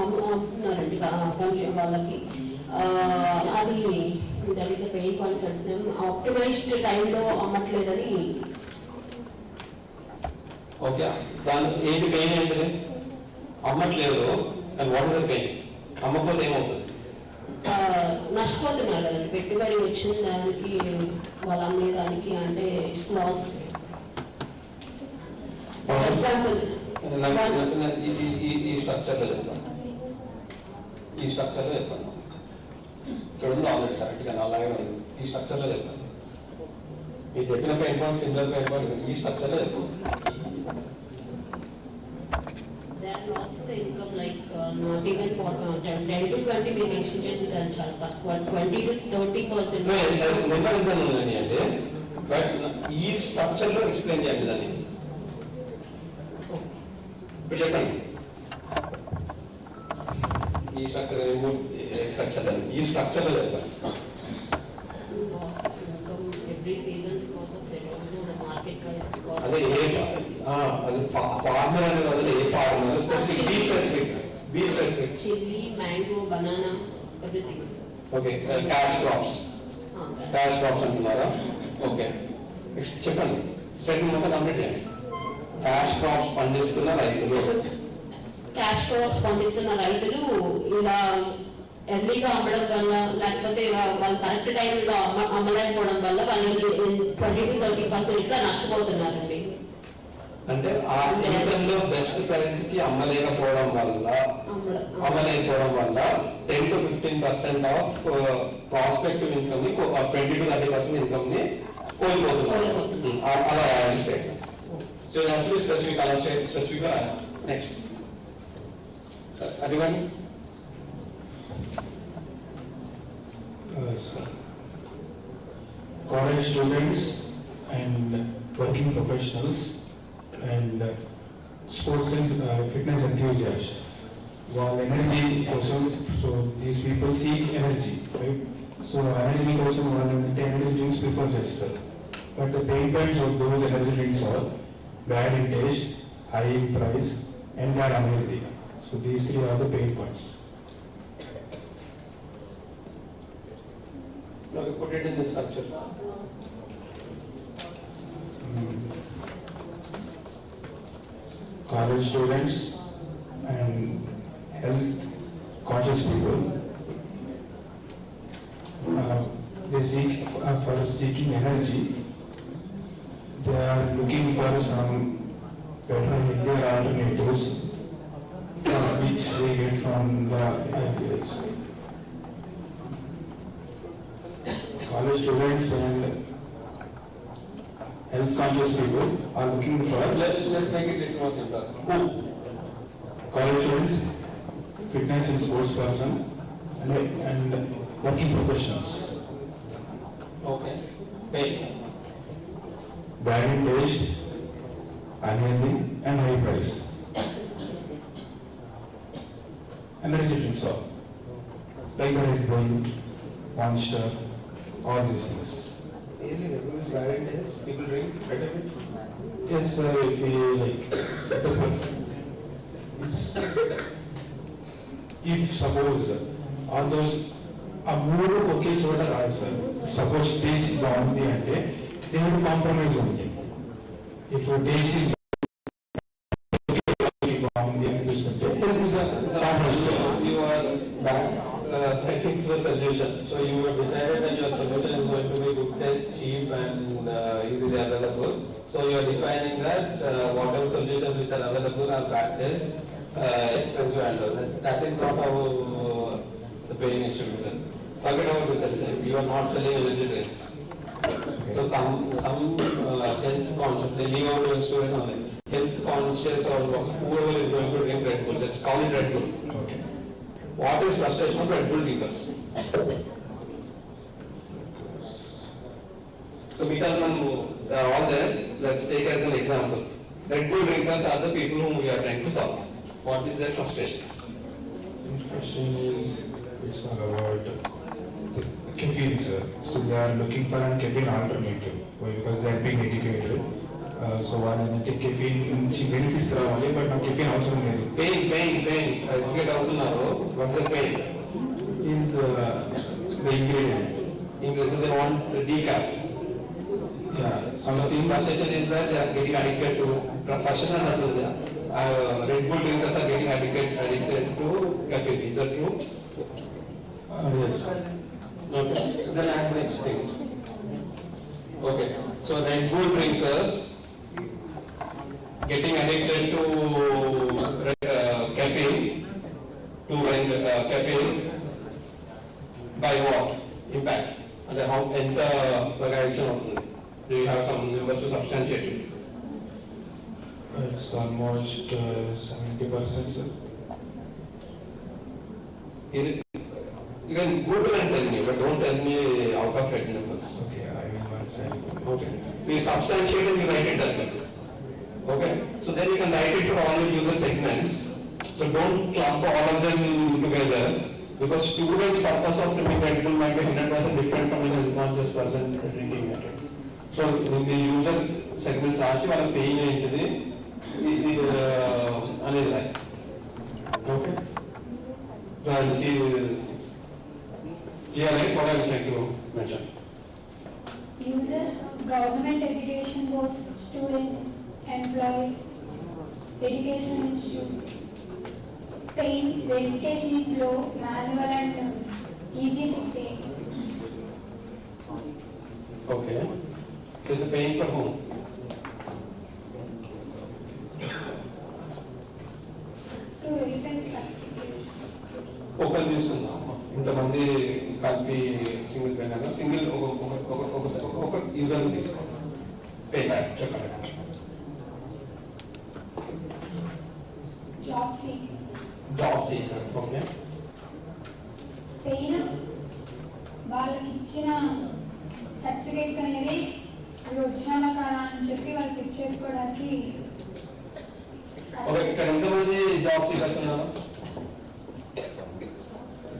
అమ్ముకున్నారండి కొంచెం వాళ్ళకి. అది that is a pain point for them. Optimised టైంలో అమ్మట్లేదని. ఓకే, దాని ఏంటి పెయిన్ ఏంటిది? అమ్మట్లేదు and what is the pain? అమ్మకపోతే ఏమవుతుంది? నష్టపోతున్నారు కదండి, పెట్టుబడి వచ్చిన దానికి వాళ్ళు అమ్మేదానికి, అంటే ఇట్స్ లాస్. ఫర్ ఎగ్జాంపుల్ ఈ స్ట్రక్చర్లో చెప్పండి, ఈ స్ట్రక్చర్లో చెప్పండి. ఇక్కడ ఉంది ఆల్రెడీ కరెక్ట్గా అలాగే ఉంది. ఈ స్ట్రక్చర్లో చెప్పండి. మీరు చెప్పిన pain point similar pain point ఈ స్ట్రక్చర్లో చెప్పండి. they are losing the income like not even for 10 to 20 we mention చేసి చాలు, but 20 to 30%. నెంబర్ ఎంత ఉందండి అంటే బట్ ఈ స్ట్రక్చర్లో ఎక్స్ప్లెయిన్ చేయండి దాన్ని. ఇప్పుడు చెప్పండి ఈ స్ట్రక్చర్ ఈ స్ట్రక్చర్లో చెప్పండి. Every season because of they don't know the market price because అదే అది ఫార్మర్ అనే బదులు ఏ farmer specific be specific chilli, mango, banana, everything. Okay, cash crops అంటున్నారా? ఓకే, చెప్పండి స్టేట్మెంట్ మొత్తం కంప్లీట్ చేయండి. క్యాష్ క్రాప్స్ పండిస్తున్న రైతులు ఇలా ఎర్లీగా అమ్మడం వల్ల, లేకపోతే వాళ్ళు కరెక్ట్ టైంలో అమ్మలేకపోవడం వల్ల వాళ్ళు 20 to 30% నష్టపోతున్నారండి. అంటే ఆ సీజన్ లో బెస్ట్ ప్రైస్ కి అమ్మలేకపోవడం వల్ల 10 to 15% ఆఫ్ ప్రాస్పెక్టివ్ ఇన్కమ్ ని 20 to 30% ఇన్కమ్ ని కోల్పోతున్నారు. అలా స్టేట్ సో యాక్చువల్లీ స్పెసిఫిక్ అలా స్పెసిఫిక్ గా నెక్స్ట్ అదిగోండి. College students and working professionals and sports and fitness enthusiasts. While energy also, so these people seek energy, right? So energy also one energy drinks prefer just but the pain points of those energy drinks are bad in taste, high in price, and they are unhealthy. So these three are the pain points. Okay, put it in the structure. College students and health conscious people, they seek for seeking energy. They are looking for some better, healthier alternatives which they get from the RTIH. College students and health conscious people are looking for. Let's make it a little more simpler. Who? College students, fitness and sports person, and working professionals. Okay. Pain. Bad in taste, unhealthy, and high price. Energy drinks are like the Red Bull, Monster, all these things. Really, Red Bull is bad in taste. People drink better bit. Yes, sir, if we like, if suppose all those a మూడు ఒకే చోట రాదు sir. Suppose taste బాగుంది అంటే they have to compromise on it. If taste is బాగుంది అనిపిస్తుంటే You are back heading to the solution. So you have decided that your solution is going to be good taste, cheap, and easily available. So you are defining that whatever solutions which are available are bad taste, expensive, and all. That is not how the pain is should be done. Forget about the solution. You are not selling energy drinks. So some health conscious, they leave out your student on it. Health conscious or whoever is going to drink Red Bull, let's call it Red Bull. Okay. What is frustration of Red Bull drinkers? So because they are all there, let's take as an example. Red Bull drinkers are the people whom we are trying to solve. What is their frustration? Frustration is it's all about the caffeine, sir. So they are looking for a caffeine alternative. Why? Because they are being educated. So వాళ్ళకి caffeine నుంచి benefits రావాలి, but నాకు caffeine అవసరం లేదు. Pain. Educate అవుతున్నారు. What's the pain? Is the ingredient. So they want decaf. Yeah. Something frustration is that they are getting addicted to frustration and Red Bull drinkers are getting addicted to caffeine. Is that true? Yes. Okay. Then add next things. Okay. So Red Bull drinkers getting addicted to caffeine, caffeine by what? Impact. And how addiction also. Do you have some numbers to substantiate it? It's almost 70%, sir. Is it? You can Google and tell me, but don't tell me out of head numbers. Okay, I will not say. Okay. You substantiate and you write it that way. Okay. So then you can write it for all your user segments. So don't clump all of them together, because students' purpose of drinking Red Bull might be 100% different from the non-just person drinking it. So in the user segments, రాసి వాళ్ళ pain ఏంటిది అనేది రాయి. Okay. So I'll see. Clear, right? What I would like to mention. Users, government education boards, students, employees, education institutes. Pain, verification is low, manual and easy to fail. Okay. There's a pain for whom? తీసుకుందాం, ఇంతమంది కలిపి single pen అయినా single ఒక user తీసుకోండి. Pay back చెప్పండి. Job seeker. Okay. Pain వాళ్ళకి ఇచ్చిన certificates అనేవి అవి వచ్చినా కాదా అని చెప్పి వాళ్ళు చెక్ చేసుకోవడానికి. ఇక్కడ ఎంతమంది జాబ్ సీకర్స్ ఉన్నారు?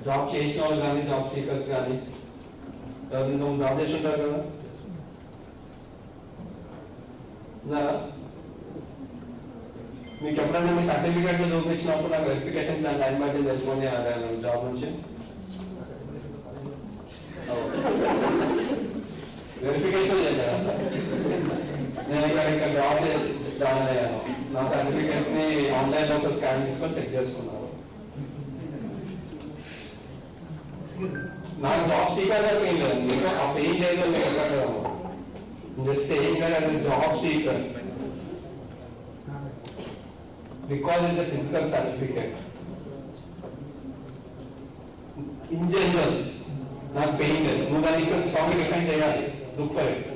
జాబ్ చేసిన వాళ్ళు కానీ జాబ్ సీకర్స్ కానీ జాబ్ చేసి ఉంటారు కదా, ఉన్నారా? మీకు ఎప్పుడైనా మీ సర్టిఫికేట్లు చూపించినప్పుడు నాకు వెరిఫికేషన్ చాలా టైం పట్టింది తెలుసుకొని జాబ్ నుంచి వెరిఫికేషన్ చేయాలి. నేను ఇక్కడ జాబ్ జాయిన్ అయ్యాను, నా సర్టిఫికేట్ ని ఆన్లైన్ లో స్కాన్ తీసుకొని చెక్ చేసుకున్నాను. నాకు జాబ్ సీకర్ గా పెయిన్ లేదు, మీకు ఆ పెయిన్ లేదు అని చెప్పలేము. Just saying that as a job seeker because it's a physical certificate. In general, నాకు పెయిన్ లేదు, నువ్వు దాన్ని ఇక్కడ స్ట్రాంగ్ డిఫైన్ చేయాలి. Look for it.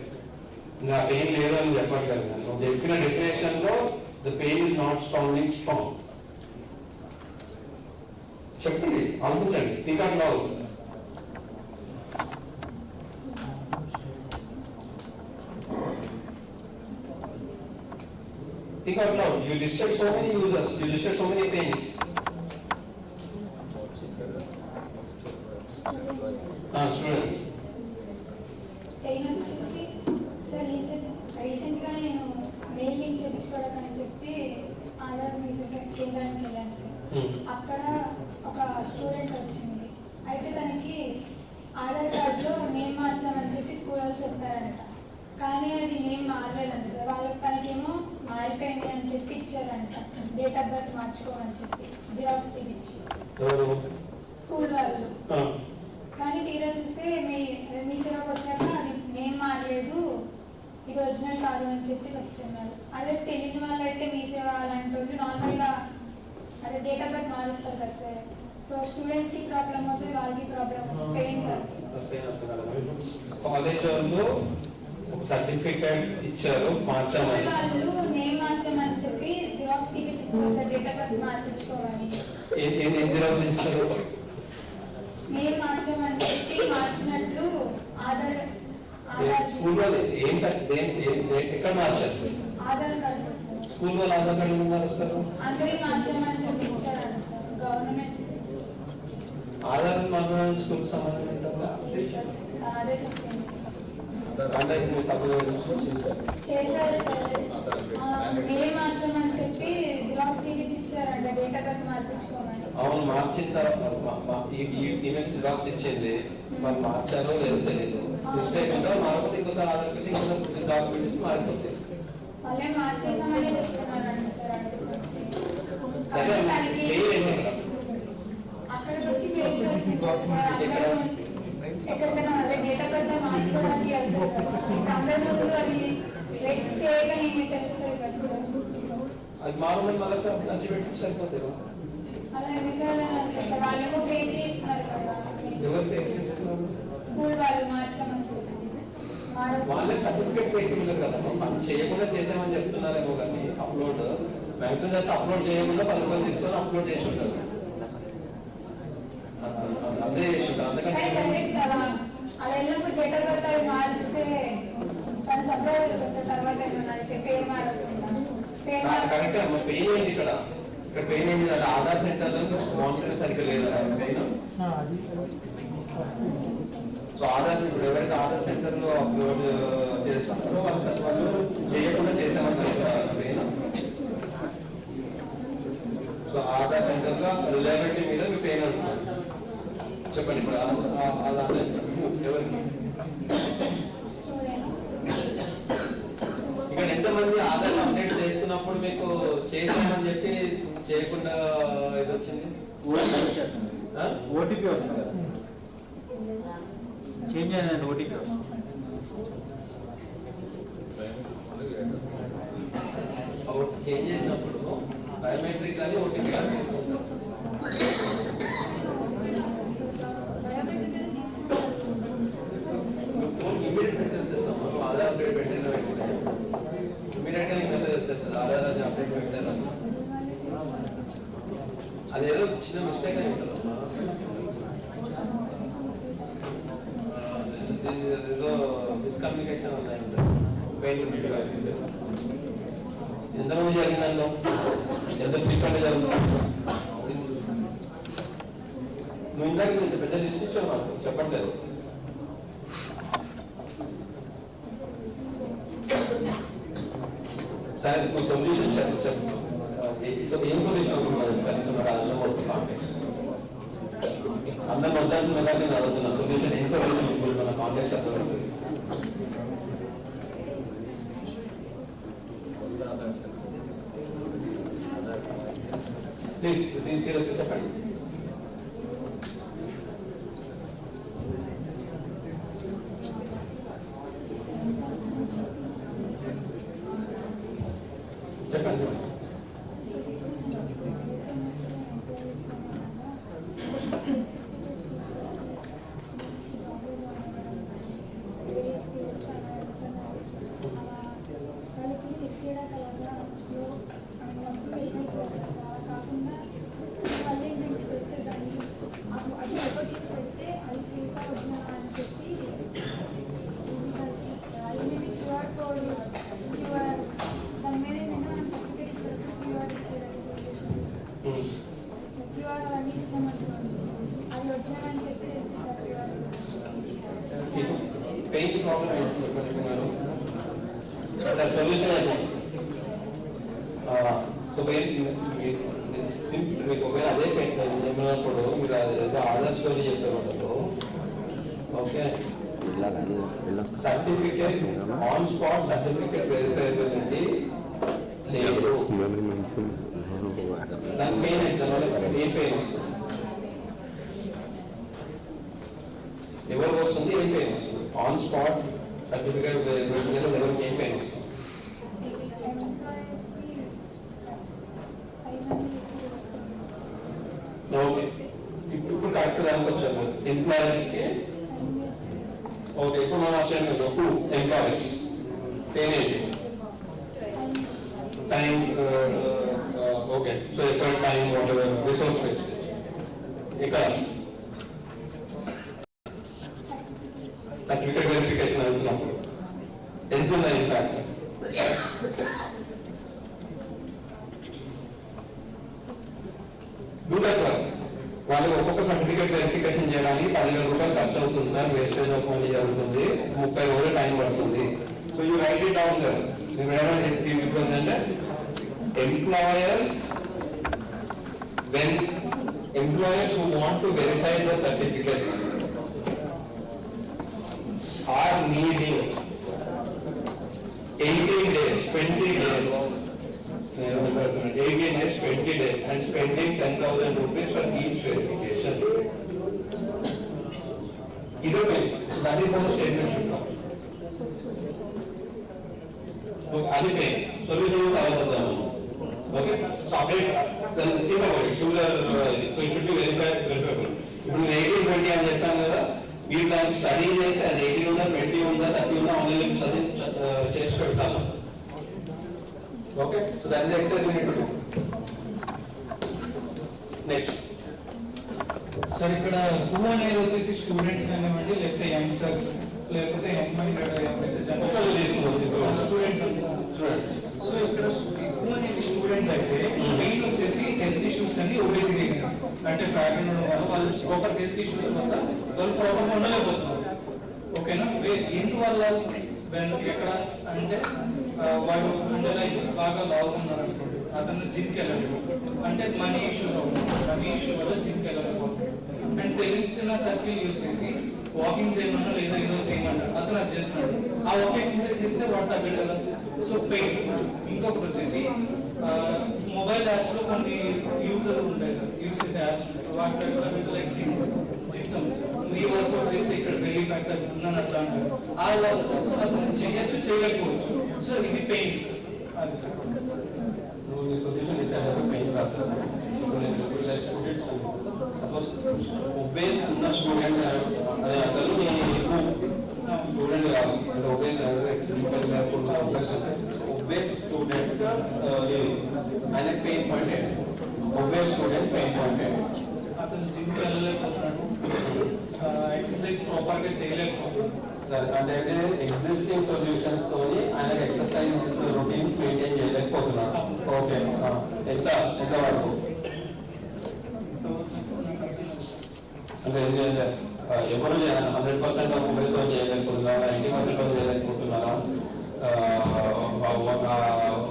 నా పెయిన్ లేదు అని చెప్పట్లేదు. నువ్వు చెప్పిన డెఫినేషన్ లో the pain is not strong strong. చెప్పండి, ఆలోచించండి, think out loud. Think out loud. You listed so many users, you listed so many pains. Students. Pain వచ్చేసి సార్ రీసెంట్గా నేను మెయిల్ లింక్ చేయించుకోవడానికి అని చెప్పి ఆధార్ కేంద్రానికి వెళ్ళాను సార్. అక్కడ ఒక స్టూడెంట్ వచ్చింది. అయితే తనకి ఆధార్ కార్డులో నేమ్ మార్చామని చెప్పి స్కూల్ వాళ్ళు చెప్పారంట. కానీ అది నేమ్ మారలేదండి సార్. వాళ్ళకి తనకేమో మారిపోయింది అని చెప్పి ఇచ్చారంట, డేట్ ఆఫ్ బర్త్ మార్చుకోమని చెప్పి జిరాక్స్ తీపిచ్చి స్కూల్ వాళ్ళు. కానీ తీరా చూస్తే మీ సేవకు వచ్చాక అది నేమ్ మారలేదు, ఇది ఒరిజినల్ కాదు అని చెప్పి చెప్తున్నారు. అదే తెలియని వాళ్ళు అయితే మీ సేవ అలాంటి వాళ్ళు నార్మల్గా అదే డేట్ ఆఫ్ బర్త్ మారుస్తారు కదా సార్. సో స్టూడెంట్స్కి ప్రాబ్లం అవుతుంది, వాళ్ళకి ప్రాబ్లం అవుతుంది, పెయిన్ కాలేజ్ వాళ్ళు సర్టిఫికేట్ ఇచ్చారు, మార్చామని. వాళ్ళు నేమ్ మార్చామని చెప్పి జిరాక్స్ తీపిచ్చారు సార్, డేట్ ఆఫ్ బర్త్ మార్పించుకోవాలి. ఏం జిరాక్స్ ఇచ్చారు? నేమ్ మార్చామని చెప్పి మార్చినట్లు ఆధార్ స్కూల్ వాళ్ళు ఏం ఎక్కడ మార్చారు? ఆధార్ కార్డు స్కూల్ వాళ్ళు ఆధార్ కార్డు ఎందుకు మారుస్తారు? అందరి మార్చామని చెప్పి ఇచ్చారు గవర్నమెంట్. ఆధార్ మార్చడానికి స్కూల్ సంబంధం ఏంటన్నా? అదే చెప్పింది. అంటే చేశారు సార్. నేమ్ మార్చామని చెప్పి జిరాక్స్ తీపిచ్చి ఇచ్చారంట, డేట్ ఆఫ్ బర్త్ మార్పించుకోమని. అవును, మార్చిన తర్వాత జిరాక్స్ ఇచ్చింది, మరి మార్చారో లేదో తెలియదు. మిస్టేక్ ఉందో మారిపోతే ఇంకోసారి ఆధార్ కార్డు ఇంకోసారి డాక్యుమెంట్స్ మారిపోతాయి. వాళ్ళే మార్చేసామని చెప్తున్నారండి సార్. సరే, అక్కడికి వచ్చి పేస్ట్ చేస్తున్నారు సార్. ఎక్కడికైనా వాళ్ళ డేట్ ఆఫ్ బర్త్ మార్చుకోవడానికి వెళ్తారు కదా, అందరి ముందు అది ఫేక్ అని తెలుస్తుంది కదా సార్. అది మామూలు మళ్ళీ అర్జీ పెట్టి సరిపోతాయి. అలా ఎన్నిసార్లు సార్, వాళ్ళేమో ఫేక్ చేస్తున్నారు కదా. ఎవరు ఫేక్ చేస్తున్నారు? స్కూల్ వాళ్ళు మార్చామని చెప్పి వాళ్ళకి సర్టిఫికేట్ ఫేక్ ఇవ్వలేదు కదా, మనం చేయకుండా చేసామని చెప్తున్నారేమో. కానీ అప్లోడ్ మ్యాక్సిమం అయితే అప్లోడ్ చేయకుండా 10 రూపాయలు తీసుకొని అప్లోడ్ చేసి ఉంటారు, అదే చేసి ఉంటారు. అందుకంటే అలా వెళ్ళినప్పుడు డేట్ ఆఫ్ బర్త్ అవి మారిస్తే తను సర్ప్రైజ్ సార్. తర్వాత ఏమన్నా అయితే పేరు మారకుండా కరెక్టే అమ్మ. పెయిన్ ఏంటి ఇక్కడ పెయిన్ ఏంటి అంటే ఆధార్ సెంటర్ మానిటరింగ్ సరిగ్గా లేదు పెయిన్. సో ఆధార్ ఇప్పుడు ఎవరైతే ఆధార్ సెంటర్ లో అప్లోడ్ చేస్తున్నారో వాళ్ళు చేయకుండా చేసామని చెప్తారు పెయిన్. సో ఆధార్ సెంటర్ లో రిలయబిలిటీ మీద మీ పెయిన్ అంటున్నారు. చెప్పండి ఇప్పుడు ఆధార్ ఎవరికి? ఇక్కడ ఎంతమంది ఆధార్ అప్డేట్ చేసుకున్నప్పుడు మీకు చేసామని చెప్పి చేయకుండా ఇది వచ్చింది? ఓటీపీ వస్తుంది కదా, చేంజ్ అయిన ఓటీపీ వస్తుంది. చేంజ్ చేసినప్పుడు బయోమెట్రిక్ కానీ ఓటీపీ కానీ వచ్చేస్తుంది ఆధార్ అని అప్డేట్ పెట్టారు అదేదో చిన్న మిస్టేక్ అయి ఉంటుందమ్మా ఏదో మిస్కమ్యూనికేషన్ ఉన్నాయి ఉంటుంది ఎంతమంది జరిగిందంలో ఎంత ఫ్రీక్వెంట్ జరుగుతుంది నువ్వు ఇందాక ఇంత పెద్ద లిస్ట్ ఇచ్చావు నాకు చెప్పట్లేదు సార్ నువ్వు సొల్యూషన్ చెప్పు ఏం సొల్యూషన్ అనుకున్నాను కనీసం నాకు అర్థం అవుతుంది కాంటెక్స్ అందరం వద్దంటున్నా కానీ నేను అడుగుతున్నా సొల్యూషన్ ఏం సొల్యూషన్ ఇప్పుడు మన కాంటెక్స్ అర్థమవుతుంది ప్లీజ్ సీరియస్గా చెప్పండి చెప్పండి చెక్ చేయడానికి కాకుండా మళ్ళీ ఇంటికి తెస్తే దాన్ని అది ఫోటో తీసి పెడితే అది ఫీల్గా వచ్చినా అని చెప్పి అది క్యూఆర్ కోడ్ క్యూఆర్ దాని మీద ఏంటంటే మనం సర్టిఫికేట్ ఇచ్చేటప్పుడు క్యూఆర్ ఇచ్చేటప్పుడు క్యూఆర్ అన్నీ ఇచ్చామంటున్నాను అది వచ్చినా అని చెప్పి తెలిసింది క్యూఆర్ పెయిన్ ప్రాబ్లం ఏంటనుకున్నారు సార్ సొల్యూషన్ సో పెయిన్ మీకు ఒకవేళ అదే పెయిన్ చెప్పినప్పుడు మీరు అదే ఆధార్ స్టోరీ చెప్పేవాళ్ళు okay certificate on spot certificate verifiability లేదు దాని పెయిన్ అయితే ఏ పెయిన్ వస్తుంది ఎవరికి వస్తుంది ఏం పెయిన్ వస్తుంది ఆన్ స్పాట్ సర్టిఫికేట్ వెరిఫికేషన్ ఎవరికి ఏం పెయిన్ వస్తుంది ఓకే ఇప్పుడు కరెక్ట్ దానికి వచ్చాము ఎంప్లాయీస్కి ఓకే ఇప్పుడు మనం అసలు ఎంప్లాయీస్ పెయిన్ ఏంటి time okay so effort time what ever resource waste ఇక్కడ సర్టిఫికేట్ వెరిఫికేషన్ అవుతున్నప్పుడు ఎంత ఉందా ఇంపాక్ట్ డూ దట్ వర్క్ వాళ్ళు ఒక్కొక్క సర్టిఫికేట్ వెరిఫికేషన్ చేయడానికి 10,000 రూపాయలు ఖర్చు అవుతుంది సార్ వేస్టేజ్ ఆఫ్ మనీ జరుగుతుంది 30 రోజులు టైం పడుతుంది so you write it down there మీరు ఏమైనా చెప్తుందంటే employers when employers who want to verify the certificates are needing 18 days, 20 days, 18 days, 20 days and spending 10,000 rupees for each verification. Is it right? That is how the statement should come. So, that's solution is available. Okay? So, update, then think about it. Similar, so it should be verifiable. If you 18, 20 and మీరు దాన్ని study చేసి అది 18 ఉందా 20 ఉందా 30 ఉందా online చేసి పెట్టాలి okay so that is excitement to next sir ఇక్కడ హూ అనేది వచ్చేసి స్టూడెంట్స్ కానివ్వండి లేకపోతే యంగ్స్టర్స్ లేకపోతే యంగ్ మైండెడ్ స్టూడెంట్స్ సో ఇక్కడ హూ అనేది స్టూడెంట్స్ అయితే మెయిన్ వచ్చేసి హెల్త్ ఇష్యూస్ కానీ ఒబేసిటీ అంటే ఫ్యాట్ ఉండడం వల్ల వాళ్ళు ప్రాపర్ హెల్త్ ఇష్యూస్ వల్ల వాళ్ళు ప్రాపర్ ఉండలేకపోతున్నారు ఓకేనా ఎందువల్ల ఎక్కడ అంటే వాడు అంటే లైక్ బాగా లావుకున్నాడు అనుకోండి అతను జిమ్కి వెళ్ళాలి అంటే మనీ ఇష్యూస్ అవుతుంది మనీ ఇష్యూ వల్ల జిమ్కి వెళ్ళకపోతుంది అండ్ తెలిసిన సర్కిల్ యూజ్ చేసి వాకింగ్ చేయమన్నా లేదా ఏదో చేయమన్నా అతను అది చేస్తున్నాడు ఆ ఒక ఎక్సర్సైజ్ చేస్తే వాడు తగ్గడు కదా సో పెయిన్ ఇంకొకటి వచ్చేసి మొబైల్ యాప్స్ లో కొన్ని యూజర్ ఉంటాయి సార్ యూజ్ చేసే యాప్స్ ఉంటాయి వాటి లైక్ జిమ్ ఈ వర్కౌట్ చేస్తే ఇక్కడ బెల్లీ ఫ్యాట్ తగ్గుతుందని అట్లా అంటారు ఆ వర్కౌట్స్ అతను చేయొచ్చు చేయలేకపోవచ్చు సో ఇది పెయిన్ సార్ అది సార్ నువ్వు సొల్యూషన్ ఇస్తాను పెయిన్స్ రాస్తారు స్టూడెంట్స్ సపోజ్ ఒబేస్ ఉన్న స్టూడెంట్ అనే అతను స్టూడెంట్ కాదు అంటే ఒబేస్ ఎక్స్పెరిమెంట్ లేకుండా obese student ఆయన పెయిన్ పాయింట్ ఏంటి? obese student పెయిన్ పాయింట్ ఏంటి? అతను జిమ్కి వెళ్ళలేకపోతున్నాడు, ఎక్సర్సైజ్ ప్రాపర్గా చేయలేకపోతున్నాడు. అంటే ఎగ్జిస్టింగ్ సొల్యూషన్స్ తోని ఆయనకు ఎక్సర్సైజ్ రొటీన్స్ మెయింటైన్ చేయలేకపోతున్నారు. ఓకే, ఎంత వరకు అంటే ఎవరు 100% ఆఫ్ ఉమెన్స్ చేయలేకపోతున్నారా, 90% చేయలేకపోతున్నారా,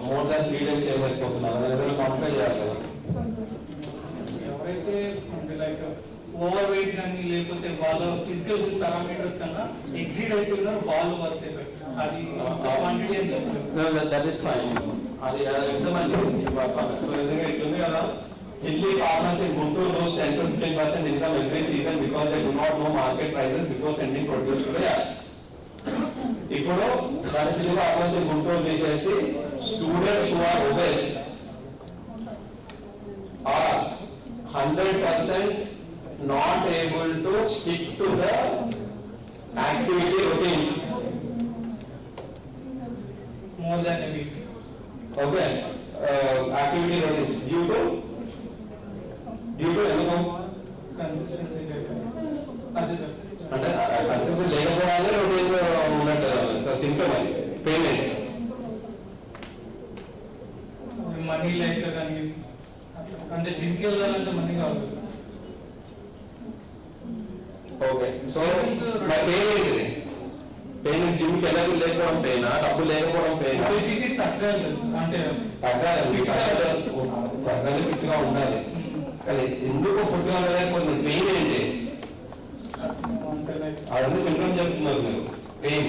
మోర్ దాన్ 3 days చేయలేకపోతున్నారా, ఏదైనా క్వాంటిఫై చేయాలి కదా. ఎవరైతే అంటే లైక్ ఓవర్ వెయిట్ కానీ లేకపోతే వాళ్ళ ఫిజికల్ పారామీటర్స్ కన్నా ఎక్సీడ్ అయిపోయినారు వాళ్ళు వర్క్ చేశారు, అది క్వాంటిటీ అని చెప్పారు. That is fine. అది ఎంతమంది సో నిజంగా ఇట్లుంది కదా. Chilli farmers in Guntur lose 10 to 15% income every season because they do not know market prices before sending produce to the yard. ఇప్పుడు దాని chilli farmers in Guntur తీసేసి students who are obese are 100% not able to stick to the activity routines more than a week. Okay, activity routines due to ఎందుకు consistency అదే sir. అంటే consistency లేకపోవడానే routine ఉన్నట్టు symptom అది payment money లేక కానీ అంటే జిమ్కి వెళ్ళాలంటే మనీ కావాలి sir. Okay, so payment payment జిమ్కి వెళ్ళాలి లేకపోవడం పెయినా, డబ్బు లేకపోవడం పెయినా? బేసిక్లీ తగ్గాలి అంటే తగ్గాలి ఫిట్ గా ఉండాలి. కానీ ఎందుకు ఫుడ్ గా లేకపోతుంది పెయిన్ ఏంటి? అదన్నీ సింప్టమ్ చెప్తున్నారు మీరు. పెయిన్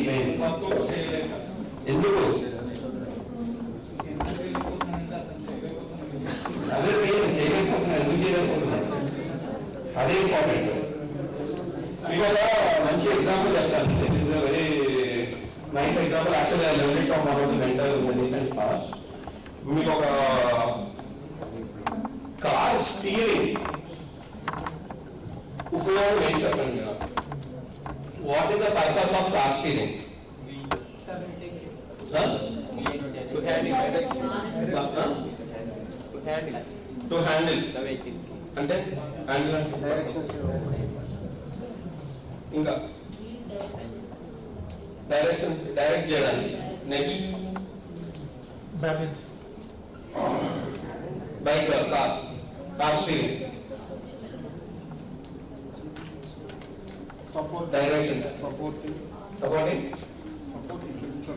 ఎందుకు? అదే పెయిన్ చేయలేకపోతున్నారు. ఎందుకు చేయలేకపోతున్నారు? అదే ఇంపార్టెంట్. మీకు ఒక మంచి ఎగ్జాంపుల్ చెప్తాను. It is a very nice example. Actually I learned it from one of the mentor in the recent past. మీకు ఒక కార్ స్టీరింగ్ ఉపయోగం ఏం చెప్పండి మీరు? What is the purpose of car steering? To handle అంటే ఇంకా direct చేయడానికి. Next bike car steering directions supporting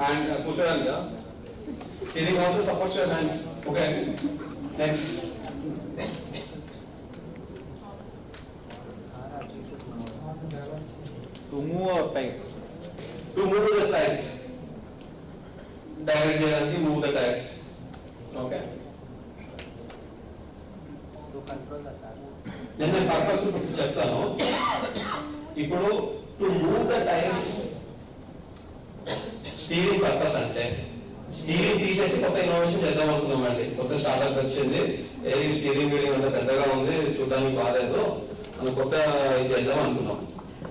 and కూర్చోడానికి steering also supports your hands. Okay, next to move our tires. To move the tires. Direct చేయడానికి move the tires. Okay. To control the car. నేను purpose చెప్తాను. ఇప్పుడు to move the tyres steering purpose అంటే steering తీసేసి కొత్త innovation చేద్దాం అనుకున్నామండి. కొత్త స్టార్ట్అప్ వచ్చింది, ఏ స్టీరింగ్ వీలింగ్ అంత పెద్దగా ఉంది, చూడడానికి బాగాలేదు అని కొత్త ఇది చేద్దాం అనుకున్నాం.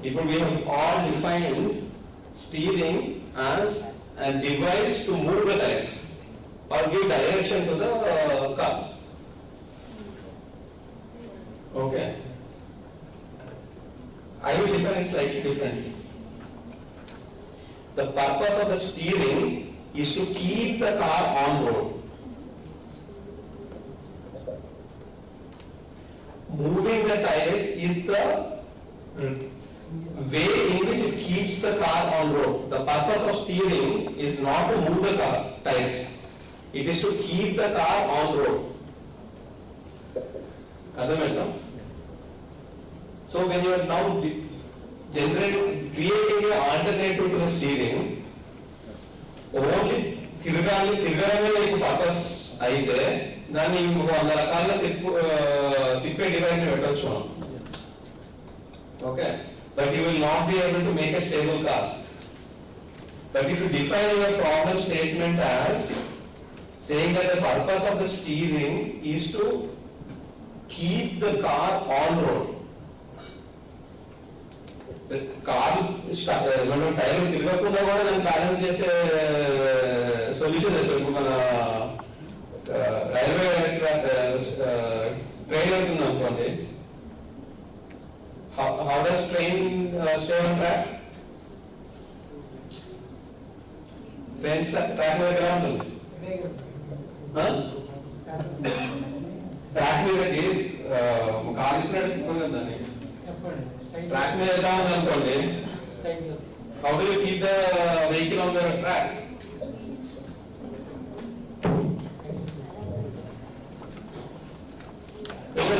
ఇప్పుడు we have all defined steering as a device to move the tires or give direction to the car. Okay, I will define it slightly differently. The purpose of the steering is to keep the car on road. Moving the tires is the way in which it keeps the car on road. The purpose of steering is not to move the car tires. It is to keep the car on road. Adamenta? So when you are now creating an alternative to the steering, only తిరగడమే నీకు purpose అయితే దాన్ని ఇంకొక 100 రకాలుగా తిప్పే device పెట్టవచ్చు. Okay, but you will not be able to make a stable car. But if you define your problem statement as saying that the purpose of the steering is to keep the car on road. The car మనం tyre తిరగకుండా కూడా దాన్ని balance చేసే, so solution చేస్తారు. ఇప్పుడు మన railway train వెళ్తుంది అనుకోండి, how does train stay on track? Train track మీద ఎలా ఉంటుంది? ట్రాక్ మీదకి కాలు తిప్పినట్టు తిప్పగలదండి. ట్రాక్ మీద ఎలా ఉంది అనుకోండి, how do you keep the vehicle on the track?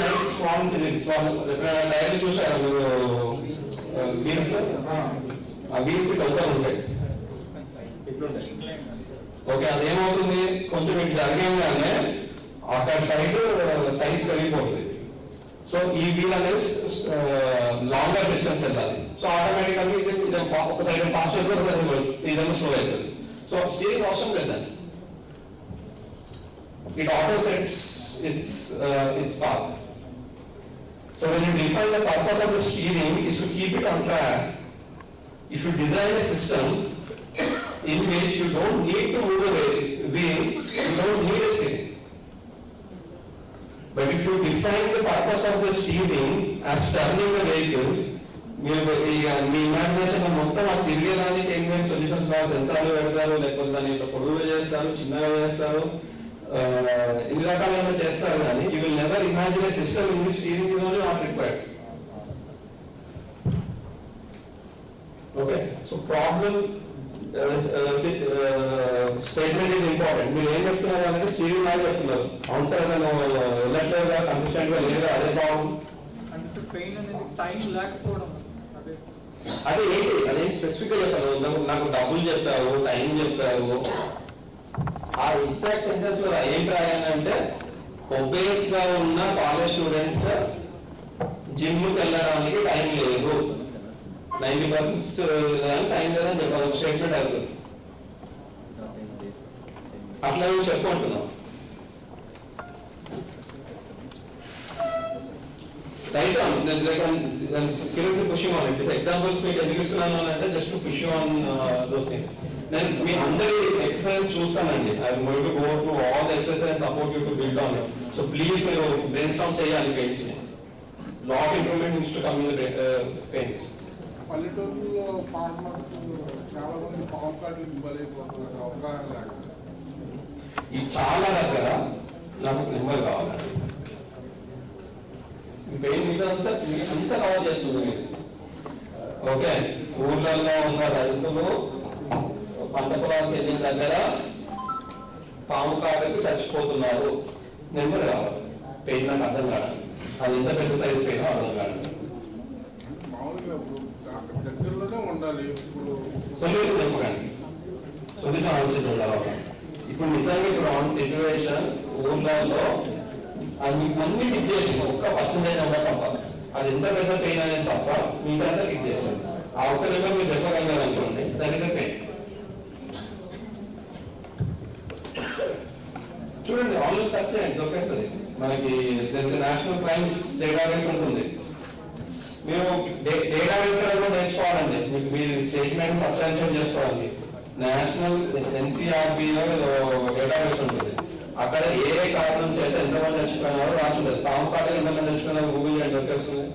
Nice small physics. Diary చూసారా మీరు? వీల్స్, ఆ వీల్స్ కలుతా ఉంటాయి, ఇట్లుంటాయి. ఓకే, అదేమవుతుంది, కొంచెం ఇటు జరగగానే అక్కడ సైడ్ సైజ్ పెరిగిపోతుంది. సో ఈ వీల్ అనేది లాంగర్ డిస్టెన్స్ వెళ్ళాలి. సో ఆటోమేటికల్గా ఇది ఒక సైడ్ ఫాస్ట్ అవుతుంది, ఇదేమో స్లో అవుతుంది. సో స్టీరింగ్ అవసరం లేదండి, it auto sets its path. So when you define the purpose of the steering is to keep it on track. If you design a system in which you don't need to move the wheels, you don't need a steering. But if you define the purpose of the steering as turning the vehicles, me imagination మొత్తం ఆ తిరిగేదానికి ఏమేమి solutions కావాలి, సెన్సార్లు పెడతారు, లేకపోతే దాన్ని ఇట్లా పొడుగుగా చేస్తారు, చిన్నగా చేస్తారు, ఇన్ని రకాలుగా చేస్తారు. కానీ you will never imagine a system in which steering is only not required. Okay, so problem statement is important. మీరు ఏం చెప్తున్నారు అంటే స్టీరింగ్ లాగా చెప్తున్నారు. అవును సార్, నేను వెళ్ళట్లేదుగా, కన్సిస్టెంట్ గా లేదు, అదే ప్రాబ్లం. అదే ఏంటి, అదేం స్పెసిఫిక్ గా చెప్పారు, నాకు డబ్బులు చెప్పారు, టైం చెప్పారు. ఆ ఎగ్జాక్ట్ సెంటెన్స్ లో ఏం రాయాలంటే, ఒబేస్ గా ఉన్న కాలేజ్ స్టూడెంట్ జిమ్ కి వెళ్ళడానికి టైం లేదు, 90% టైం లేదని చెప్పాలి, ఒక స్టేట్మెంట్ అవుతుంది. అట్లా నువ్వు చెప్పుకుంటున్నావు. Right on, seriously pushing on it. Examples మీకు ఎందుకు ఇస్తున్నాను అంటే just to push on those things. నేను మీ అందరి ఎక్సర్సైజ్ చూస్తానండి. I going to go through all the exercise, support you to build on it. So please మీరు బ్రెయిన్ స్టార్మ్ చేయాలి పెయింట్స్ ని. Lot improvement needs to come in the points. పల్లెటూరులో farmers చాలా మంది పాము కార్డులు ఇవ్వలేకపోతున్నారు, అవగాహన లేక. ఈ చాలా దగ్గర నాకు నెంబర్ కావాలండి. పెయింట్ మీద అంతా కవర్ చేస్తుంది. ఓకే, ఊర్లలో ఉన్న రైతులు పంట పొలాలకు వెళ్ళిన దగ్గర పాము కాటకి చచ్చిపోతున్నారు, నెంబర్ కావాలి. పెయిన్ నాకు అర్థం కాదు, అది ఎంత పెద్ద సైజ్ పెయిన్ అర్థం కాదు. దగ్గరలోనే ఉండాలి. సొల్యూషన్ చెప్పకండి, సొల్యూషన్ ఆలోచించిన తర్వాత. ఇప్పుడు నిజంగా ఇప్పుడు ఆన్ సిచ్యువేషన్ ఊర్లలో అది మీకు అన్ని టిక్ చేసి ఒక్క పర్సెంటేజ్ నెంబర్ తప్ప, అది ఎంత పెద్ద పెయిన్ అనేది తప్ప మీకంతా టిక్ చేసారు. ఆ ఒక్క నెంబర్ మీరు చెప్పగలిగారు అనుకోండి, దట్ ఈస్ ఎ పెయిన్. చూడండి, ఆన్లైన్ సెర్చ్ చేయండి, దొరికేస్తుంది మనకి. నేషనల్ క్రైమ్స్ డేటాబేస్ ఉంటుంది. మీరు డేటాబేస్ కూడా నేర్చుకోవాలండి, మీకు మీ స్టేట్మెంట్ సబ్స్టాన్షియేట్ చేసుకోవాలి. నేషనల్ ఎన్సీఆర్బీలో డేటాబేస్ ఉంటుంది. అక్కడ ఏ కారణం చేత ఎంతమంది చచ్చిపోయినారో రాసుంటుంది. పాము కాట ఎంతమంది చచ్చిపోయినారో గూగుల్ చేయండి, దొరికేస్తుంది.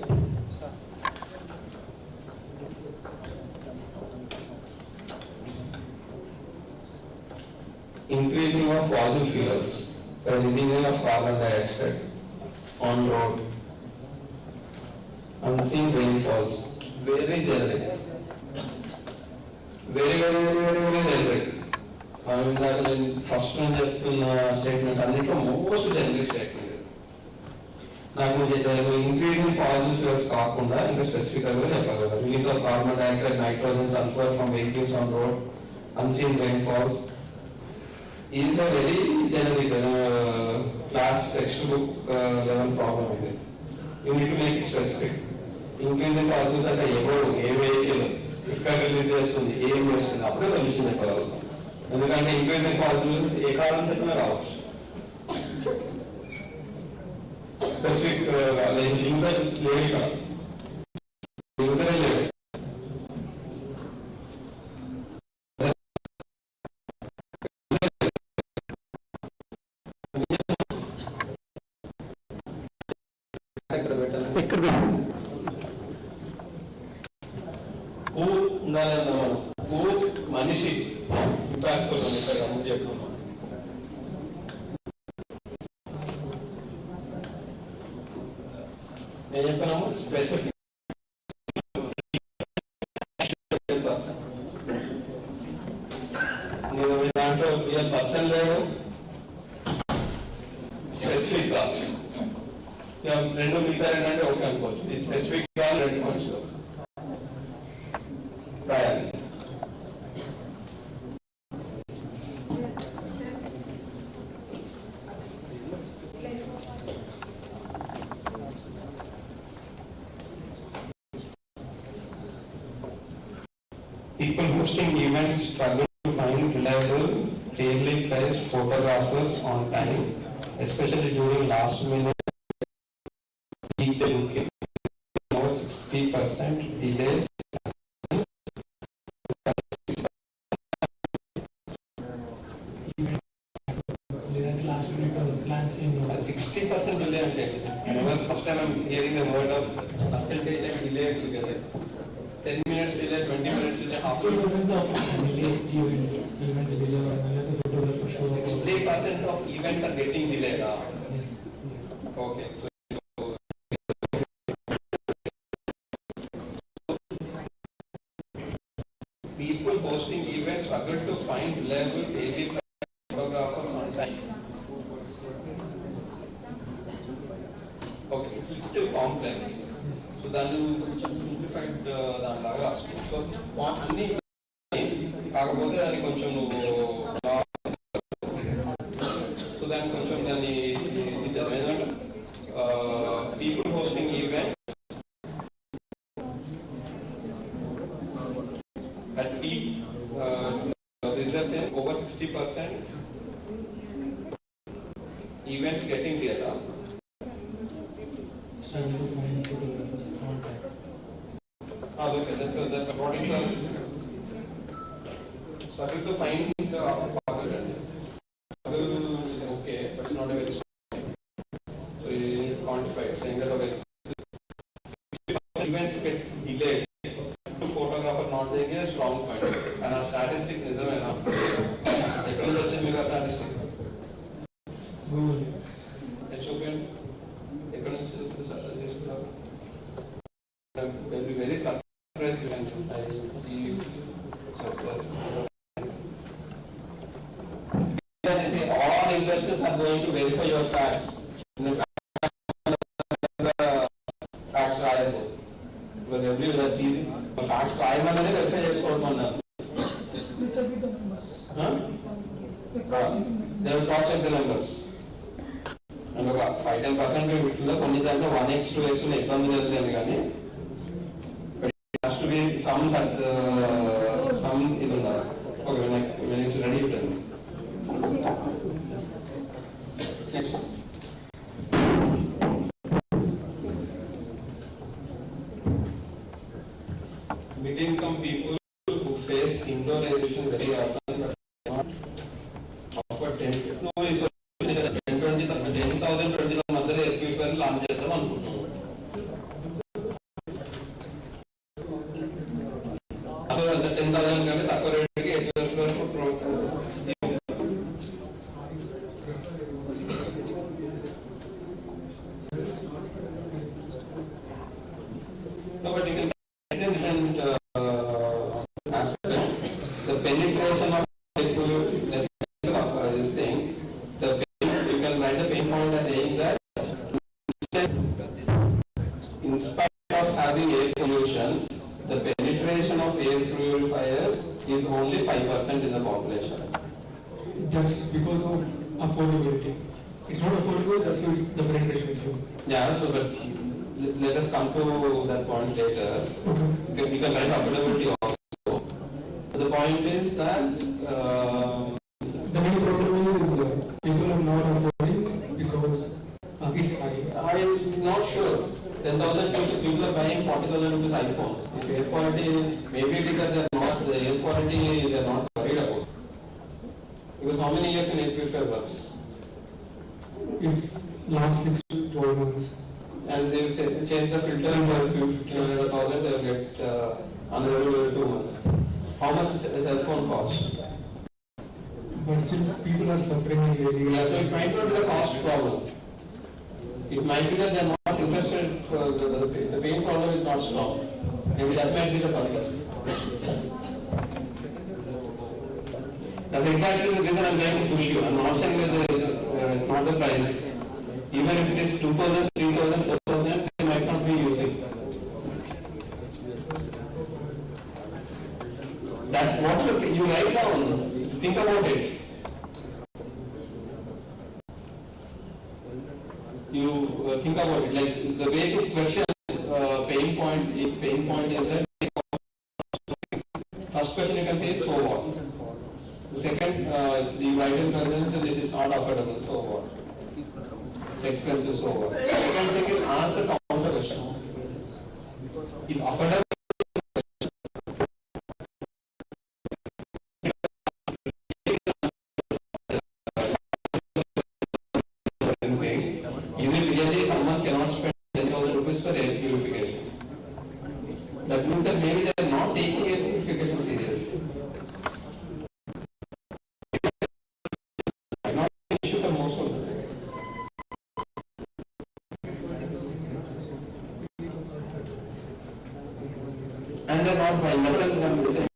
Increasing of fossil fuels, the releasing of carbon dioxide on road, unseen rainfalls, very generic, very generic. నేను ఫస్ట్ నుంచి చెప్తున్న స్టేట్మెంట్ అన్నింటిలో మోస్ట్ జనరిక్ స్టేట్మెంట్. నాకు ఇంక్రీజింగ్ ఫాసిల్ ఫ్యూయల్స్ కాకుండా ఇంకా స్పెసిఫిక్ గా చెప్పగలరు. Release of carbon dioxide, nitrogen, sulphur from vehicles on road, unseen rainfalls. Is a very generic class textbook level problem. You need to make it specific. Increasing fossil అంటే ఎవరు, ఏ vehicle, ఎక్కడ release చేస్తుంది, ఏం చేస్తుంది, అప్పుడే solution చెప్పగలుగుతాం. ఎందుకంటే increasing fossil ఏ కారణం చెప్పినా రావచ్చు. స్పెసిఫిక్ యూజర్ లేదు, ఇక్కడ యూజరే లేదు. నేను చెప్పినాము స్పెసిఫిక్ నేను దాంట్లో రియల్ పర్సన్ లేడు, స్పెసిఫిక్ గా రెండు మిగతా ఏంటంటే ఓకే అనుకోవచ్చు. ఈ స్పెసిఫిక్ గా రెండు మనుషులు రాయాలి. People hosting events struggle to find reliable, fairly priced photographers on time, especially during last minute weekday booking. Over 60% delays. 60% delay అంటే first time I'm hearing the word of percentage and delay together. 10 minutes delay, 20 minutes delay, half 60% of events delay, the photographer show. 60% of events are getting delayed. Yes. Okay. So people hosting events struggle to find reliable daily photographers on time. Okay, it's a little complex. So then simplified దానిలాగా రాసుకో. So అన్ని కాకపోతే దాన్ని కొంచెం నువ్వు so దాన్ని కొంచెం దాన్ని ఏదంటే people hosting events at peak results in over 60% events getting data. Struggle to find photographers on time. Okay, that's what is struggle to find struggle is okay, but it's not a very strong. So you need to quantify it, saying that okay, events get delayed to photographer not taking a strong point. And our statistics is a statistic. Google. It's open. They'll be very surprised when I see they say all investors are going to verify your facts. Facts రాయదు. Because every that's easy. Facts రాయమన్నదే verify చేసుకోవడం. Which will be the numbers? They will cross check the numbers. And ఒక 5-10% వీటిలో కొన్ని దాంట్లో 1x 2x ఇబ్బంది లేదు కానీ has to be some ఇది ఉండాలి. Okay, when it's ready you tell me. Yes. Mid-income people who face indoor air pollution very often offer 10,000 మధ్యలో ఎయిర్ ప్యూరిఫైయర్ లాంచ్ చేద్దాం అనుకుంటున్నాం. అసలు 10,000 కంటే తక్కువ రేటుకి air purifier but you can different aspect. The penetration of this thing, you can write the pain point as saying that in spite of having air pollution, the penetration of air purifiers is only 5% in the population. That's because of affordability. It's not affordable, that's why the penetration is low. Yeah, so but let us come to that point later. Okay. We can write affordability also. The point is that the main problem is people are not affording because it's high. I'm not sure. 10,000 people are buying 40,000 rupees iPhones. If air quality, maybe it is that they are not, the air quality they are not worried about. Because how many years in air purifier works? It's last 6 to 12 months. And they will change the filter for 1,500, they will get another 2 months. How much is a cell phone cost? But still people are suffering in daily. Yeah, so it might not be the cost problem. It might be that they are not interested investment for the pain problem is not strong. Maybe that might be the purpose. That's exactly the reason I'm trying to push you. I'm not saying that it's not the price. Even if it is 2,000, 3,000, 4,000, they might not be using. That what you write down, think about it. You think about it, like the way to question pain point. If pain point is that first question you can say is so what. The second, you write in present that it is not affordable, so what. It's expensive, so what. The second thing is ask the counter question. If affordable is it really someone cannot spend 10,000 rupees for air purification? That means that maybe they are not taking air purification seriously. Not an issue for most of them. And they're not buying. That's what I'm saying.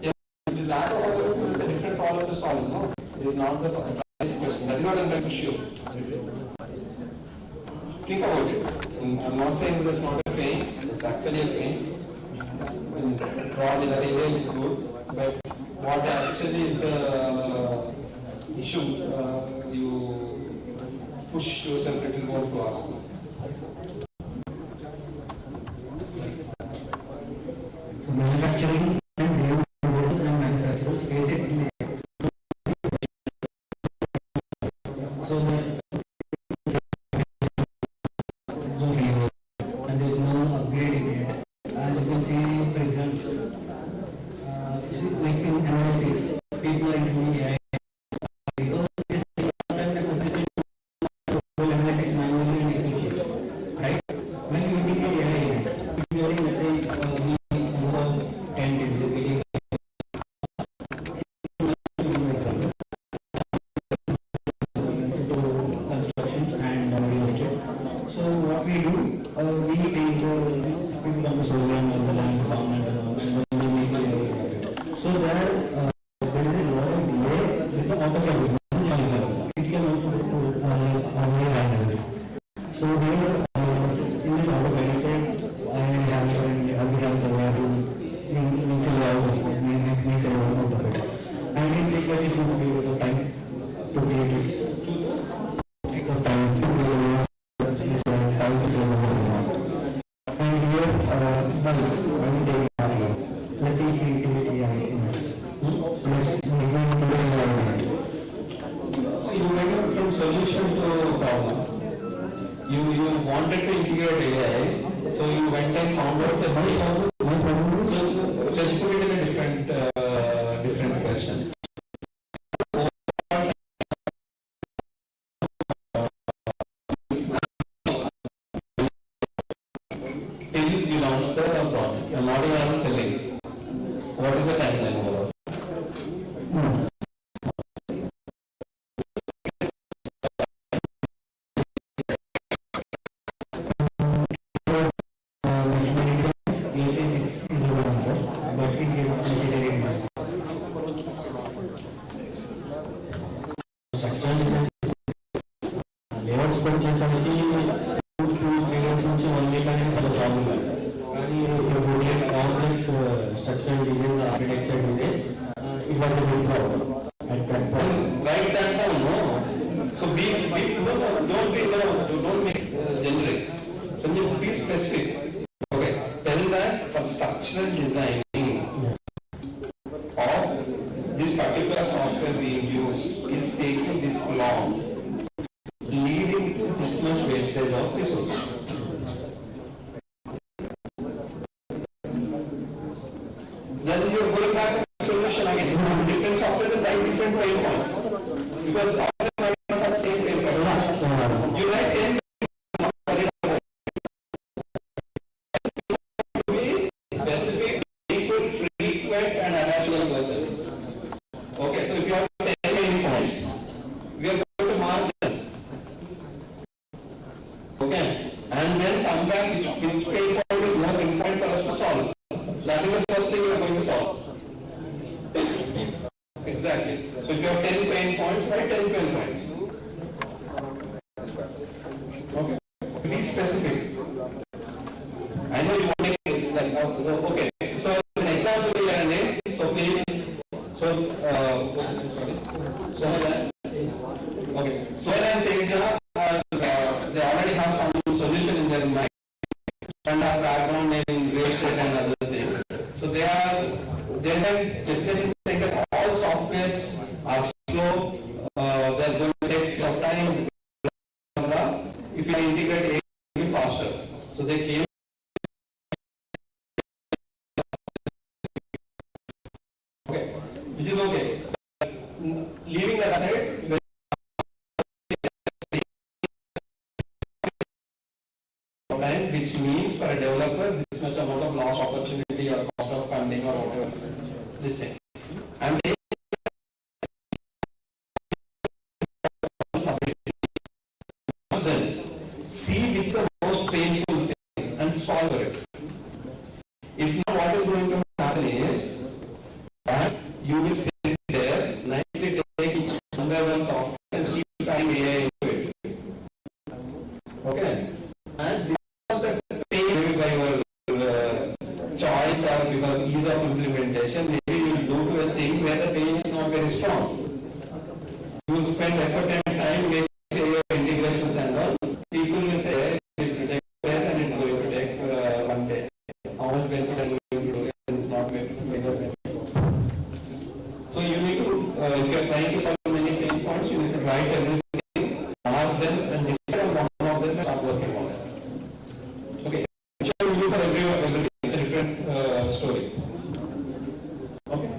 Yeah, the lack of awareness is a different problem to solve. No, it is not the price question. That is what I'm trying to show. Think about it. I'm not saying that's not a pain. It's actually a pain. Probably that area is good, but what actually is the issue? You push yourself a little more to ask. Manufacturing and manufacturers face it. So and there is no upgrading it. As you can see, for example, like in analytics, people are into AI. Analytics manually and essential, right? When you integrate AI, it's very message of 10 days is getting construction and real estate. So what we do, we take people on the solar and the land farmers and all, and we make it. So there is a lot of delay with the AutoCAD. It can also go to higher levels. So here in this AutoCAD, I have a surveyor who makes a layout of it. And it takes very few periods of time to create it. Takes of time to create it. It's 5% of the. And here, let's see creativity. Let's You went from solution to problem. You wanted to integrate AI, so you went and found out that so let's put it in a different question. Till you launch the product, you're not even selling. What is the timeline overall? structural design, architecture design, it was a big problem at that point. Write that down, no. So don't make generic. So you be specific. Okay, tell that for structural designing of this particular software being used is taking this long, leading to this much wastage of resources. Then you are going back to the solution again. Different software is write different pain points. Because all of them might not have the same pain point. You write 10 to be specific, meaningful, frequent, and adaptable person. Okay, so if you have 10 pain points, we are going to mark them. it specific. I know you want to like okay. So an example here, so please. So okay. So and Teja, they already have some solution in their mind and have background in real estate and other things. So they have definitions saying that all softwares are slow. They are going to take some time. If you integrate, it will be faster. So they came. Okay, which is okay. Leaving that aside, which means for a developer this much amount of loss opportunity or cost of funding or whatever. This thing. I'm saying then see which is the most painful thing and solve it. If not, what is going to happen is that you will sit there, nicely take each one software and keep trying AI into it. Okay? And because the pain maybe by your choice or because ease of implementation, maybe you will do to a thing where the pain is not very strong. You will spend effort and time making say your integrations and all. People will say it will take days and it's going to take 1 day. How much benefit are you going to do? It's not major benefit. So you need to, if you are trying to solve many pain points, you need to write everything, mark them, and decide on one of them and start working on it. Okay, which I will do for everything. It's a different story. Okay.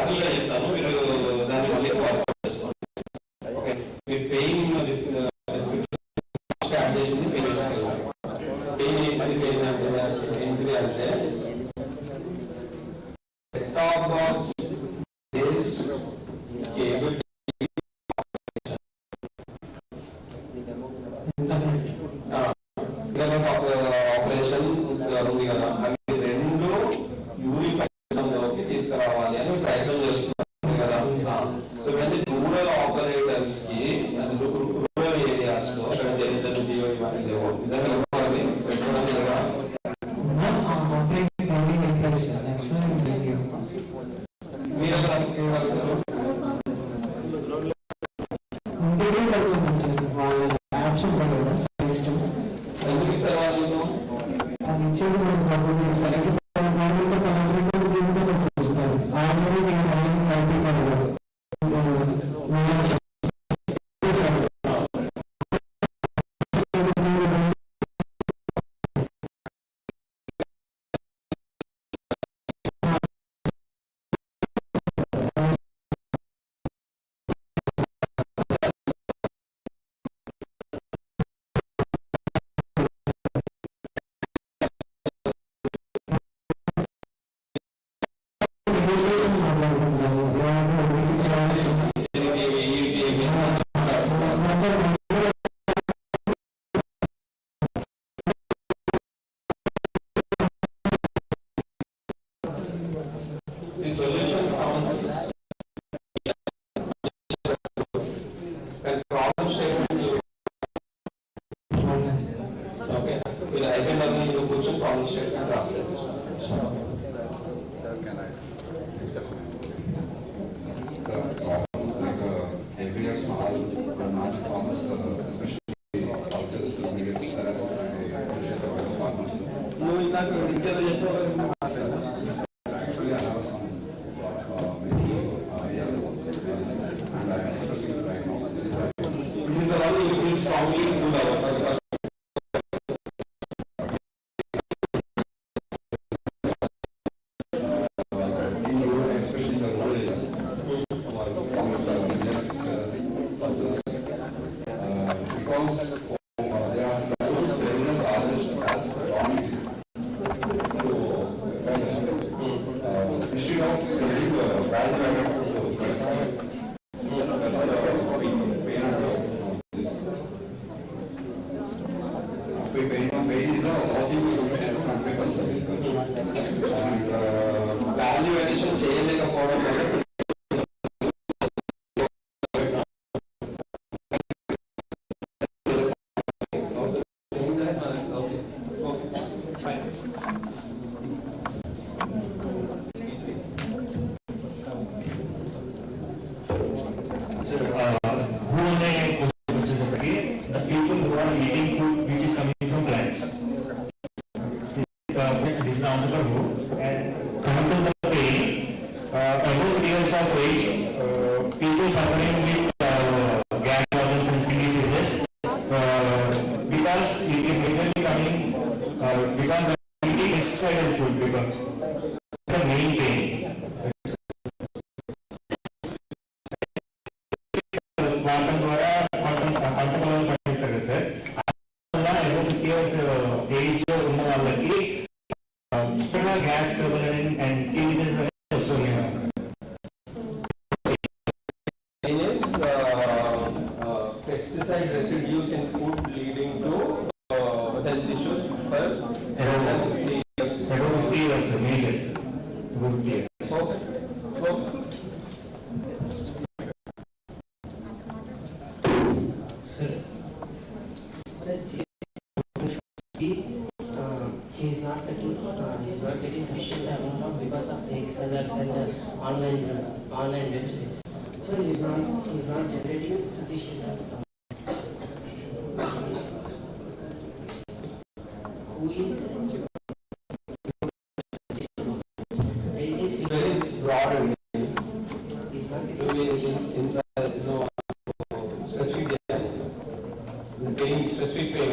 ప్యారల్గా చెప్తాను, మీరు దాన్ని మళ్ళీ forward చేసుకోండి. Okay, మీరు pain start చేసింది pain వేసుకెళ్ళాలి. Pain ఏంటది? Pain అంటే ఏంటిది అంటే set top box based cable operation ఉంది కదా, అవి రెండు యూనిఫై సిస్టంలోకి తీసుకురావాలి అని ప్రయత్నం చేస్తున్నారు కదా. సో ఇవన్నీ రూరల్ ఆపరేటర్స్ కి, రూరల్ ఏరియాస్ లో జియో ఇవన్నీ లేవు. నిజంగా పెట్టడం కదా. మీరు ఎలా తీసుకోగలుగుతారు? ఎందుకు ఇస్తారు వాళ్ళు? The solution sounds and problem statement. Okay, will I can other you question problem statement after this. Sir, can I? Sir, like every year small farmers, especially pulses, negative farmers. No, in that way, Actually, I have some many years ago, and I am expressing it right now. This is the one you feel strongly good about. Especially the rural areas, because there are several large as instead of selling value-added products, that's the pain of this. Pain is a lossy and value addition చేయలేకపోవడం వల్ల the people who are eating food which is coming from plants. This is the answer for who. And coming to the pain, above years of age, people suffering with gas problems and skin diseases, because it is majorly coming because of eating suicidal food become the main pain. వాడటం ద్వారా పంటలను పండిస్తారు sir. Above 50 years age ఉన్న వాళ్ళకి gas trouble and skin disease వస్తుంది. Pesticide residues in food leading to health issues for around 50 years. Above 50 years, major. Above 50 years. Okay. Sir, he is not getting sufficient amount of because of fake sellers and online websites. So he is not generating sufficient amount. Who is very broad and he's not in the specific pain, specific pain.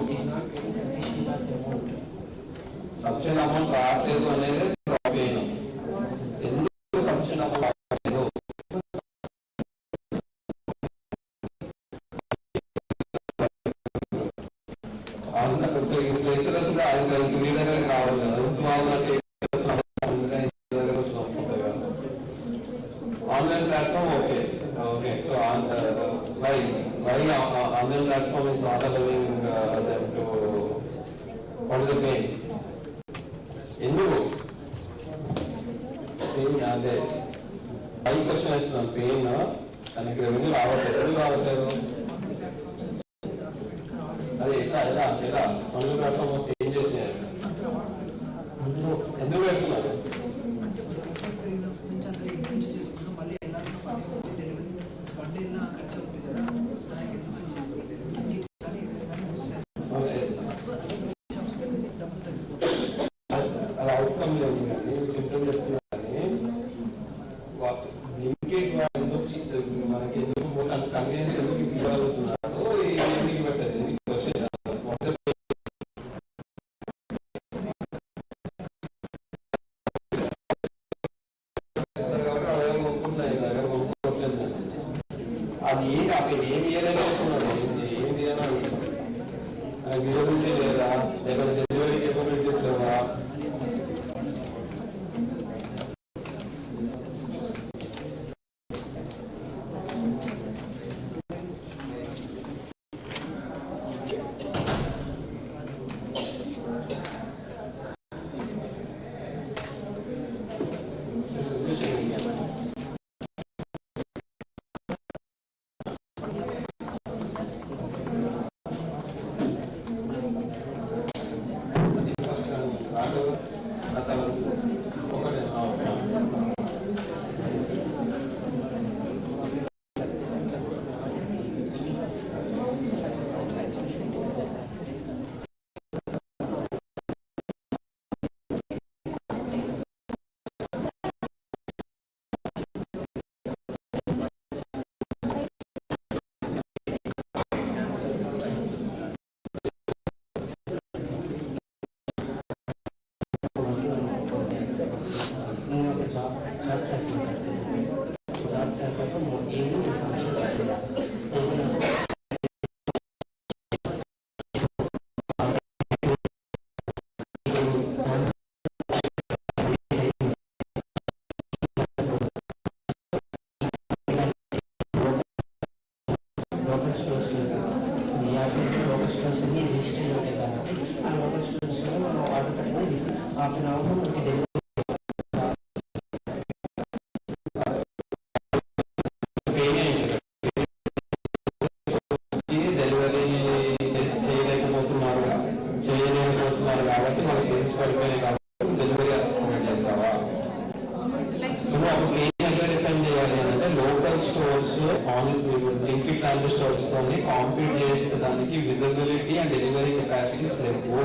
He's not getting sufficient amount. Sufficient amount రావట్లేదు అనేది problem. ఎందుకు sufficient amount Online platform, okay. Okay, so why online platform is not allowing them to, what is the pain? ఎందుకు pain అంటే పై question వేస్తున్నాం, pain దానికి revenue రావట్లేదు, ఎందుకు రావట్లేదు? అదే ఎట్లా ఎలా ఎలా ఆన్లైన్ ప్లాట్ఫామ్ వస్తే ఏం చేసేయాలి, ఎందుకు పెడుతున్నారు? అది అవుట్కమ్ లేదు కానీ సింపుల్ చెప్తున్నా కానీ లింకేజ్ ఎందుకు మనకి ఎందుకు కన్వీనియన్స్ ఎందుకు ఇవ్వగలుగుతున్నారో ఎందుకు పెట్టలేదు క్వశ్చన్. అది ఏంటి అక్కడ ఏమి ఇయ్యలేదు అనుకున్నాడు, ఏంటి అని విజిబిలిటీ లేదా, లేకపోతే డెలివరీ కేపబిలిటీస్ లేదా? జాబ్ చేస్తాను సార్, జాబ్ చేసినప్పుడు evening information local stores local stores అన్ని రిజిస్టర్ ఉంటాయి కాబట్టి ఆ లోకల్ స్టోర్స్లో మనం ఆర్డర్ పెట్టుకుని విత్ హాఫ్ అన్ అవర్లో మనకి డెలివరీ చేయలేకపోతున్నారు కాబట్టి మన సేల్స్ పడిపోయినాయి కాబట్టి డెలివరీ ప్రొవైడ్ చేస్తావా? ఎట్లా డిఫైన్ చేయాలి అంటే లోకల్ స్టోర్స్ లింకిడ్ లాంటి స్టోర్స్ తోని కాంపీట్ చేసేదానికి విజిబిలిటీ అండ్ డెలివరీ కెపాసిటీస్ లేవు,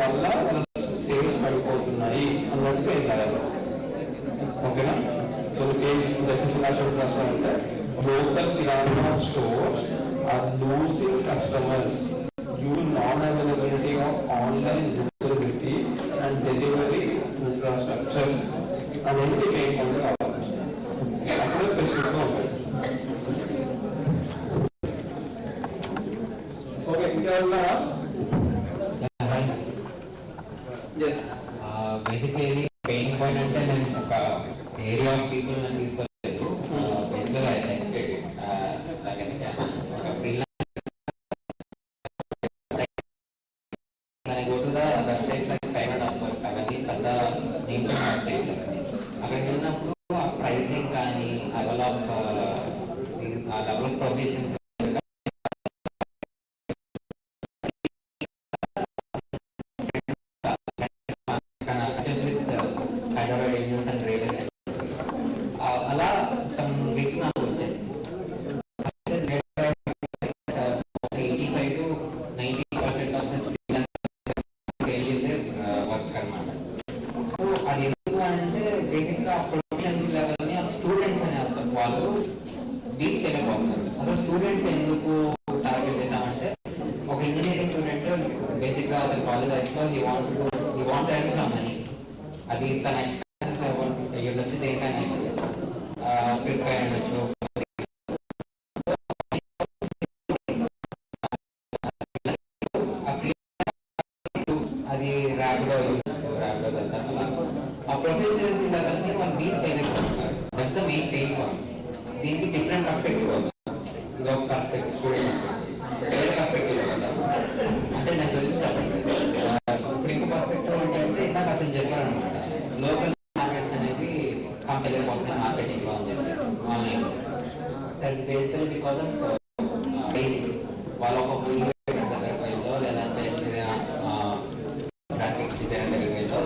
వల్ల వాళ్ళ సేల్స్ పడిపోతున్నాయి అన్నట్టు ఏం రాయాలి. ఓకేనా? సో డెఫినేషన్ రాస్తారంటే local kirana stores are losing customers due to non-availability of online visibility and delivery infrastructure అనేది మెయిన్ పాయింట్ కావాలి. అప్పుడే స్పెసిఫిక్గా ఉంటాయి. ఓకే, ఇంకా ఎస్ బేసిక్గా ఇది పెయిన్ పాయింట్ అంటే నేను ఒక ఏరియా ఆఫ్ పీపుల్ నేను తీసుకోలేదు. బేసిక్గా ఒక freelance go to the websites like private offers అవన్నీ పెద్ద నేమ్స్ వెబ్సైట్స్ అవన్నీ అక్కడికి వెళ్ళినప్పుడు ఆ ప్రైసింగ్ కానీ level of provisions Hyderabad agents and real estate అలా సమ్ గిగ్స్ నాకు వచ్చాయి. 85 to 90% ఆఫ్ దిస్ వర్క్ అనమాట. సో అది ఎందుకు అంటే బేసిక్గా ప్రొఫెషన్స్ లెవెల్ని స్టూడెంట్స్ అనే అర్థం వాళ్ళు బీట్ చేయలేకపోతున్నారు. అసలు స్టూడెంట్స్ ఎందుకు టార్గెట్ చేశామంటే ఒక ఇంజనీరింగ్ స్టూడెంట్ బేసిక్గా అతని కాలేజ్ లైఫ్లో he want earn some money, అది తన ఎక్స్పెన్సెస్ అయ్యొచ్చు, దేనికైనా ట్రిప్ అయి ఉండొచ్చు. అది ర్యాపిడో వెళ్తారు. ఆ ప్రొఫెషనల్స్ లెవెల్ని వాళ్ళు బీట్ చేయలేకపోతున్నారు. Main pain point. దీనికి డిఫరెంట్ పర్స్పెక్టివ్ అవుతుంది. ఇదొక పర్స్పెక్టివ్, స్టూడెంట్ వేరే పర్స్పెక్టివ్ కదా. అంటే నేను సొల్యూషన్ చెప్పట్లేదు. ఇప్పుడు ఇంకో పర్స్పెక్టివ్ అంటే ఇందాక అతను చెప్పారనమాట, లోకల్ మార్కెట్స్ అనేవి కంపెనీ పోతున్నాయి మార్కెటింగ్లో అని చెప్పేసి online. That's basically because of basic వాళ్ళ ఒక వెళ్ళో లేదంటే గ్రాఫిక్ డిజైన్ వెళ్ళో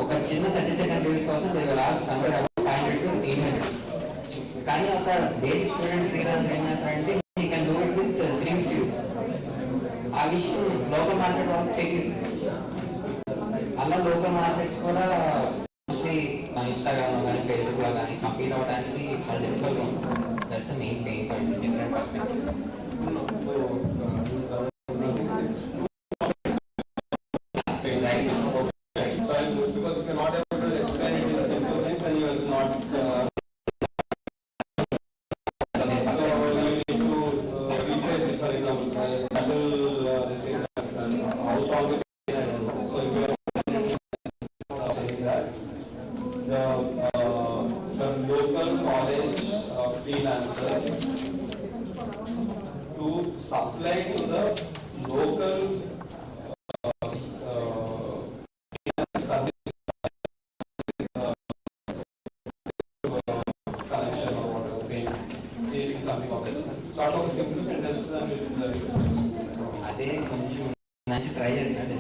ఒక చిన్న 30 సెకండ్ రీల్స్ కోసం somewhere about 500 to 800. కానీ ఒక బేసిక్ స్టూడెంట్ ఫ్రీలాన్సర్ ఏం చేస్తారంటే he can do it with 350 rupees. ఆ విషయం లోకల్ మార్కెట్ వాళ్ళకి తెలియదు. అలా లోకల్ మార్కెట్స్ కూడా మోస్ట్లీ ఇన్స్టాగ్రామ్లో కానీ ఫేస్బుక్లో కానీ కంపీట్ అవ్వడానికి చాలా డిఫికల్ట్గా ఉంటుంది. That's the main pain point, different perspectives. Because if you're not able to explain it in simple things, then you are not. So you need to rephrase it. For example, subtle this is how strong it is. I don't know. So if you are saying that the local college freelancers to supply to the local అదే కొంచెం మంచి try చేస్తాను.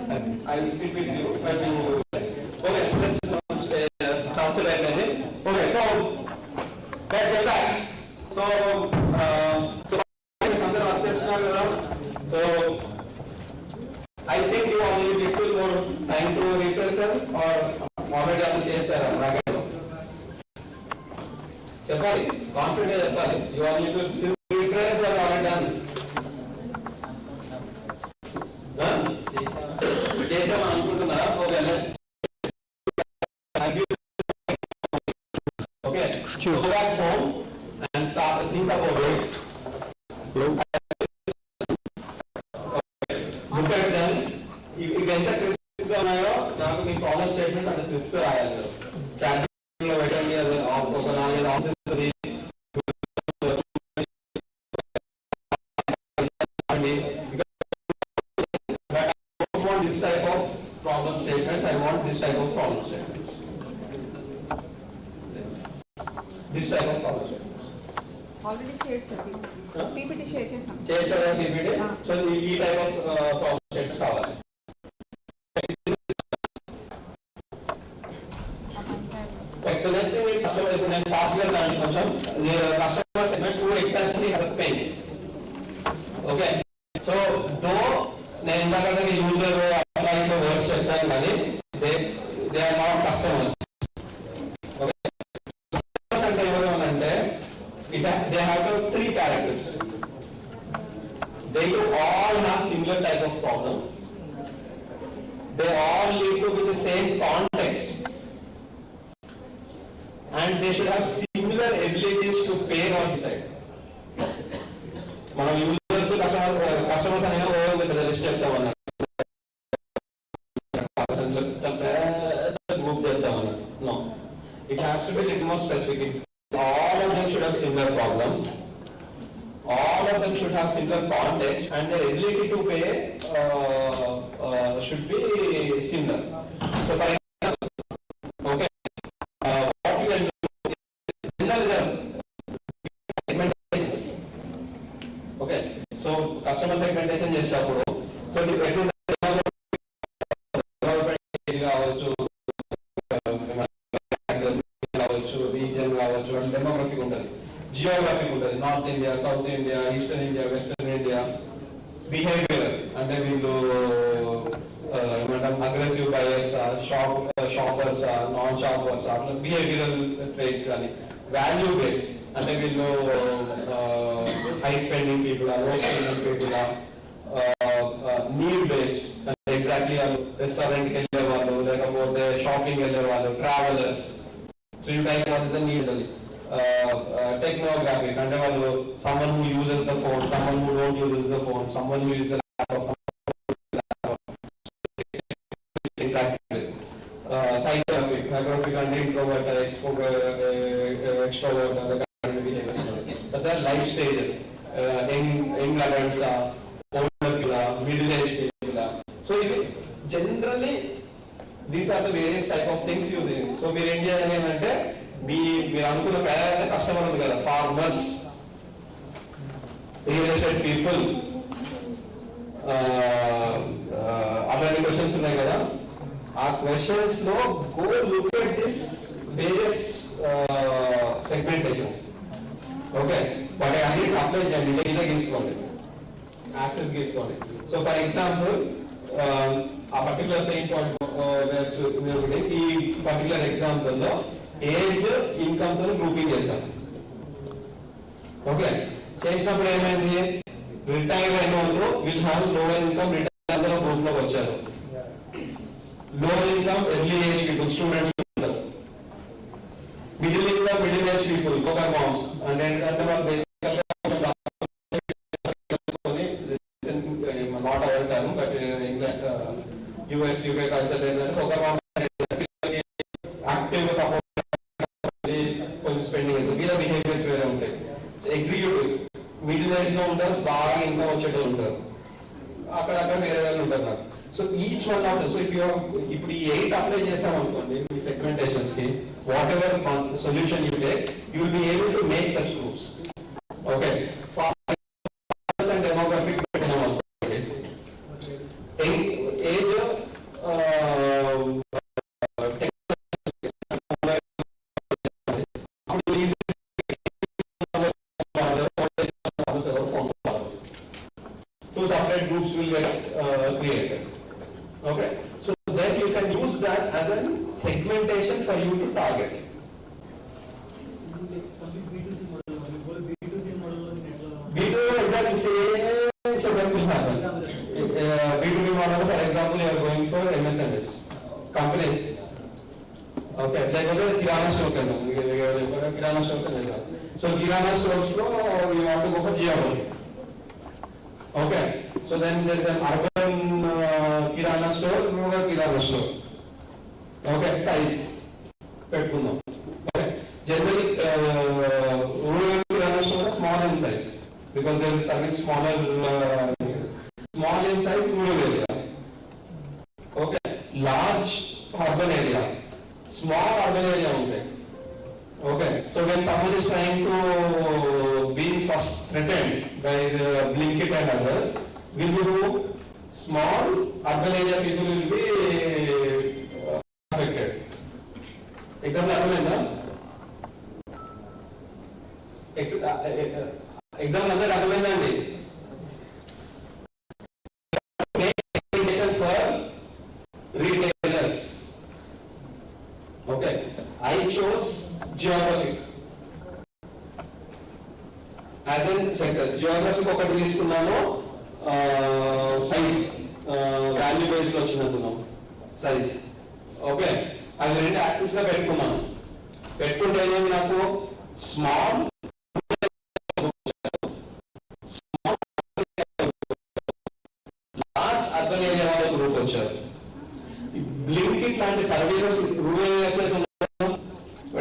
I will sit with you when you. Okay, so let's transfer that message. Okay, so let's get back. So అందరూ work చేస్తున్నారు కదా. So I think you all need little more time to refresh or already అది చేశారా bracket చెప్పాలి, confident గా చెప్పాలి. You all need to still refresh or already done. చేసామని అనుకుంటున్నారా? Okay, let's okay go back home and start to think about it. Look at them. ఇవి ఎంత క్రిస్ప్గా ఉన్నాయో నాకు మీ ప్రాబ్లమ్ స్టేట్మెంట్ అంత క్రిస్ప్గా రాయాలి. చాట్లో పెట్టండి, అది ఒక 4-5 ఆప్షన్స్ వస్తుంది. This type of problem statements, I want this type of problem statements. This type of problem statements. Already shared something. PPT share chesam. Chesara PPT. So ee type of problem statements kavali. So next thing is customer segment. Fast గా దాని కొంచెం customer segments who exactly has a pain. Okay. So though నేను ఇందాక user అట్లా ఇట్లా words చెప్పాను కానీ they are not customers. Okay, customers అంటే ఎవరు అంటే they have 3 characters. They do all have similar type of problem. They all lead to with the same context and they should have similar abilities to pay or decide. మనం users customers అనేవి పెద్ద list చెప్తామన్నా, group చెప్తామన్నా. No, it has to be little more specific. All of them should have similar problem. All of them should have similar context, and their ability to pay should be similar. So, for example, okay, what you can do is general segmentations. Okay, so customer segmentation చేసినప్పుడు so కావచ్చు, region కావచ్చు, demographic ఉంటుంది, geographic ఉంటుంది, north India, south India, eastern India, western India. Behaviour అంటే వీళ్ళు ఏమంటాం aggressive బయర్సా, షాపర్సా, non షాపర్సా, behavioural traits కానీ. Value based అంటే వీళ్ళు హై స్పెండింగ్ పీపుల్, లో స్పెండింగ్ పీపుల్. నీడ్ బేస్డ్ అంటే ఎగ్జాక్ట్లీ వాళ్ళు రెస్టారెంట్కి వెళ్ళే వాళ్ళు, లేకపోతే షాపింగ్ వెళ్ళే వాళ్ళు, travellers. So you type what is the need. Technographic అంటే వాళ్ళు someone who uses the phone, someone who don't uses the phone, someone who uses the laptop. Psychographic and introvert, extrovert, other kind of behaviors. But there are life stages. Young adults, older people, middle-aged people. So generally, these are the various type of things using. So we are customer farmers, real estate people. Other questions our questions go look at this various segmentations. Okay, but I need to apply access. So for example, a particular thing point particular example age income grouping okay, change number retired will have lower income retired group low income early age people, students, middle income middle age people, cover moms, and then not our term, but in England, US, UK culture, so active support spending. So these are behaviors where I'm taking. So executives, middle age no bar income so each one of them. So if you have 8 apply segmentation, whatever solution you take, you will be able to make such groups. Okay. And demographic age two separate groups will get created. Okay, so then you can use that as a segmentation for you to target. B2 exactly same segment will happen. B2B model, for example, you are going for MSMEs, companies. Okay, like Kirana stores. Kirana stores. So Kirana stores, you want to go for geography. Okay, so then there is an urban Kirana store, rural Kirana store. Okay, size. Okay, generally rural Kirana store is small in size because they will serving smaller, small in size rural area. Okay, large urban area, small urban area only. Okay, so when someone is trying to be first threatened by the Blinkit and others, will be small urban area people will be affected. Example, example, for retailers. Okay, I chose geographic as in sector. Geographic ఒకటి తీసుకున్నాను size value based వచ్చినందుకు size okay అది రెండు access లో పెట్టుకున్నాను పెట్టుకుంటే ఏమైంది నాకు స్మాల్ లార్జ్ అర్బన్ ఏరియా వాళ్ళ గ్రూప్ వచ్చారు బ్లింకిట్ లాంటి సర్వీసెస్ రూరల్ ఏరియాస్ లో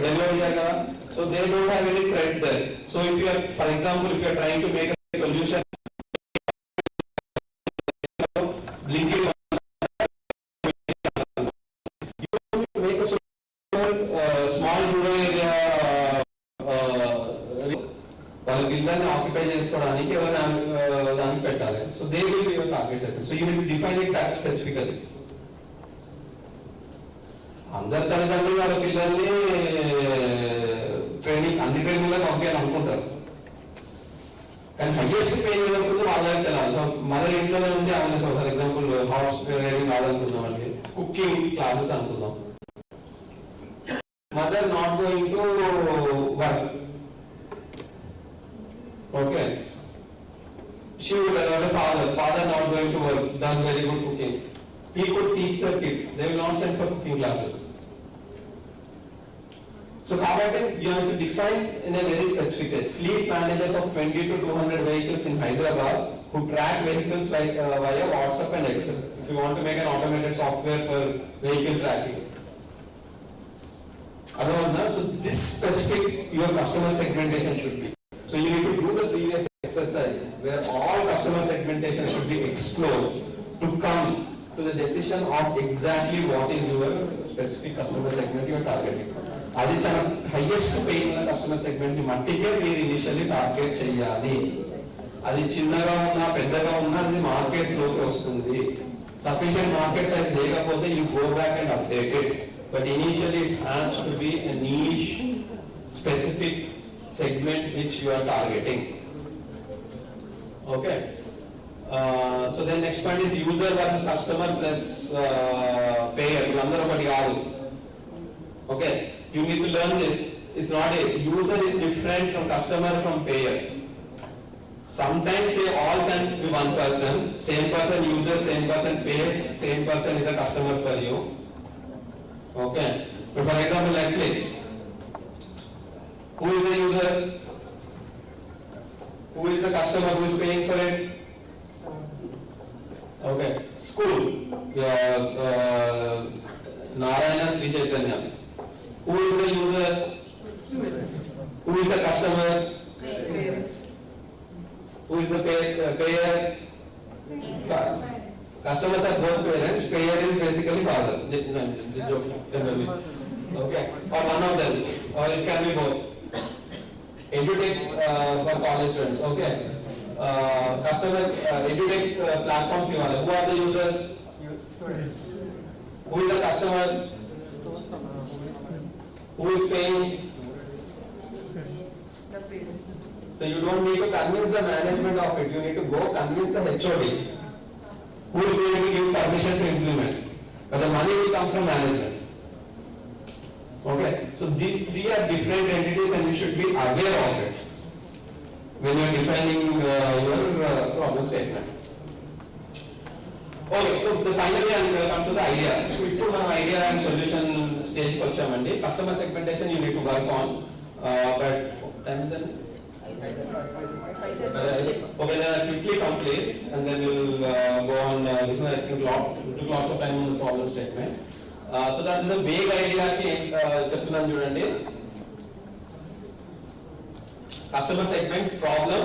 deliver here, so they don't have any threat there. So if you are, for example, if you are trying to make a solution, Blinkit, you make a solution small rural area, వాళ్ళ బిల్లని occupy చేసుకోవడానికి ఎవరైనా దాన్ని పెట్టాలి. So they will be your target sector. So you will define it that specifically. అందరు తల్లిదండ్రులు వాళ్ళ పిల్లల్ని training అన్ని ట్రైనింగ్లో పంపించాలనుకుంటారు కానీ హైయెస్ట్ పే అయినప్పుడు వాళ్ళకి తెలియాలి. సో మదర్ ఇంట్లోనే ఉంది ఆమె ఫర్ ఎగ్జాంపుల్ హౌస్ ట్రైనింగ్ కాదనుకుందాం అండి కుకింగ్ క్లాసెస్ అనుకుందాం mother not going to work okay she would allow the father not going to work does very good cooking. He could teach the kid. They will not send for cooking classes. So, you have to define in a very specific way. Fleet managers of 20 to 200 vehicles in Hyderabad who track vehicles like via WhatsApp and Excel. If you want to make an automated software for vehicle tracking, So this specific your customer segmentation should be. So you need to do the previous exercise where all customer segmentation should be explored to come to the decision of exactly what is your specific customer segment you are targeting. అది చాలా highest pain ఉన్న customer segment ని మట్టికే మీరు initially target చేయాలి. అది చిన్నగా ఉన్నా పెద్దగా ఉన్నా అది మార్కెట్ లోకి వస్తుంది. సఫిషియెంట్ మార్కెట్ సైజ్ లేకపోతే you go back and update it. But initially it has to B a niche specific segment which you are targeting. Okay. So then next point is user versus customer plus payer. Okay. You need to learn this. It's not a user is different from customer from payer. Sometimes they all can be one person. Same person uses, same person pays, same person is a customer for you. Okay. But for example, Netflix. Who is the user? Who is the customer who is paying for it? Okay. School. Narayana Sri Chaitanya. Who is the user? Who is the customer? Who is the payer? Customers are both parents. Payer is basically father. Okay. Or one of them. Or it can be both. EduTech for college students. Okay. Customer EduTech platforms. Who are the users? Who is the customer? Who is paying? So you don't need to convince the management of it. You need to go convince the HOD. Who is going to give permission to implement? But the money will come from management. Okay. So these three are different entities and you should be aware of it when you are defining your problem statement. Okay. So finally I will come to the idea. So we put one idea and solution stage. Customer segmentation you need to work on. But and then okay, then I'll quickly complete and then we'll go on. This one I think took lots of time on the problem statement. So that is a vague idea. Cheptunanu chudandi. Customer segment problem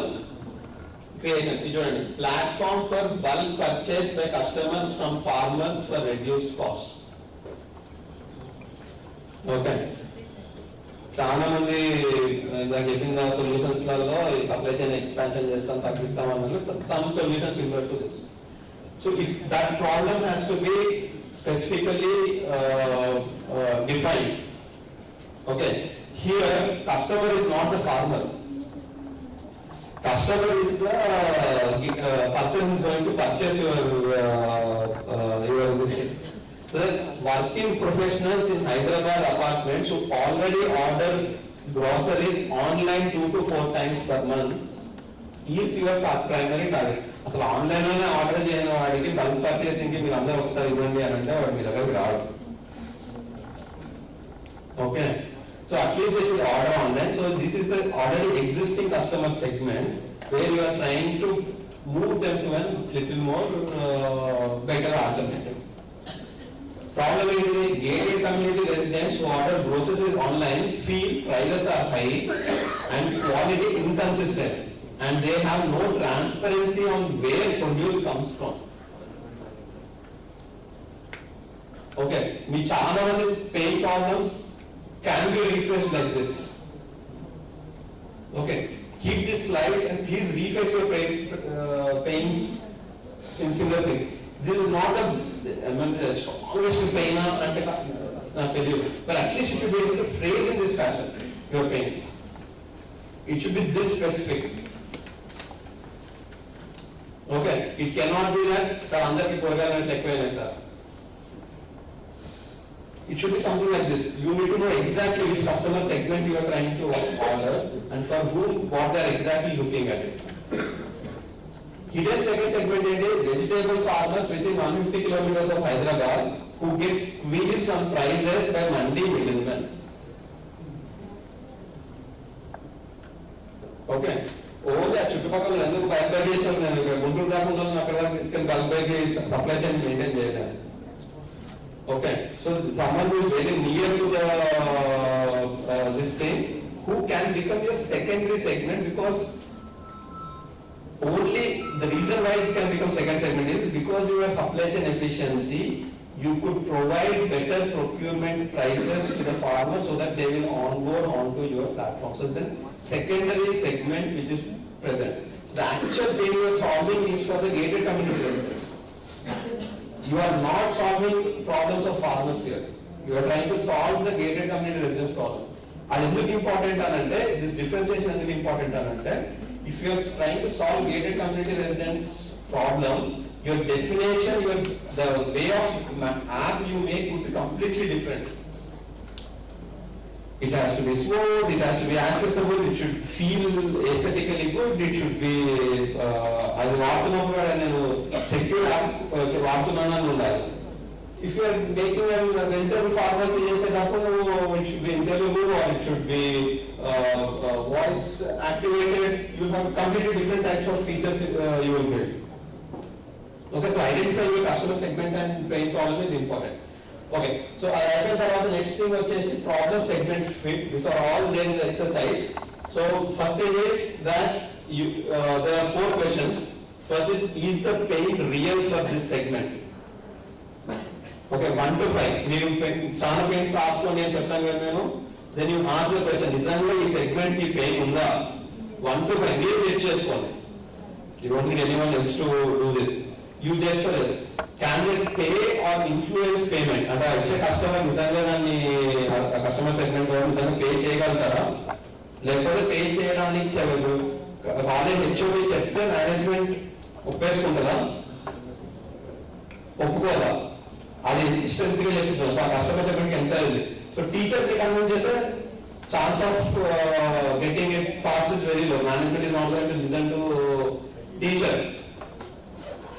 creation. Chudandi. Platform for bulk purchase by customers from farmers for reduced cost. Okay. చాలా మంది ఇందాక చెప్పిన solutions లలో ఈ supply chain expansion చేస్తాం తగ్గిస్తాం అన్నది some solutions similar to this. So if that problem has to B specifically defined. Okay. Here, customer is not the farmer. Customer is the person who is going to purchase your this thing. So that working professionals in Hyderabad apartments who already order groceries online 2 to 4 times per month is your primary target. అసలు online లోనే order చేయని వాడికి bulk purchasing కి మీరు అందరూ ఒకసారి ఇవ్వండి అని అంటే వాడు మీ దగ్గరికి రాడు. Okay. So at least they should order online. So this is the already existing customer segment where you are trying to move them to an little more better alternative. Problem ఏంటి? Gated community residents who order groceries online feel prices are high and quality inconsistent. And they have no transparency on where produce comes from. Okay, me chaala mandi pain problems can be refreshed like this. Okay, keep this slide and please refresh your pains in similar things. This is not the strongest pain and but at least you should be able to phrase in this fashion your pains. It should be this specific. Okay, it cannot be that sir andarki porgalanటే ఎక్కువైనా sir. It should be something like this. You need to know exactly which customer segment you are trying to order and for whom what they are exactly looking at it. Hidden second segment is vegetable farmers within 150 kilometers of Hyderabad who get squeezed on prices by mandi middlemen. Okay. Only ఆ చుట్టుపక్కల ఎందుకు bulk by చేసాను నేను ఇక్కడ గుంటూరు దాకా ఉన్నాను అక్కడ దాకా తీసుకెళ్ళి bulk buy supply chain maintain చేయడానికి. Okay. So someone is very near to the this thing, who can become your secondary segment, because only the reason why it can become second segment is because you have supply chain efficiency, you could provide better procurement prices to the farmer so that they will onboard onto your platform. So then secondary segment which is present. So the actual pain you are solving is for the gated community residents. You are not solving problems of farmers here. You are trying to solve the gated community residents problem. As is important anante, this differentiation is important anante. If you are trying to solve gated community residents problem, your definition, the way of app you make would be completely different. It has to be smooth, it has to be accessible, it should feel aesthetically good, it should be secure app. If you are making a vegetable farmer, it should be in Telugu or it should be voice activated. You have completely different types of features you will build. Okay, so identifying your customer segment and pain problem is important. Okay, so the next thing is problem segment fit. These are all there in the exercise. So first thing is that there are 4 questions. First is the pain real for this segment? Okay, 1 to 5. Chana pains ask one then you ask the question, is this segment ki pain unda? 1 to 5. You don't need anyone else to do this. You judge for this. Can they pay or influence payment? And a customer customer segment pay cheyagaltara lekapothe pay cheyadaniki college HOD chepte management ఒప్పేసుకుంటదా ఒప్పుకోదా అది ఇష్టంగా చెప్తుంది. So ఆ customer సెగ్మెంట్కి ఎంత ఉంది. So టీచర్కి convince చేస్తే chance of getting it pass is very low. Management is not going to listen to teacher.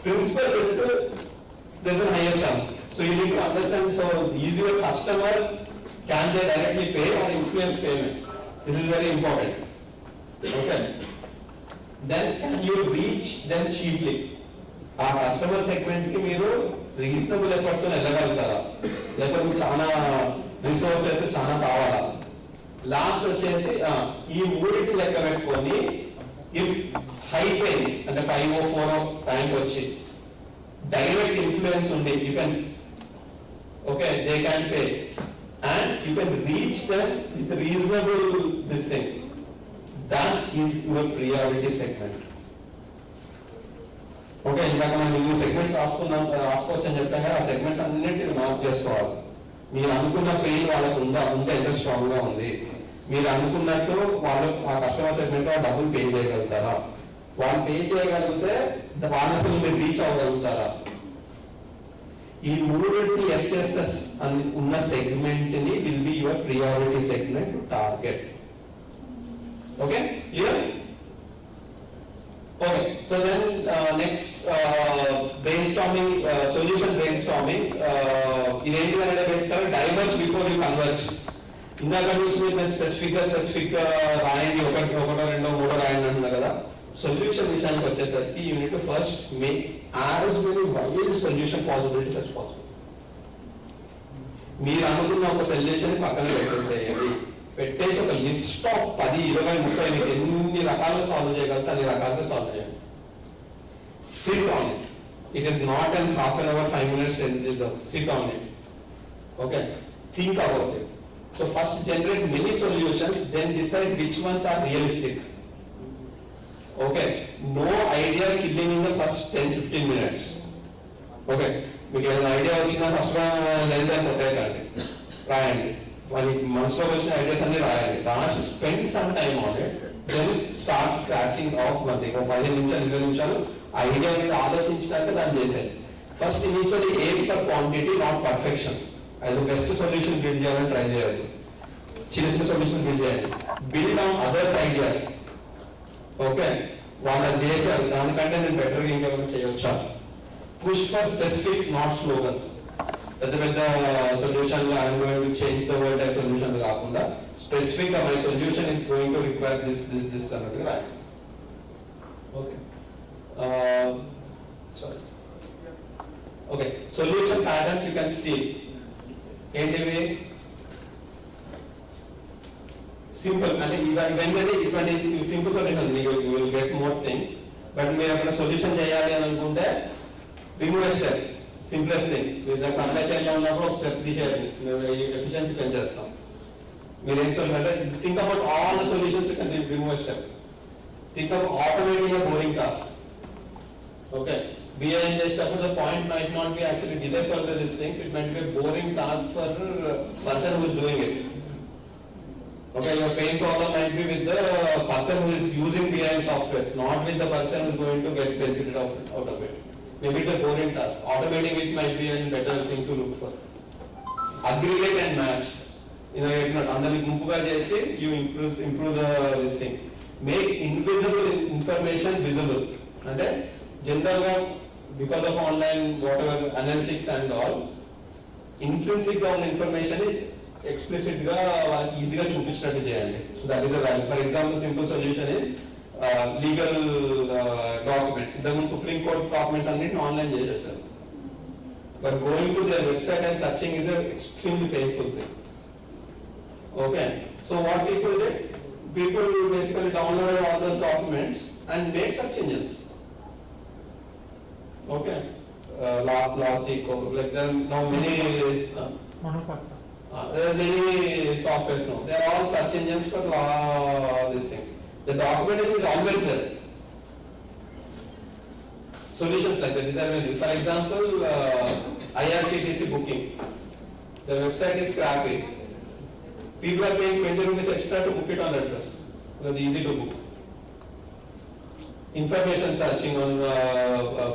Principal, there's a higher chance. So you need to understand, so is your customer, can they directly pay or influence payment? This is very important. Okay. Then can you reach them cheaply? Our customer segment ki meeru reasonable effort to ellagaltara. Lekapothe chaana resources chaana kavala. Last vachesi ee moodiki lekka pettukoni if high pain and 504 rank వచ్చి direct influence undi, you can, okay, they can pay and you can reach them with reasonable this thing. That is your priority segment. Okay, ఇందాక మనం ఈ segments రాసుకోవచ్చు అని చెప్పాక ఆ segments అన్నింటినీ mark చేసుకోవాలి. మీరు అనుకున్న పెయిన్ వాళ్ళకు ఉంటే ఎంత స్ట్రాంగ్ గా ఉంది, మీరు అనుకున్నట్టు వాళ్ళు ఆ కస్టమర్ సెగ్మెంట్ డబ్బులు పే చేయగలుగుతారా, వాళ్ళు పే చేయగలిగితే వాళ్ళకి మీరు రీచ్ అవ్వగలుగుతారా. ఈ 3 SSS అని ఉన్న సెగ్మెంట్ ని will be your priority segment to target. Okay, clear? Okay, so then next brainstorming, solution brainstorming. ఇదేంటి అంటే బేసికల్ డైవర్జ్ బిఫోర్ యూ కన్వర్జ్. ఇందాక నుంచి మీరు స్పెసిఫిక్ గా రాయండి, ఒకటో 2 3 రాయండి అంటున్నారు కదా. సొల్యూషన్ విషయానికి వచ్చేసరికి you need to first make as many wide solution possibilities as possible. మీరు అనుకున్న ఒక సొల్యూషన్ పక్కన పెట్టేసేయండి, పెట్టేసి ఒక లిస్ట్ ఆఫ్ 10 20 30 మీకు ఎన్ని రకాలు సాల్వ్ చేయగలుగుతా అన్ని రకాలుగా సాల్వ్ చేయండి. Sit on it. It is not an half an hour 5 minutes 10 minutes. Sit on it. Okay, think about it. So first generate many solutions, then decide which ones are realistic. Okay, no idea killing in the first 10-15 minutes. Okay, మీకు ఏదైనా idea వచ్చినా first లేదా కొట్టేయండి, రాయండి. వాళ్ళకి మనసులో వచ్చిన ideas అన్ని రాయండి, రాసి spend some time on it, then start scratching off one thing. 15 నిమిషాలు 20 నిమిషాలు ఐడియా మీద ఆలోచించినాక దాన్ని చేసేది. First initially aim for quantity, not perfection. అది బెస్ట్ సొల్యూషన్ బిల్డ్ చేయాలని ట్రై చేయదు, చిన్న చిన్న సొల్యూషన్ బిల్డ్ చేయండి. Build on others ideas. Okay, వాళ్ళని చేశారు, దానికంటే నేను బెటర్గా ఇంకేమైనా చేయొచ్చా. Push for specifics, not slogans. పెద్ద పెద్ద solution I'm going to change the world type solution కాకుండా స్పెసిఫిక్ గా my solution is going to require this అన్నది రాయండి. Okay, sorry. Okay, solution patterns you can steel. ఏంటివి? సింపుల్ అంటే ఇవన్నీ ఇటువంటి సింపుల్ సొల్యూషన్ మీకు will get more things. But మీరు ఎక్కడ సొల్యూషన్ చేయాలి అని అనుకుంటే రిమూవ్ స్టెప్, సింప్లెస్ట్ థింగ్. మీరు సప్లై చైన్లో ఉన్నప్పుడు ఒక స్టెప్ తీసేయండి, మేము ఎఫిషియన్సీ పెంచేస్తాం. మీరు ఏం సొల్యూషన్ అంటే think about all the solutions to can remove step. Think about automating a boring task. Okay, BI చేసేటప్పుడు the point might not be actually delay further these things, it might be a boring task for person who is doing it. Okay, your pain problem might be with the person who is using BI software, not with the person who is going to get benefit out of it. Maybe it's a boring task. Automating it might be a better thing to look for. Aggregate and match. అందరినీ గుంపుగా చేసి you improve this thing. Make invisible information visible. అంటే general గా because of online what ever analytics and all intrinsic గా ఉన్న information explicit గా వాళ్ళకి ఈజీగా చూపించినట్టు చేయండి. So that is a value. For example simple solution is legal documents. ఇంతకుముందు సుప్రీం కోర్ట్ డాక్యుమెంట్స్ అన్నింటిని ఆన్లైన్ చేసేసారు. But going to their website and searching is an extremely painful thing. Okay, so what people did? People basically downloaded all those documents and made search engines. Okay, law seek, like there are now many there are many softwares now. They are all search engines for law, these things. The documentation is always there. Solutions like that. For example, IRCTC booking. The website is crappy. People are paying 20 rupees extra to book it on address because it's easy to book. Information searching on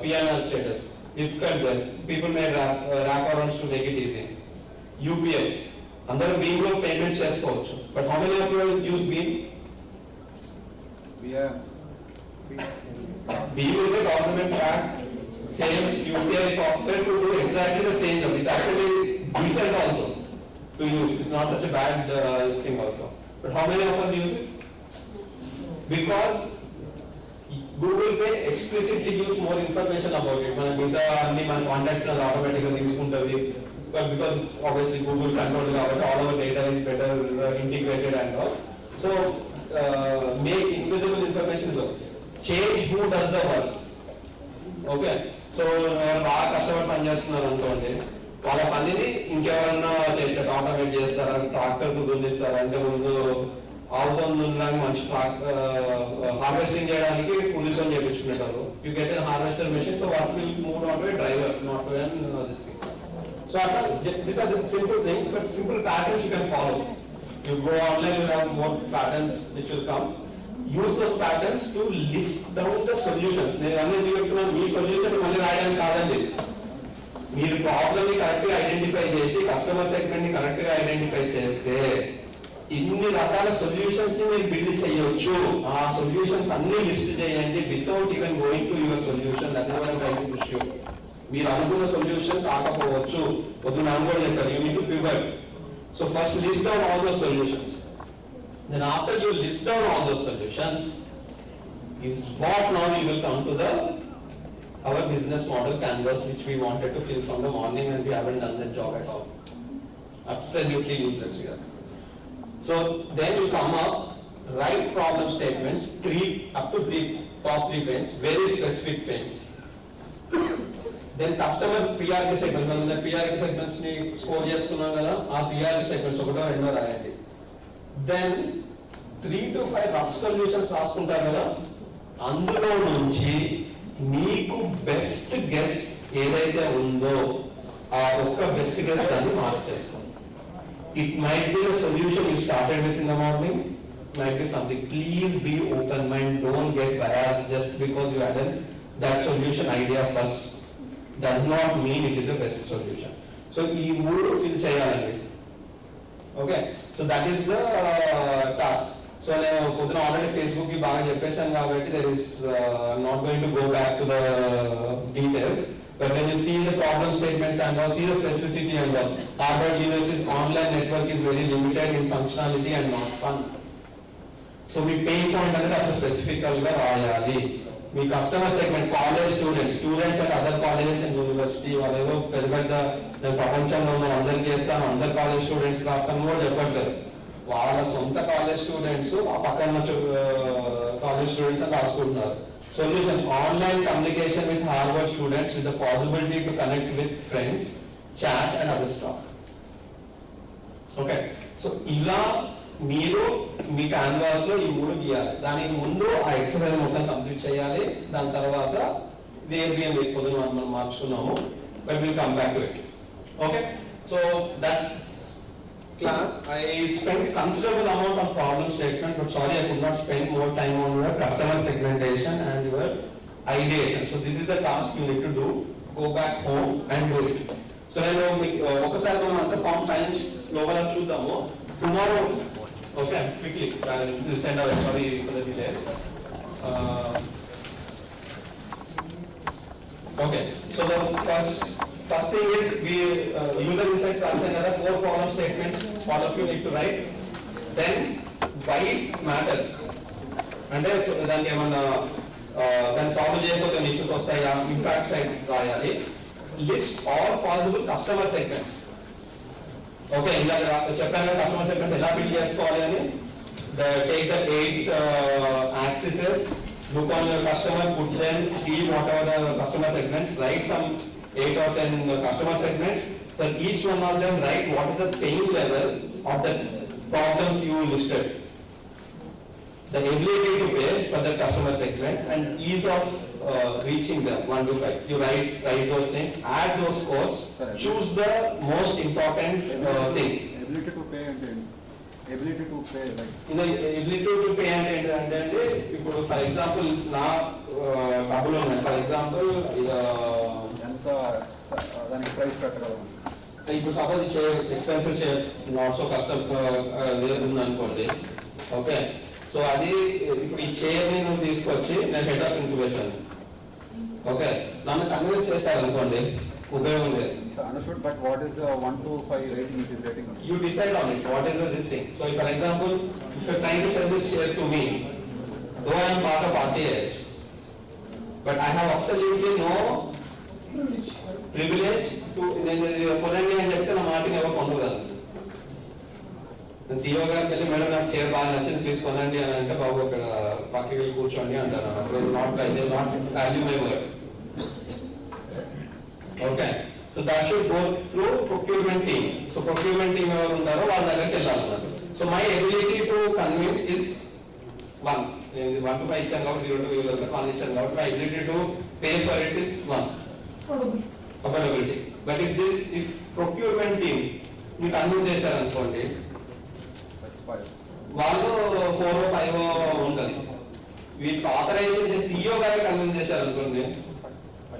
PNR status, difficult there. People may wrap around to make it easy. UPI, అందరూ Beam లో payments చేసుకోవచ్చు. But how many of you use Beam? Beam is a government backed same UPI software to do exactly the same job. It's actually decent also to use. It's not such a bad thing also. But how many of us use it? Because Google Pay explicitly gives more information about it. మన మిగతా అన్ని మన contacts ఆటోమేటిక్గా తీసుకుంటుంది. But because it's obviously Google's control కాబట్టి all our data is better integrated and all. So make invisible information is okay. Change who does the work. Okay. So బాగా కష్టపడి పని చేస్తున్నారు అనుకోండి, వాళ్ళ పనిని ఇంకెవరన్నా చేస్తారు, ఆటోమేట్ చేస్తారా, ట్రాక్టర్తో దున్నిస్తారా. అంటే ముందు ఆవుతో దున్నడానికి మంచి హార్వెస్టింగ్ చేయడానికి కూలీతో చేయించుకుంటారు. You get an harvester machine, so work will move not to driver, not to an this thing. So అట్లా this are the simple things, but simple patterns you can follow. You go online, you have more patterns which will come. Use those patterns to list down the solutions. నేను అన్నీ చెప్తున్నాను, మీ solution మళ్ళీ రాయడానికి కాదండి. మీరు problem ని correct గా identify చేసి కస్టమర్ సెగ్మెంట్ ని కరెక్ట్ గా ఐడెంటిఫై చేస్తే ఇన్ని రకాల సొల్యూషన్స్ ని మీరు బిల్డ్ చేయొచ్చు. ఆ సొల్యూషన్స్ అన్ని లిస్ట్ చేయండి without even going to your solution. That is what I am trying to show. మీరు అనుకున్న సొల్యూషన్ కాకపోవచ్చు, వద్దు నాకు కూడా చెప్తారు, you need to pivot. So first list down all those solutions. Then after you list down all those solutions is what now we will come to our business model canvas, which we wanted to fill from the morning and we haven't done that job at all. Absolutely useless we are. So then you come up, write problem statements, up to three top 3 pains, very specific pains. Then customer PRT segments, మనం PRT segments ని score చేసుకున్నాం కదా, ఆ PRT segments ఒకటో రెండో రాయండి. Then 3 to 5 rough solutions రాసుకుంటారు కదా, అందులో నుంచి మీకు బెస్ట్ గెస్ ఏదైతే ఉందో ఆ ఒక్క బెస్ట్ గెస్ దాన్ని మార్క్ చేసుకోండి. It might be the solution you started with in the morning, might be something. Please be open mind, don't get biased just because you had that solution idea first does not mean it is the best solution. So ee mood fill cheyalandi. Okay, so that is the task. So నేను పొద్దున already Facebook కి బాగా చెప్పేసాను కాబట్టి there is not going to go back to the details, but when you see the problem statements and all, see the specificity and all, Harvard University's online network is very limited in functionality and not fun. So me pain point అనేది అక్కడ specifically గా రాయాలి. మీ customer segment college students and other colleges and university వాళ్ళు ఏదో పెద్ద పెద్ద నేను ప్రపంచంలో ఉన్న అందరికి చేస్తాను, అందరు కాలేజ్ స్టూడెంట్స్ రాస్తాను కూడా చెప్పట్లేదు. వాళ్ళ సొంత కాలేజ్ స్టూడెంట్స్ ఆ పక్కన కాలేజ్ స్టూడెంట్స్ అని రాసుకుంటున్నారు. Solution online communication with Harvard students with the possibility to connect with friends, chat and other staff. Okay, so ఇలా మీరు మీ క్యాన్వాస్ లో ఈ 3 గీయాలి. దానికి ముందు ఆ ఎక్సర్సైజ్ మొత్తం కంప్లీట్ చేయాలి. దాని తర్వాత దేని లేకపోతే మనం మార్చుకున్నాము, but will come back to it. Okay, so that's class. I spent considerable amount on problem statement, but sorry I could not spend more time on your customer segmentation and your ideation. So this is the task you need to do. Go back home and do it. So నేను ఒకసారి మనం అంతా form times లోపల చూద్దాము. Tomorrow, okay, quickly I'll send out, sorry for the delays. Okay, so the first thing is we user insights రాసాం కదా, 4 problem statements all of you need to write. Then why it matters అంటే దానికి ఏమన్నా దాన్ని solve చేయకపోతే issues వస్తాయా, impact side రాయాలి. List all possible customer segments. Okay, ఇలా చెప్పాను కదా కస్టమర్ సెగ్మెంట్ ఎలా బిల్డ్ చేసుకోవాలి అని. Take the 8 యాక్సిసెస్, look on your customer, put them, see what are the customer segments, write some 8 or 10 customer segments. For each one of them, write what is the pain level of the problems you listed. The ability to pay for the customer segment and ease of reaching them, 1 to 5. You write those things, add those scores, choose the most important thing. Ability to pay and ability to pay, like in the ability to pay and ఇప్పుడు for example నా డబ్బులు ఉన్నాయి, for example ఎంత దానికి price పెట్టగలం. ఇప్పుడు suppose expensive chair not so కష్టం ఉందనుకోండి. ఓకే, సో అది ఇప్పుడు ఈ చైర్ని నువ్వు తీసుకొచ్చి నేను హెడ్ ఆఫ్ ఇంక్యుబేషన్, ఓకే, నన్ను కన్విన్స్ చేశారనుకోండి, ఉపయోగం లేదు. Understood, but what is the 1 to 5 rating it is rating? You decide on it. What is this thing? So, for example, if you're trying to sell this share to me, though I am part of RTIH, but I have absolutely no privilege to కొనండి అని చెప్తే నా మాటని ఎవరు కొనగలరు. CEO గారికి వెళ్ళి madam నాకు chair బాగా నచ్చింది ప్లీజ్ కొనండి అని అంటే బాబు అక్కడ పక్కకి వెళ్ళి కూర్చోండి అంటారు. Not value my word. Okay, so that should go through procurement team. So procurement team ఎవరు ఉంటారో వాళ్ళ దగ్గరికి వెళ్ళాలన్నారు. So my ability to convince is 1. 1 to 5 ఇచ్చాను కాబట్టి 0 to 1 ఇచ్చాను కాబట్టి my ability to pay for it is 1. Affordability. But if procurement team మీకు convince చేశారనుకోండి, వాళ్ళు 4 or 5 ఉంటుంది. వీటికి ఆథరైజ్ చేసే CEO గారికి కన్విన్స్ చేశారనుకోండి,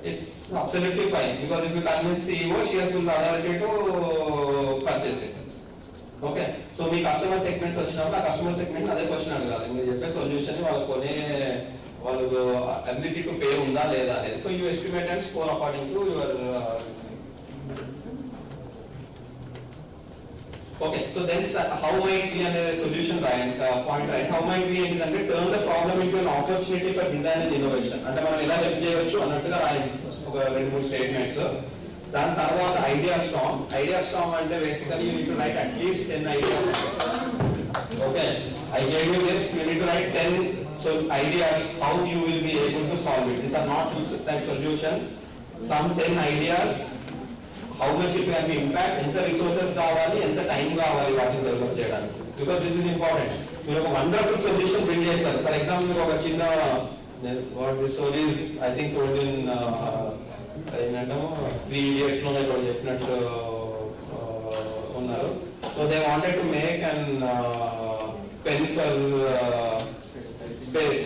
it's absolutely fine because if you convince CEO, she has full authority to purchase it. Okay, so me customer segment వచ్చినప్పుడు ఆ కస్టమర్ సెగ్మెంట్ అదే క్వశ్చన్ అడగాలి. మీరు చెప్పే సొల్యూషన్ వాళ్ళకు అబిలిటీ టు పే ఉందా లేదా అనేది. So you estimate and score according to your. Okay, so then how might we and a solution point right? How might we అంటే turn the problem into an opportunity for design and innovation. అంటే మనం ఎలా help చేయవచ్చు అన్నట్టుగా రాయండి ఒక 2-3 statements. దాని తర్వాత ఐడియా స్టామ్ అంటే basically you need to right at least 10 ideas. Okay, I gave you this, you need to write 10 ideas how you will be able to solve it. These are not full type solutions. Some 10 ideas, how much it can be impact, ఎంత resources కావాలి, ఎంత time కావాలి వాటిని develop చేయడానికి. Because this is important. మీరు ఒక wonderful solution build చేస్తారు. For example మీరు ఒక చిన్న story I think told in ఏంటంటాము 3 Idiots లో ఇక్కడ చెప్పినట్టు ఉన్నారు. So they wanted to make and pen for space.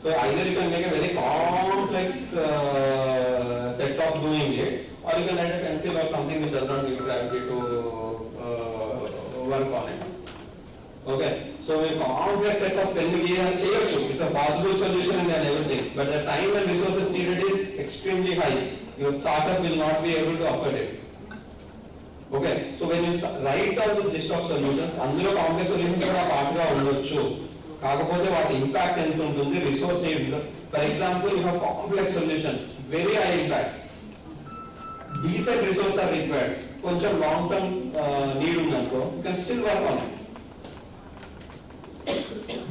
So either you can make a very complex set of doing it, or you can write a pencil or something which does not need gravity to work on it. Okay, so a complex set of pen cheyochu. It's a possible solution and everything, but the time and resources needed is extremely high. Your startup will not be able to afford it. Okay, so when you write down the list of solutions, అందులో complex solutions కూడా పార్ట్గా ఉండొచ్చు. కాకపోతే వాటి impact ఎంత ఉంటుంది, resource ఏంటి. For example you have complex solution, very high impact, decent resource are required, కొంచెం long term need ఉందనుకో, you can still work on it.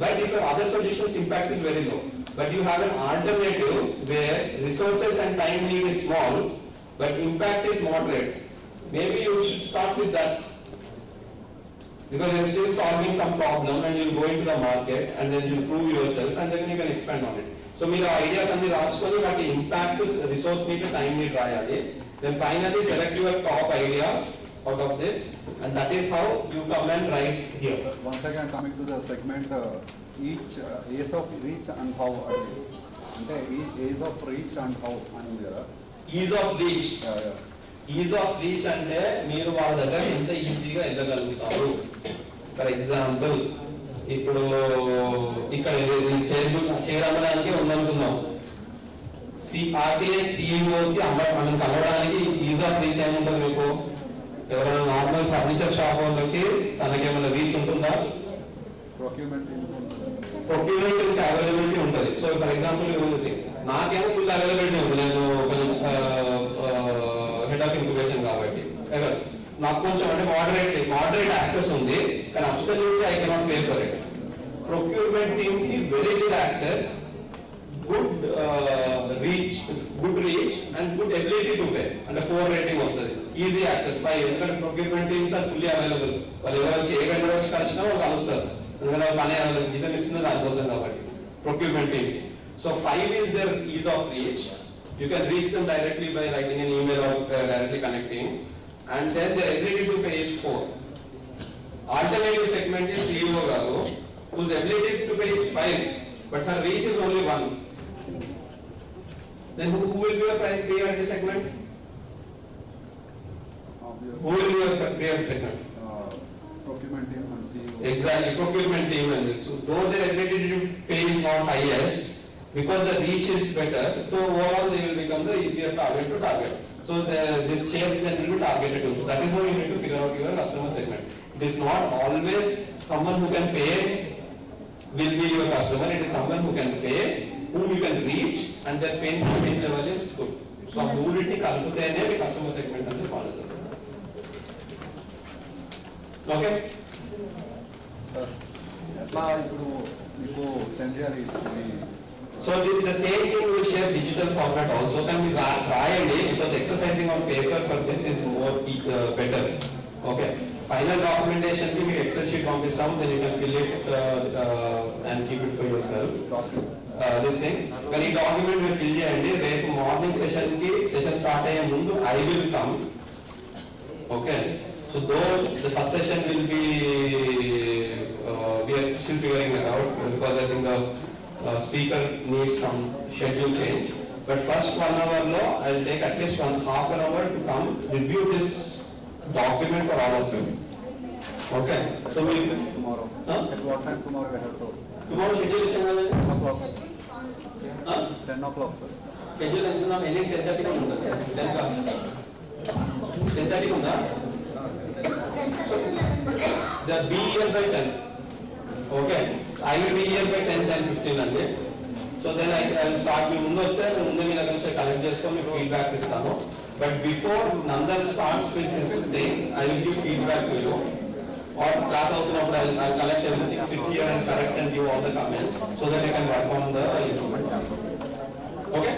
But if your other solutions impact is very low, but you have an alternative where resources and time need is small, but impact is moderate, maybe you should start with that. Because you're still solving some problem and you'll go into the market and then you'll prove yourself and then you can expand on it. So మీరు ideas అన్ని రాసుకొని వాటి impact resource need time need రాయాలి. Then finally select your top idea out of this, and that is how you come and write here. Once again coming to the segment, each ease of reach and how, అంటే ease of reach and how అని ఉంది కదా. Ease of reach. Is of reach అంటే మీరు వాళ్ళ దగ్గర ఎంత ఈజీగా వెళ్ళగలుగుతారు. ఫర్ ఎగ్జాంపుల్ ఇప్పుడు ఇక్కడ చేరమ్మడానికి ఉందనుకుందాం, RTIH CEOకి మనం కలవడానికి ఈజ్ ఆఫ్ రీచ్ ఏముంటుంది మీకు? ఎవరైనా నార్మల్ ఫర్నిచర్ షాప్ వాళ్ళకి తనకేమైనా రీచ్ ఉంటుందా? ప్రొక్యూర్మెంట్ అవైలబిలిటీ ఉంటుంది. సో ఫర్ ఎగ్జాంపుల్ నాకేమో ఫుల్ అవైలబిలిటీ ఉంది, నేను కొంచెం హెడ్ ఆఫ్ ఇంక్యుబేషన్ కాబట్టి నాకు కొంచెం అంటే మోడరేట్ యాక్సెస్ ఉంది, కానీ absolutely I cannot pay for it. Procurement team కి very good access, good reach and good ability to pay, అంటే 4 రేటింగ్ వస్తుంది. ఈజీ యాక్సెస్ 5, ఎందుకంటే procurement teams are fully available. వాళ్ళు ఎవరు ఏ వెండర్ వచ్చి కలిసినా వాళ్ళు కలుస్తారు, ఎందుకంటే పని జీతం ఇస్తుంది దానికోసం కాబట్టి procurement team. So 5 is their ease of reach. You can reach them directly by writing an email or directly connecting, and then their ability to pay is 4. Alternative segment is CEO garu, whose ability to pay is 5, but her reach is only 1. Then who will be a priority segment? Who will be a priority segment? Procurement team and CEO. Exactly, procurement team and this. So though their ability to pay is not highest, because the reach is better, so overall they will become the easier target to target. So this change then will be targeted to. So that is how you need to figure out your customer segment. It is not always someone who can pay will be your customer. It is someone who can pay, whom you can reach, and their pain level is good. So a mobility kalputene customer segment ante follow. Okay. ఎట్లా ఇప్పుడు మీకు send చేయాలి? So the same thing will share digital format also. Can we try and because exercising on paper for this is more better. Okay. Final documentation ki make Excel sheet పంపిస్తాం, then you can fill it and keep it for yourself. This thing. కానీ ఈ document మీరు fill చేయండి. రేపు morning session start అయ్యే ముందు I will come. Okay. So though the first session will be we are still figuring it out because I think the speaker needs some schedule change, but first 1 hour no, I will take at least half an hour to come review this document for all of you. Okay, so we tomorrow. At what time tomorrow we have to? Tomorrow schedule is 10 o'clock. 10 o'clock. Schedule ఎంత నా ఎన్ని 10:30 కి ఉంటుంది. 10:30 కి ఉందా? So the be here by 10. Okay, I will be here by 10:15 అండి. So then I will start. మీ ముందు వస్తే ముందు మీ దగ్గర నుంచి కలెక్ట్ చేసుకొని మీకు ఫీడ్బ్యాక్స్ ఇస్తాను. But before Nandan starts with his thing, I will give feedback to you. Or class అవుతున్నప్పుడు I will collect everything, sit here and correct and give all the comments so that you can work on the improvement. Okay?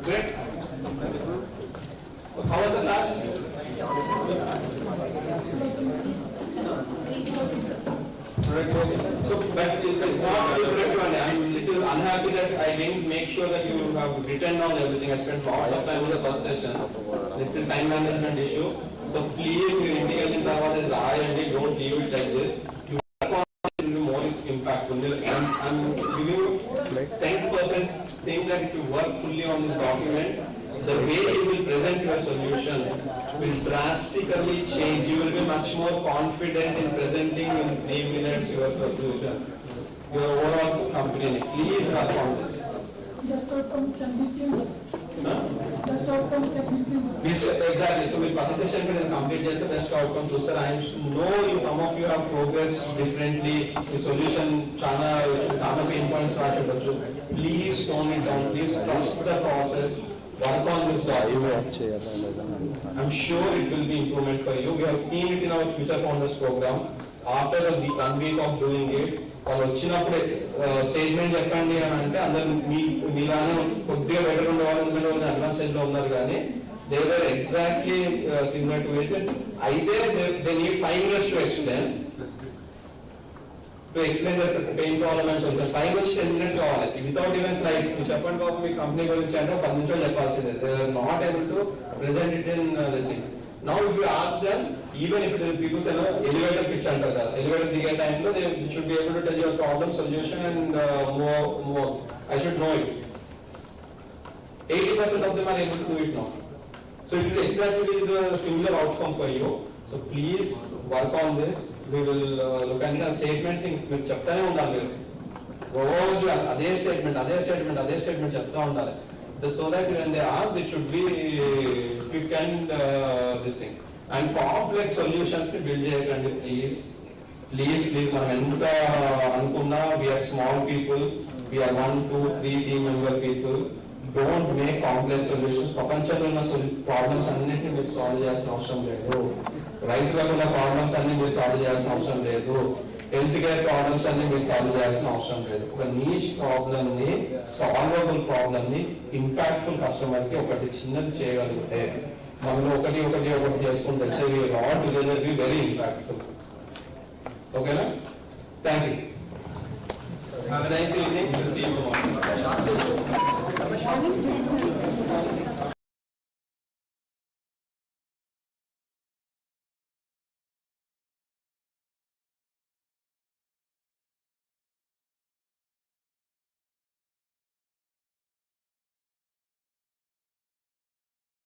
Great. How was the class? So, but not productive, and I'm little unhappy that I didn't make sure that you have written down everything. I spent lots of time on the first session. Little time management issue. So please, you indicate in the and don't leave it like this. You work on it, it will be more impactful. I'm giving you 10% thing that if you work fully on this document, the way you will present your solution will drastically change. You will be much more confident in presenting in 3 minutes your solution, your overall company. Please work on this. Best outcome can be seen. Best outcome can be seen. Exactly. So with participation can complete just the best outcome. So sir, I know you, some of you have progressed differently. The solution, chana pain points. Please tone it down. Please trust the process. Work on this document. I'm sure it will be improvement for you. We have seen it in our Future Founders program. After the 1 week of doing it, వాళ్ళు వచ్చినప్పుడు statement చెప్పండి అని అంటే అందరు మీలానే కొద్దిగా better ఉండే వాళ్ళు advance స్టేజ్లో ఉన్నారు కానీ they were exactly similar to it. అయితే they need 5 minutes to explain the pain problem and solution. 5 minutes 10 minutes కావాలి వితౌట్ ఈవెన్ స్లైడ్స్. చెప్పండి బాబు మీ కంపెనీ గురించి అంటే 10 నిమిషాలు చెప్పాల్సిందే. They are not able to present it in this things. Now if you ask them, even if the people say no, elevator pitch antar kada, elevator dige time lo they should be able to tell you a problem solution and more. I should know it. 80% of them are able to do it now. So it will exactly be the similar outcome for you. So please work on this. We will look at the statements. మీరు చెప్తానే ఉండాలి, మీరు రోజు అదే statement చెప్తా ఉండాలి. So that when they ask, it should be quick and this thing. And complex solutions to build చేయకండి please. మనం ఎంత అనుకున్నా we are small people, we are 1, 2, 3 team member people. Don't make complex solutions. ప్రపంచంలో ఉన్న problems అన్నింటినీ మీరు solve చేయాల్సిన అవసరం లేదు. రైతులకు ఉన్న ప్రాబ్లమ్స్ అన్ని మీరు సాల్వ్ చేయాల్సిన అవసరం లేదు. హెల్త్ కేర్ ప్రాబ్లమ్స్ అన్ని మీరు సాల్వ్ చేయాల్సిన అవసరం లేదు. ఒక నీష్ ప్రాబ్లమ్ ని, సాల్వబుల్ ప్రాబ్లమ్ ని ఇంపాక్ట్ఫుల్ కస్టమర్ కి ఒకటి చిన్నది చేయగలిగితే మనలో ఒకటి చేసుకుంటే all together be very impactful. ఓకేనా? Thank you. Have a nice evening. See you tomorrow.